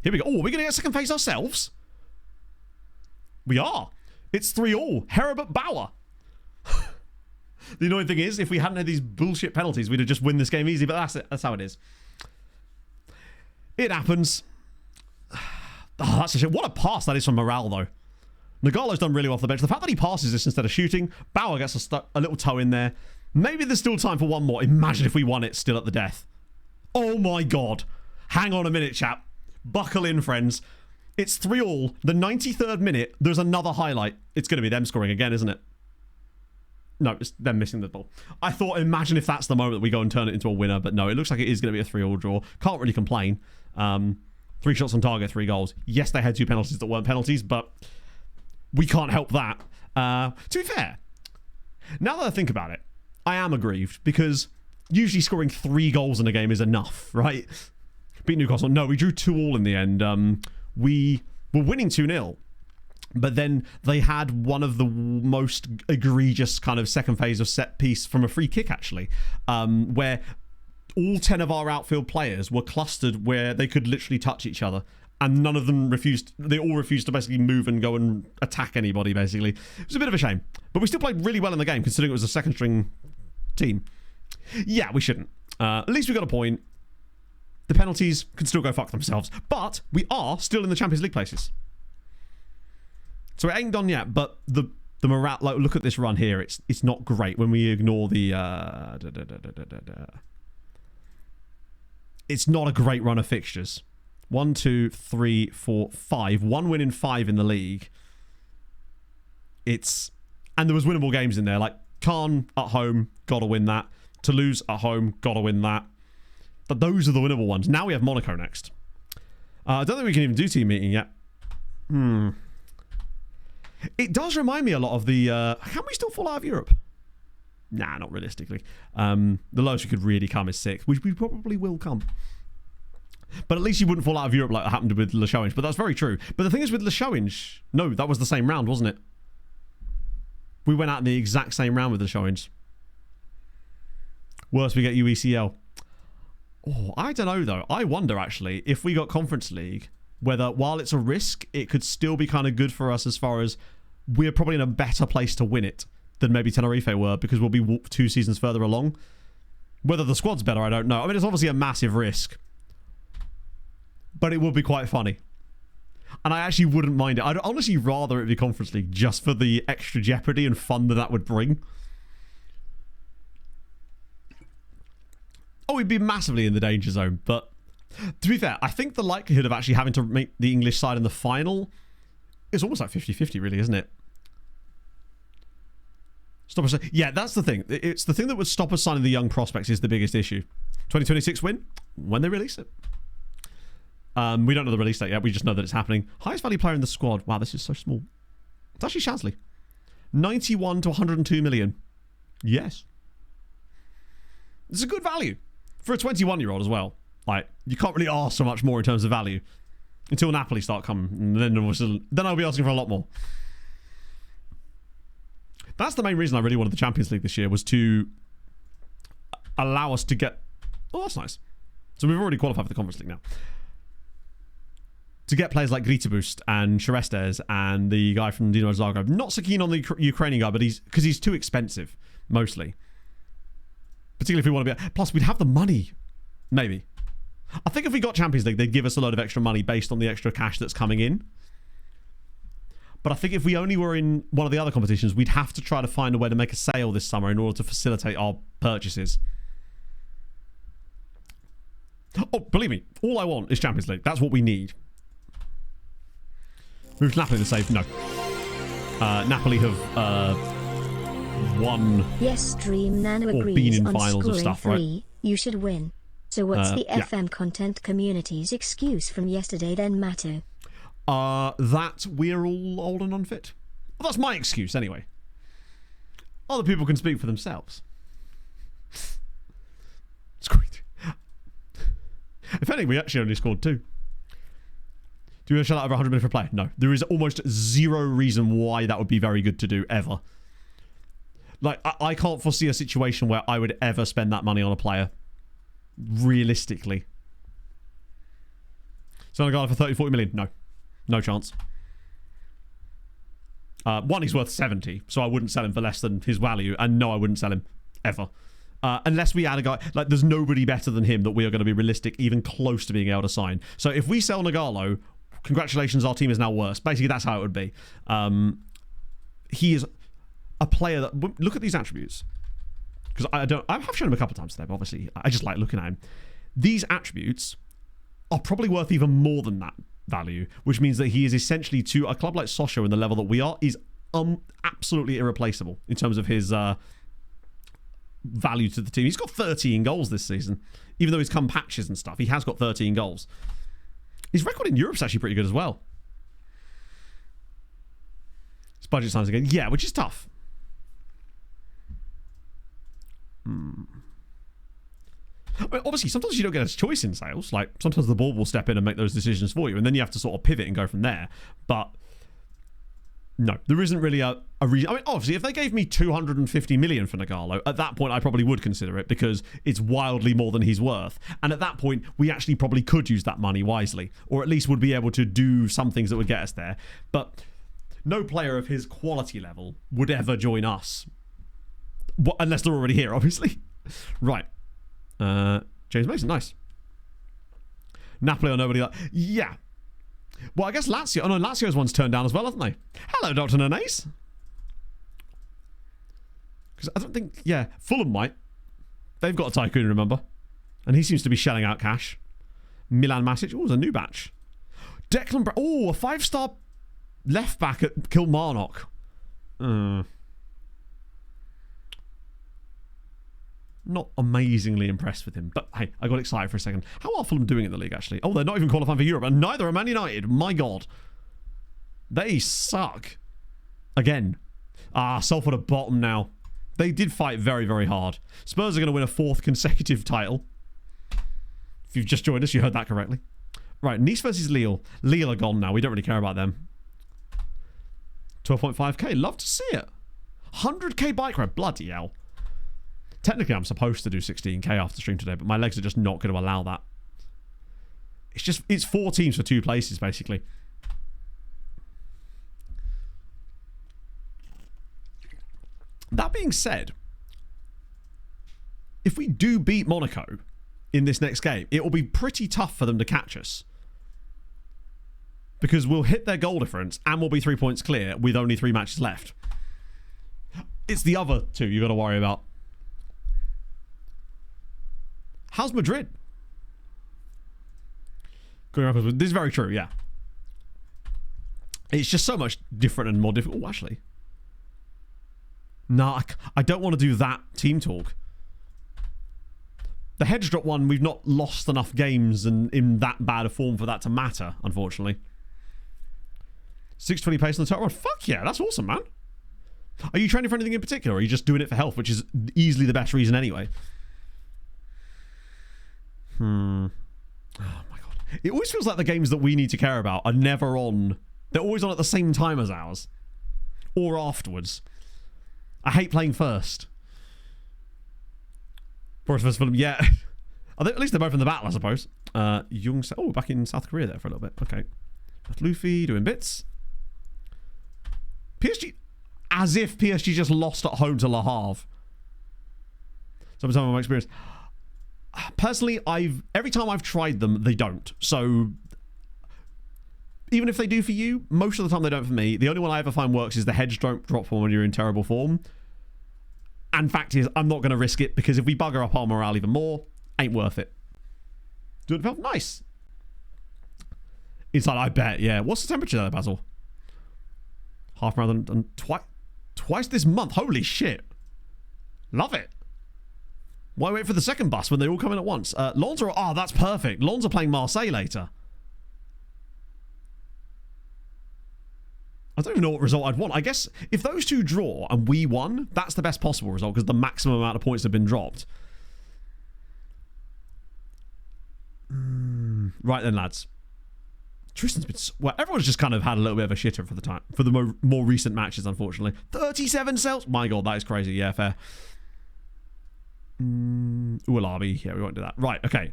Here we go. Oh, are we going to get second phase ourselves? We are. It's 3-3. Herbert Bauer. The annoying thing is, if we hadn't had these bullshit penalties, we'd have just won this game easy, but that's it. That's how it is. It happens. Oh, that's a shit. What a pass that is from Morale, though. Nagalo's done really well off the bench. The fact that he passes this instead of shooting, Bauer gets a little toe in there. Maybe there's still time for one more. Imagine if we won it still at the death. Oh my god. Hang on a minute, chap. Buckle in, friends. It's 3-3. The 93rd minute, there's another highlight. It's going to be them scoring again, isn't it? No, it's them missing the ball. I thought, imagine if that's the moment that we go and turn it into a winner, but no, it looks like it is going to be a 3-3 draw. Can't really complain. 3 shots on target, 3 goals. Yes, they had 2 penalties that weren't penalties, but we can't help that. To be fair, now that I think about it, I am aggrieved because usually scoring 3 goals in a game is enough, right? Beat Newcastle. No, we drew 2-2 in the end. We were winning 2-0. But then they had one of the most egregious kind of second phase of set piece from a free kick, actually, where all 10 of our outfield players were clustered where they could literally touch each other. And none of them refused. They all refused to basically move and go and attack anybody, basically. It was a bit of a shame. But we still played really well in the game, considering it was a second string team. Yeah, we shouldn't. At least we got a point. The penalties can still go fuck themselves. But we are still in the Champions League places. So it ain't done yet, but the morale, like, look at this run here. It's not great when we ignore the it's not a great run of fixtures. 1, 2, 3, 4, 5. 1 win in 5 in the league. And there was winnable games in there, like Caen at home, gotta win that. Toulouse at home, gotta win that. But those are the winnable ones. Now we have Monaco next. I don't think we can even do team meeting yet. It does remind me a lot of the... can we still fall out of Europe? Nah, not realistically. The lowest we could really come is 6th, which we probably will come. But at least you wouldn't fall out of Europe like it happened with Le Challenge. But that's very true. But the thing is with Le Challenge... No, that was the same round, wasn't it? We went out in the exact same round with Le Challenge. Worse, we get UECL. Oh, I don't know, though. I wonder, actually, if we got Conference League... whether, while it's a risk, it could still be kind of good for us as far as we're probably in a better place to win it than maybe Tenerife were because we'll be 2 seasons further along. Whether the squad's better, I don't know. I mean, it's obviously a massive risk. But it would be quite funny. And I actually wouldn't mind it. I'd honestly rather it be Conference League just for the extra jeopardy and fun that would bring. Oh, we'd be massively in the danger zone, but... to be fair, I think the likelihood of actually having to make the English side in the final is almost like 50-50, really, isn't it? Stop us. Yeah, that's the thing. It's the thing that would stop us signing the young prospects is the biggest issue. 2026 win? When they release it. We don't know the release date yet. We just know that it's happening. Highest value player in the squad. Wow, this is so small. It's actually Shasley. 91 to 102 million. Yes. It's a good value. For a 21-year-old as well. Like, you can't really ask so much more in terms of value. Until Napoli start coming. And then I'll be asking for a lot more. That's the main reason I really wanted the Champions League this year, was to allow us to get... Oh, that's nice. So we've already qualified for the Conference League now. To get players like Gritiboost and Sharestes and the guy from Dinamo Zagreb. Not so keen on the Ukrainian guy, but because he's too expensive, mostly. Particularly if we want to be... Plus, we'd have the money. Maybe. I think if we got Champions League, they'd give us a load of extra money based on the extra cash that's coming in. But I think if we only were in one of the other competitions, we'd have to try to find a way to make a sale this summer in order to facilitate our purchases. Oh, believe me, all I want is Champions League. That's what we need. Move Napoli to save? No. Napoli have won. Yes, Stream Nano agrees been in on finals of stuff, 3. right? You should win. So what's the yeah. FM content community's excuse from yesterday then, Matto? That we're all old and unfit. Well, that's my excuse anyway. Other people can speak for themselves. It's great. If anything, we actually only scored 2. Do you want to shell out over 100 million for a player? No. There is almost zero reason why that would be very good to do, ever. Like, I can't foresee a situation where I would ever spend that money on a player. Realistically. So I got for 30, 40 million? No. No chance. One, he's worth 70, so I wouldn't sell him for less than his value. And no, I wouldn't sell him. Ever. Unless we add a guy... Like, there's nobody better than him that we are going to be realistic, even close to being able to sign. So if we sell Nagalo... Congratulations, our team is now worse. Basically, that's how it would be. He is a player that... Look at these attributes. Because I have shown him a couple of times today, but obviously, I just like looking at him. These attributes are probably worth even more than that value, which means that he is essentially, to a club like Sochaux in the level that we are, is absolutely irreplaceable in terms of his value to the team. He's got 13 goals this season. Even though he's come patches and stuff, he has got 13 goals. His record in Europe is actually pretty good as well. His budget signs again. Yeah, which is tough. I mean, obviously, sometimes you don't get a choice in sales. Like, sometimes the board will step in and make those decisions for you, and then you have to sort of pivot and go from there. But no, there isn't really a reason. I mean, obviously, if they gave me 250 million for Nagalo, at that point, I probably would consider it because it's wildly more than he's worth. And at that point, we actually probably could use that money wisely, or at least would be able to do some things that would get us there. But no player of his quality level would ever join us. Unless they're already here, obviously. Right. James Mason, nice. Napoli or nobody like... Yeah. Well, I guess Lazio... Oh, no, Lazio's one's turned down as well, haven't they? Hello, Dr. Nanese. Because I don't think... Yeah, Fulham might. They've got a tycoon, remember? And he seems to be shelling out cash. Milan Matic. Oh, there's a new batch. Declan... Oh, a 5-star left back at Kilmarnock. Not amazingly impressed with him. But hey, I got excited for a second. How are Fulham doing in the league, actually? Oh, they're not even qualifying for Europe. And neither are Man United. My God. They suck. Again. Salford are bottom now. They did fight very, very hard. Spurs are going to win a 4th consecutive title. If you've just joined us, you heard that correctly. Right, Nice versus Lille. Lille are gone now. We don't really care about them. 12.5k. Love to see it. 100k bike ride. Bloody hell. Technically, I'm supposed to do 16k after stream today, but my legs are just not going to allow that. It's 4 teams for 2 places, basically. That being said, if we do beat Monaco in this next game, it will be pretty tough for them to catch us. Because we'll hit their goal difference and we'll be 3 points clear with only 3 matches left. It's the other 2 you've got to worry about. How's Madrid? This is very true, yeah. It's just so much different and more difficult. Oh, actually. No, I don't want to do that team talk. The hedge drop one, we've not lost enough games and in that bad a form for that to matter, unfortunately. 620 pace on the total run. Fuck yeah, that's awesome, man. Are you training for anything in particular, or are you just doing it for health, which is easily the best reason anyway? Oh my god. It always feels like the games that we need to care about are never on. They're always on at the same time as ours. Or afterwards. I hate playing first. First film, yeah. At least they're both in the battle, I suppose. Oh, back in South Korea there for a little bit. Okay. Luffy doing bits. PSG, as if PSG just lost at home to Le Havre. Some of my experience. Personally, every time I've tried them, they don't. So, even if they do for you, most of the time they don't for me. The only one I ever find works is the hedge drop one when you're in terrible form. And fact is, I'm not going to risk it because if we bugger up our morale even more, ain't worth it. Do it felt nice. Inside, I bet, yeah. What's the temperature there, Basil? Half marathon done twice this month. Holy shit. Love it. Why wait for the second bus when they all come in at once? Lons are... Oh, that's perfect. Lons are playing Marseille later. I don't even know what result I'd want. I guess if those two draw and we won, that's the best possible result because the maximum amount of points have been dropped. Right then, lads. Tristan's been... Well, everyone's just kind of had a little bit of a shitter for the time. For the more recent matches, unfortunately. 37 cells. My god, that is crazy. Yeah, fair. Ualabi. Yeah, we won't do that. Right, okay.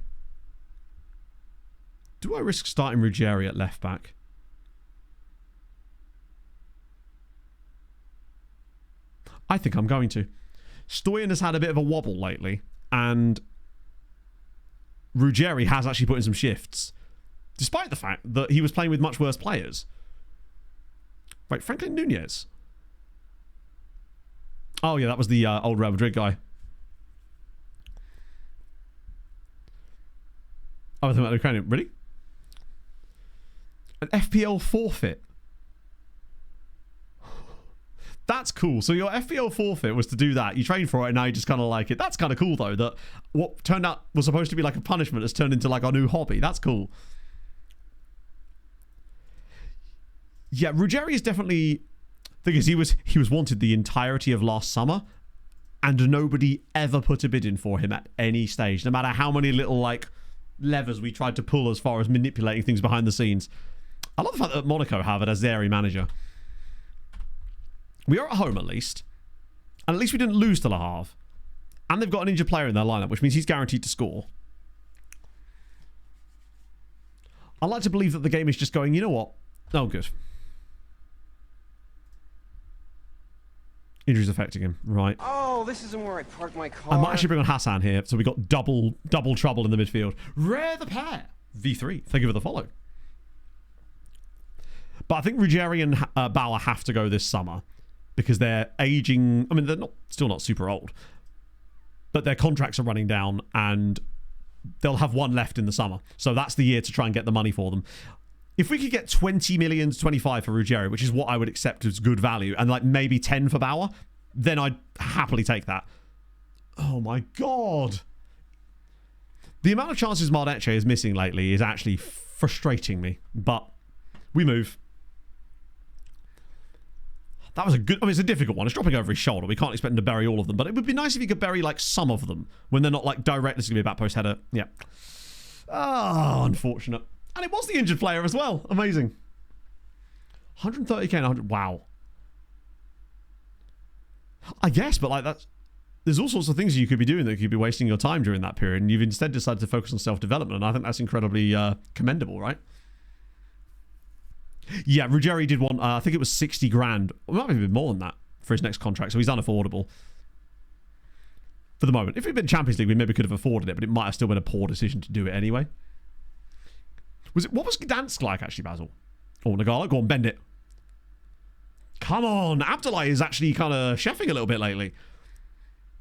Do I risk starting Ruggieri at left back? I think I'm going to. Stoyan has had a bit of a wobble lately, and Ruggieri has actually put in some shifts, despite the fact that he was playing with much worse players. Right, Franklin Nunez. Oh yeah, that was the old Real Madrid guy. I was thinking about Ukrainian. Really? An FPL forfeit. That's cool. So your FPL forfeit was to do that. You trained for it and now you just kind of like it. That's kind of cool though, that what turned out was supposed to be like a punishment has turned into like our new hobby. That's cool. Yeah, Ruggieri is definitely... Thing is, he was wanted the entirety of last summer and nobody ever put a bid in for him at any stage, no matter how many little like levers we tried to pull as far as manipulating things behind the scenes. I love the fact that Monaco have it as their manager. We are at home, at least. And at least we didn't lose to Le Havre. And they've got an injured player in their lineup, which means he's guaranteed to score. I like to believe that the game is just going, you know what? Oh, good. Injuries affecting him. Right. Oh, this isn't where I parked my car. I might actually bring on Hassan here, so we got double trouble in the midfield. Rare the pair. V3. Thank you for the follow. But I think Ruggieri and Bauer have to go this summer. Because they're aging... I mean, they're still not super old. But their contracts are running down and they'll have one left in the summer. So that's the year to try and get the money for them. If we could get 20 million to 25 for Ruggieri, which is what I would accept as good value, and like maybe 10 for Bauer, then I'd happily take that. Oh my god. The amount of chances Mardeche is missing lately is actually frustrating me. But we move. That was a good... I mean, it's a difficult one. It's dropping over his shoulder. We can't expect him to bury all of them. But it would be nice if he could bury, like, some of them. When they're not, like, direct. This is going to be a back post header. Yeah. Oh, unfortunate. And it was the injured player as well. Amazing. 130k and 100... Wow. I guess, but, like, that's... There's all sorts of things you could be doing that could be wasting your time during that period. And you've instead decided to focus on self-development. And I think that's incredibly commendable, right? Yeah, Ruggieri did want, I think it was 60 grand. It might have been more than that for his next contract, so he's unaffordable for the moment. If it had been Champions League, we maybe could have afforded it, but it might have still been a poor decision to do it anyway. What was Gdansk like, actually, Basil? Oh, Nagala, go on, bend it. Come on, Abdullah is actually kind of chefing a little bit lately.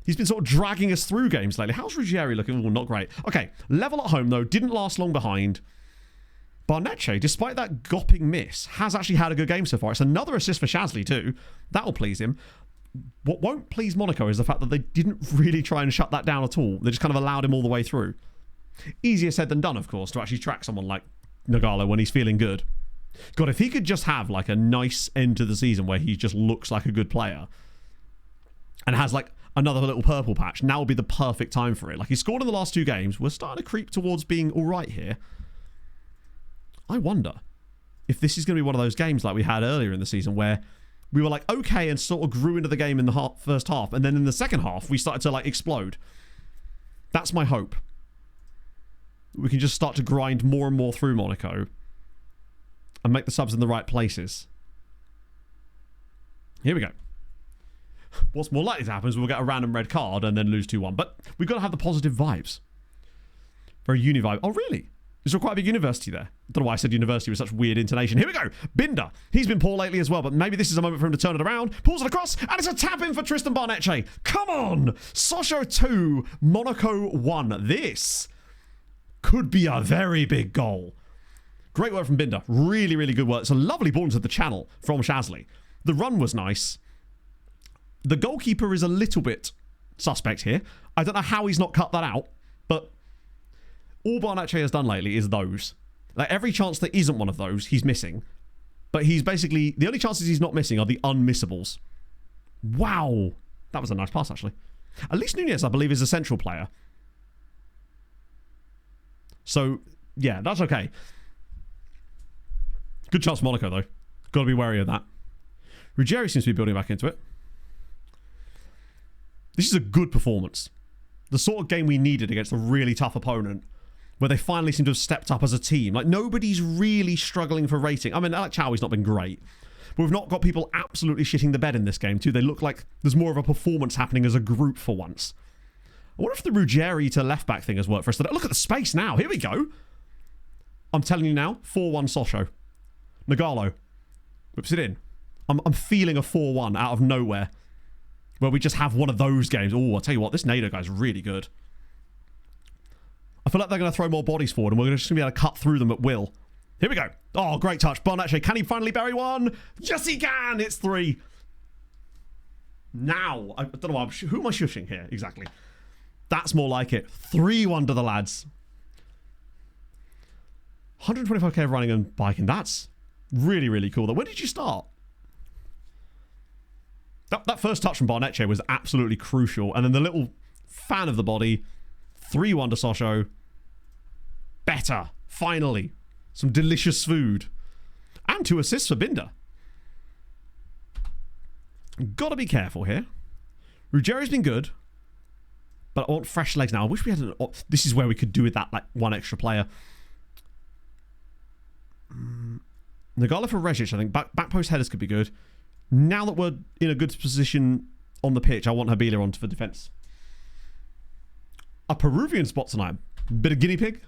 He's been sort of dragging us through games lately. How's Ruggieri looking? Oh, not great. Okay, level at home, though. Didn't last long behind. Barnetche, despite that gopping miss, has actually had a good game so far. It's another assist for Shazley too. That'll please him. what won't please Monaco is the fact that they didn't really try and shut that down at all. They just kind of allowed him all the way through. Easier said than done, of course, to actually track someone like Nogalo when he's feeling good. God, if he could just have like a nice end to the season where he just looks like a good player and has like another little purple patch, now would be the perfect time for it. Like, he scored in the last 2 games. We're starting to creep towards being all right here. I wonder if this is going to be one of those games like we had earlier in the season where we were like okay and sort of grew into the game in the first half, and then in the second half we started to like explode. That's my hope. We can just start to grind more and more through Monaco and make the subs in the right places. Here we go. What's more likely to happen is we'll get a random red card and then lose 2-1. But we've got to have the positive vibes. Very uni vibe. Oh, really? Is there quite a big university there? I don't know why I said university with such weird intonation. Here we go. Binder. He's been poor lately as well, but maybe this is a moment for him to turn it around. Pulls it across, and it's a tap-in for Tristan Barnetche. Come on! Sochaux 2, Monaco 1. This could be a very big goal. Great work from Binder. Really, really good work. It's a lovely ball into the channel from Shasley. The run was nice. The goalkeeper is a little bit suspect here. I don't know how he's not cut that out, but all Barnetche has done lately is those. Like, every chance there isn't one of those, he's missing. But he's basically... the only chances he's not missing are the unmissables. Wow. That was a nice pass, actually. At least Nunez, I believe, is a central player. So, yeah, that's okay. Good chance for Monaco, though. Got to be wary of that. Ruggieri seems to be building back into it. This is a good performance. The sort of game we needed against a really tough opponent, where they finally seem to have stepped up as a team. Like, nobody's really struggling for rating. I mean, Alec Chowie's not been great, but we've not got people absolutely shitting the bed in this game, too. They look like there's more of a performance happening as a group for once. I wonder if the Ruggieri to left-back thing has worked for us. Look at the space now. Here we go. I'm telling you now, 4-1 Sochaux. Nogalo whips it in. I'm feeling a 4-1 out of nowhere, where we just have one of those games. Oh, I'll tell you what, this Nader guy's really good. I feel like they're going to throw more bodies forward, and we're just going to be able to cut through them at will. Here we go. Oh, great touch. Barnetche, can he finally bury one? Yes, he can. It's 3. Now, I don't know who am I shushing here exactly. That's more like it. 3-1 to the lads. 125k of running and biking. That's really, really cool. When did you start? That first touch from Barnetche was absolutely crucial. And then the little fan of the body. 3-1 to Sochaux. Better. Finally. Some delicious food. And 2 assists for Binder. Gotta be careful here. Ruggieri's been good. But I want fresh legs now. I wish we had an... this is where we could do with that, like, one extra player. Nogalo for Regic, I think. Back post headers could be good. Now that we're in a good position on the pitch, I want Habila on for defence. A Peruvian spot tonight. Bit of guinea pig.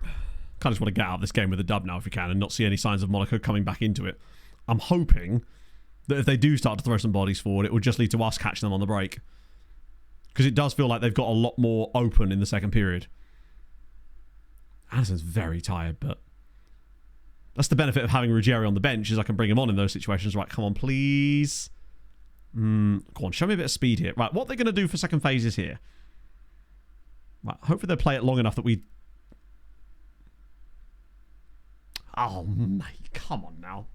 Kind of just want to get out of this game with a dub now if we can and not see any signs of Monaco coming back into it. I'm hoping that if they do start to throw some bodies forward, it will just lead to us catching them on the break. Because it does feel like they've got a lot more open in the second period. Anderson's very tired, but that's the benefit of having Ruggieri on the bench, is I can bring him on in those situations. Right, come on, please. Go on, show me a bit of speed here. Right, what they're going to do for second phase is here. Right, hopefully they'll play it long enough that we... oh, mate, come on now.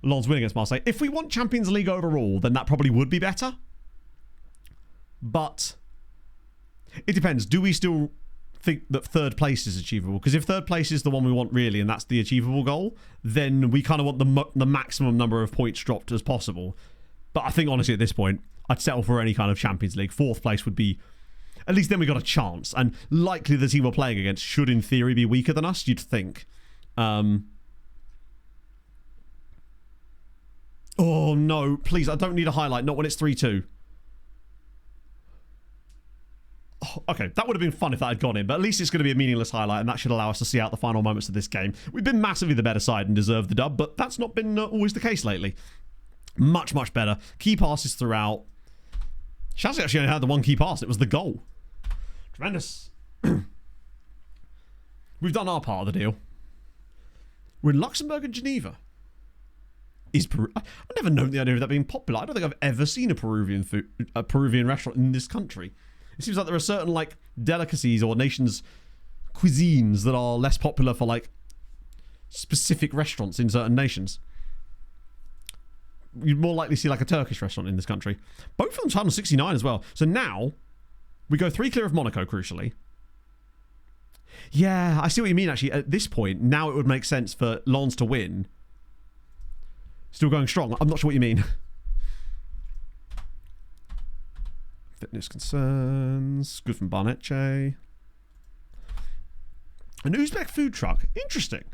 Lens winning against Marseille. If we want Champions League overall, then that probably would be better. But it depends. Do we still think that third place is achievable? Because if third place is the one we want really, and that's the achievable goal, then we kind of want the maximum number of points dropped as possible. But I think honestly at this point, I'd settle for any kind of Champions League. Fourth place would be, at least then we got a chance. And likely the team we're playing against should in theory be weaker than us, you'd think. Oh no, please, I don't need a highlight, not when it's 3-2. Oh, okay, that would have been fun if that had gone in, but at least it's going to be a meaningless highlight, and that should allow us to see out the final moments of this game. We've been massively the better side and deserved the dub, but that's not been always the case lately. Much, much better. Key passes throughout. Shazzy actually only had the one key pass. It was the goal. Tremendous. We've done our part of the deal. We're in Luxembourg and Geneva. Is Peru? I've never known the idea of that being popular. I don't think I've ever seen a Peruvian restaurant in this country. It seems like there are certain like delicacies or nations' cuisines that are less popular for like specific restaurants in certain nations. You'd more likely see like a Turkish restaurant in this country. Both of them channel 69 as well. So now we go 3 clear of Monaco, crucially. Yeah, I see what you mean, actually. At this point, now it would make sense for Lens to win. Still going strong. I'm not sure what you mean. Fitness concerns. Good from Barnetche. An Uzbek food truck. Interesting.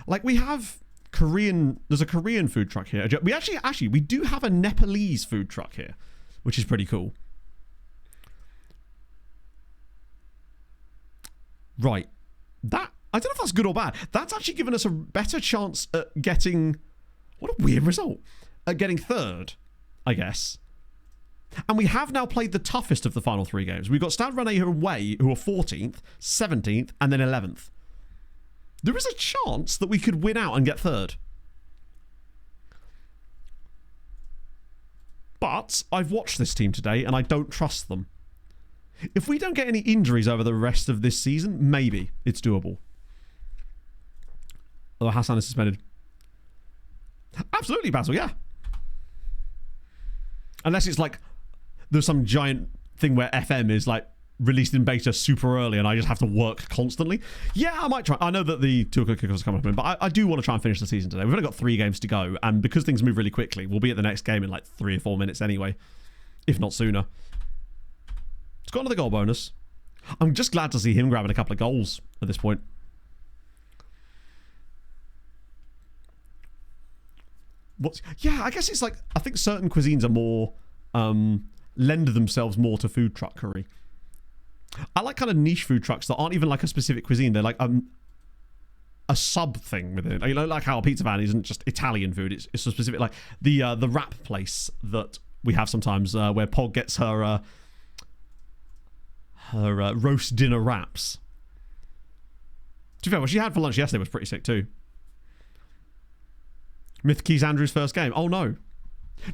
Like, we have Korean... There's a Korean food truck here. We actually, we do have a Nepalese food truck here, which is pretty cool. Right. That... I don't know if that's good or bad. That's actually given us a better chance at getting... What a weird result. At getting third, I guess. And we have now played the toughest of the final 3 games. We've got Stade Rennais away, who are 14th, 17th, and then 11th. There is a chance that we could win out and get third. But I've watched this team today, and I don't trust them. If we don't get any injuries over the rest of this season, maybe it's doable. Although Hassan is suspended. Absolutely, Basil, yeah. Unless it's like there's some giant thing where FM is like released in beta super early and I just have to work constantly. Yeah, I might try. I know that the 2 o'clock kickoffs are coming up, but I do want to try and finish the season today. We've only got 3 games to go, and because things move really quickly, we'll be at the next game in like 3 or 4 minutes anyway, if not sooner. It's got another goal bonus. I'm just glad to see him grabbing a couple of goals at this point. Yeah, I guess it's like, I think certain cuisines are more, lend themselves more to food truckery. I like kind of niche food trucks that aren't even like a specific cuisine. They're like a sub thing within it. You know, like how a pizza van isn't just Italian food. It's a specific, like the wrap place that we have sometimes where Pog gets her roast dinner wraps. To be fair, what she had for lunch yesterday was pretty sick too. Myth Keys Andrew's first game. Oh no.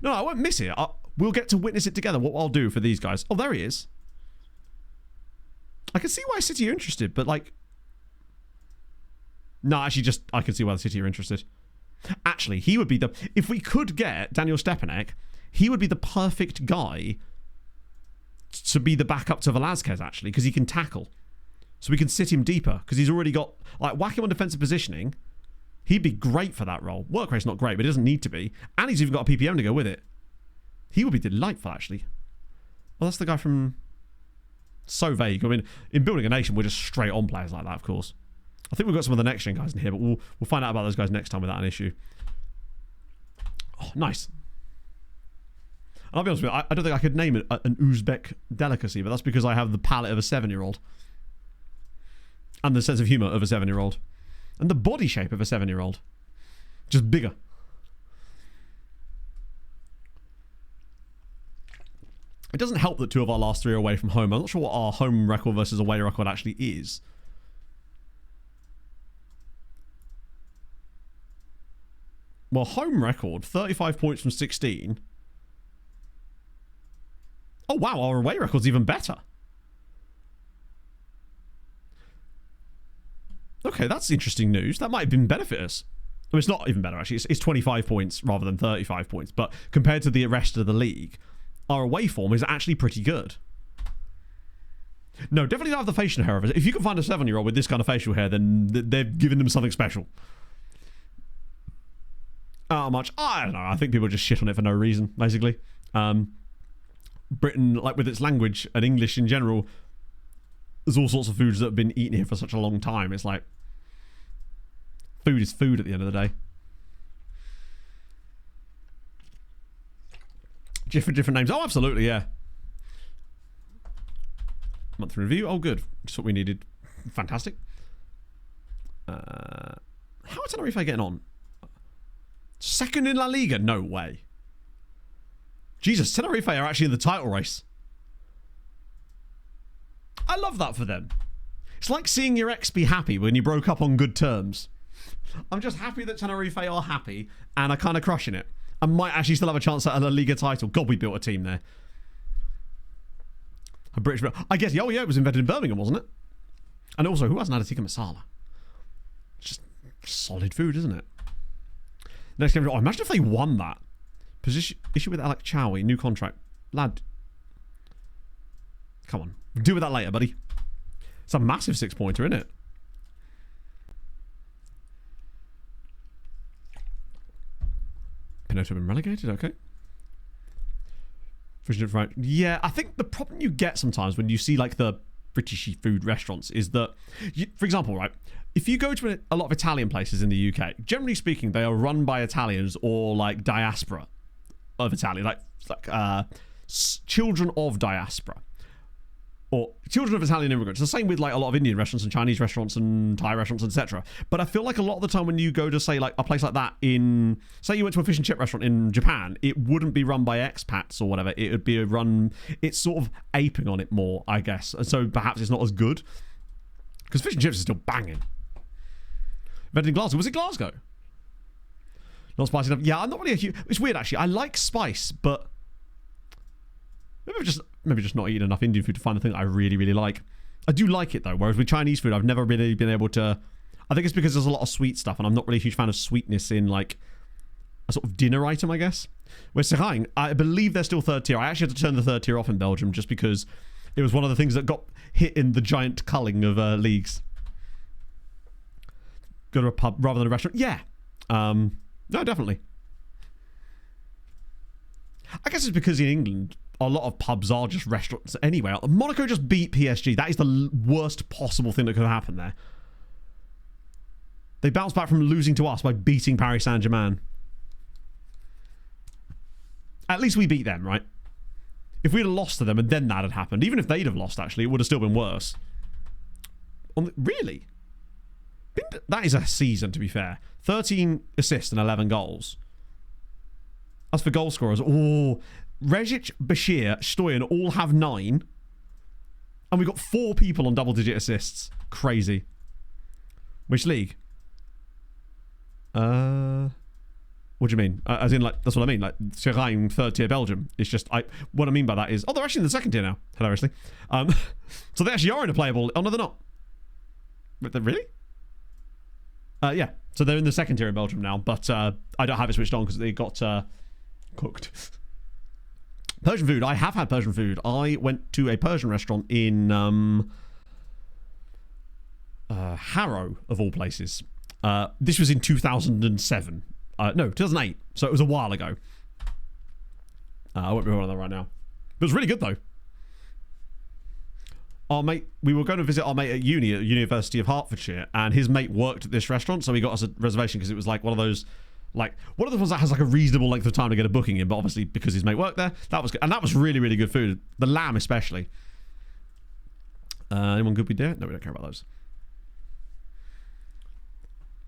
No, I won't miss it. We'll get to witness it together. What I'll do for these guys. Oh, there he is. I can see why City are interested, but like... No, actually just... I can see why the City are interested. Actually, he would be the... If we could get Daniel Stepanek, he would be the perfect guy to be the backup to Velázquez, actually, because he can tackle. So we can sit him deeper, because he's already got... Like, whack him on defensive positioning. He'd be great for that role. Work rate's not great, but it doesn't need to be. And he's even got a PPM to go with it. He would be delightful, actually. Well, that's the guy from... So vague. I mean, in Building a Nation, we're just straight on players like that, of course. I think we've got some of the next gen guys in here, but we'll find out about those guys next time without an issue. Oh, nice. And I'll be honest with you, I don't think I could name it an Uzbek delicacy, but that's because I have the palate of a 7-year-old. And the sense of humour of a 7-year-old. And the body shape of a 7-year-old. Just bigger. It doesn't help that 2 of our last 3 are away from home. I'm not sure what our home record versus away record actually is. Well, home record, 35 points from 16. Oh, wow, our away record's even better. Okay, that's interesting news. That might have been benefit us. I mean, it's not even better, actually. It's 25 points rather than 35 points. But compared to the rest of the league, our away form is actually pretty good. No, definitely don't have the facial hair of it. If you can find a 7-year-old with this kind of facial hair, then they've given them something special. How much? I don't know. I think people just shit on it for no reason, basically. Britain, like with its language and English in general, there's all sorts of foods that have been eaten here for such a long time. It's like, food is food at the end of the day. Different names. Oh, absolutely, yeah. Monthly review. Oh, good. Just what we needed. Fantastic. How are Tenerife getting on? Second in La Liga? No way. Jesus, Tenerife are actually in the title race. I love that for them. It's like seeing your ex be happy when you broke up on good terms. I'm just happy that Tenerife are happy and are kind of crushing it. I might actually still have a chance at a La Liga title. God, we built a team there. A British... I guess, oh yeah, it was invented in Birmingham, wasn't it? And also, who hasn't had a tikka masala? It's just solid food, isn't it? Next game... Oh, imagine if they won that. Position issue with Alec Chowie. New contract. Lad. Come on. Deal with that later, buddy. It's a massive 6-pointer, isn't it? Pinotto been relegated, okay. Right. Yeah, I think the problem you get sometimes when you see like the Britishy food restaurants is that, for example, right, if you go to a lot of Italian places in the UK, generally speaking, they are run by Italians or like diaspora of Italian, like children of diaspora. Or children of Italian immigrants. It's the same with like a lot of Indian restaurants and Chinese restaurants and Thai restaurants, etc. But I feel like a lot of the time when you go to say like a place like that in, say you went to a fish and chip restaurant in Japan, it wouldn't be run by expats or whatever. It would be it's sort of aping on it more, I guess. And so perhaps it's not as good. Because fish and chips is still banging. Invented in Glasgow. Was it Glasgow? Not spicy enough. Yeah, I'm not really a huge... It's weird actually. I like spice, but... Maybe just not eating enough Indian food to find the thing that I really, really like. I do like it though, whereas with Chinese food, I've never really been able to... I think it's because there's a lot of sweet stuff, and I'm not really a huge fan of sweetness in like a sort of dinner item, I guess. Whereas Sehang, I believe they're still third tier. I actually had to turn the third tier off in Belgium just because it was one of the things that got hit in the giant culling of leagues. Go to a pub rather than a restaurant. Yeah. No, definitely. I guess it's because in England... a lot of pubs are just restaurants anyway. Monaco just beat PSG. That is the worst possible thing that could happen there. They bounced back from losing to us by beating Paris Saint-Germain. At least we beat them, right? If we'd have lost to them and then that had happened, even if they'd have lost, actually, it would have still been worse. Really? That is a season, to be fair. 13 assists and 11 goals. As for goal scorers, oh... Regic, Bashir, Stoyan all have 9. And we've got 4 people on double-digit assists. Crazy. Which league? What do you mean? As in, like, that's what I mean. Like, Seraing, third tier Belgium. It's just, what I mean by that is, oh, they're actually in the second tier now, hilariously. So they actually are in a playable, oh, no, they're not. Really? Yeah. So they're in the second tier in Belgium now, but I don't have it switched on because they got cooked. Persian food. I have had Persian food. I went to a Persian restaurant in Harrow, of all places. This was in 2007. No, 2008. So it was a while ago. I won't be on that right now. It was really good, though. Our mate, we were going to visit our mate at uni at University of Hertfordshire, and his mate worked at this restaurant, so he got us a reservation because it was like one of those... Like, one of the ones that has like a reasonable length of time to get a booking in, but obviously because his mate worked there, that was good. And that was really, really good food. The lamb especially. Anyone good with there? No, we don't care about those.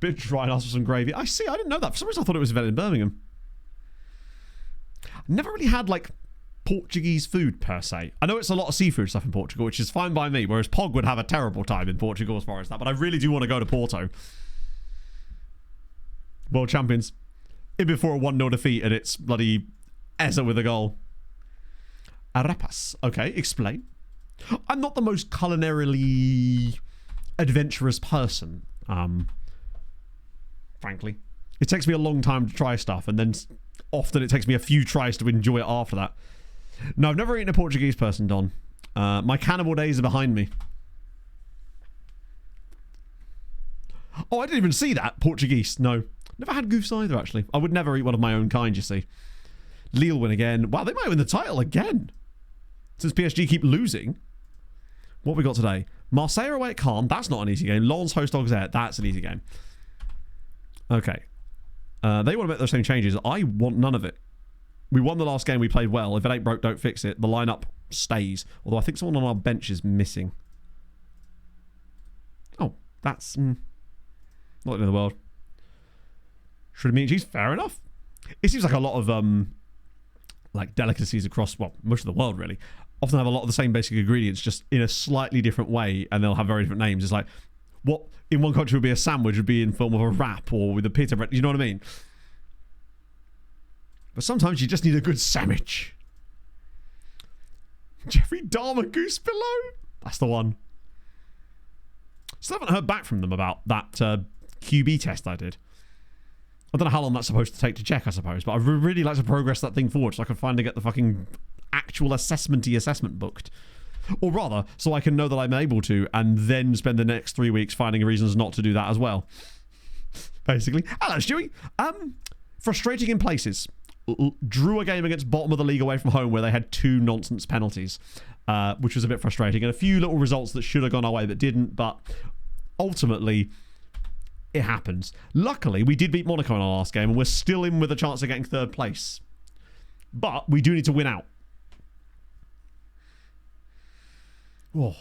Bit dry and ask for some gravy. I see, I didn't know that. For some reason I thought it was invented in Birmingham. Never really had like Portuguese food per se. I know it's a lot of seafood stuff in Portugal, which is fine by me, whereas Pog would have a terrible time in Portugal as far as that, but I really do want to go to Porto. World champions. In before a 1-0 defeat and it's bloody Eza with a goal. Arepas. Okay, explain. I'm not the most culinarily adventurous person, frankly. It takes me a long time to try stuff, and then often it takes me a few tries to enjoy it after that. No, I've never eaten a Portuguese person, Don. My cannibal days are behind me. Oh, I didn't even see that. Portuguese. No. Never had goofs either, actually. I would never eat one of my own kind, you see. Lille win again. Wow, they might win the title again. Since PSG keep losing. What have we got today? Marseille away at Caen. That's not an easy game. Lens host Auxerre. That's an easy game. Okay. They want to make those same changes. I want none of it. We won the last game. We played well. If it ain't broke, don't fix it. The lineup stays. Although I think someone on our bench is missing. Oh, that's... not the end of the world. Should meat and cheese? Fair enough. It seems like a lot of like delicacies across, well, most of the world really, often have a lot of the same basic ingredients, just in a slightly different way, and they'll have very different names. It's like, what in one country would be a sandwich would be in form of a wrap or with a pita bread. You know what I mean? But sometimes you just need a good sandwich. Jeffrey Dahmer Goose Below. That's the one. Still haven't heard back from them about that QB test I did. I don't know how long that's supposed to take to check, I suppose, but I'd really like to progress that thing forward so I can finally get the fucking actual assessment booked. Or rather, so I can know that I'm able to, and then spend the next 3 weeks finding reasons not to do that as well. Basically. Hello, Stewie. Frustrating in places. Drew a game against bottom of the league away from home where they had 2 nonsense penalties, which was a bit frustrating. And a few little results that should have gone our way but didn't, but ultimately it happens. Luckily, we did beat Monaco in our last game, and we're still in with a chance of getting 3rd place. But we do need to win out. Oh.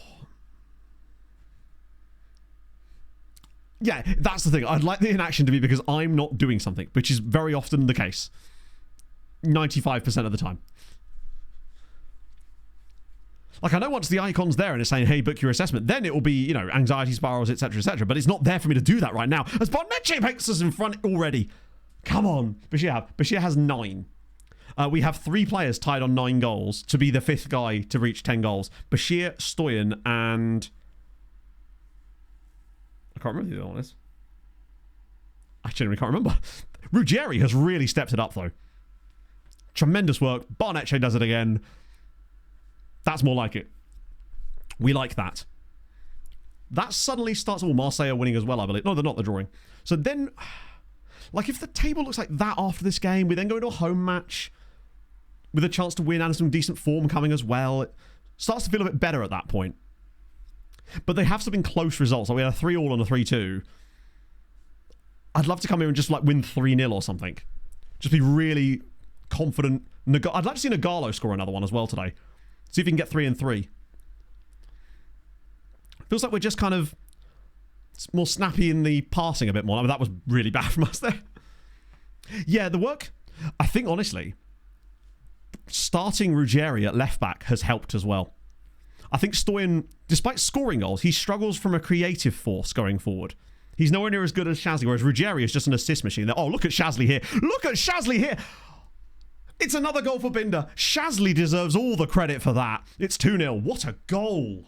Yeah, that's the thing. I'd like the inaction to be because I'm not doing something, which is very often the case. 95% of the time. Like, I know once the icon's there and it's saying, hey, book your assessment, then it will be, you know, anxiety spirals, etc., etc. But it's not there for me to do that right now. As Bonneche makes us in front already. Come on. Bashir has 9. We have 3 players tied on 9 goals to be the 5th guy to reach 10 goals. Bashir, Stoyan, and... I can't remember who the other one is. I genuinely can't remember. Ruggieri has really stepped it up, though. Tremendous work. Barnetche does it again. That's more like it. We like that. That suddenly starts... Oh, Marseille are winning as well, I believe. No, they're not. They're drawing. So then... Like, if the table looks like that after this game, we then go into a home match with a chance to win and some decent form coming as well. It starts to feel a bit better at that point. But they have some close results. Like, we had a 3-3 and a 3-2. I'd love to come here and just, like, win 3-0 or something. Just be really confident. I'd like to see Nagalo score another one as well today. See if he can get 3-3. Feels like we're just kind of more snappy in the passing a bit more. I mean, that was really bad from us there. Yeah, the work, I think, honestly, starting Ruggieri at left back has helped as well. I think Stoyan, despite scoring goals, he struggles from a creative force going forward. He's nowhere near as good as Shazly, whereas Ruggieri is just an assist machine. Oh, look at Shazly here. Look at Shazly here. It's another goal for Binder. Shazly deserves all the credit for that. It's 2-0. What a goal.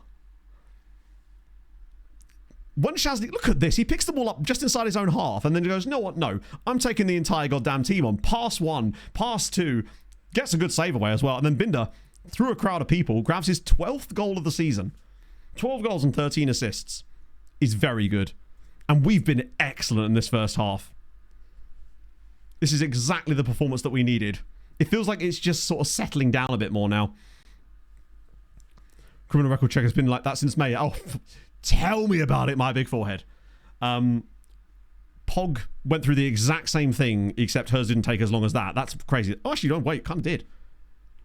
When Shazly, look at this. He picks the ball up just inside his own half and then he goes, you know what? No, I'm taking the entire goddamn team on. Pass 1, pass 2, gets a good save away as well. And then Binder, through a crowd of people, grabs his 12th goal of the season. 12 goals and 13 assists is very good. And we've been excellent in this first half. This is exactly the performance that we needed. It feels like it's just sort of settling down a bit more now. Criminal record check has been like that since May. Oh, tell me about it, my big forehead. Pog went through the exact same thing, except hers didn't take as long as that. That's crazy. Oh, actually, don't wait. Kind of did.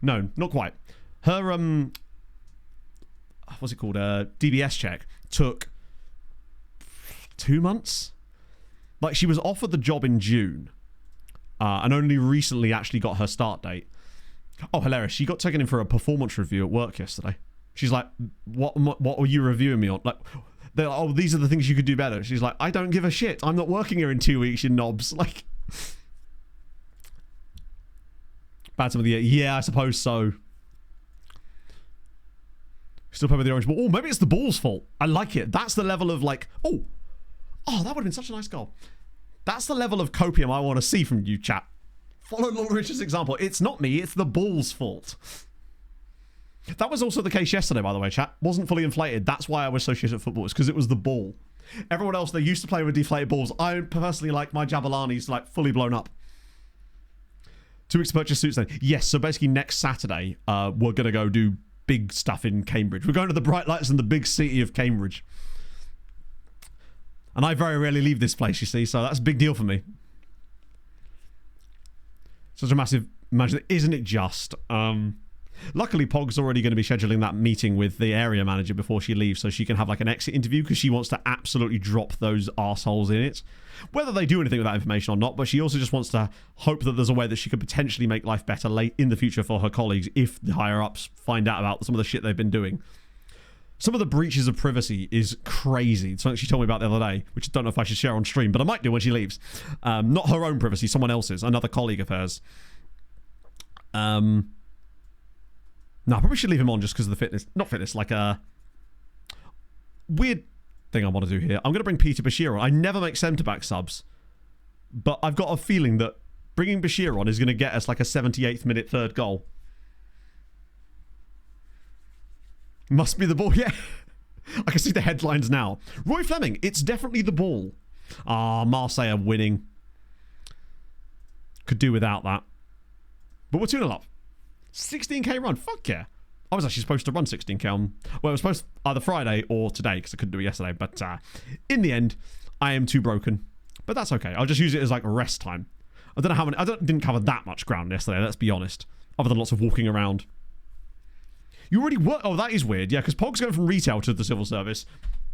No, not quite. Her, what's it called? DBS check took 2 months. Like, she was offered the job in June. And only recently actually got her start date. Oh, hilarious. She got taken in for a performance review at work yesterday. She's like, what were you reviewing me on? Like, they're like, oh, these are the things you could do better. She's like, I don't give a shit. I'm not working here in 2 weeks, you knobs. Like, bad time of the year. Yeah, I suppose so. Still playing with the orange ball. Oh, maybe it's the ball's fault. I like it. That's the level of like, oh, that would have been such a nice goal. That's the level of copium I want to see from you, chat. Follow Lord Richard's example. It's not me, it's the ball's fault. That was also the case yesterday, by the way, chat. Wasn't fully inflated. That's why I was associated with football. It's because it was the ball. Everyone else, they used to play with deflated balls. I personally like my Jabalani's like fully blown up. 2 weeks to purchase suits then. Yes, so basically next Saturday, we're going to go do big stuff in Cambridge. We're going to the bright lights in the big city of Cambridge. And I very rarely leave this place, you see, so that's a big deal for me. Such a massive... Imagine, isn't it just? Luckily, Pog's already going to be scheduling that meeting with the area manager before she leaves, so she can have like an exit interview, because she wants to absolutely drop those arseholes in it. Whether they do anything with that information or not, but she also just wants to hope that there's a way that she could potentially make life better late in the future for her colleagues if the higher-ups find out about some of the shit they've been doing. Some of the breaches of privacy is crazy. Something she told me about the other day, which I don't know if I should share on stream, but I might do when she leaves. Not her own privacy, someone else's, another colleague of hers. No, I probably should leave him on just because of the fitness. Not fitness, like a weird thing I want to do here. I'm going to bring Peter Bashir on. I never make centre-back subs, but I've got a feeling that bringing Bashir on is going to get us like a 78th minute third goal. Must be the ball, yeah. I can see the headlines now. Roy Fleming, it's definitely the ball. Marseille are winning. Could do without that. But we're 2-0 up. 16k run, fuck yeah. I was actually supposed to run 16k on, well, it was supposed to either Friday or today, because I couldn't do it yesterday, but in the end, I am too broken. But that's okay, I'll just use it as like rest time. I don't know how many, didn't cover that much ground yesterday, let's be honest, other than lots of walking around. You already work, oh, that is weird, yeah, because Pog's going from retail to the civil service,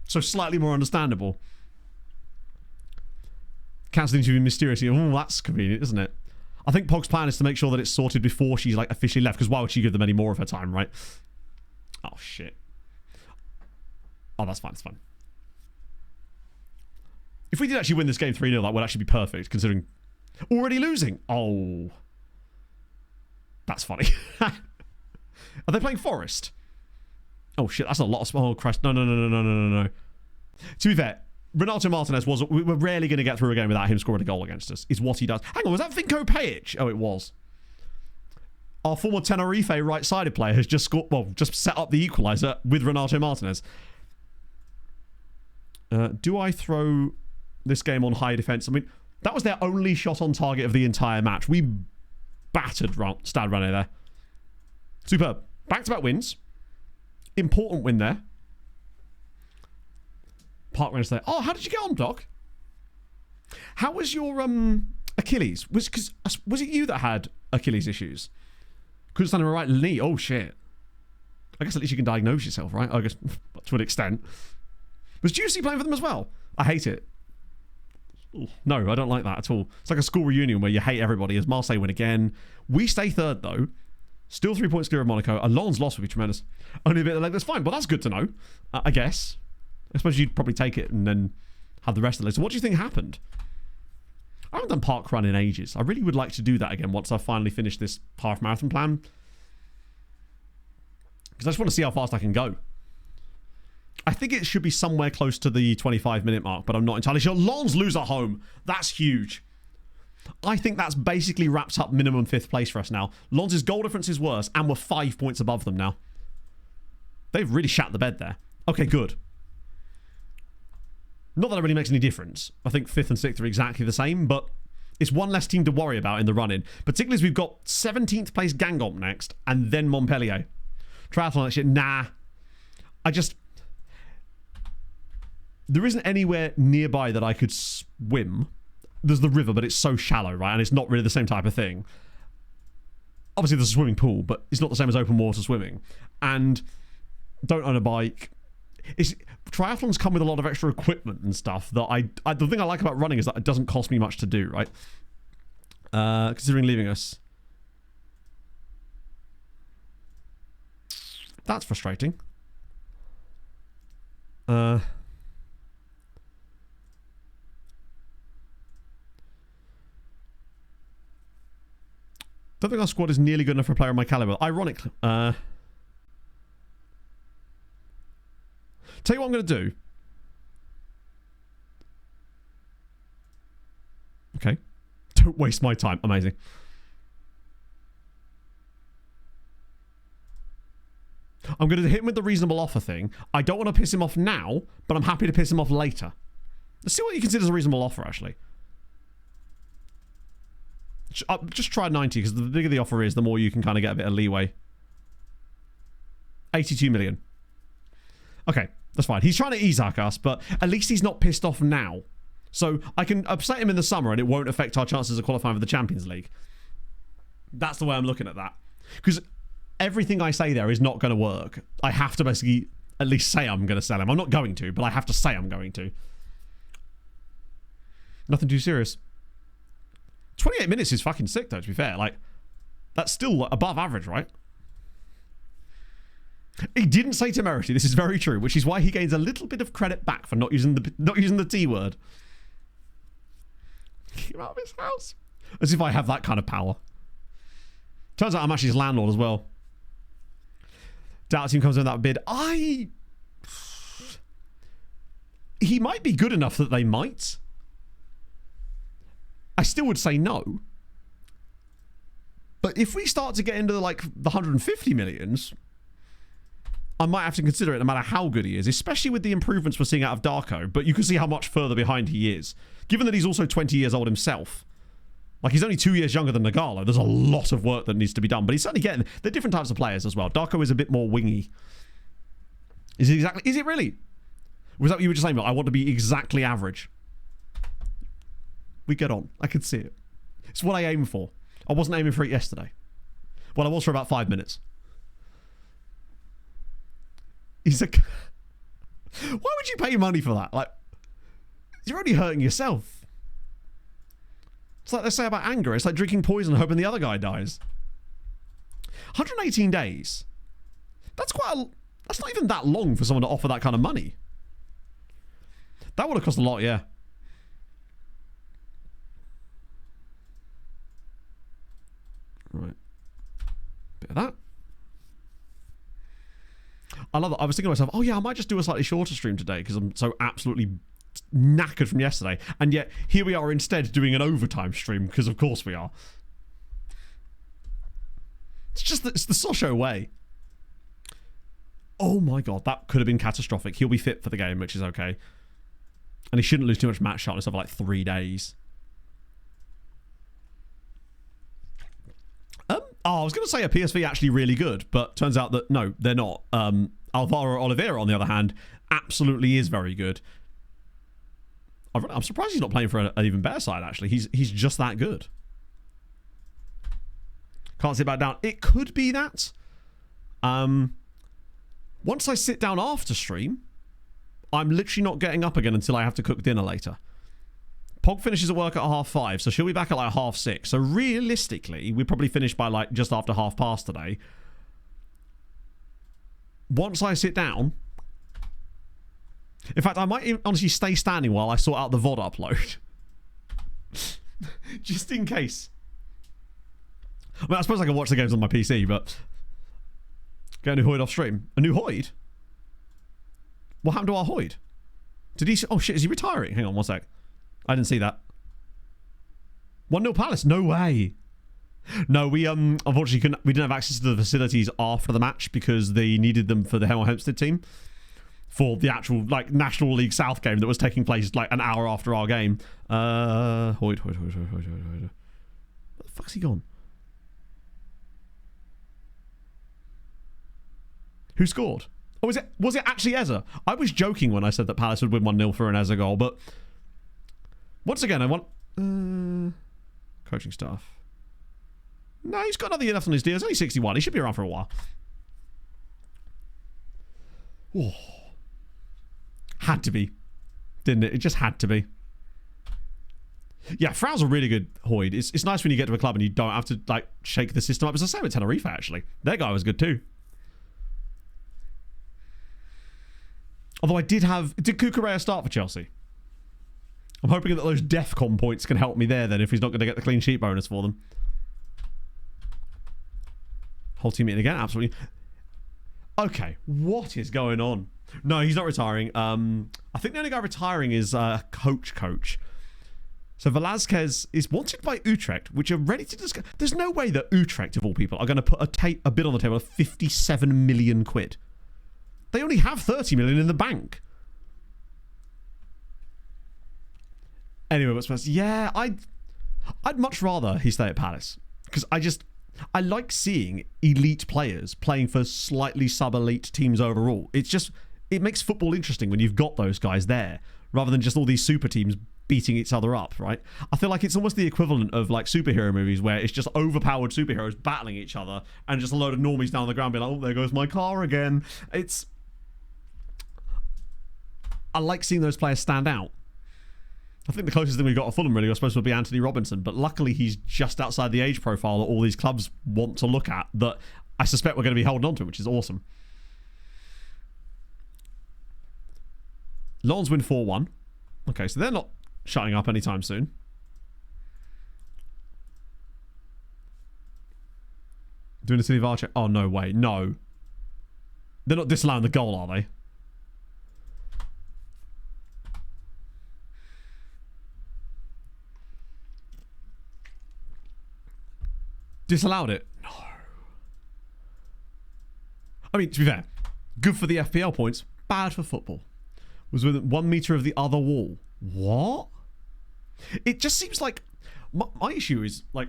so slightly more understandable. Cancelling interview mysteriously, oh, that's convenient, isn't it? I think Pog's plan is to make sure that it's sorted before she's like officially left, because why would she give them any more of her time, right? Oh, shit. Oh, that's fine, it's fine. If we did actually win this game 3-0, that would actually be perfect, considering already losing. Oh. That's funny. Are they playing Forest? Oh, shit, that's a lot of... Oh, Christ. No. To be fair, Renato Martinez we're rarely going to get through a game without him scoring a goal against us, is what he does. Hang on, was that Vinko Pejic? Oh, it was. Our former Tenerife right-sided player has just scored, well, just set up the equaliser with Renato Martinez. Do I throw this game on high defence? I mean, that was their only shot on target of the entire match. We battered Stade Rennais there. Superb. Back-to-back wins. Important win there. Park Rangers there. Oh, how did you get on, Doc? How was your Achilles? Was it you that had Achilles issues? Couldn't stand on the right knee. Oh shit. I guess at least you can diagnose yourself, right? I guess to an extent. Was Juicy playing for them as well? I hate it. No, I don't like that at all. It's like a school reunion where you hate everybody as Marseille win again. We stay third though. Still 3 points clear of Monaco. A Lens loss would be tremendous. Only a bit of leg. That's fine. Well, that's good to know. I guess. I suppose you'd probably take it and then have the rest of the list. So what do you think happened? I haven't done park run in ages. I really would like to do that again once I've finally finished this half marathon plan. Because I just want to see how fast I can go. I think it should be somewhere close to the 25-minute mark, but I'm not entirely sure. Lens lose at home. That's huge. I think that's basically wraps up minimum 5th place for us now. Lens' goal difference is worse, and we're 5 points above them now. They've really shat the bed there. Okay, good. Not that it really makes any difference. I think 5th and 6th are exactly the same, but it's one less team to worry about in the run-in. Particularly as we've got 17th place Guingamp next, and then Montpellier. Triathlon, that shit, nah. There isn't anywhere nearby that I could swim. There's the river, but it's so shallow, right? And it's not really the same type of thing. Obviously, there's a swimming pool, but it's not the same as open water swimming. And don't own a bike. Triathlons come with a lot of extra equipment and stuff that the thing I like about running is that it doesn't cost me much to do, right? Considering leaving us. That's frustrating. Don't think our squad is nearly good enough for a player of my caliber. Ironically. Tell you what I'm going to do. Okay. Don't waste my time. Amazing. I'm going to hit him with the reasonable offer thing. I don't want to piss him off now, but I'm happy to piss him off later. Let's see what he considers a reasonable offer, actually. Just try 90, because the bigger the offer is, the more you can kind of get a bit of leeway. 82 million. Okay, that's fine. He's trying to Isaac us, but at least he's not pissed off now. So I can upset him in the summer and it won't affect our chances of qualifying for the Champions League. That's the way I'm looking at that. Because everything I say there is not going to work. I have to basically at least say I'm going to sell him. I'm not going to, but I have to say I'm going to. Nothing too serious. 28 minutes is fucking sick, though, to be fair. Like, that's still above average, right? He didn't say temerity. This is very true, which is why he gains a little bit of credit back for not using the T word. Get him out of his house. As if I have that kind of power. Turns out I'm actually his landlord as well. Doubt team comes in that bid. He might be good enough that they might. I still would say no. But if we start to get into the 150 millions, I might have to consider it no matter how good he is, especially with the improvements we're seeing out of Darko. But you can see how much further behind he is. Given that he's also 20 years old himself. Like, he's only 2 years younger than Nagalo. There's a lot of work that needs to be done. But he's certainly getting... They're different types of players as well. Darko is a bit more wingy. Is it really? Was that what you were just saying? I want to be exactly average. We get on. I can see it. It's what I aim for. I wasn't aiming for it yesterday. Well, I was for about 5 minutes. He's like... Why would you pay money for that? Like, you're only hurting yourself. It's like they say about anger. It's like drinking poison and hoping the other guy dies. 118 days. That's that's not even that long for someone to offer that kind of money. That would have cost a lot, yeah. Right. Bit of that. I love that. I was thinking to myself, oh yeah, I might just do a slightly shorter stream today because I'm so absolutely knackered from yesterday. And yet, here we are instead doing an overtime stream because of course we are. It's the Sochaux way. Oh my god, that could have been catastrophic. He'll be fit for the game, which is okay. And he shouldn't lose too much match sharpness over like 3 days. I was going to say a PSV actually really good, but turns out that no, they're not. Alvaro Oliveira, on the other hand, absolutely is very good. I'm surprised he's not playing for an even better side, actually. He's just that good. Can't sit back down. It could be that. Once I sit down after stream, I'm literally not getting up again until I have to cook dinner later. Pog finishes at work at 5:30, so she'll be back at like 6:30. So realistically, we probably finish by like just after past today. Once I sit down... In fact, I might honestly stay standing while I sort out the VOD upload. Just in case. I mean, I suppose I can watch the games on my PC, but... Get a new Hoyd off stream. A new Hoyd? What happened to our Hoyd? Did he... Oh shit, is he retiring? Hang on, 1 sec. I didn't see that. 1-0 Palace? No way. No, we unfortunately we didn't have access to the facilities after the match because they needed them for the Hempstead team. For the actual, like, National League South game that was taking place, like, an hour after our game. Hoyd. Where the fuck's he gone? Who scored? Oh, was it actually Eza? I was joking when I said that Palace would win 1-0 for an Eza goal, but... Once again, I want... coaching staff. No, he's got another year left on his deal. He's only 61. He should be around for a while. Oh. Had to be. Didn't it? It just had to be. Yeah, Frau's a really good Hoyd. It's nice when you get to a club and you don't have to, like, shake the system up. It's the same with Tenerife, actually. Their guy was good, too. Although I did Cucurella start for Chelsea? I'm hoping that those DEFCON points can help me there, then, if he's not going to get the clean sheet bonus for them. Whole team meeting again? Absolutely. Okay, what is going on? No, he's not retiring. I think the only guy retiring is Coach. So Velasquez is wanted by Utrecht, which are ready to discuss. There's no way that Utrecht, of all people, are going to put a bid on the table of 57 million quid. They only have 30 million in the bank. Anyway, what's supposed to... Yeah, I'd much rather he stay at Palace. Because I like seeing elite players playing for slightly sub-elite teams overall. It makes football interesting when you've got those guys there, rather than just all these super teams beating each other up, right? I feel like it's almost the equivalent of like superhero movies where it's just overpowered superheroes battling each other and just a load of normies down on the ground being like, oh, there goes my car again. I like seeing those players stand out. I think the closest thing we got to Fulham really was supposed to be Anthony Robinson, but luckily he's just outside the age profile that all these clubs want to look at, that I suspect we're going to be holding on to, which is awesome. Lens win 4-1. Okay, so they're not shutting up anytime soon. Doing a silly VAR check. Oh, no way. No. They're not disallowing the goal, are they? Disallowed it? No. I mean, to be fair, good for the FPL points, bad for football. Was within 1 meter of the other wall. What? It just seems like my issue is, like,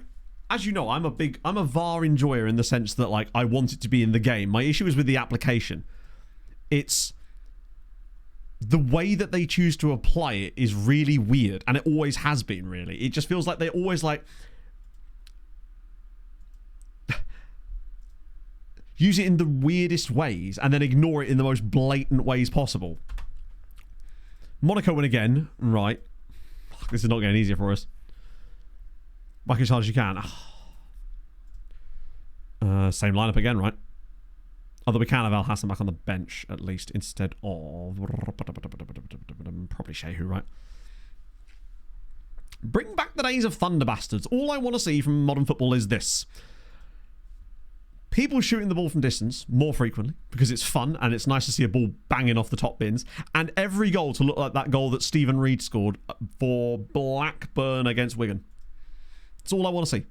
as you know, I'm a VAR enjoyer in the sense that, like, I want it to be in the game. My issue is with the application. It's the way that they choose to apply it is really weird, and it always has been, really. It just feels like they always, like, use it in the weirdest ways and then ignore it in the most blatant ways possible. Monaco win again. Right. This is not getting easier for us. Back as hard as you can. Same lineup again, right? Although we can have Al Hassan back on the bench, at least, instead of... probably Shehu, right? Bring back the days of Thunder Bastards. All I want to see from modern football is this. People shooting the ball from distance more frequently because it's fun and it's nice to see a ball banging off the top bins, and every goal to look like that goal that Stephen Reid scored for Blackburn against Wigan. That's all I want to see.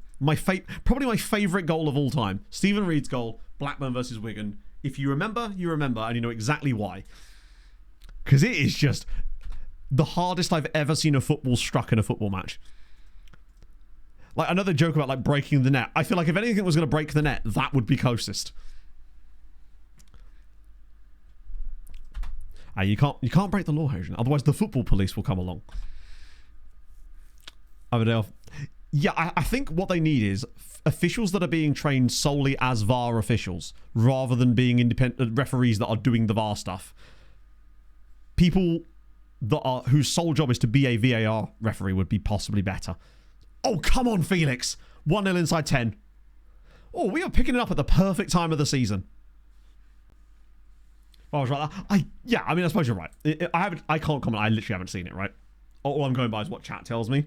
Probably my favourite goal of all time. Stephen Reid's goal, Blackburn versus Wigan. If you remember, you remember, and you know exactly why. Because it is just the hardest I've ever seen a football struck in a football match. Like, another joke about, like, breaking the net. I feel like if anything was going to break the net, that would be closest. You can't break the law, Adrian. Otherwise, the football police will come along. Yeah, I think what they need is officials that are being trained solely as VAR officials, rather than being independent referees that are doing the VAR stuff. People whose sole job is to be a VAR referee would be possibly better. Oh, come on, Felix. 1-0 inside 10. Oh, we are picking it up at the perfect time of the season. I was right. I suppose you're right. I can't comment. I literally haven't seen it, right? All I'm going by is what chat tells me.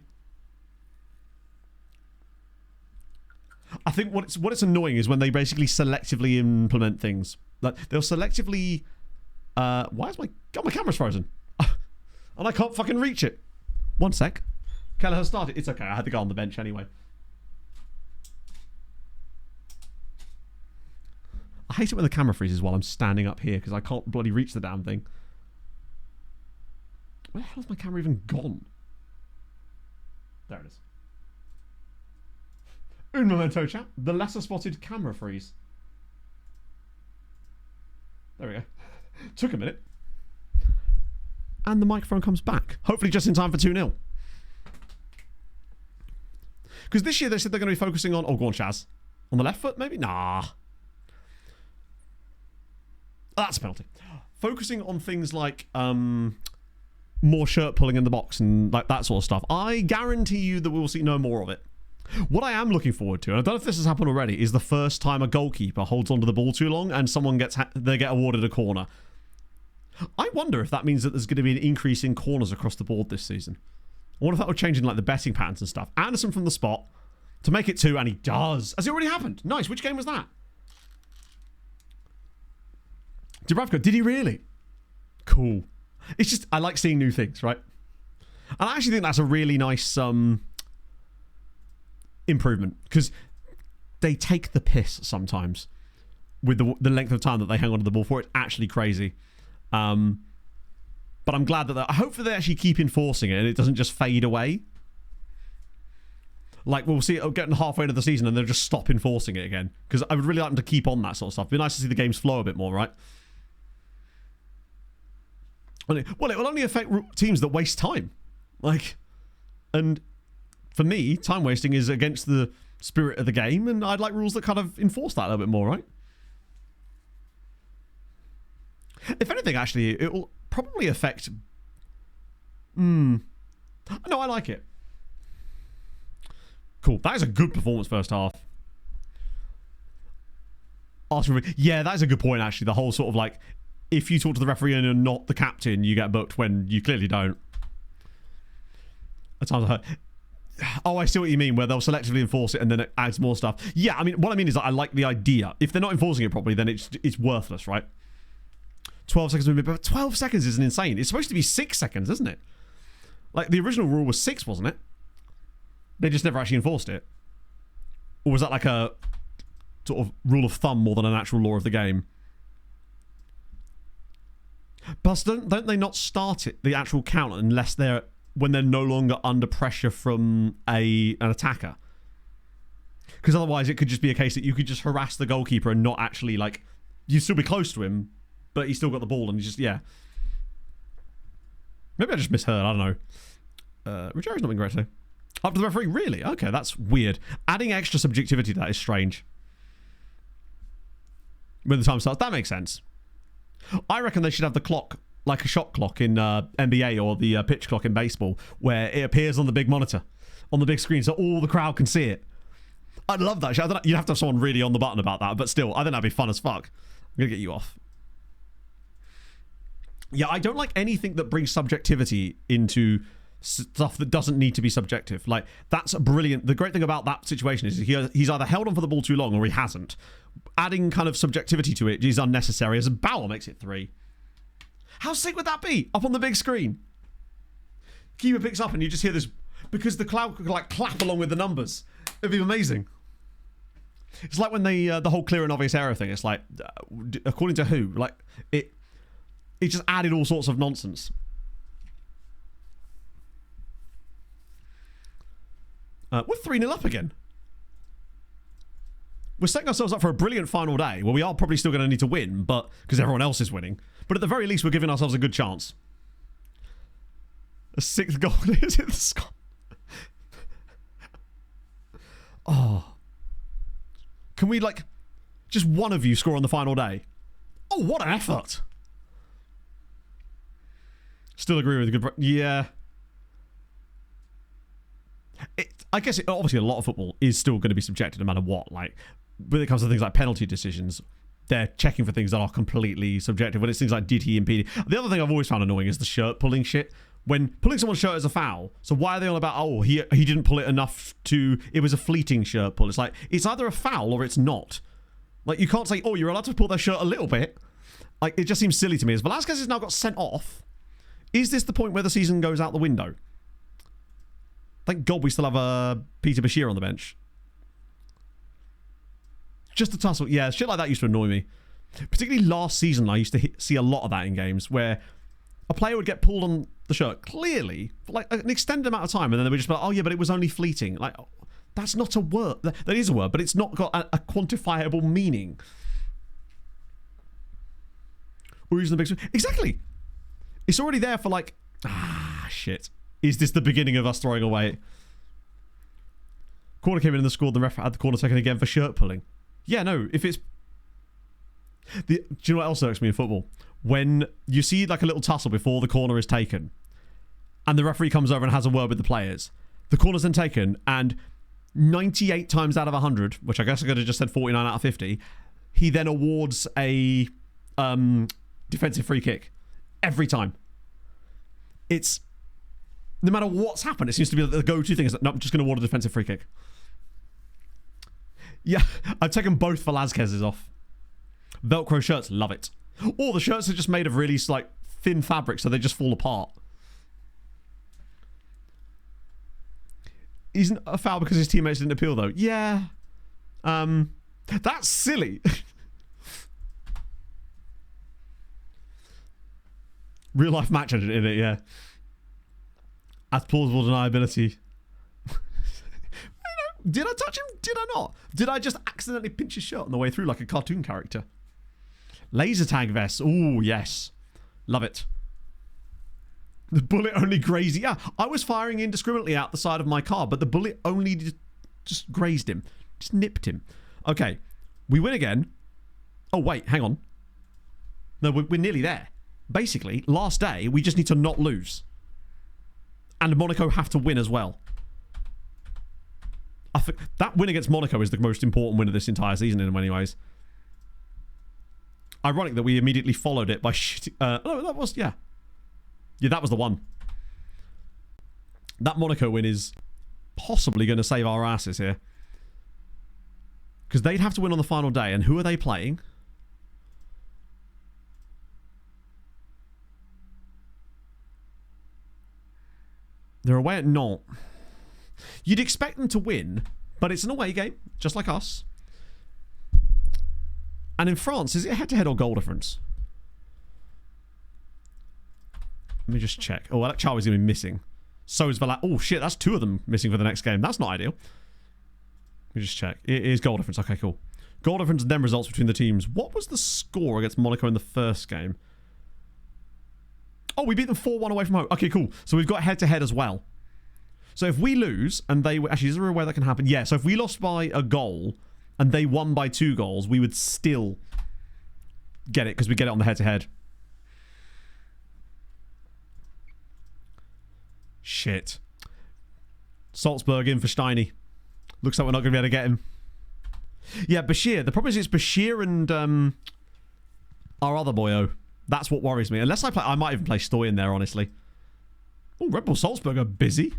I think what's annoying is when they basically selectively implement things. Like, they'll selectively... why is my camera's frozen? And I can't fucking reach it. One sec. Kelleher started. It's okay. I had to go on the bench anyway. I hate it when the camera freezes while I'm standing up here because I can't bloody reach the damn thing. Where the hell's my camera even gone? There it is. Un momento, chat. The lesser spotted camera freeze. There we go. Took a minute. And the microphone comes back. Hopefully just in time for 2-0. Because this year they said they're going to be focusing on... Oh, go on, Shaz. On the left foot, maybe? Nah. That's a penalty. Focusing on things like more shirt pulling in the box and like that sort of stuff. I guarantee you that we will see no more of it. What I am looking forward to, and I don't know if this has happened already, is the first time a goalkeeper holds onto the ball too long and someone they get awarded a corner. I wonder if that means that there's going to be an increase in corners across the board this season. I wonder if that will change in like the betting patterns and stuff. Anderson from the spot to make it 2, and he does. Has it already happened? Nice. Which game was that? Dubravka, did he really? Cool. It's just, I like seeing new things, right? And I actually think that's a really nice improvement, because they take the piss sometimes with the length of time that they hang onto the ball for. It's actually crazy. But I'm glad that hopefully they actually keep enforcing it and it doesn't just fade away. Like, we'll see it getting halfway into the season and they'll just stop enforcing it again. Because I would really like them to keep on that sort of stuff. It'd be nice to see the games flow a bit more, right? Well, it will only affect teams that waste time. Like, And for me, time wasting is against the spirit of the game, and I'd like rules that kind of enforce that a little bit more, right? If anything, actually, it will probably affect... No, I like it. Cool. That is a good performance first half. Yeah, that is a good point, actually. The whole sort of like, if you talk to the referee and you're not the captain, you get booked when you clearly don't. At times I heard... Oh, I see what you mean, where they'll selectively enforce it and then it adds more stuff. Yeah, I mean, what I mean is that I like the idea. If they're not enforcing it properly, then it's worthless, right? 12 seconds, but 12 seconds isn't insane. It's supposed to be 6 seconds, isn't it? Like, the original rule was 6, wasn't it? They just never actually enforced it. Or was that like a sort of rule of thumb more than an actual law of the game? Plus, don't they not start it, the actual count, unless when they're no longer under pressure from an attacker? Because otherwise it could just be a case that you could just harass the goalkeeper and not actually, like, you'd still be close to him, but he's still got the ball and you just, yeah. Maybe I just misheard, I don't know. Ruggieri's not been great today. Up to the referee, really? Okay, that's weird. Adding extra subjectivity to that is strange. When the time starts, that makes sense. I reckon they should have the clock, like a shot clock in NBA or the pitch clock in baseball, where it appears on the big monitor, on the big screen, so all the crowd can see it. I'd love that. I don't know, you'd have to have someone really on the button about that, but still, I think that'd be fun as fuck. I'm going to get you off. Yeah, I don't like anything that brings subjectivity into stuff that doesn't need to be subjective. Like, that's brilliant. The great thing about that situation is he's either held on for the ball too long or he hasn't. Adding kind of subjectivity to it is unnecessary, as Bauer makes it 3. How sick would that be? Up on the big screen. Keeper picks up and you just hear this, because the crowd could like clap along with the numbers. It'd be amazing. It's like when the whole clear and obvious error thing. It's like, according to who? Like, it just added all sorts of nonsense. We're 3-0 up again. We're setting ourselves up for a brilliant final day, where we are probably still going to need to win, but because everyone else is winning. But at the very least, we're giving ourselves a good chance. A 6th goal is in the score. Oh. Can we, like, just one of you score on the final day? Oh, what an effort. Still agree with a good... Yeah. I guess, obviously, a lot of football is still going to be subjective no matter what. Like, when it comes to things like penalty decisions, they're checking for things that are completely subjective. When it's things like, did he impede? The other thing I've always found annoying is the shirt pulling shit. When pulling someone's shirt is a foul, so why are they on about, oh, he didn't pull it enough to... It was a fleeting shirt pull. It's like, it's either a foul or it's not. Like, you can't say, oh, you're allowed to pull their shirt a little bit. Like, it just seems silly to me. As Velasquez has now got sent off, is this the point where the season goes out the window? Thank God we still have Peter Bashir on the bench. Just a tussle. Yeah, shit like that used to annoy me. Particularly last season, I used to see a lot of that in games where a player would get pulled on the shirt clearly for like an extended amount of time, and then they would just be like, oh yeah, but it was only fleeting. Like, that's not a word. That is a word, but it's not got a quantifiable meaning. We're using the big... Exactly. It's already there for like... shit. Is this the beginning of us throwing away? Corner came in and scored. The ref had the corner taken again for shirt pulling. Yeah, no. If it's... do you know what else irks me in football? When you see like a little tussle before the corner is taken, and the referee comes over and has a word with the players. The corner's then taken, and 98 times out of 100, which I guess I could have just said 49 out of 50, he then awards a defensive free kick. Every time. It's... No matter what's happened, it seems to be the go-to thing is that, no, I'm just going to award a defensive free kick. Yeah, I've taken both Velasquez's off. Velcro shirts, love it. Or the shirts are just made of really, like, thin fabric, so they just fall apart. Isn't a foul because his teammates didn't appeal, though? Yeah. That's silly. Real-life match in it, yeah. As plausible deniability. Did I touch him? Did I not? Did I just accidentally pinch his shirt on the way through like a cartoon character? Laser tag vest. Ooh, yes. Love it. The bullet only grazed. Yeah, I was firing indiscriminately out the side of my car, but the bullet only just grazed him. Just nipped him. Okay, we win again. Oh, wait, hang on. No, we're nearly there. Basically, last day, we just need to not lose. And Monaco have to win as well. I think that win against Monaco is the most important win of this entire season in many ways. Ironic that we immediately followed it by shooting... no, that was... Yeah. Yeah, that was the one. That Monaco win is possibly going to save our asses here. Because they'd have to win on the final day. And who are they playing? They're away at Nantes. You'd expect them to win, but it's an away game, just like us. And in France, is it head-to-head or goal difference? Let me just check. Oh, Alec Charlie's going to be missing. So is Valas. Oh, shit, that's 2 of them missing for the next game. That's not ideal. Let me just check. It is goal difference. Okay, cool. Goal difference and then results between the teams. What was the score against Monaco in the first game? Oh, we beat them 4-1 away from home. Okay, cool. So we've got head-to-head as well. So if we lose, and they... Actually, is there a way that can happen? Yeah, so if we lost by a goal, and they won by 2 goals, we would still get it, because we get it on the head-to-head. Shit. Salzburg in for Steiny. Looks like we're not going to be able to get him. Yeah, Bashir. The problem is it's Bashir and our other boyo. That's what worries me. Unless I might even play Stoy in there, honestly. Oh, Red Bull Salzburg are busy.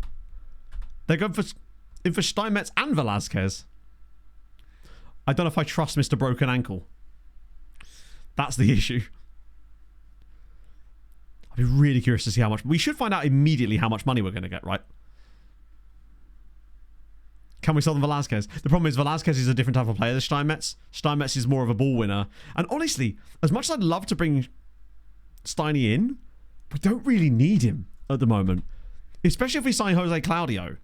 They're going for Steinmetz and Velasquez. I don't know if I trust Mr. Broken Ankle. That's the issue. I'd be really curious to see how much... We should find out immediately how much money we're going to get, right? Can we sell them Velasquez? The problem is Velasquez is a different type of player than Steinmetz. Steinmetz is more of a ball winner. And honestly, as much as I'd love to bring Steiny in, we don't really need him at the moment. Especially if we sign Jose Claudio.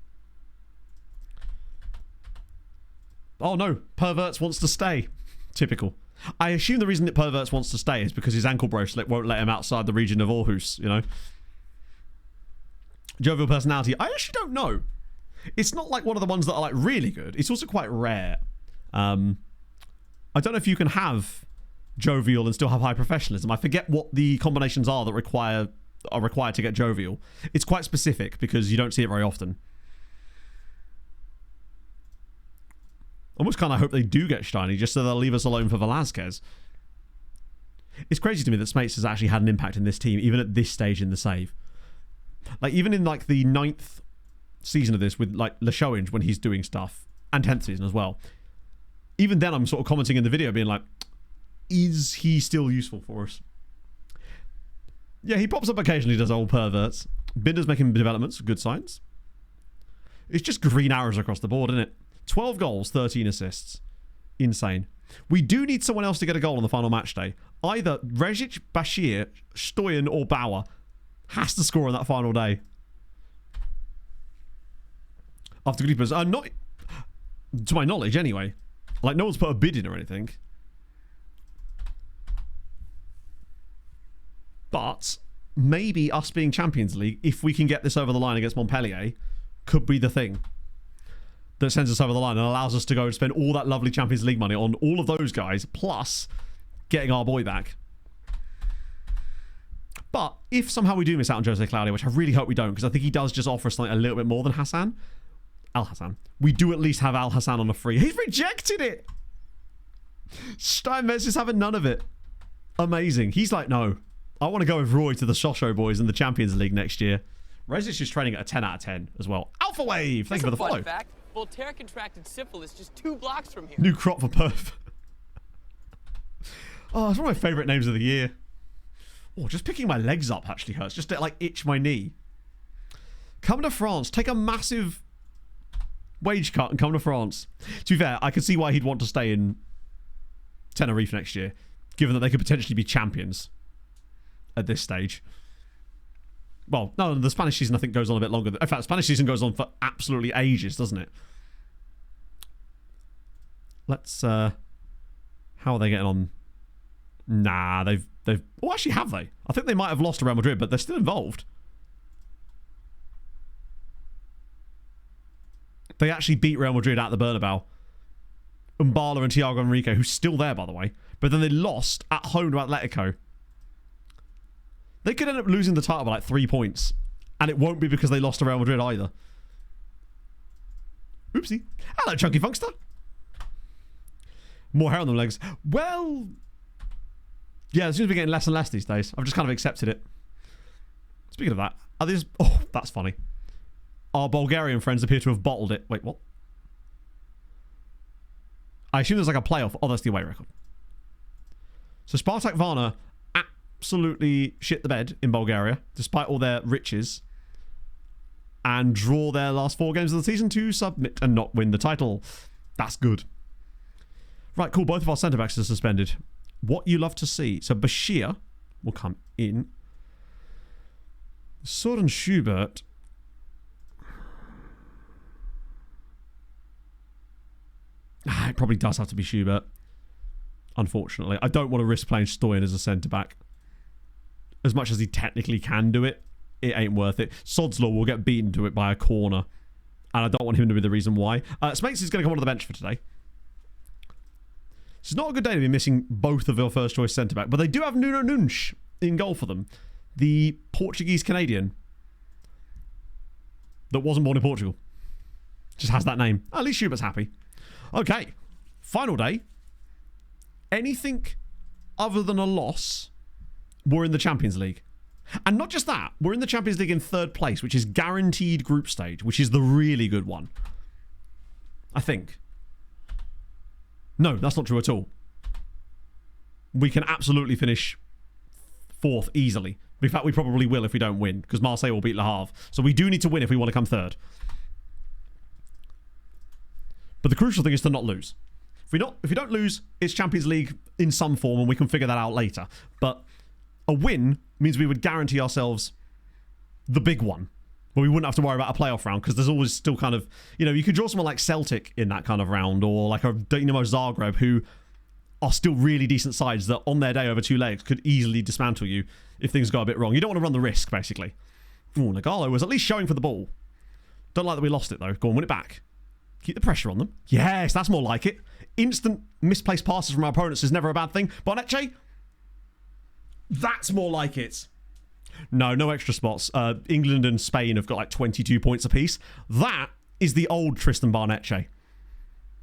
Oh no, Perverts wants to stay. Typical. I assume the reason that Perverts wants to stay is because his ankle bracelet won't let him outside the region of Aarhus, you know? Jovial personality. I actually don't know. It's not like one of the ones that are like really good. It's also quite rare. I don't know if you can have jovial and still have high professionalism. I forget what the combinations are that are required to get jovial. It's quite specific because you don't see it very often. Almost kind of hope they do get Steiny just so they'll leave us alone for Velasquez. It's crazy to me that Smates has actually had an impact in this team, even at this stage in the save. Like, even in, like, the 9th season of this with, like, LeShoinge when he's doing stuff, and 10th season as well. Even then, I'm sort of commenting in the video being like, is he still useful for us? Yeah, he pops up occasionally, does old Perverts. Binder's making developments, good signs. It's just green arrows across the board, isn't it? 12 goals, 13 assists. Insane. We do need someone else to get a goal on the final match day. Either Rezic, Bashir, Stoyan, or Bauer has to score on that final day. After Grippers. Not, to my knowledge, anyway. Like, no one's put a bid in or anything. But maybe us being Champions League, if we can get this over the line against Montpellier, could be the thing that sends us over the line and allows us to go and spend all that lovely Champions League money on all of those guys, plus getting our boy back. But if somehow we do miss out on Jose Claudio, which I really hope we don't, because I think he does just offer us something a little bit more than Hassan. Al Hassan. We do at least have Al Hassan on a free. He's rejected it! Steinmetz is having none of it. Amazing. He's like, no. I want to go with Roy to the Sochaux boys in the Champions League next year. Rezic is training at a 10 out of 10 as well. Alpha Wave! Thank you for the follow. Fact. Voltaire contracted syphilis just 2 blocks from here. New crop for Perth. Oh, it's one of my favourite names of the year. Oh, just picking my legs up actually hurts. Just to, like, itch my knee. Come to France. Take a massive wage cut and come to France. To be fair, I can see why he'd want to stay in Tenerife next year, given that they could potentially be champions at this stage. Well, no, the Spanish season, I think, goes on a bit longer. In fact, the Spanish season goes on for absolutely ages, doesn't it? Let's, how are they getting on? Nah, they've... Oh, actually, have they? I think they might have lost to Real Madrid, but they're still involved. They actually beat Real Madrid at the Bernabeu. Umbala and Thiago Enrique, who's still there, by the way. But then they lost at home to Atletico. They could end up losing the title by like 3 points. And it won't be because they lost to Real Madrid either. Oopsie. Hello, Chunky Funkster. More hair on the legs. Well, yeah, it seems to be getting less and less these days. I've just kind of accepted it. Speaking of that, are these... Oh, that's funny. Our Bulgarian friends appear to have bottled it. Wait, what? I assume there's like a playoff. Oh, that's the away record. So Spartak Varna absolutely shit the bed in Bulgaria, despite all their riches, and draw their last 4 games of the season to submit and not win the title. That's good. Right, cool. Both of our centre-backs are suspended. What you love to see. So Bashir will come in. Soren Schubert. It probably does have to be Schubert. Unfortunately. I don't want to risk playing Stoyan as a centre-back. As much as he technically can do it, it ain't worth it. Sodslaw will get beaten to it by a corner. And I don't want him to be the reason why. Smakes is going to come on the bench for today. It's not a good day to be missing both of your first choice centre-back. But they do have Nuno Nunes in goal for them. The Portuguese-Canadian. That wasn't born in Portugal. Just has that name. At least Schubert's happy. Okay. Final day. Anything other than a loss, we're in the Champions League. And not just that, we're in the Champions League in 3rd place, which is guaranteed group stage, which is the really good one. I think. No, that's not true at all. We can absolutely finish 4th easily. In fact, we probably will if we don't win, because Marseille will beat Le Havre. So we do need to win if we want to come 3rd. But the crucial thing is to not lose. If we don't lose, it's Champions League in some form, and we can figure that out later. But a win means we would guarantee ourselves the big one, where we wouldn't have to worry about a playoff round, because there's always still kind of, you know, you could draw someone like Celtic in that kind of round, or like a Dinamo Zagreb, who are still really decent sides that on their day over 2 legs could easily dismantle you if things go a bit wrong. You don't want to run the risk, basically. Oh, Nagalo was at least showing for the ball. Don't like that we lost it, though. Go on, win it back. Keep the pressure on them. Yes, that's more like it. Instant misplaced passes from our opponents is never a bad thing. Bonecce? That's more like it. No extra spots. England and Spain have got like 22 points apiece. That is the old Tristan Barnetche.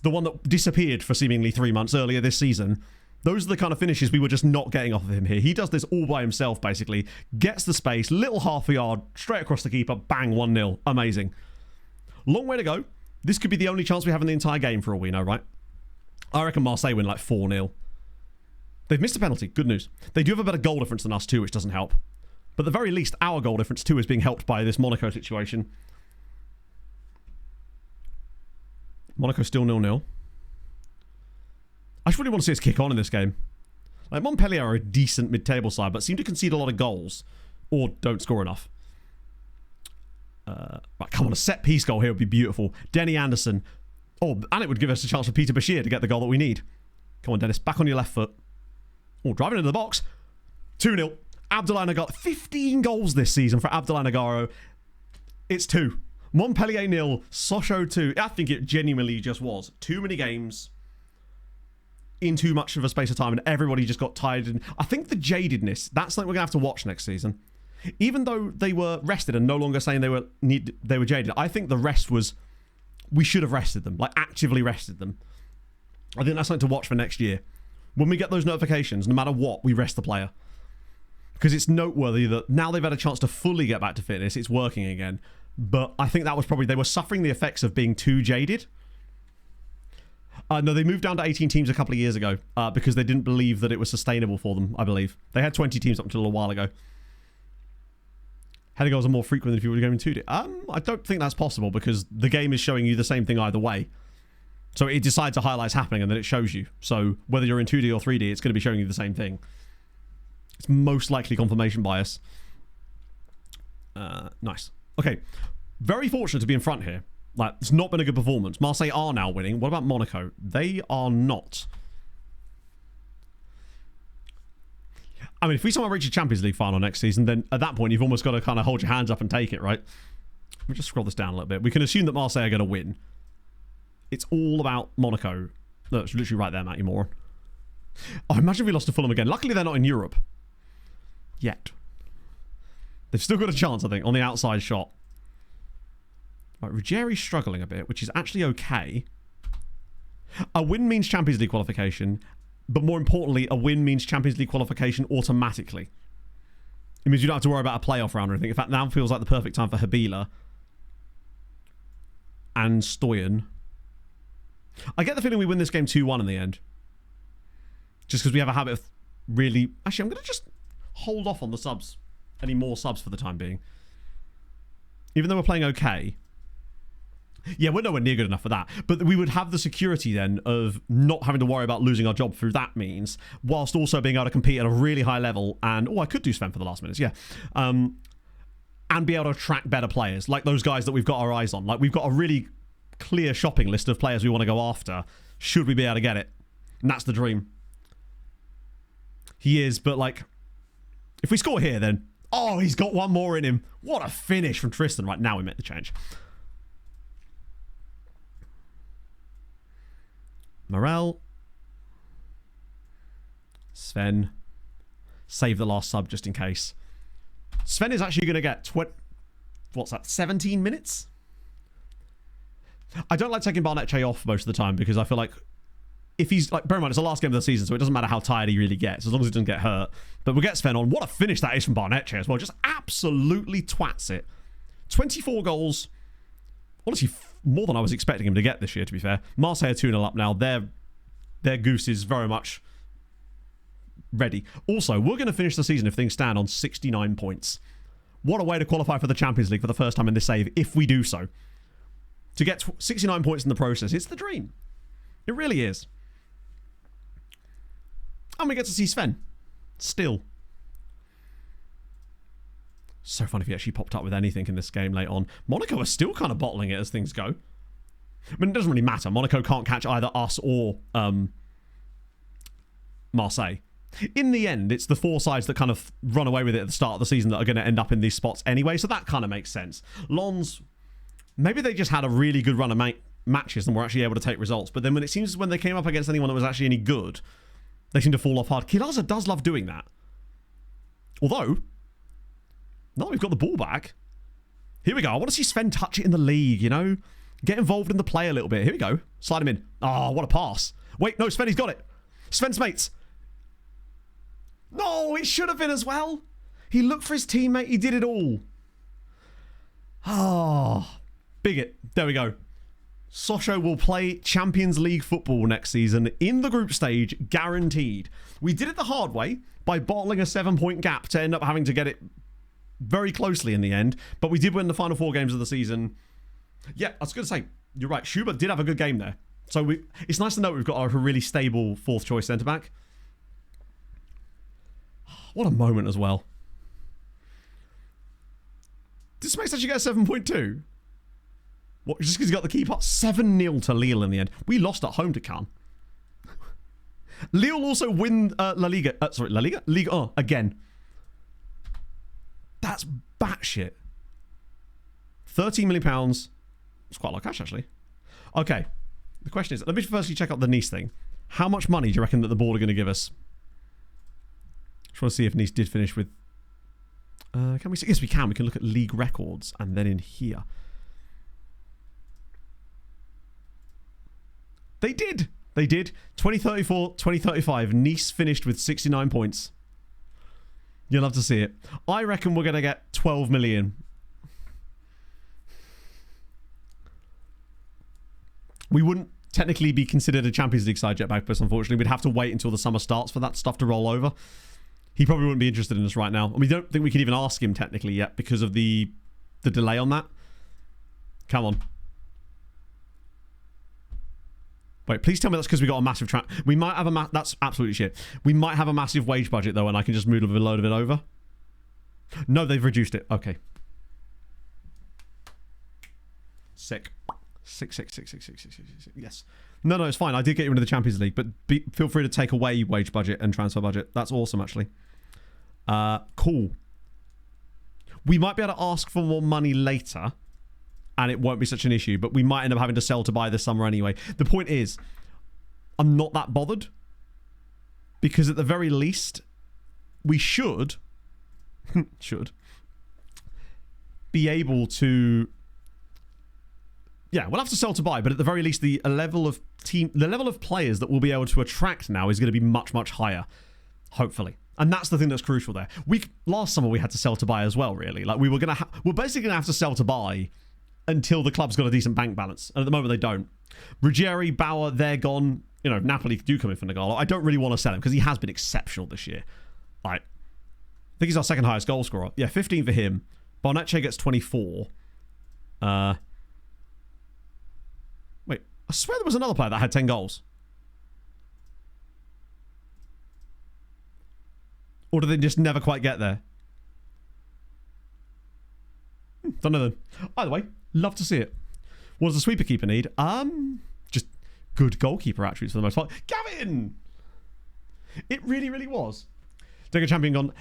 The one that disappeared for seemingly 3 months earlier this season. Those are the kind of finishes we were just not getting off of him here. He does this all by himself, basically. Gets the space, little half a yard, straight across the keeper, bang, 1-0. Amazing. Long way to go. This could be the only chance we have in the entire game for all we know, right? I reckon Marseille win like 4-0. They've missed a penalty. Good news. They do have a better goal difference than us too, which doesn't help. But at the very least, our goal difference too is being helped by this Monaco situation. Monaco still 0-0. I just really want to see us kick on in this game. Like, Montpellier are a decent mid-table side, but seem to concede a lot of goals. Or don't score enough. Right, come on, a set-piece goal here would be beautiful. Denny Anderson. Oh, and it would give us a chance for Peter Bashir to get the goal that we need. Come on, Dennis, back on your left foot. Oh, driving into the box. 2-0. Abdoulaye Nagaro. 15 goals this season for Abdoulaye Nagaro. It's 2. Montpellier 0. Sochaux 2. I think it genuinely just was. Too many games in too much of a space of time, and everybody just got tired. And I think the jadedness, that's something we're going to have to watch next season. Even though they were rested and no longer saying they were jaded, I think the rest was, we should have rested them, like actively rested them. I think that's something to watch for next year. When we get those notifications, no matter what, we rest the player. Because it's noteworthy that now they've had a chance to fully get back to fitness, it's working again. But I think that was probably, they were suffering the effects of being too jaded. No, they moved down to 18 teams a couple of years ago because they didn't believe that it was sustainable for them, I believe. They had 20 teams up until a while ago. Header goals are more frequent than if you were going in 2D. I don't think that's possible because the game is showing you the same thing either way. So it decides a highlight's happening and then it shows you. So whether you're in 2D or 3D, it's going to be showing you the same thing. It's most likely confirmation bias. Nice. Okay. Very fortunate to be in front here. Like, it's not been a good performance. Marseille are now winning. What about Monaco? They are not. I mean, if we somehow reach a Champions League final next season, then at that point, you've almost got to kind of hold your hands up and take it, right? Let me just scroll this down a little bit. We can assume that Marseille are going to win. It's all about Monaco. No, it's literally right there, Matt, you moron. Oh, imagine if we lost to Fulham again. Luckily, they're not in Europe. Yet. They've still got a chance, I think, on the outside shot. Right, Ruggeri's struggling a bit, which is actually okay. A win means Champions League qualification, but more importantly, a win means Champions League qualification automatically. It means you don't have to worry about a playoff round or anything. In fact, now feels like the perfect time for Habila and Stoyan. I get the feeling we win this game 2-1 in the end. Just because we have a habit of really... Actually, I'm going to just hold off on the subs. Any more subs for the time being. Even though we're playing okay. Yeah, we're nowhere near good enough for that. But we would have the security then of not having to worry about losing our job through that means, whilst also being able to compete at a really high level. And, oh, I could do Sven for the last minutes, yeah. And be able to attract better players, like those guys that we've got our eyes on. Like, we've got a really clear shopping list of players we want to go after, should we be able to get it. And that's the dream. He is, but, like, if we score here, then... Oh, he's got one more in him. What a finish from Tristan. Right, now we make the change. Morel. Sven. Save the last sub just in case. Sven is actually going to get... What's that? 17 minutes? I don't like taking Barnetche off most of the time because I feel like if he's like, bear in mind, it's the last game of the season, so it doesn't matter how tired he really gets, as long as he doesn't get hurt. But we'll get Sven on. What a finish that is from Barnetche as well. Just absolutely twats it. 24 goals. Honestly, more than I was expecting him to get this year, to be fair. Marseille are 2-0 up now. Their goose is very much ready. Also, we're going to finish the season, if things stand, on 69 points. What a way to qualify for the Champions League for the first time in this save, if we do so. To get 69 points in the process, it's the dream. It really is. And we get to see Sven. Still. So fun if he actually popped up with anything in this game late on. Monaco are still kind of bottling it as things go. I mean, it doesn't really matter. Monaco can't catch either us or Marseille. In the end, it's the four sides that kind of run away with it at the start of the season that are going to end up in these spots anyway, so that kind of makes sense. Lens, maybe they just had a really good run of matches and were actually able to take results, but then when they came up against anyone that was actually any good, they seem to fall off hard. Kilaza does love doing that. Although, now that we've got the ball back, here we go. I want to see Sven touch it in the league, you know? Get involved in the play a little bit. Here we go. Slide him in. Oh, what a pass. Wait, no, Sven, he's got it. Sven's mates. No, it should have been as well. He looked for his teammate. He did it all. Oh, bigot. There we go. Sochaux will play Champions League football next season in the group stage, guaranteed. We did it the hard way by bottling a 7-point gap to end up having to get it very closely in the end, but we did win the final 4 games of the season. Yeah, I was going to say, you're right, Schubert did have a good game there. So it's nice to know we've got a really stable 4th choice centre-back. What a moment as well. Did Smith actually get a 7.2? What, just because he got the key part? 7-0 to Lille in the end. We lost at home to Cannes. Lille also win La Liga. La Liga? Ligue 1 again. That's batshit. £13 million. It's quite a lot of cash, actually. Okay. The question is, let me firstly check out the Nice thing. How much money do you reckon that the board are going to give us? Just want to see if Nice did finish with... can we see? Yes, we can. We can look at league records and then in here. They did. They did. 2034, 2035. Nice finished with 69 points. You'll love to see it. I reckon we're going to get 12 million. We wouldn't technically be considered a Champions League side, Jetpack Plus, unfortunately. We'd have to wait until the summer starts for that stuff to roll over. He probably wouldn't be interested in us right now. And we don't think we can even ask him technically yet because of the delay on that. Come on. Wait, please tell me that's because we got a massive we might have a that's absolutely shit. We might have a massive wage budget though, and I can just move a load of it over. No, they've reduced it. Okay. Sick. Sick. Yes. No, it's fine. I did get you into the Champions League, but feel free to take away wage budget and transfer budget. That's awesome, actually. Cool. We might be able to ask for more money later. and it won't be such an issue. But we might end up having to sell to buy this summer anyway. The point is, I'm not that bothered, because at the very least, we should be able to. Yeah, we'll have to sell to buy, but at the very least, the level of players that we'll be able to attract now is going to be much, much higher, hopefully. And that's the thing that's crucial there. Last summer we had to sell to buy as well, really. Like we're basically gonna have to sell to buy until the club's got a decent bank balance, and at the moment they don't. Ruggieri, Bauer, they're gone. You know, Napoli do come in for Nagalo. I don't really want to sell him because he has been exceptional this year. Like, I think he's our second highest goal scorer. Yeah, 15 for him. Bonacci gets 24. Wait, I swear there was another player that had 10 goals. Or do they just never quite get there? Don't know then. Either way, love to see it. What does the sweeper keeper need? Just good goalkeeper attributes for the most part. Gavin! It really, really was. Take a champion gone.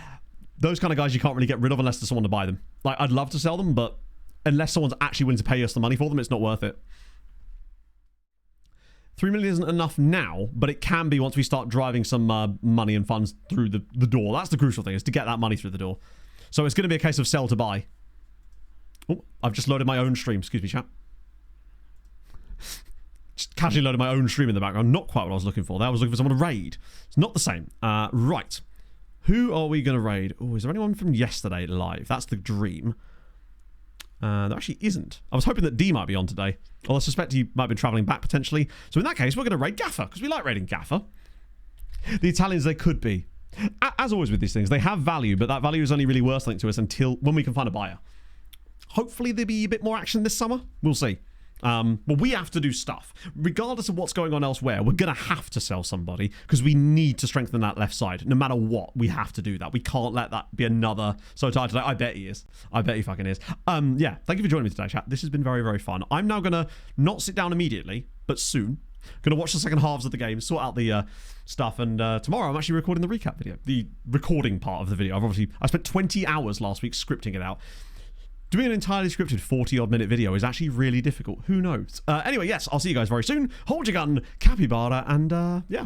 Those kind of guys you can't really get rid of unless there's someone to buy them. Like, I'd love to sell them, but unless someone's actually willing to pay us the money for them, it's not worth it. 3 million isn't enough now, but it can be once we start driving some money and funds through the door. That's the crucial thing, is to get that money through the door. So it's going to be a case of sell to buy. Oh, I've just loaded my own stream. Excuse me, chat. Just casually loaded my own stream in the background. Not quite what I was looking for there. I was looking for someone to raid. It's not the same. Right. Who are we going to raid? Oh, is there anyone from yesterday live? That's the dream. There actually isn't. I was hoping that D might be on today. Although I suspect he might be travelling back potentially. So in that case, we're going to raid Gaffer, because we like raiding Gaffer. The Italians, they could be. As always with these things, they have value, but that value is only really worth something to us until when we can find a buyer. Hopefully there'll be a bit more action this summer. We'll see. But we have to do stuff. Regardless of what's going on elsewhere, we're going to have to sell somebody because we need to strengthen that left side. No matter what, we have to do that. We can't let that be another so tired today. I bet he is. I bet he fucking is. Yeah, thank you for joining me today, chat. This has been very, very fun. I'm now going to not sit down immediately, but soon. Going to watch the second halves of the game, sort out the stuff, and tomorrow I'm actually recording the recap video. The recording part of the video. I spent 20 hours last week scripting it out. Doing an entirely scripted 40-odd minute video is actually really difficult. Who knows? Anyway, yes, I'll see you guys very soon. Hold your gun, capybara, and yeah.